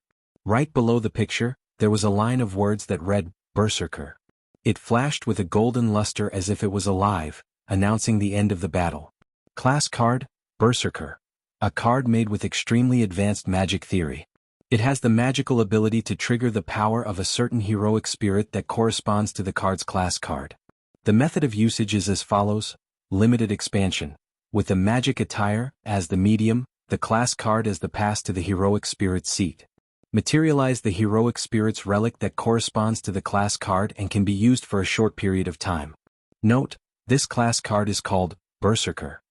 Right below the picture, there was a line of words that read, Berserker. It flashed with a golden luster as if it was alive, announcing the end of the battle. Class card, Berserker. A card made with extremely advanced magic theory. It has the magical ability to trigger the power of a certain heroic spirit that corresponds to the card's class card. The method of usage is as follows: limited expansion. With the magic attire as the medium, the class card as the pass to the heroic spirit's seat. Materialize the heroic spirit's relic that corresponds to the class card and can be used for a short period of time. Note, this class card is called Berserker.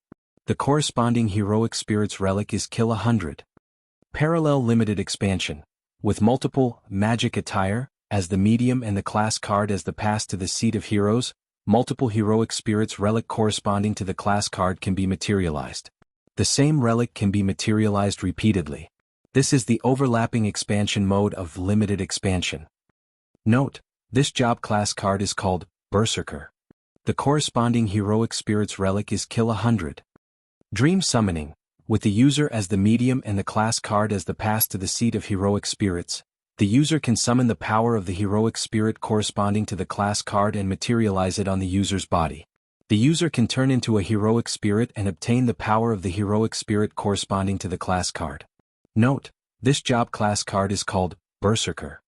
The corresponding heroic spirit's relic is Kill 100. Parallel limited expansion. With multiple magic attire as the medium and the class card as the pass to the seat of heroes, multiple heroic spirits relic corresponding to the class card can be materialized. The same relic can be materialized repeatedly. This is the overlapping expansion mode of limited expansion. Note, this job class card is called Berserker. The corresponding heroic spirit's relic is Kill 100. Dream summoning. With the user as the medium and the class card as the pass to the seat of heroic spirits, the user can summon the power of the heroic spirit corresponding to the class card and materialize it on the user's body. The user can turn into a heroic spirit and obtain the power of the heroic spirit corresponding to the class card. Note, this job class card is called Berserker.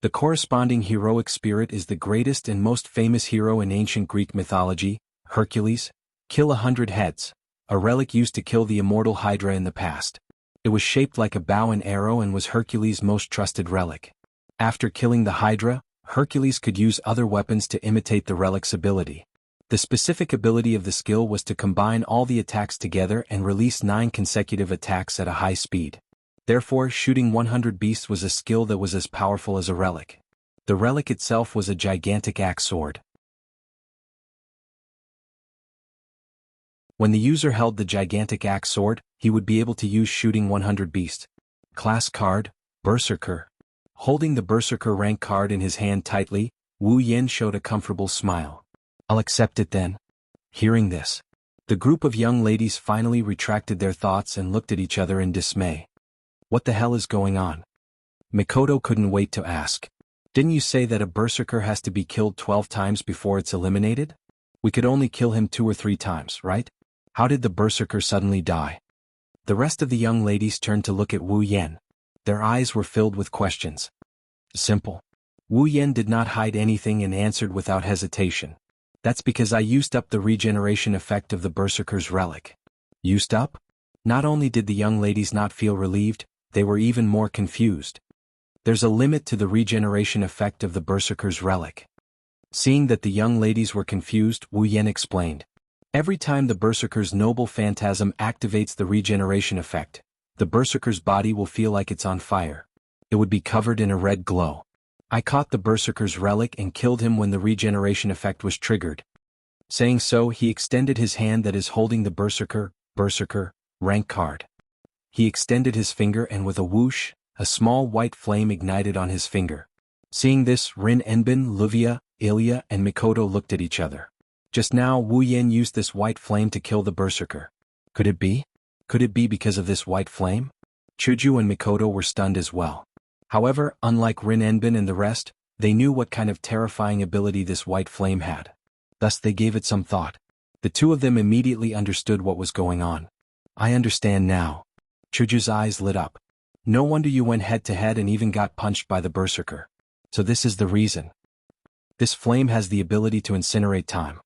The corresponding heroic spirit is the greatest and most famous hero in ancient Greek mythology, Hercules. Kill 100 heads. A relic used to kill the immortal Hydra in the past. It was shaped like a bow and arrow and was Hercules' most trusted relic. After killing the Hydra, Hercules could use other weapons to imitate the relic's ability. The specific ability of the skill was to combine all the attacks together and release 9 consecutive attacks at a high speed. Therefore, shooting 100 beasts was a skill that was as powerful as a relic. The relic itself was a gigantic axe sword. When the user held the gigantic axe sword, he would be able to use shooting 100 beasts. Class card, Berserker. Holding the Berserker rank card in his hand tightly, Wu Yan showed a comfortable smile. I'll accept it then. Hearing this, the group of young ladies finally retracted their thoughts and looked at each other in dismay. What the hell is going on? Mikoto couldn't wait to ask. Didn't you say that a Berserker has to be killed 12 times before it's eliminated? We could only kill him 2 or 3 times, right? How did the Berserker suddenly die? The rest of the young ladies turned to look at Wu Yan. Their eyes were filled with questions. Simple. Wu Yan did not hide anything and answered without hesitation. That's because I used up the regeneration effect of the Berserker's relic. Used up? Not only did the young ladies not feel relieved, they were even more confused. There's a limit to the regeneration effect of the Berserker's relic. Seeing that the young ladies were confused, Wu Yan explained. Every time the Berserker's noble phantasm activates the regeneration effect, the Berserker's body will feel like it's on fire. It would be covered in a red glow. I caught the Berserker's relic and killed him when the regeneration effect was triggered. Saying so, he extended his hand that is holding the Berserker rank card. He extended his finger and with a whoosh, a small white flame ignited on his finger. Seeing this, Rin Enbin, Luvia, Ilya and Mikoto looked at each other. Just now Wu Yan used this white flame to kill the Berserker. Could it be? Could it be because of this white flame? Chuju and Mikoto were stunned as well. However, unlike Rin Enbin and the rest, they knew what kind of terrifying ability this white flame had. Thus they gave it some thought. The two of them immediately understood what was going on. I understand now. Chuju's eyes lit up. No wonder you went head to head and even got punched by the Berserker. So this is the reason. This flame has the ability to incinerate time.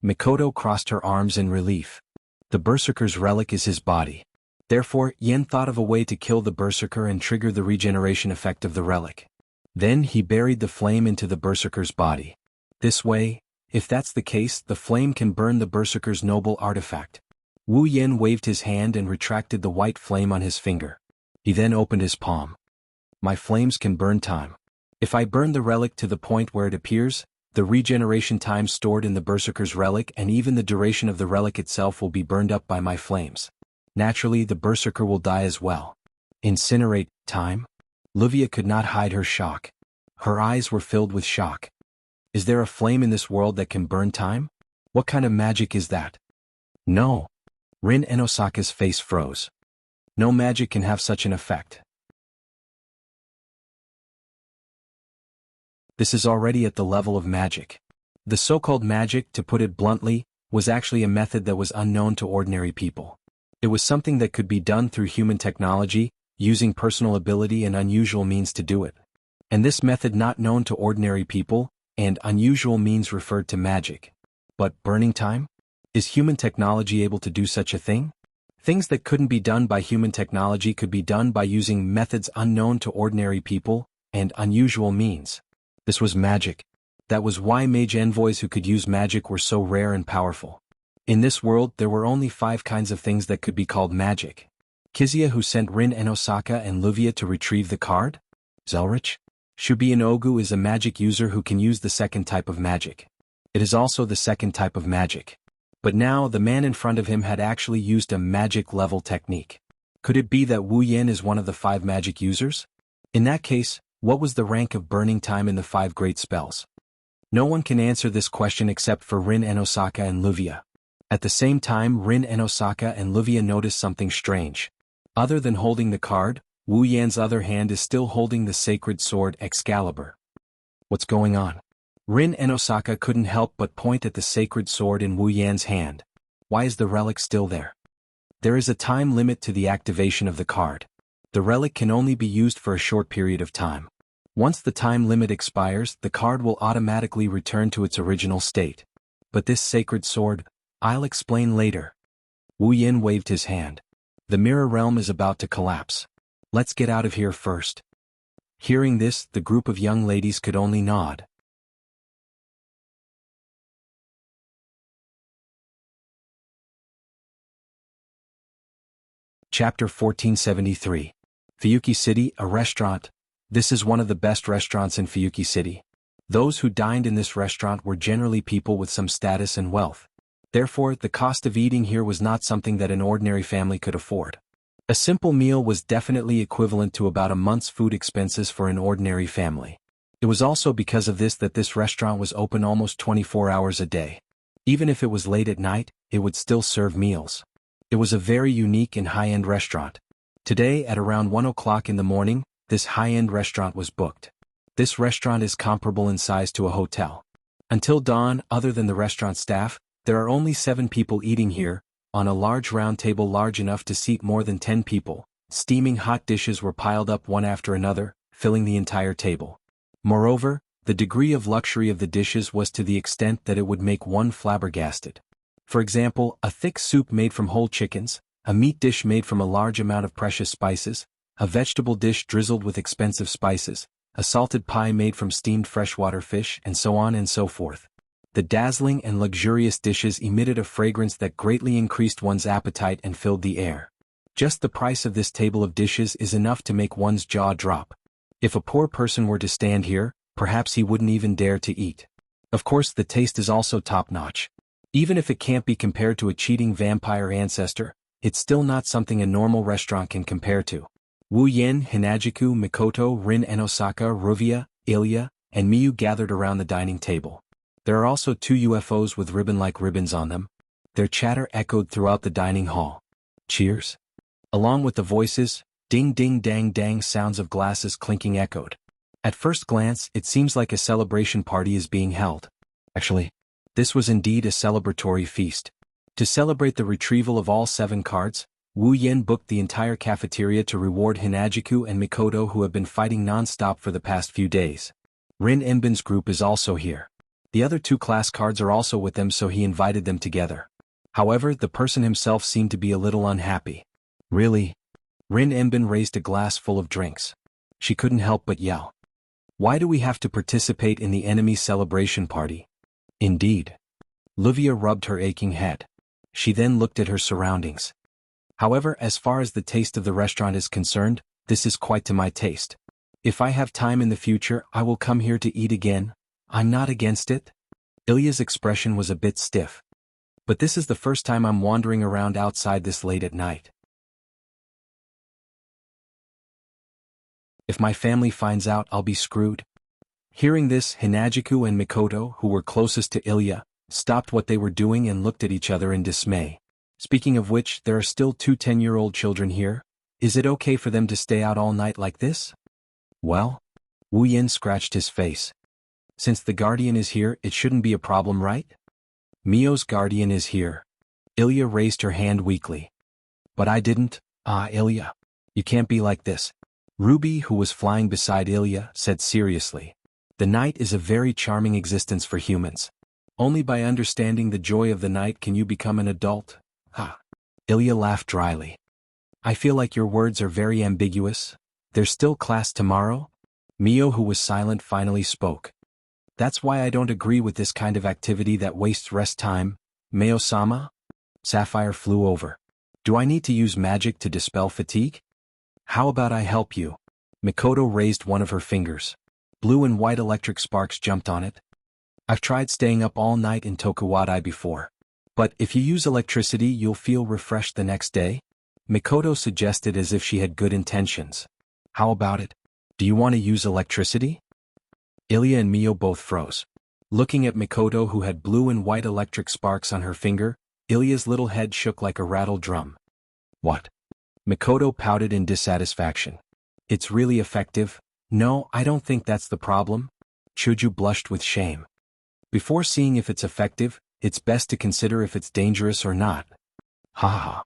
Mikoto crossed her arms in relief. The Berserker's relic is his body. Therefore, Yen thought of a way to kill the Berserker and trigger the regeneration effect of the relic. Then he buried the flame into the Berserker's body. This way, if that's the case, the flame can burn the Berserker's noble artifact. Wu Yen waved his hand and retracted the white flame on his finger. He then opened his palm. My flames can burn time. If I burn the relic to the point where it appears, the regeneration time stored in the Berserker's relic and even the duration of the relic itself will be burned up by my flames. Naturally, the Berserker will die as well. Incinerate time? Luvia could not hide her shock. Her eyes were filled with shock. Is there a flame in this world that can burn time? What kind of magic is that? No. Rin Enosaka's face froze. No magic can have such an effect. This is already at the level of magic. The so-called magic, to put it bluntly, was actually a method that was unknown to ordinary people. It was something that could be done through human technology, using personal ability and unusual means to do it. And this method not known to ordinary people, and unusual means referred to magic. But burning time? Is human technology able to do such a thing? Things that couldn't be done by human technology could be done by using methods unknown to ordinary people, and unusual means. This was magic. That was why mage envoys who could use magic were so rare and powerful. In this world there were only 5 kinds of things that could be called magic. Kizia, who sent Rin Enosaka and Luvia to retrieve the card? Zelrich? Shubi Ogu is a magic user who can use the second type of magic. It is also the second type of magic. But now the man in front of him had actually used a magic level technique. Could it be that Wu Yan is one of the 5 magic users? In that case, what was the rank of burning time in the 5 great spells? No one can answer this question except for Rin Enosaka and Luvia. At the same time, Rin Enosaka and Luvia noticed something strange. Other than holding the card, Wu Yan's other hand is still holding the sacred sword Excalibur. What's going on? Rin Enosaka couldn't help but point at the sacred sword in Wu Yan's hand. Why is the relic still there? There is a time limit to the activation of the card. The relic can only be used for a short period of time. Once the time limit expires, the card will automatically return to its original state. But this sacred sword, I'll explain later. Wu Yan waved his hand. The mirror realm is about to collapse. Let's get out of here first. Hearing this, the group of young ladies could only nod. Chapter 1473. Fuyuki City, a restaurant. This is one of the best restaurants in Fuyuki City. Those who dined in this restaurant were generally people with some status and wealth. Therefore, the cost of eating here was not something that an ordinary family could afford. A simple meal was definitely equivalent to about a month's food expenses for an ordinary family. It was also because of this that this restaurant was open almost 24 hours a day. Even if it was late at night, it would still serve meals. It was a very unique and high-end restaurant. Today, at around 1 o'clock in the morning, this high-end restaurant was booked. This restaurant is comparable in size to a hotel. Until dawn, other than the restaurant staff, there are only 7 people eating here, on a large round table large enough to seat more than 10 people. Steaming hot dishes were piled up one after another, filling the entire table. Moreover, the degree of luxury of the dishes was to the extent that it would make one flabbergasted. For example, a thick soup made from whole chickens, a meat dish made from a large amount of precious spices, a vegetable dish drizzled with expensive spices, a salted pie made from steamed freshwater fish, and so on and so forth. The dazzling and luxurious dishes emitted a fragrance that greatly increased one's appetite and filled the air. Just the price of this table of dishes is enough to make one's jaw drop. If a poor person were to stand here, perhaps he wouldn't even dare to eat. Of course, the taste is also top-notch. Even if it can't be compared to a cheating vampire ancestor, it's still not something a normal restaurant can compare to. Wu Yen, Hinajiku, Mikoto, Rin and Osaka, Ruvia, Ilya, and Miyu gathered around the dining table. There are also 2 UFOs with ribbon-like ribbons on them. Their chatter echoed throughout the dining hall. Cheers. Along with the voices, ding-ding-dang-dang sounds of glasses clinking echoed. At first glance, it seems like a celebration party is being held. Actually, this was indeed a celebratory feast. To celebrate the retrieval of all 7 cards, Wu Yen booked the entire cafeteria to reward Hinajiku and Mikoto, who have been fighting non-stop for the past few days. Rin Enbin's group is also here. The other 2 class cards are also with them, so he invited them together. However, the person himself seemed to be a little unhappy. Really? Rin Enbin raised a glass full of drinks. She couldn't help but yell. Why do we have to participate in the enemy's celebration party? Indeed. Luvia rubbed her aching head. She then looked at her surroundings. However, as far as the taste of the restaurant is concerned, this is quite to my taste. If I have time in the future, I will come here to eat again. I'm not against it. Ilya's expression was a bit stiff. But this is the first time I'm wandering around outside this late at night. If my family finds out, I'll be screwed. Hearing this, Hinajiku and Mikoto, who were closest to Ilya, stopped what they were doing and looked at each other in dismay. Speaking of which, there are still 2 10-year-old children here. Is it okay for them to stay out all night like this? Well? Wu Yen scratched his face. Since the guardian is here, it shouldn't be a problem, right? Mio's guardian is here. Ilya raised her hand weakly. But I didn't. Ilya. You can't be like this. Ruby, who was flying beside Ilya, said seriously. The night is a very charming existence for humans. Only by understanding the joy of the night can you become an adult. Ilya laughed dryly. I feel like your words are very ambiguous. There's still class tomorrow? Mio, who was silent, finally spoke. That's why I don't agree with this kind of activity that wastes rest time. Meo-sama? Sapphire flew over. Do I need to use magic to dispel fatigue? How about I help you? Mikoto raised one of her fingers. Blue and white electric sparks jumped on it. I've tried staying up all night in Tokuwadai before. But if you use electricity, you'll feel refreshed the next day? Mikoto suggested as if she had good intentions. How about it? Do you want to use electricity? Ilya and Mio both froze. Looking at Mikoto, who had blue and white electric sparks on her finger, Ilya's little head shook like a rattled drum. What? Mikoto pouted in dissatisfaction. It's really effective. No, I don't think that's the problem. Chuju blushed with shame. Before seeing if it's effective, it's best to consider if it's dangerous or not. Ha ha.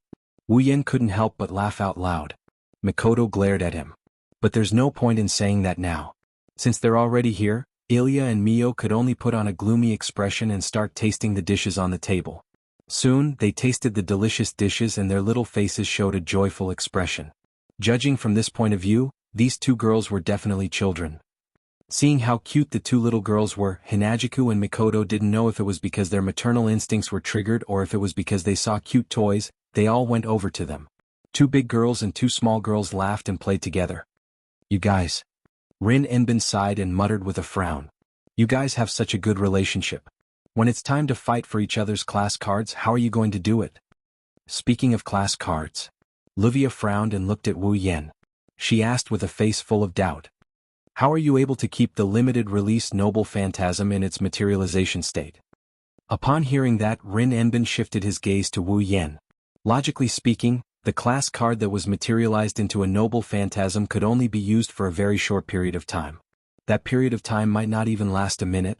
Wu Yen couldn't help but laugh out loud. Mikoto glared at him. But there's no point in saying that now. Since they're already here, Ilya and Mio could only put on a gloomy expression and start tasting the dishes on the table. Soon, they tasted the delicious dishes and their little faces showed a joyful expression. Judging from this point of view, these 2 girls were definitely children. Seeing how cute the 2 little girls were, Hinajiku and Mikoto didn't know if it was because their maternal instincts were triggered or if it was because they saw cute toys. They all went over to them. 2 big girls and 2 small girls laughed and played together. You guys. Rin Enbin sighed and muttered with a frown. You guys have such a good relationship. When it's time to fight for each other's class cards, how are you going to do it? Speaking of class cards. Luvia frowned and looked at Wu Yen. She asked with a face full of doubt. How are you able to keep the limited release noble phantasm in its materialization state? Upon hearing that, Rin Enbin shifted his gaze to Wu Yen. Logically speaking, the class card that was materialized into a noble phantasm could only be used for a very short period of time. That period of time might not even last a minute.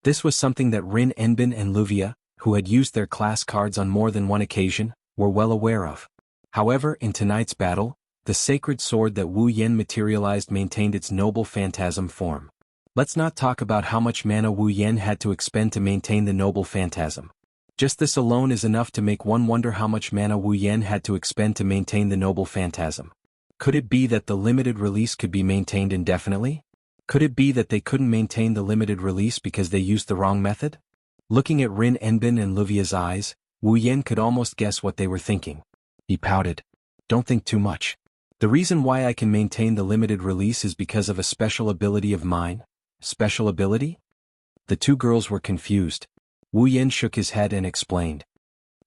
This was something that Rin Enbin and Luvia, who had used their class cards on more than one occasion, were well aware of. However, in tonight's battle, the sacred sword that Wu Yen materialized maintained its noble phantasm form. Let's not talk about how much mana Wu Yan had to expend to maintain the noble phantasm. Just this alone is enough to make one wonder how much mana Wu Yan had to expend to maintain the noble phantasm. Could it be that the limited release could be maintained indefinitely? Could it be that they couldn't maintain the limited release because they used the wrong method? Looking at Rin Enbin and Luvia's eyes, Wu Yan could almost guess what they were thinking. He pouted. Don't think too much. The reason why I can maintain the limited release is because of a special ability of mine. Special ability? The two girls were confused. Wu Yan shook his head and explained.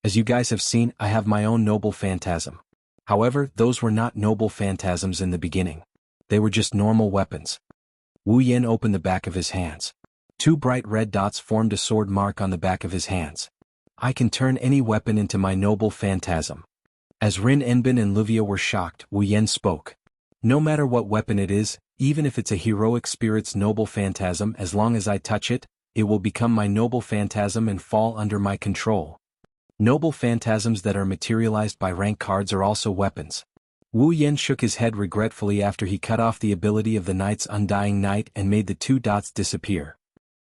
As you guys have seen, I have my own noble phantasm. However, those were not noble phantasms in the beginning. They were just normal weapons. Wu Yan opened the back of his hands. Two bright red dots formed a sword mark on the back of his hands. I can turn any weapon into my noble phantasm. As Rin Enbin and Luvia were shocked, Wu Yan spoke. No matter what weapon it is, even if it's a heroic spirit's noble phantasm, as long as I touch it, it will become my noble phantasm and fall under my control. Noble phantasms that are materialized by rank cards are also weapons. Wu Yan shook his head regretfully after he cut off the ability of the Knight's Undying Knight and made the two dots disappear.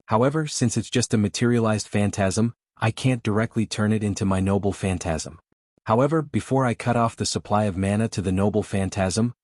However, since it's just a materialized phantasm, I can't directly turn it into my noble phantasm. However, before I cut off the supply of mana to the noble phantasm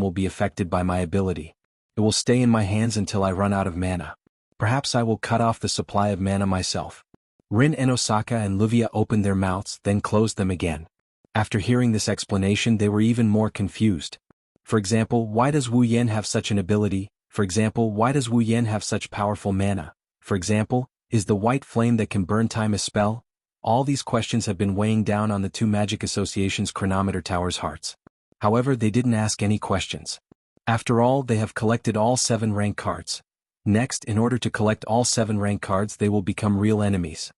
will be affected by my ability. It will stay in my hands until I run out of mana. Perhaps I will cut off the supply of mana myself. Rin and Osaka and Luvia opened their mouths, then closed them again. After hearing this explanation, they were even more confused. For example, why does Wu Yan have such an ability? For example, why does Wu Yan have such powerful mana? For example, is the white flame that can burn time a spell? All these questions have been weighing down on the two Magic Association's Chronometer Tower's hearts. However, they didn't ask any questions. After all, they have collected all 7 rank cards. Next, in order to collect all 7 rank cards, they will become real enemies.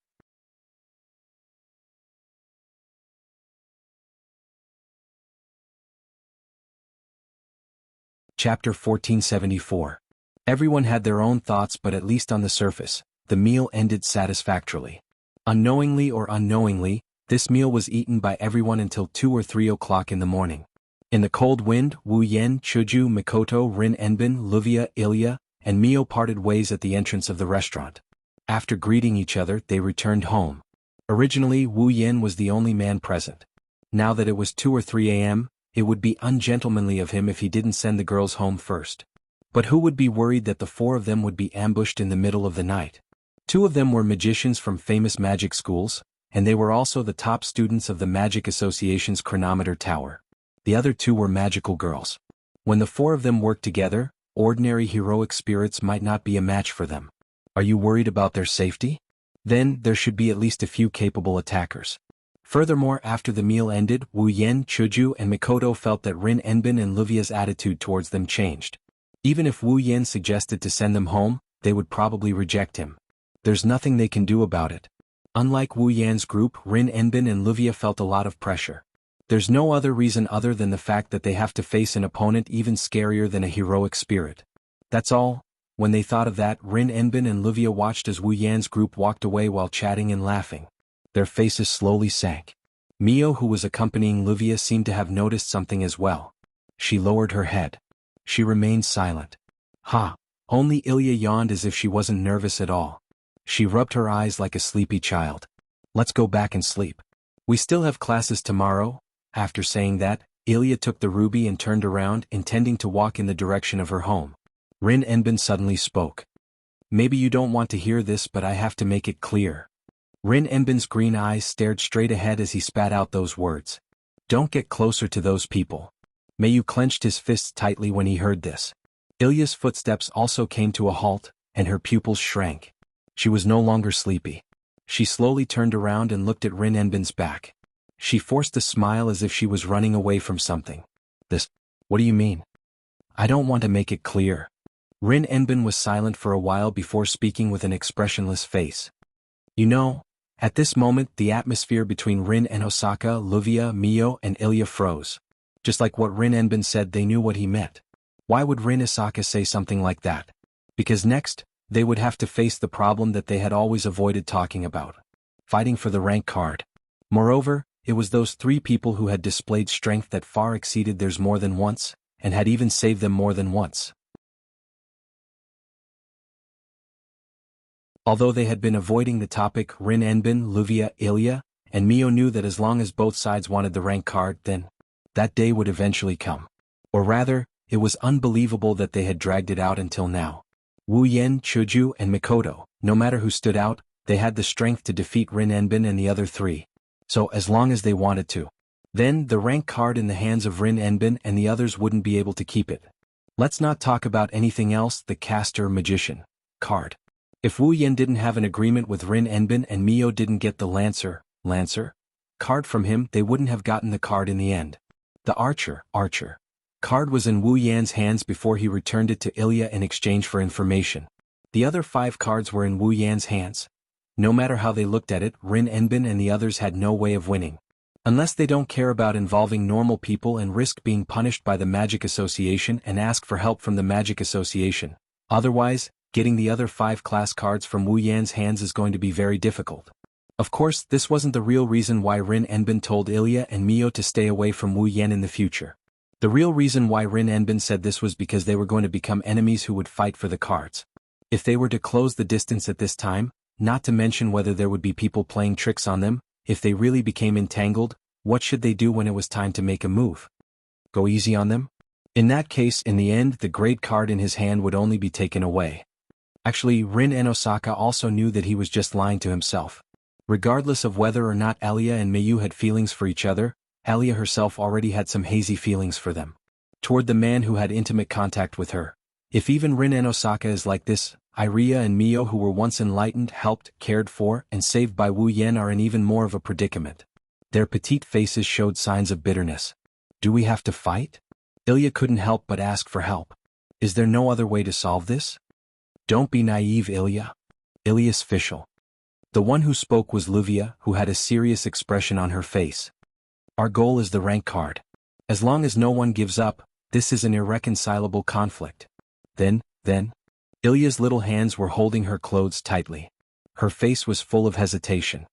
Chapter 1474. Everyone had their own thoughts, but at least on the surface, the meal ended satisfactorily. Unknowingly or unknowingly, this meal was eaten by everyone until 2 or 3 o'clock in the morning. In the cold wind, Wu Yan, Chuju, Mikoto, Rin Enbin, Luvia, Ilya, and Mio parted ways at the entrance of the restaurant. After greeting each other, they returned home. Originally, Wu Yan was the only man present. Now that it was 2 or 3 a.m., it would be ungentlemanly of him if he didn't send the girls home first. But who would be worried that the 4 of them would be ambushed in the middle of the night? 2 of them were magicians from famous magic schools, and they were also the top students of the Magic Association's Chronometer Tower. The other 2 were magical girls. When the 4 of them worked together, ordinary heroic spirits might not be a match for them. Are you worried about their safety? Then, there should be at least a few capable attackers. Furthermore, after the meal ended, Wu Yan, Chuju, and Mikoto felt that Rin Enbin and Luvia's attitude towards them changed. Even if Wu Yan suggested to send them home, they would probably reject him. There's nothing they can do about it. Unlike Wu Yan's group, Rin Enbin and Luvia felt a lot of pressure. There's no other reason other than the fact that they have to face an opponent even scarier than a heroic spirit. That's all. When they thought of that, Rin Enbin and Luvia watched as Wu Yan's group walked away while chatting and laughing. Their faces slowly sank. Mio, who was accompanying Luvia, seemed to have noticed something as well. She lowered her head. She remained silent. Ha! Only Ilya yawned as if she wasn't nervous at all. She rubbed her eyes like a sleepy child. Let's go back and sleep. We still have classes tomorrow. After saying that, Ilya took the ruby and turned around, intending to walk in the direction of her home. Rin Enbin suddenly spoke. Maybe you don't want to hear this, but I have to make it clear. Rin Enbin's green eyes stared straight ahead as he spat out those words. Don't get closer to those people. Mayu clenched his fists tightly when he heard this. Ilya's footsteps also came to a halt, and her pupils shrank. She was no longer sleepy. She slowly turned around and looked at Rin Enbin's back. She forced a smile as if she was running away from something. What do you mean? I don't want to make it clear. Rin Enbin was silent for a while before speaking with an expressionless face. You know, at this moment the atmosphere between Rin and Osaka, Luvia, Mio, and Ilya froze. Just like what Rin Enbin said, they knew what he meant. Why would Rin Osaka say something like that? Because next, they would have to face the problem that they had always avoided talking about. Fighting for the rank card. Moreover, it was those 3 people who had displayed strength that far exceeded theirs more than once, and had even saved them more than once. Although they had been avoiding the topic, Rin Enbin, Luvia, Ilya, and Mio knew that as long as both sides wanted the rank card, then that day would eventually come. Or rather, it was unbelievable that they had dragged it out until now. Wu Yen, Chuju, and Mikoto, no matter who stood out, they had the strength to defeat Rin Enbin and the other three. So as long as they wanted to. Then, the rank card in the hands of Rin Enbin and the others wouldn't be able to keep it. Let's not talk about anything else, the caster magician card. If Wu Yen didn't have an agreement with Rin Enbin and Mio didn't get the Lancer card from him, they wouldn't have gotten the card in the end. The Archer card was in Wu Yan's hands before he returned it to Ilya in exchange for information. The other 5 cards were in Wu Yan's hands. No matter how they looked at it, Rin Enbin and the others had no way of winning. Unless they don't care about involving normal people and risk being punished by the Magic Association and ask for help from the Magic Association. Otherwise, getting the other 5 class cards from Wu Yan's hands is going to be very difficult. Of course, this wasn't the real reason why Rin Enbin told Ilya and Mio to stay away from Wu Yan in the future. The real reason why Rin Enbin said this was because they were going to become enemies who would fight for the cards. If they were to close the distance at this time, not to mention whether there would be people playing tricks on them, if they really became entangled, what should they do when it was time to make a move? Go easy on them? In that case, in the end, the great card in his hand would only be taken away. Actually, Rin Enosaka also knew that he was just lying to himself. Regardless of whether or not Alya and Mayu had feelings for each other, Alya herself already had some hazy feelings for them. Toward the man who had intimate contact with her. If even Rin Enosaka is like this, Iria and Mio, who were once enlightened, helped, cared for, and saved by Wu Yen, are in even more of a predicament. Their petite faces showed signs of bitterness. Do we have to fight? Ilya couldn't help but ask for help. Is there no other way to solve this? Don't be naive, Ilya. Ilya's official. The one who spoke was Luvia, who had a serious expression on her face. Our goal is the rank card. As long as no one gives up, this is an irreconcilable conflict. Then, Ilya's little hands were holding her clothes tightly. Her face was full of hesitation.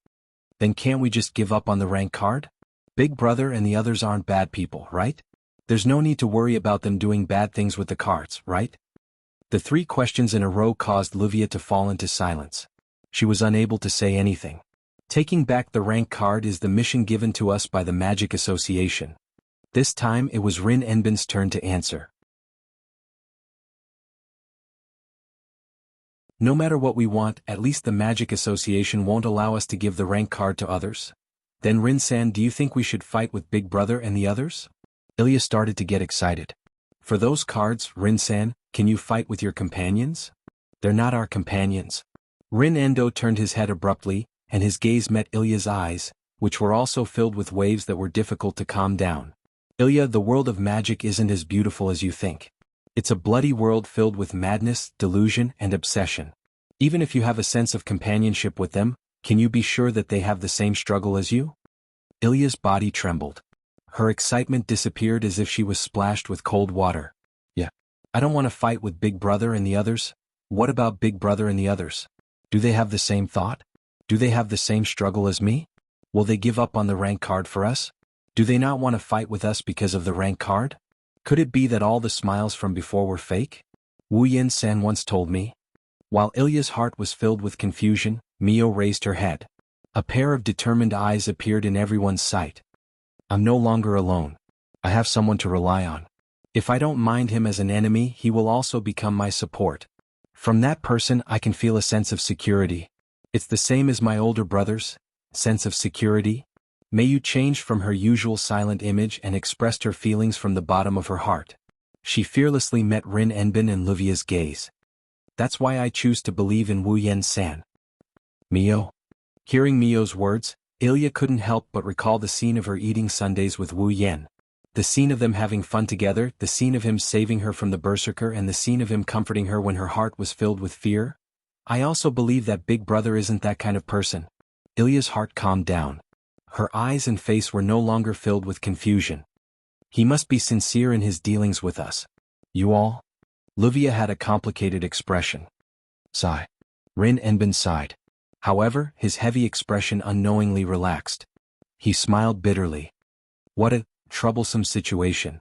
Then can't we just give up on the rank card? Big Brother and the others aren't bad people, right? There's no need to worry about them doing bad things with the cards, right? The 3 questions in a row caused Luvia to fall into silence. She was unable to say anything. Taking back the rank card is the mission given to us by the Magic Association. This time it was Rin Enbin's turn to answer. No matter what we want, at least the Magic Association won't allow us to give the rank card to others. Then Rin-san, do you think we should fight with Big Brother and the others? Ilya started to get excited. For those cards, Rin-san, can you fight with your companions? They're not our companions. Rin Endo turned his head abruptly, and his gaze met Ilya's eyes, which were also filled with waves that were difficult to calm down. Ilya, the world of magic isn't as beautiful as you think. It's a bloody world filled with madness, delusion, and obsession. Even if you have a sense of companionship with them, can you be sure that they have the same struggle as you? Ilya's body trembled. Her excitement disappeared as if she was splashed with cold water. Yeah. I don't want to fight with Big Brother and the others. What about Big Brother and the others? Do they have the same thought? Do they have the same struggle as me? Will they give up on the rank card for us? Do they not want to fight with us because of the rank card? Could it be that all the smiles from before were fake? Wu Yin-san once told me. While Ilya's heart was filled with confusion, Mio raised her head. A pair of determined eyes appeared in everyone's sight. I'm no longer alone. I have someone to rely on. If I don't mind him as an enemy, he will also become my support. From that person I can feel a sense of security. It's the same as my older brother's sense of security. Mayu changed from her usual silent image and expressed her feelings from the bottom of her heart. She fearlessly met Rin Enbin and Luvia's gaze. That's why I choose to believe in Wu Yen-san. Mio. Hearing Mio's words, Ilya couldn't help but recall the scene of her eating sundaes with Wu Yen. The scene of them having fun together, the scene of him saving her from the berserker, and the scene of him comforting her when her heart was filled with fear. I also believe that Big Brother isn't that kind of person. Ilya's heart calmed down. Her eyes and face were no longer filled with confusion. He must be sincere in his dealings with us. You all? Luvia had a complicated expression. Sigh. Rin Enbin sighed. However, his heavy expression unknowingly relaxed. He smiled bitterly. What a troublesome situation.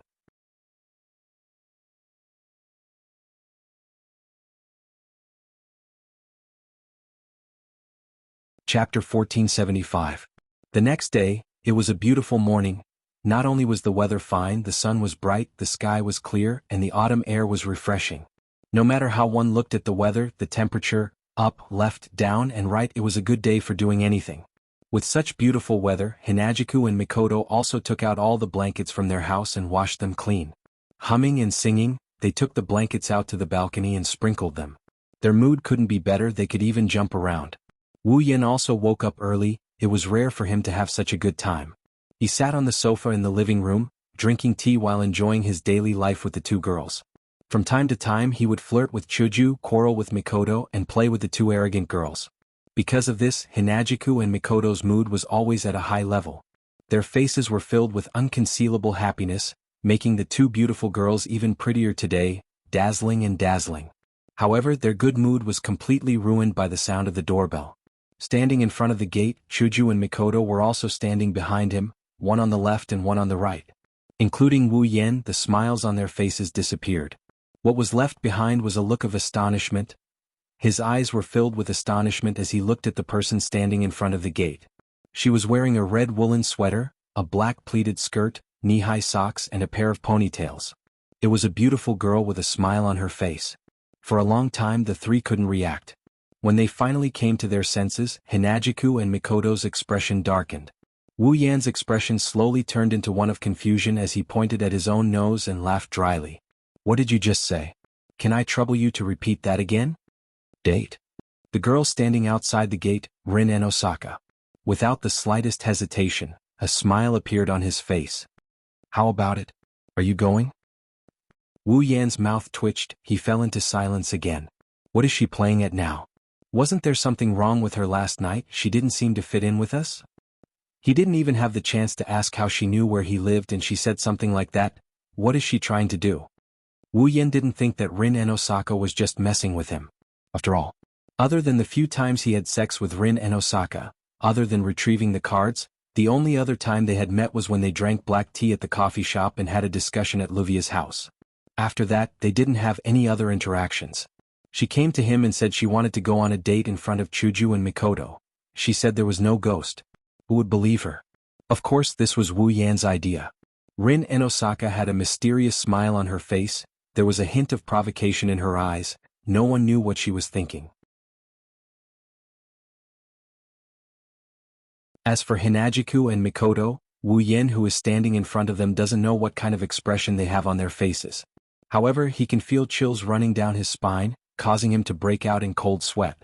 Chapter 1475. The next day, it was a beautiful morning. Not only was the weather fine, the sun was bright, the sky was clear, and the autumn air was refreshing. No matter how one looked at the weather, the temperature, up, left, down, and right, it was a good day for doing anything. With such beautiful weather, Hinajiku and Mikoto also took out all the blankets from their house and washed them clean. Humming and singing, they took the blankets out to the balcony and sprinkled them. Their mood couldn't be better, they could even jump around. Wu Yen also woke up early. It was rare for him to have such a good time. He sat on the sofa in the living room, drinking tea while enjoying his daily life with the two girls. From time to time he would flirt with Chuju, quarrel with Mikoto, and play with the two arrogant girls. Because of this, Hinajiku and Mikoto's mood was always at a high level. Their faces were filled with unconcealable happiness, making the two beautiful girls even prettier today, dazzling and dazzling. However, their good mood was completely ruined by the sound of the doorbell. Standing in front of the gate, Chuju and Mikoto were also standing behind him, one on the left and one on the right. Including Wu Yen, the smiles on their faces disappeared. What was left behind was a look of astonishment. His eyes were filled with astonishment as he looked at the person standing in front of the gate. She was wearing a red woolen sweater, a black pleated skirt, knee-high socks, and a pair of ponytails. It was a beautiful girl with a smile on her face. For a long time the three couldn't react. When they finally came to their senses, Hinajiku and Mikoto's expression darkened. Wu Yan's expression slowly turned into one of confusion as he pointed at his own nose and laughed dryly. "What did you just say? Can I trouble you to repeat that again?" "Date?" The girl standing outside the gate, Rin and Osaka. Without the slightest hesitation, a smile appeared on his face. "How about it? Are you going?" Wu Yan's mouth twitched, he fell into silence again. What is she playing at now? Wasn't there something wrong with her last night? She didn't seem to fit in with us? He didn't even have the chance to ask how she knew where he lived and she said something like that. What is she trying to do? Wu Yan didn't think that Rin and Osaka was just messing with him. After all, other than the few times he had sex with Rin and Osaka, other than retrieving the cards, the only other time they had met was when they drank black tea at the coffee shop and had a discussion at Luvia's house. After that, they didn't have any other interactions. She came to him and said she wanted to go on a date in front of Chuju and Mikoto. She said there was no ghost. Who would believe her? Of course this was Wu Yan's idea. Rin and Osaka had a mysterious smile on her face, there was a hint of provocation in her eyes, no one knew what she was thinking. As for Hinajiku and Mikoto, Wu Yan who is standing in front of them doesn't know what kind of expression they have on their faces. However, he can feel chills running down his spine, causing him to break out in cold sweat.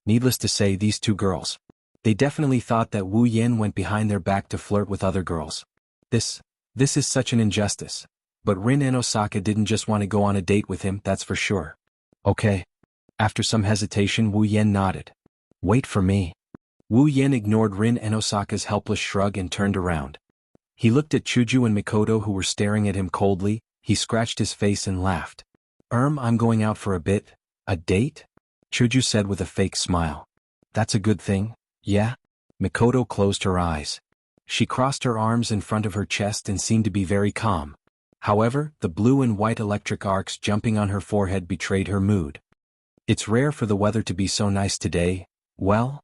Needless to say, these two girls. They definitely thought that Wu Yan went behind their back to flirt with other girls. This is such an injustice. But Rin and Osaka didn't just want to go on a date with him, that's for sure. Okay. After some hesitation, Wu Yan nodded. Wait for me. Wu Yan ignored Rin and Osaka's helpless shrug and turned around. He looked at Chuju and Mikoto who were staring at him coldly, he scratched his face and laughed. I'm going out for a bit. A date? Chuju said with a fake smile. That's a good thing, yeah? Mikoto closed her eyes. She crossed her arms in front of her chest and seemed to be very calm. However, the blue and white electric arcs jumping on her forehead betrayed her mood. It's rare for the weather to be so nice today, well?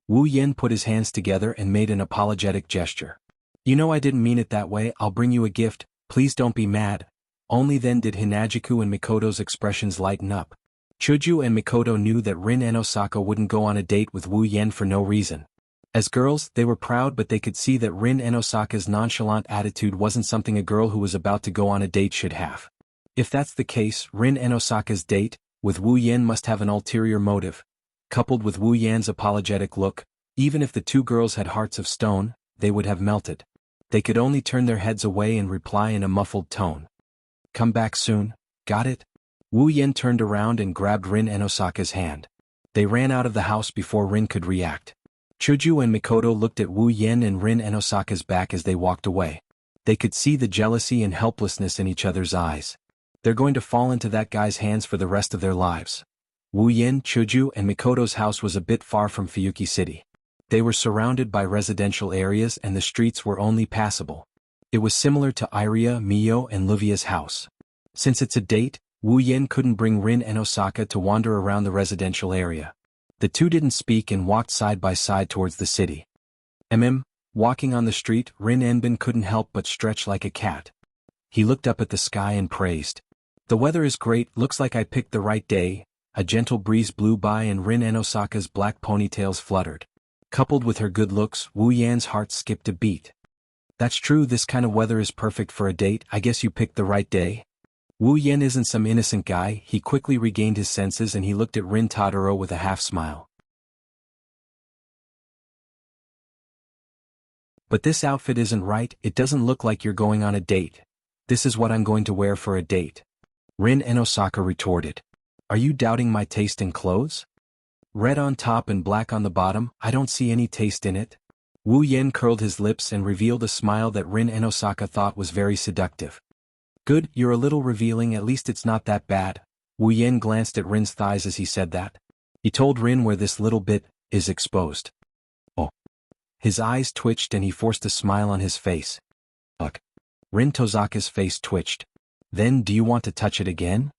Wu Yan put his hands together and made an apologetic gesture. You know I didn't mean it that way, I'll bring you a gift, please don't be mad. Only then did Hinajiku and Mikoto's expressions lighten up. Chuju and Mikoto knew that Rin and Osaka wouldn't go on a date with Wu Yan for no reason. As girls, they were proud but they could see that Rin and Osaka's nonchalant attitude wasn't something a girl who was about to go on a date should have. If that's the case, Rin and Osaka's date with Wu Yan must have an ulterior motive. Coupled with Wu Yan's apologetic look, even if the two girls had hearts of stone, they would have melted. They could only turn their heads away and reply in a muffled tone. Come back soon, got it? Wu Yan turned around and grabbed Rin and Osaka's hand. They ran out of the house before Rin could react. Chuju and Mikoto looked at Wu Yan and Rin and Osaka's back as they walked away. They could see the jealousy and helplessness in each other's eyes. They're going to fall into that guy's hands for the rest of their lives. Wu Yan, Chuju, and Mikoto's house was a bit far from Fuyuki City. They were surrounded by residential areas and the streets were only passable. It was similar to Iria, Mio, and Luvia's house. Since it's a date, Wu Yan couldn't bring Rin and Osaka to wander around the residential area. The two didn't speak and walked side by side towards the city. Walking on the street, Rin Enbin couldn't help but stretch like a cat. He looked up at the sky and praised. The weather is great, looks like I picked the right day. A gentle breeze blew by and Rin Osaka's black ponytails fluttered. Coupled with her good looks, Wu Yan's heart skipped a beat. That's true, this kind of weather is perfect for a date, I guess you picked the right day. Wu Yan isn't some innocent guy. He quickly regained his senses and he looked at Rin Tadaro with a half smile. But this outfit isn't right, it doesn't look like you're going on a date. This is what I'm going to wear for a date. Rin Osaka retorted. Are you doubting my taste in clothes? Red on top and black on the bottom, I don't see any taste in it. Wu Yan curled his lips and revealed a smile that Rin Osaka thought was very seductive. Good, you're a little revealing, at least it's not that bad. Wu Yan glanced at Rin's thighs as he said that. He told Rin where this little bit is exposed. Oh. His eyes twitched and he forced a smile on his face. Ugh. Rin Tozaka's face twitched. Then do you want to touch it again?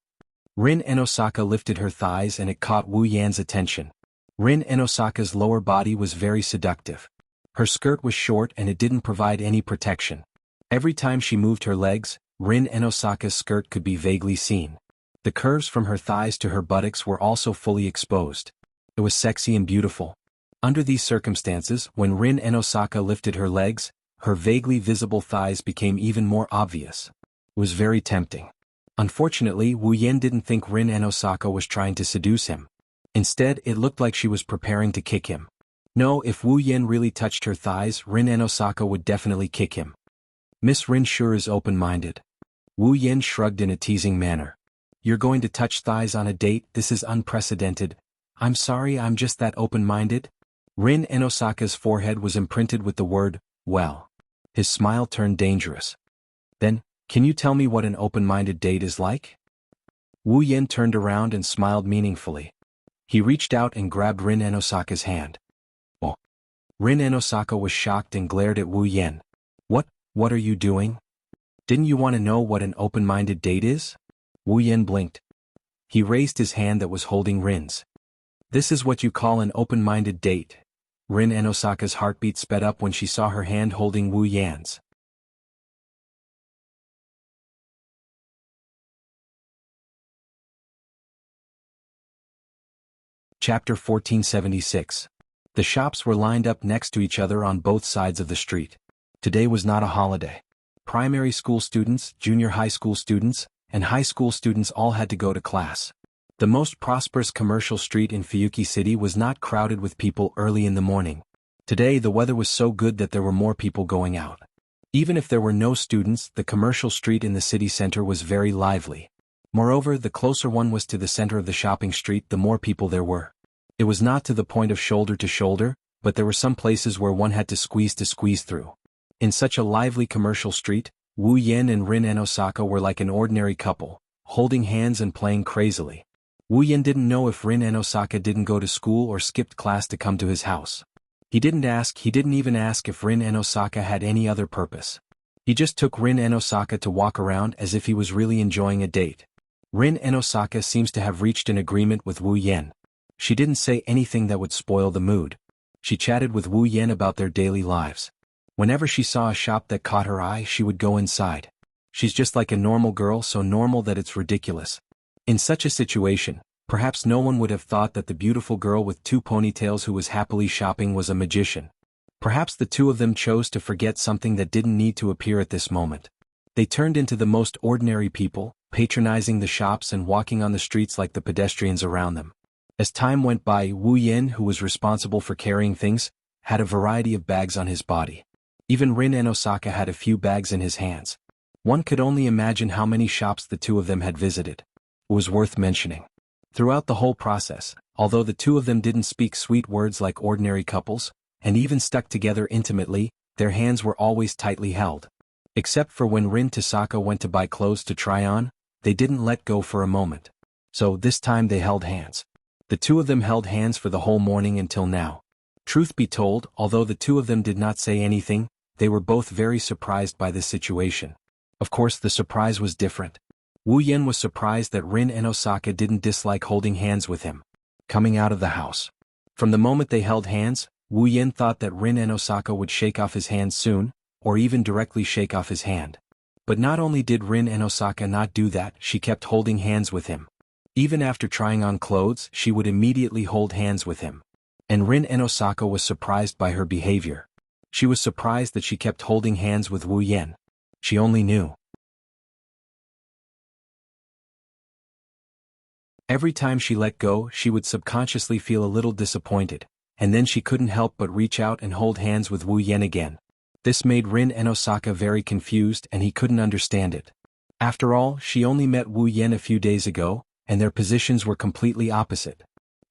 Rin Osaka lifted her thighs and it caught Wu Yan's attention. Rin Osaka's lower body was very seductive. Her skirt was short and it didn't provide any protection. Every time she moved her legs, Rin Osaka's skirt could be vaguely seen. The curves from her thighs to her buttocks were also fully exposed. It was sexy and beautiful. Under these circumstances, when Rin Osaka lifted her legs, her vaguely visible thighs became even more obvious. It was very tempting. Unfortunately, Wu Yan didn't think Rin Osaka was trying to seduce him. Instead, it looked like she was preparing to kick him. No, if Wu Yan really touched her thighs, Rin Osaka would definitely kick him. Miss Rin sure is open-minded. Wu Yan shrugged in a teasing manner. You're going to touch thighs on a date, this is unprecedented. I'm sorry, I'm just that open-minded. Rin Osaka's forehead was imprinted with the word, well. His smile turned dangerous. Then, can you tell me what an open-minded date is like? Wu Yan turned around and smiled meaningfully. He reached out and grabbed Rin Osaka's hand. Oh. Rin Osaka was shocked and glared at Wu Yan. What are you doing? Didn't you want to know what an open-minded date is? Wu Yan blinked. He raised his hand that was holding Rin's. This is what you call an open-minded date. Rin Osaka's heartbeat sped up when she saw her hand holding Wu Yan's. Chapter 1476. The shops were lined up next to each other on both sides of the street. Today was not a holiday. Primary school students, junior high school students, and high school students all had to go to class. The most prosperous commercial street in Fuyuki City was not crowded with people early in the morning. Today the weather was so good that there were more people going out. Even if there were no students, the commercial street in the city center was very lively. Moreover, the closer one was to the center of the shopping street, the more people there were. It was not to the point of shoulder to shoulder, but there were some places where one had to squeeze through. In such a lively commercial street, Wu Yan and Rin Osaka were like an ordinary couple, holding hands and playing crazily. Wu Yan didn't know if Rin Osaka didn't go to school or skipped class to come to his house. He didn't even ask if Rin Osaka had any other purpose. He just took Rin Osaka to walk around as if he was really enjoying a date. Rin Osaka seems to have reached an agreement with Wu Yan. She didn't say anything that would spoil the mood. She chatted with Wu Yan about their daily lives. Whenever she saw a shop that caught her eye, she would go inside. She's just like a normal girl, so normal that it's ridiculous. In such a situation, perhaps no one would have thought that the beautiful girl with two ponytails who was happily shopping was a magician. Perhaps the two of them chose to forget something that didn't need to appear at this moment. They turned into the most ordinary people, patronizing the shops and walking on the streets like the pedestrians around them. As time went by, Wu Yan, who was responsible for carrying things, had a variety of bags on his body. Even Rin Osaka had a few bags in his hands. One could only imagine how many shops the two of them had visited. It was worth mentioning. Throughout the whole process, although the two of them didn't speak sweet words like ordinary couples, and even stuck together intimately, their hands were always tightly held. Except for when Rin Tosaka went to buy clothes to try on, they didn't let go for a moment. So this time they held hands. The two of them held hands for the whole morning until now. Truth be told, although the two of them did not say anything, they were both very surprised by this situation. Of course, the surprise was different. Wu Yan was surprised that Rin Osaka didn't dislike holding hands with him. Coming out of the house, From the moment they held hands, Wu Yin thought that Rin and Osaka would shake off his hand soon, or even directly shake off his hand. But not only did Rin and Osaka not do that, she kept holding hands with him. Even after trying on clothes, she would immediately hold hands with him. And Rin and Osaka was surprised by her behavior. She was surprised that she kept holding hands with Wu Yin. She only knew. Every time she let go, she would subconsciously feel a little disappointed, and then she couldn't help but reach out and hold hands with Wu Yin again. This made Rin and Osaka very confused, and he couldn't understand it. After all, she only met Wu Yin a few days ago, and their positions were completely opposite.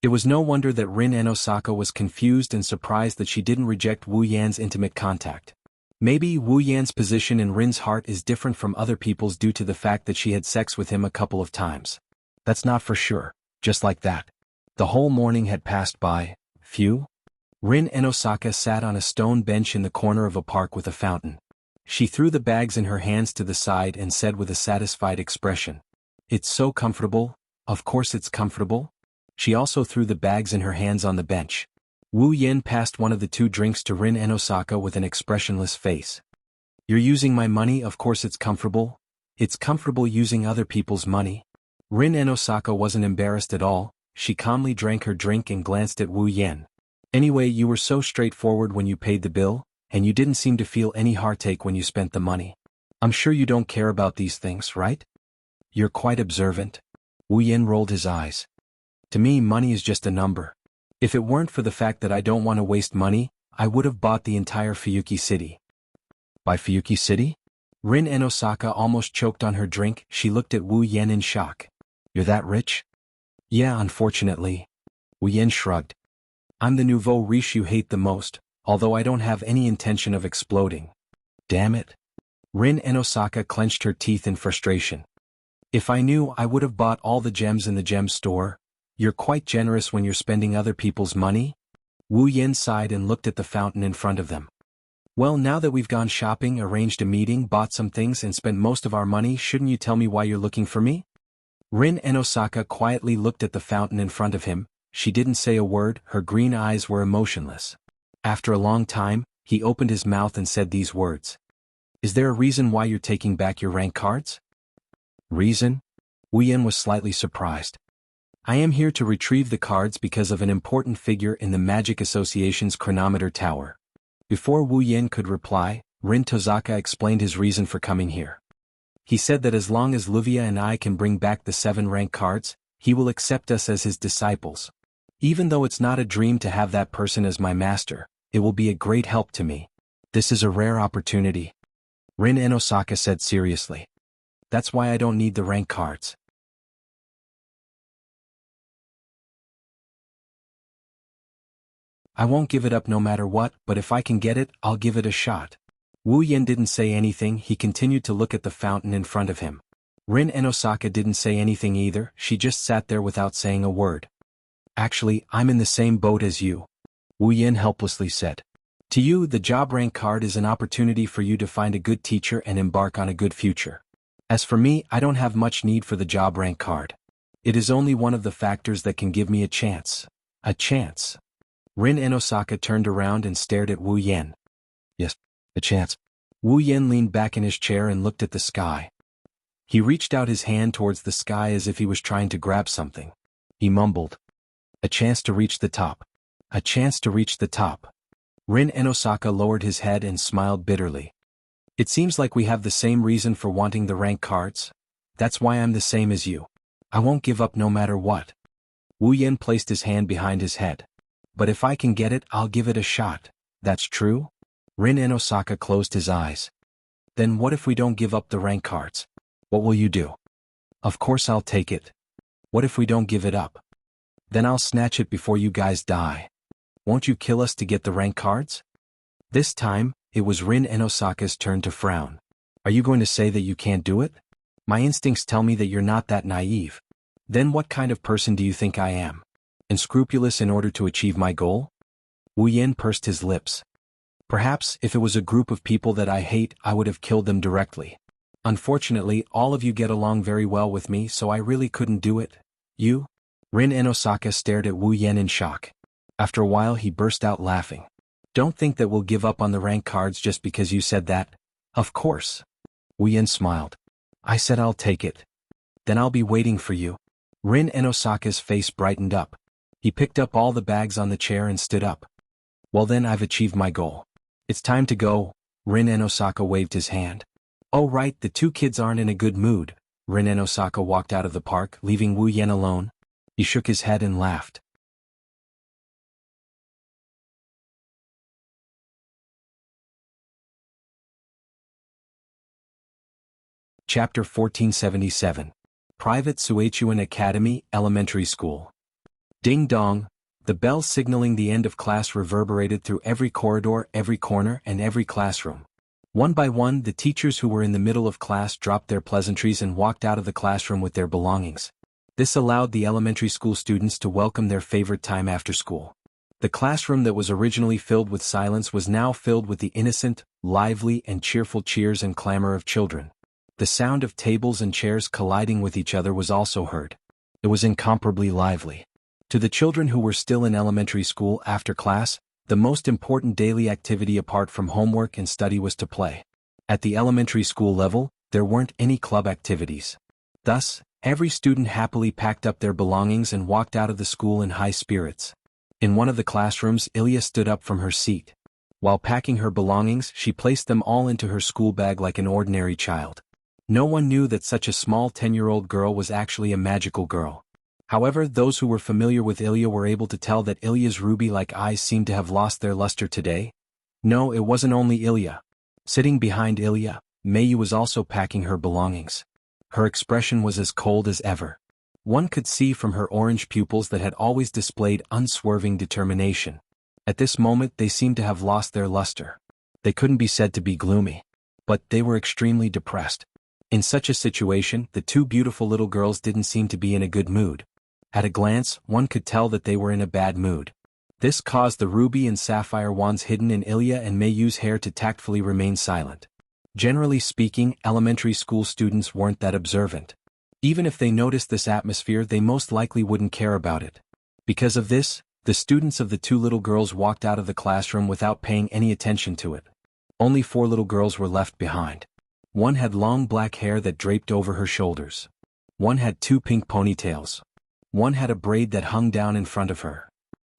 It was no wonder that Rin and Osaka was confused and surprised that she didn't reject Wu Yan's intimate contact. Maybe Wu Yan's position in Rin's heart is different from other people's due to the fact that she had sex with him a couple of times. That's not for sure. Just like that, the whole morning had passed by. Rin and Osaka sat on a stone bench in the corner of a park with a fountain. She threw the bags in her hands to the side and said with a satisfied expression, "It's so comfortable, of course it's comfortable." She also threw the bags in her hands on the bench. Wu Yin passed one of the two drinks to Rin and Osaka with an expressionless face. "You're using my money, of course it's comfortable. It's comfortable using other people's money." Rin and Osaka wasn't embarrassed at all. She calmly drank her drink and glanced at Wu Yin. "Anyway, you were so straightforward when you paid the bill, and you didn't seem to feel any heartache when you spent the money. I'm sure you don't care about these things, right? You're quite observant." Wu Yin rolled his eyes. "To me, money is just a number. If it weren't for the fact that I don't want to waste money, I would have bought the entire Fuyuki city." "By Fuyuki city?" Rin and Osaka almost choked on her drink. She looked at Wu Yin in shock. "You're that rich?" "Yeah, unfortunately." Wu Yin shrugged. "I'm the nouveau riche you hate the most, although I don't have any intention of exploding." "Damn it." Rin and Osaka clenched her teeth in frustration. "If I knew, I would have bought all the gems in the gem store." "You're quite generous when you're spending other people's money?" Wu Yin sighed and looked at the fountain in front of them. "Well, now that we've gone shopping, arranged a meeting, bought some things and spent most of our money, shouldn't you tell me why you're looking for me?" Rin and Osaka quietly looked at the fountain in front of him. She didn't say a word, her green eyes were emotionless. After a long time, he opened his mouth and said these words. "Is there a reason why you're taking back your rank cards?" "Reason?" Wu Yin was slightly surprised. "I am here to retrieve the cards because of an important figure in the Magic Association's chronometer tower." Before Wu Yin could reply, Rin Tozaka explained his reason for coming here. He said that as long as Luvia and I can bring back the 7 rank cards, he will accept us as his disciples. Even though it's not a dream to have that person as my master, it will be a great help to me. This is a rare opportunity. Rin and Osaka said seriously. "That's why I don't need the rank cards." "I won't give it up no matter what, but if I can get it, I'll give it a shot." Wu Yin didn't say anything. He continued to look at the fountain in front of him. Rin and Osaka didn't say anything either. She just sat there without saying a word. "Actually, I'm in the same boat as you," Wu Yin helplessly said. "To you, the job rank card is an opportunity for you to find a good teacher and embark on a good future. As for me, I don't have much need for the job rank card. It is only one of the factors that can give me a chance." "A chance?" Rin and Osaka turned around and stared at Wu Yin. "Yes, a chance." Wu Yin leaned back in his chair and looked at the sky. He reached out his hand towards the sky as if he was trying to grab something. He mumbled. "A chance to reach the top. A chance to reach the top." Rin and Osaka lowered his head and smiled bitterly. "It seems like we have the same reason for wanting the rank cards. That's why I'm the same as you. I won't give up no matter what." Wu Yin placed his hand behind his head. "But if I can get it, I'll give it a shot." "That's true?" Rin and Osaka closed his eyes. "Then what if we don't give up the rank cards? What will you do?" "Of course I'll take it." "What if we don't give it up?" "Then I'll snatch it before you guys die." "Won't you kill us to get the rank cards?" This time, it was Rin and Osaka's turn to frown. "Are you going to say that you can't do it? My instincts tell me that you're not that naive. Then what kind of person do you think I am? Unscrupulous in order to achieve my goal?" Wu Yin pursed his lips. "Perhaps, if it was a group of people that I hate, I would have killed them directly. Unfortunately, all of you get along very well with me, so I really couldn't do it." "You?" Rin and Osaka stared at Wu Yin in shock. After a while he burst out laughing. Don't think that we'll give up on the rank cards just because you said that. Of course. Wuyan smiled. I said I'll take it. Then I'll be waiting for you. Rin and Osaka's face brightened up. He picked up all the bags on the chair and stood up. Well then I've achieved my goal. It's time to go. Rin and Osaka waved his hand. Oh right, the two kids aren't in a good mood. Rin and Osaka walked out of the park, leaving Wu Yan alone. He shook his head and laughed. Chapter 1477. Private Suechuan Academy, Elementary School. Ding dong. The bell signaling the end of class reverberated through every corridor, every corner, and every classroom. One by one, the teachers who were in the middle of class dropped their pleasantries and walked out of the classroom with their belongings. This allowed the elementary school students to welcome their favorite time after school. The classroom that was originally filled with silence was now filled with the innocent, lively, and cheerful cheers and clamor of children. The sound of tables and chairs colliding with each other was also heard. It was incomparably lively. To the children who were still in elementary school after class, the most important daily activity apart from homework and study was to play. At the elementary school level, there weren't any club activities. Thus, every student happily packed up their belongings and walked out of the school in high spirits. In one of the classrooms, Ilya stood up from her seat. While packing her belongings, she placed them all into her school bag like an ordinary child. No one knew that such a small 10-year-old girl was actually a magical girl. However, those who were familiar with Ilya were able to tell that Ilya's ruby-like eyes seemed to have lost their luster today. No, it wasn't only Ilya. Sitting behind Ilya, Mayu was also packing her belongings. Her expression was as cold as ever. One could see from her orange pupils that had always displayed unswerving determination. At this moment they seemed to have lost their luster. They couldn't be said to be gloomy. But they were extremely depressed. In such a situation, the two beautiful little girls didn't seem to be in a good mood. At a glance, one could tell that they were in a bad mood. This caused the ruby and sapphire wands hidden in Ilya and Mayu's hair to tactfully remain silent. Generally speaking, elementary school students weren't that observant. Even if they noticed this atmosphere, they most likely wouldn't care about it. Because of this, the students of the two little girls walked out of the classroom without paying any attention to it. Only 4 little girls were left behind. One had long black hair that draped over her shoulders. One had 2 pink ponytails. One had a braid that hung down in front of her.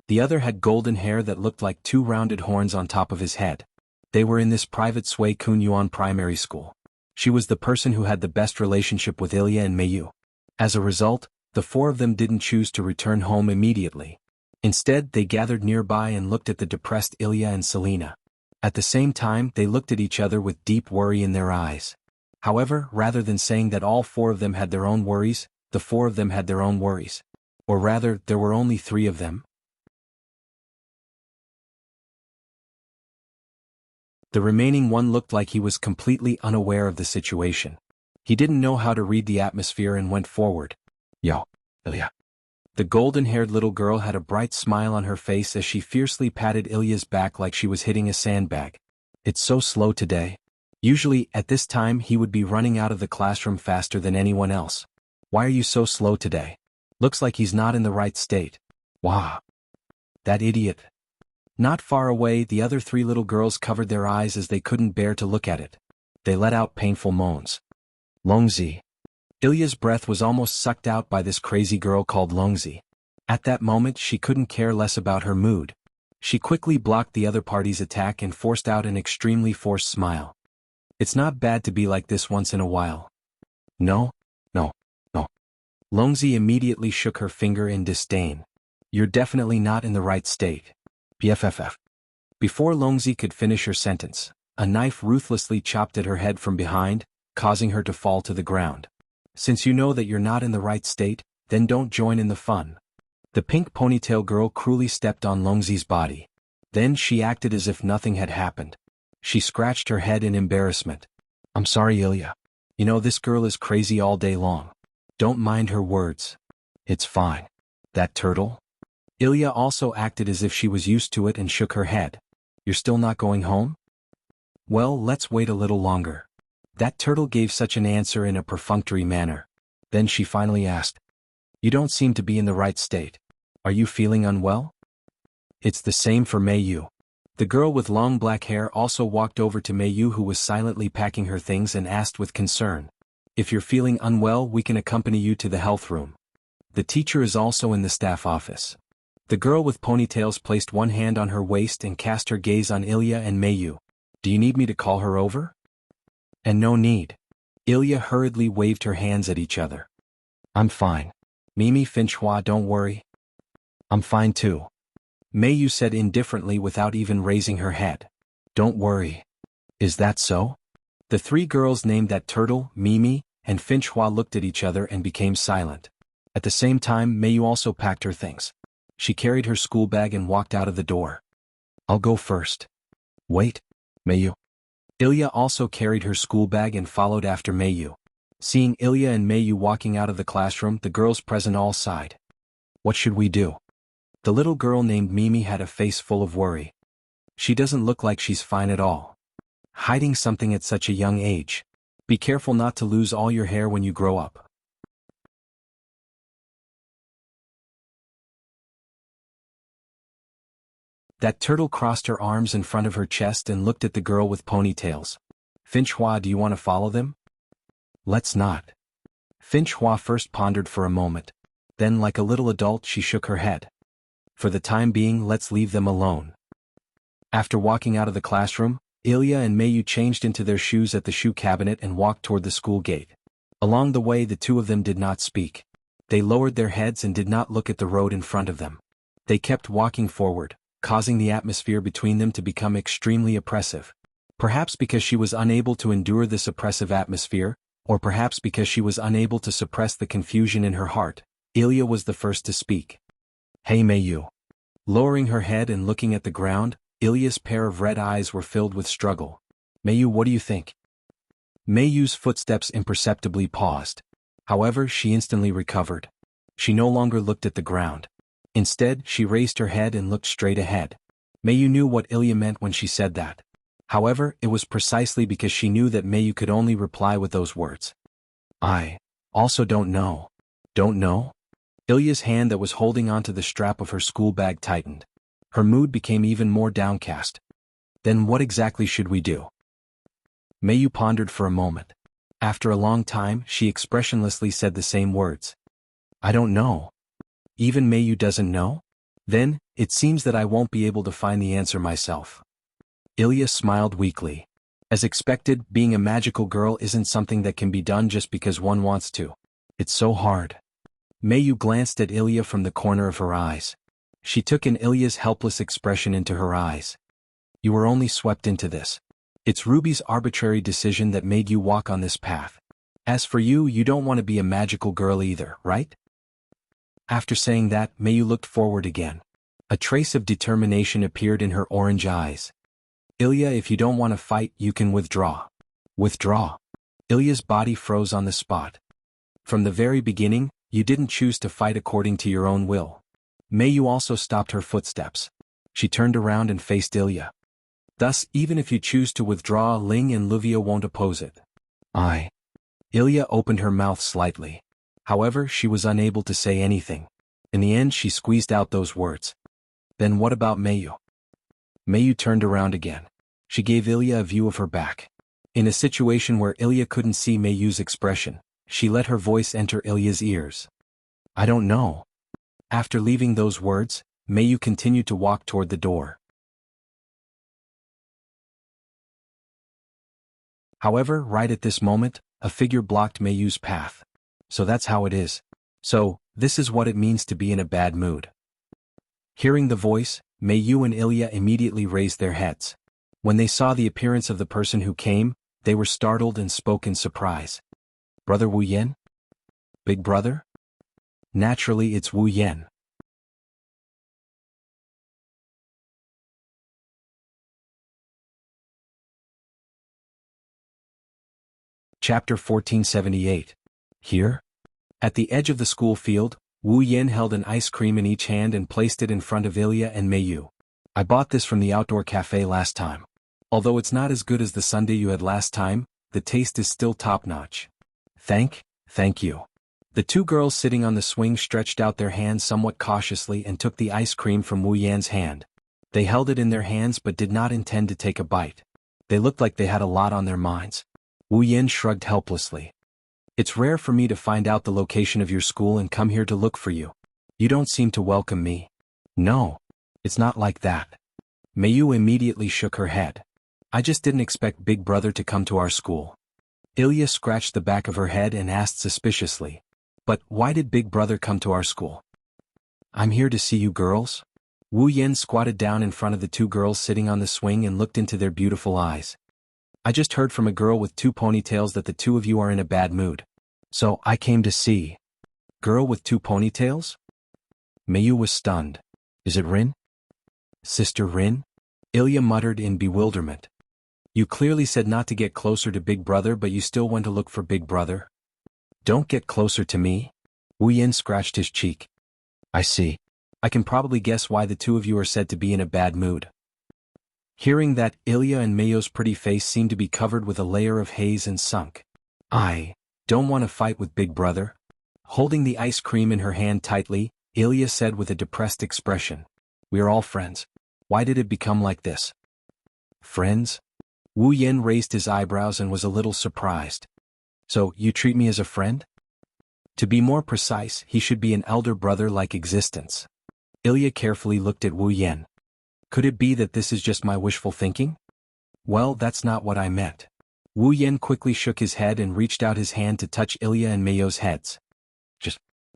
The other had golden hair that looked like 2 rounded horns on top of his head. They were in this private Sui Kunyuan primary school. She was the person who had the best relationship with Ilya and Mayu. As a result, the 4 of them didn't choose to return home immediately. Instead, they gathered nearby and looked at the depressed Ilya and Selena. At the same time, they looked at each other with deep worry in their eyes. However, rather than saying that all 4 of them had their own worries, the 4 of them had their own worries. Or rather, there were only 3 of them. The remaining one looked like he was completely unaware of the situation. He didn't know how to read the atmosphere and went forward. Yo, Ilya. The golden-haired little girl had a bright smile on her face as she fiercely patted Ilya's back like she was hitting a sandbag. It's so slow today. Usually, at this time he would be running out of the classroom faster than anyone else. Why are you so slow today? Looks like he's not in the right state. Wah. That idiot. Not far away, the other 3 little girls covered their eyes as they couldn't bear to look at it. They let out painful moans. Longzi. Ilya's breath was almost sucked out by this crazy girl called Longzi. At that moment she couldn't care less about her mood. She quickly blocked the other party's attack and forced out an extremely forced smile. It's not bad to be like this once in a while. No. Longzi immediately shook her finger in disdain. You're definitely not in the right state. BFFF. Before Longzi could finish her sentence, a knife ruthlessly chopped at her head from behind, causing her to fall to the ground. Since you know that you're not in the right state, then don't join in the fun. The pink ponytail girl cruelly stepped on Longzi's body. Then she acted as if nothing had happened. She scratched her head in embarrassment. I'm sorry, Ilya. You know this girl is crazy all day long. Don't mind her words. It's fine. That turtle? Ilya also acted as if she was used to it and shook her head. You're still not going home? Well, let's wait a little longer. That turtle gave such an answer in a perfunctory manner. Then she finally asked, You don't seem to be in the right state. Are you feeling unwell? It's the same for Mei Yu. The girl with long black hair also walked over to Mei Yu, who was silently packing her things, and asked with concern. If you're feeling unwell, we can accompany you to the health room. The teacher is also in the staff office. The girl with ponytails placed one hand on her waist and cast her gaze on Ilya and Mei Yu. Do you need me to call her over? And no need. Ilya hurriedly waved her hands at each other. I'm fine. Mimi Finchua, don't worry. I'm fine too. Mei Yu said indifferently without even raising her head. Don't worry. Is that so? The three girls named that Turtle, Mimi, and Finchua looked at each other and became silent. At the same time, Mei Yu also packed her things. She carried her school bag and walked out of the door. I'll go first. Wait, Mei Yu. Ilya also carried her school bag and followed after Mei Yu. Seeing Ilya and Mei Yu walking out of the classroom, the girls present all sighed. What should we do? The little girl named Mimi had a face full of worry. She doesn't look like she's fine at all. Hiding something at such a young age. Be careful not to lose all your hair when you grow up. That turtle crossed her arms in front of her chest and looked at the girl with ponytails. Finchua, do you want to follow them? Let's not. Finchua first pondered for a moment. Then, like a little adult, she shook her head. For the time being, let's leave them alone. After walking out of the classroom, Ilya and Mei Yu changed into their shoes at the shoe cabinet and walked toward the school gate. Along the way, the two of them did not speak. They lowered their heads and did not look at the road in front of them. They kept walking forward, causing the atmosphere between them to become extremely oppressive. Perhaps because she was unable to endure this oppressive atmosphere, or perhaps because she was unable to suppress the confusion in her heart, Ilya was the first to speak. Hey Mei Yu. Lowering her head and looking at the ground, Ilya's pair of red eyes were filled with struggle. Mei Yu, what do you think? Mei Yu's footsteps imperceptibly paused. However, she instantly recovered. She no longer looked at the ground. Instead, she raised her head and looked straight ahead. Mei Yu knew what Ilya meant when she said that. However, it was precisely because she knew that Mei Yu could only reply with those words. I also don't know. Don't know? Ilya's hand that was holding onto the strap of her school bag tightened. Her mood became even more downcast. Then what exactly should we do? Mei Yu pondered for a moment. After a long time, she expressionlessly said the same words. I don't know. Even Mei Yu doesn't know? Then, it seems that I won't be able to find the answer myself. Ilya smiled weakly. As expected, being a magical girl isn't something that can be done just because one wants to. It's so hard. Mei Yu glanced at Ilya from the corner of her eyes. She took in Ilya's helpless expression into her eyes. You were only swept into this. It's Ruby's arbitrary decision that made you walk on this path. As for you, you don't want to be a magical girl either, right? After saying that, Mei Yu looked forward again. A trace of determination appeared in her orange eyes. Ilya, if you don't want to fight, you can withdraw. Withdraw. Ilya's body froze on the spot. From the very beginning, you didn't choose to fight according to your own will. Mei Yu also stopped her footsteps. She turned around and faced Ilya. Thus, even if you choose to withdraw, Ling and Luvia won't oppose it. Ilya opened her mouth slightly. However, she was unable to say anything. In the end, she squeezed out those words. Then what about Mei Yu? Mei Yu turned around again. She gave Ilya a view of her back. In a situation where Ilya couldn't see Mei Yu's expression, she let her voice enter Ilya's ears. I don't know. After leaving those words, Mei Yu continued to walk toward the door. However, right at this moment, a figure blocked Mei Yu's path. So that's how it is. So, this is what it means to be in a bad mood. Hearing the voice, Mei Yu and Ilya immediately raised their heads. When they saw the appearance of the person who came, they were startled and spoke in surprise. Brother Wu Yan? Big brother? Naturally, it's Wu Yan. Chapter 1478. Here? At the edge of the school field, Wu Yan held an ice cream in each hand and placed it in front of Ilya and Mei Yu. I bought this from the outdoor cafe last time. Although it's not as good as the sundae you had last time, the taste is still top-notch. Thank you. The two girls sitting on the swing stretched out their hands somewhat cautiously and took the ice cream from Wu Yan's hand. They held it in their hands but did not intend to take a bite. They looked like they had a lot on their minds. Wu Yan shrugged helplessly. It's rare for me to find out the location of your school and come here to look for you. You don't seem to welcome me. No. It's not like that. Mayu immediately shook her head. I just didn't expect Big Brother to come to our school. Ilya scratched the back of her head and asked suspiciously. But why did Big Brother come to our school? I'm here to see you girls. Wu Yan squatted down in front of the two girls sitting on the swing and looked into their beautiful eyes. I just heard from a girl with 2 ponytails that the two of you are in a bad mood. So I came to see. Girl with 2 ponytails? Mayu was stunned. Is it Rin? Sister Rin? Ilya muttered in bewilderment. You clearly said not to get closer to Big Brother but you still went to look for Big Brother? Don't get closer to me? Wu Yan scratched his cheek. I see. I can probably guess why the two of you are said to be in a bad mood. Hearing that, Ilya and Mayu's pretty face seemed to be covered with a layer of haze and sunk. I don't want to fight with Big Brother. Holding the ice cream in her hand tightly, Ilya said with a depressed expression. We are all friends. Why did it become like this? Friends? Wu Yan raised his eyebrows and was a little surprised. So, you treat me as a friend? To be more precise, he should be an elder brother-like existence. Ilya carefully looked at Wu Yan. Could it be that this is just my wishful thinking? Well, that's not what I meant. Wu Yan quickly shook his head and reached out his hand to touch Ilya and Mayo's heads.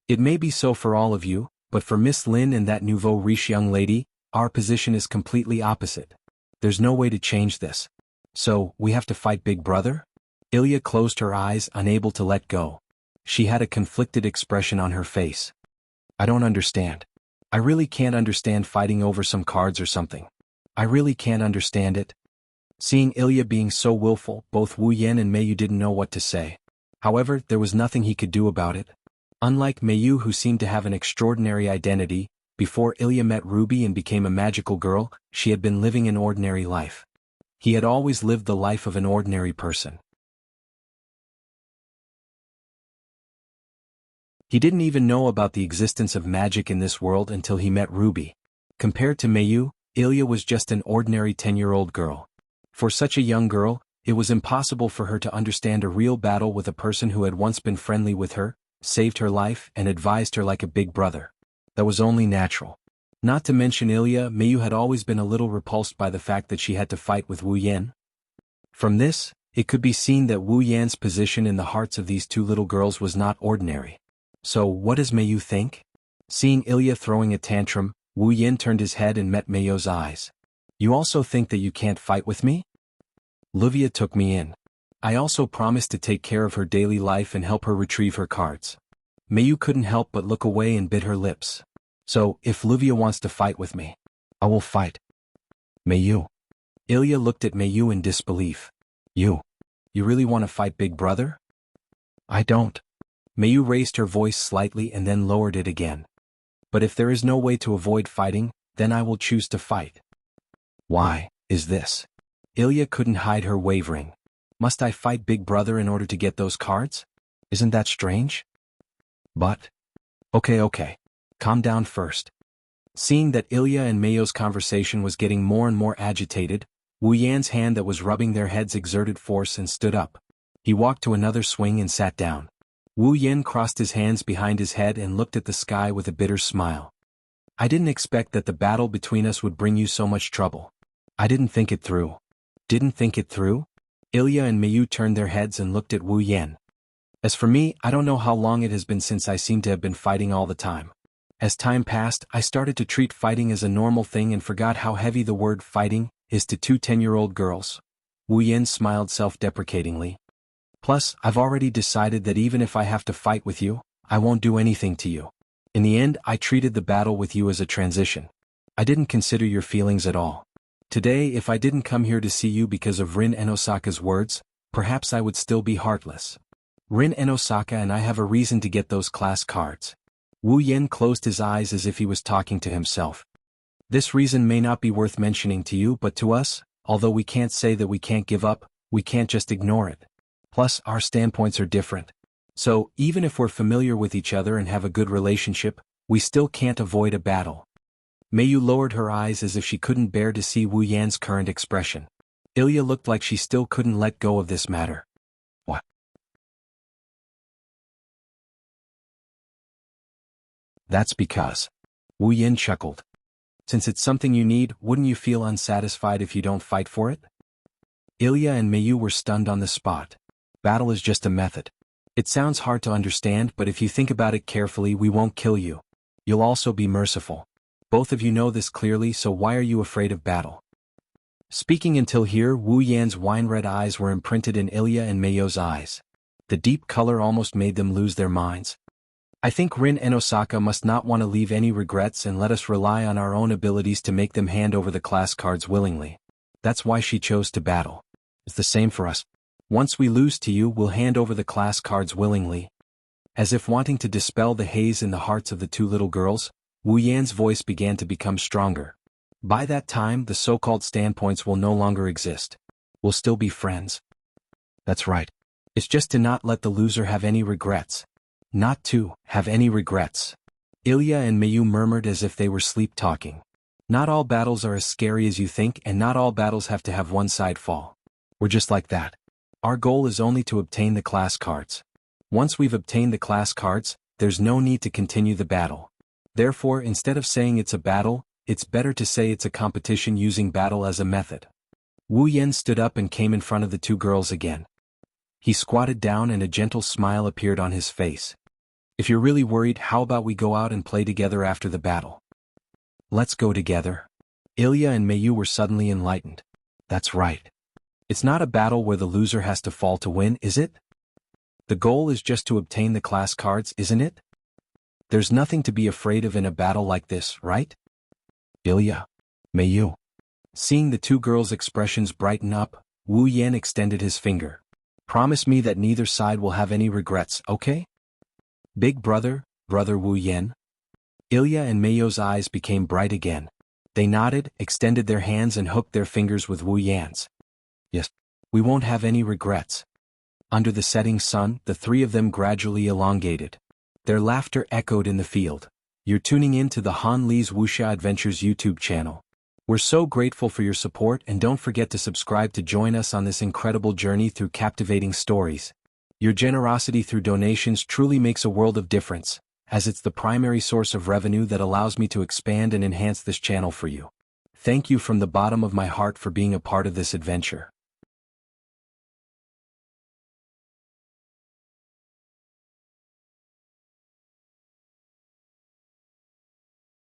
It may be so for all of you, but for Miss Lin and that nouveau riche young lady, our position is completely opposite. There's no way to change this. So, we have to fight Big Brother? Ilya closed her eyes, unable to let go. She had a conflicted expression on her face. I don't understand. I really can't understand fighting over some cards or something. I really can't understand it. Seeing Ilya being so willful, both Wu Yan and Mayu didn't know what to say. However, there was nothing he could do about it. Unlike Mayu, who seemed to have an extraordinary identity, before Ilya met Ruby and became a magical girl, she had been living an ordinary life. He had always lived the life of an ordinary person. He didn't even know about the existence of magic in this world until he met Ruby. Compared to Mayu, Ilya was just an ordinary 10-year-old girl. For such a young girl, it was impossible for her to understand a real battle with a person who had once been friendly with her, saved her life, and advised her like a big brother. That was only natural. Not to mention Ilya, Mayu had always been a little repulsed by the fact that she had to fight with Wu Yan. From this, it could be seen that Wu Yan's position in the hearts of these two little girls was not ordinary. So, what does Mayu think? Seeing Ilya throwing a tantrum, Wu Yan turned his head and met Mayu's eyes. You also think that you can't fight with me? Livia took me in. I also promised to take care of her daily life and help her retrieve her cards. Mayu couldn't help but look away and bit her lips. So, if Livia wants to fight with me, I will fight. Mayu. Ilya looked at Mayu in disbelief. You really want to fight Big Brother? I don't. Mayu raised her voice slightly and then lowered it again. But if there is no way to avoid fighting, then I will choose to fight. Why is this? Ilya couldn't hide her wavering. Must I fight Big Brother in order to get those cards? Isn't that strange? But... Okay. Calm down first. Seeing that Ilya and Mayu's conversation was getting more and more agitated, Wu Yan's hand that was rubbing their heads exerted force and stood up. He walked to another swing and sat down. Wu Yan crossed his hands behind his head and looked at the sky with a bitter smile. I didn't expect that the battle between us would bring you so much trouble. I didn't think it through. Didn't think it through? Ilya and Mayu turned their heads and looked at Wu Yan. As for me, I don't know how long it has been since I seem to have been fighting all the time. As time passed, I started to treat fighting as a normal thing and forgot how heavy the word fighting is to two 10-year-old girls. Wu Yan smiled self-deprecatingly. Plus, I've already decided that even if I have to fight with you, I won't do anything to you. In the end, I treated the battle with you as a transition. I didn't consider your feelings at all. Today, if I didn't come here to see you because of Rin and Osaka's words, perhaps I would still be heartless. Rin and Osaka and I have a reason to get those class cards. Wu Yan closed his eyes as if he was talking to himself. This reason may not be worth mentioning to you, but to us, although we can't say that we can't give up, we can't just ignore it. Plus, our standpoints are different. So, even if we're familiar with each other and have a good relationship, we still can't avoid a battle. Meiyu lowered her eyes as if she couldn't bear to see Wu Yan's current expression. Ilya looked like she still couldn't let go of this matter. What? That's because. Wu Yan chuckled. Since it's something you need, wouldn't you feel unsatisfied if you don't fight for it? Ilya and Meiyu were stunned on the spot. Battle is just a method. It sounds hard to understand, but if you think about it carefully, we won't kill you. You'll also be merciful. Both of you know this clearly, so why are you afraid of battle? Speaking until here, Wu Yan's wine-red eyes were imprinted in Ilya and Meiyu's eyes. The deep color almost made them lose their minds. I think Rin and Osaka must not want to leave any regrets and let us rely on our own abilities to make them hand over the class cards willingly. That's why she chose to battle. It's the same for us. Once we lose to you, we'll hand over the class cards willingly. As if wanting to dispel the haze in the hearts of the two little girls, Wu Yan's voice began to become stronger. By that time, the so-called standpoints will no longer exist. We'll still be friends. That's right. It's just to not let the loser have any regrets. Not to have any regrets. Ilya and Meiyu murmured as if they were sleep-talking. Not all battles are as scary as you think, and not all battles have to have one side fall. We're just like that. Our goal is only to obtain the class cards. Once we've obtained the class cards, there's no need to continue the battle. Therefore, instead of saying it's a battle, it's better to say it's a competition using battle as a method. Wu Yan stood up and came in front of the two girls again. He squatted down and a gentle smile appeared on his face. If you're really worried, how about we go out and play together after the battle? Let's go together. Ilya and Meiyu were suddenly enlightened. That's right. It's not a battle where the loser has to fall to win, is it? The goal is just to obtain the class cards, isn't it? There's nothing to be afraid of in a battle like this, right? Ilya. Meiyu. Seeing the two girls' expressions brighten up, Wu Yan extended his finger. Promise me that neither side will have any regrets, okay? Big brother, brother Wu Yan. Ilya and Meiyu's eyes became bright again. They nodded, extended their hands and hooked their fingers with Wu Yan's. Yes, we won't have any regrets. Under the setting sun, the three of them gradually elongated. Their laughter echoed in the field. You're tuning in to the Han Li's Wuxia Adventures YouTube channel. We're so grateful for your support, and don't forget to subscribe to join us on this incredible journey through captivating stories. Your generosity through donations truly makes a world of difference, as it's the primary source of revenue that allows me to expand and enhance this channel for you. Thank you from the bottom of my heart for being a part of this adventure.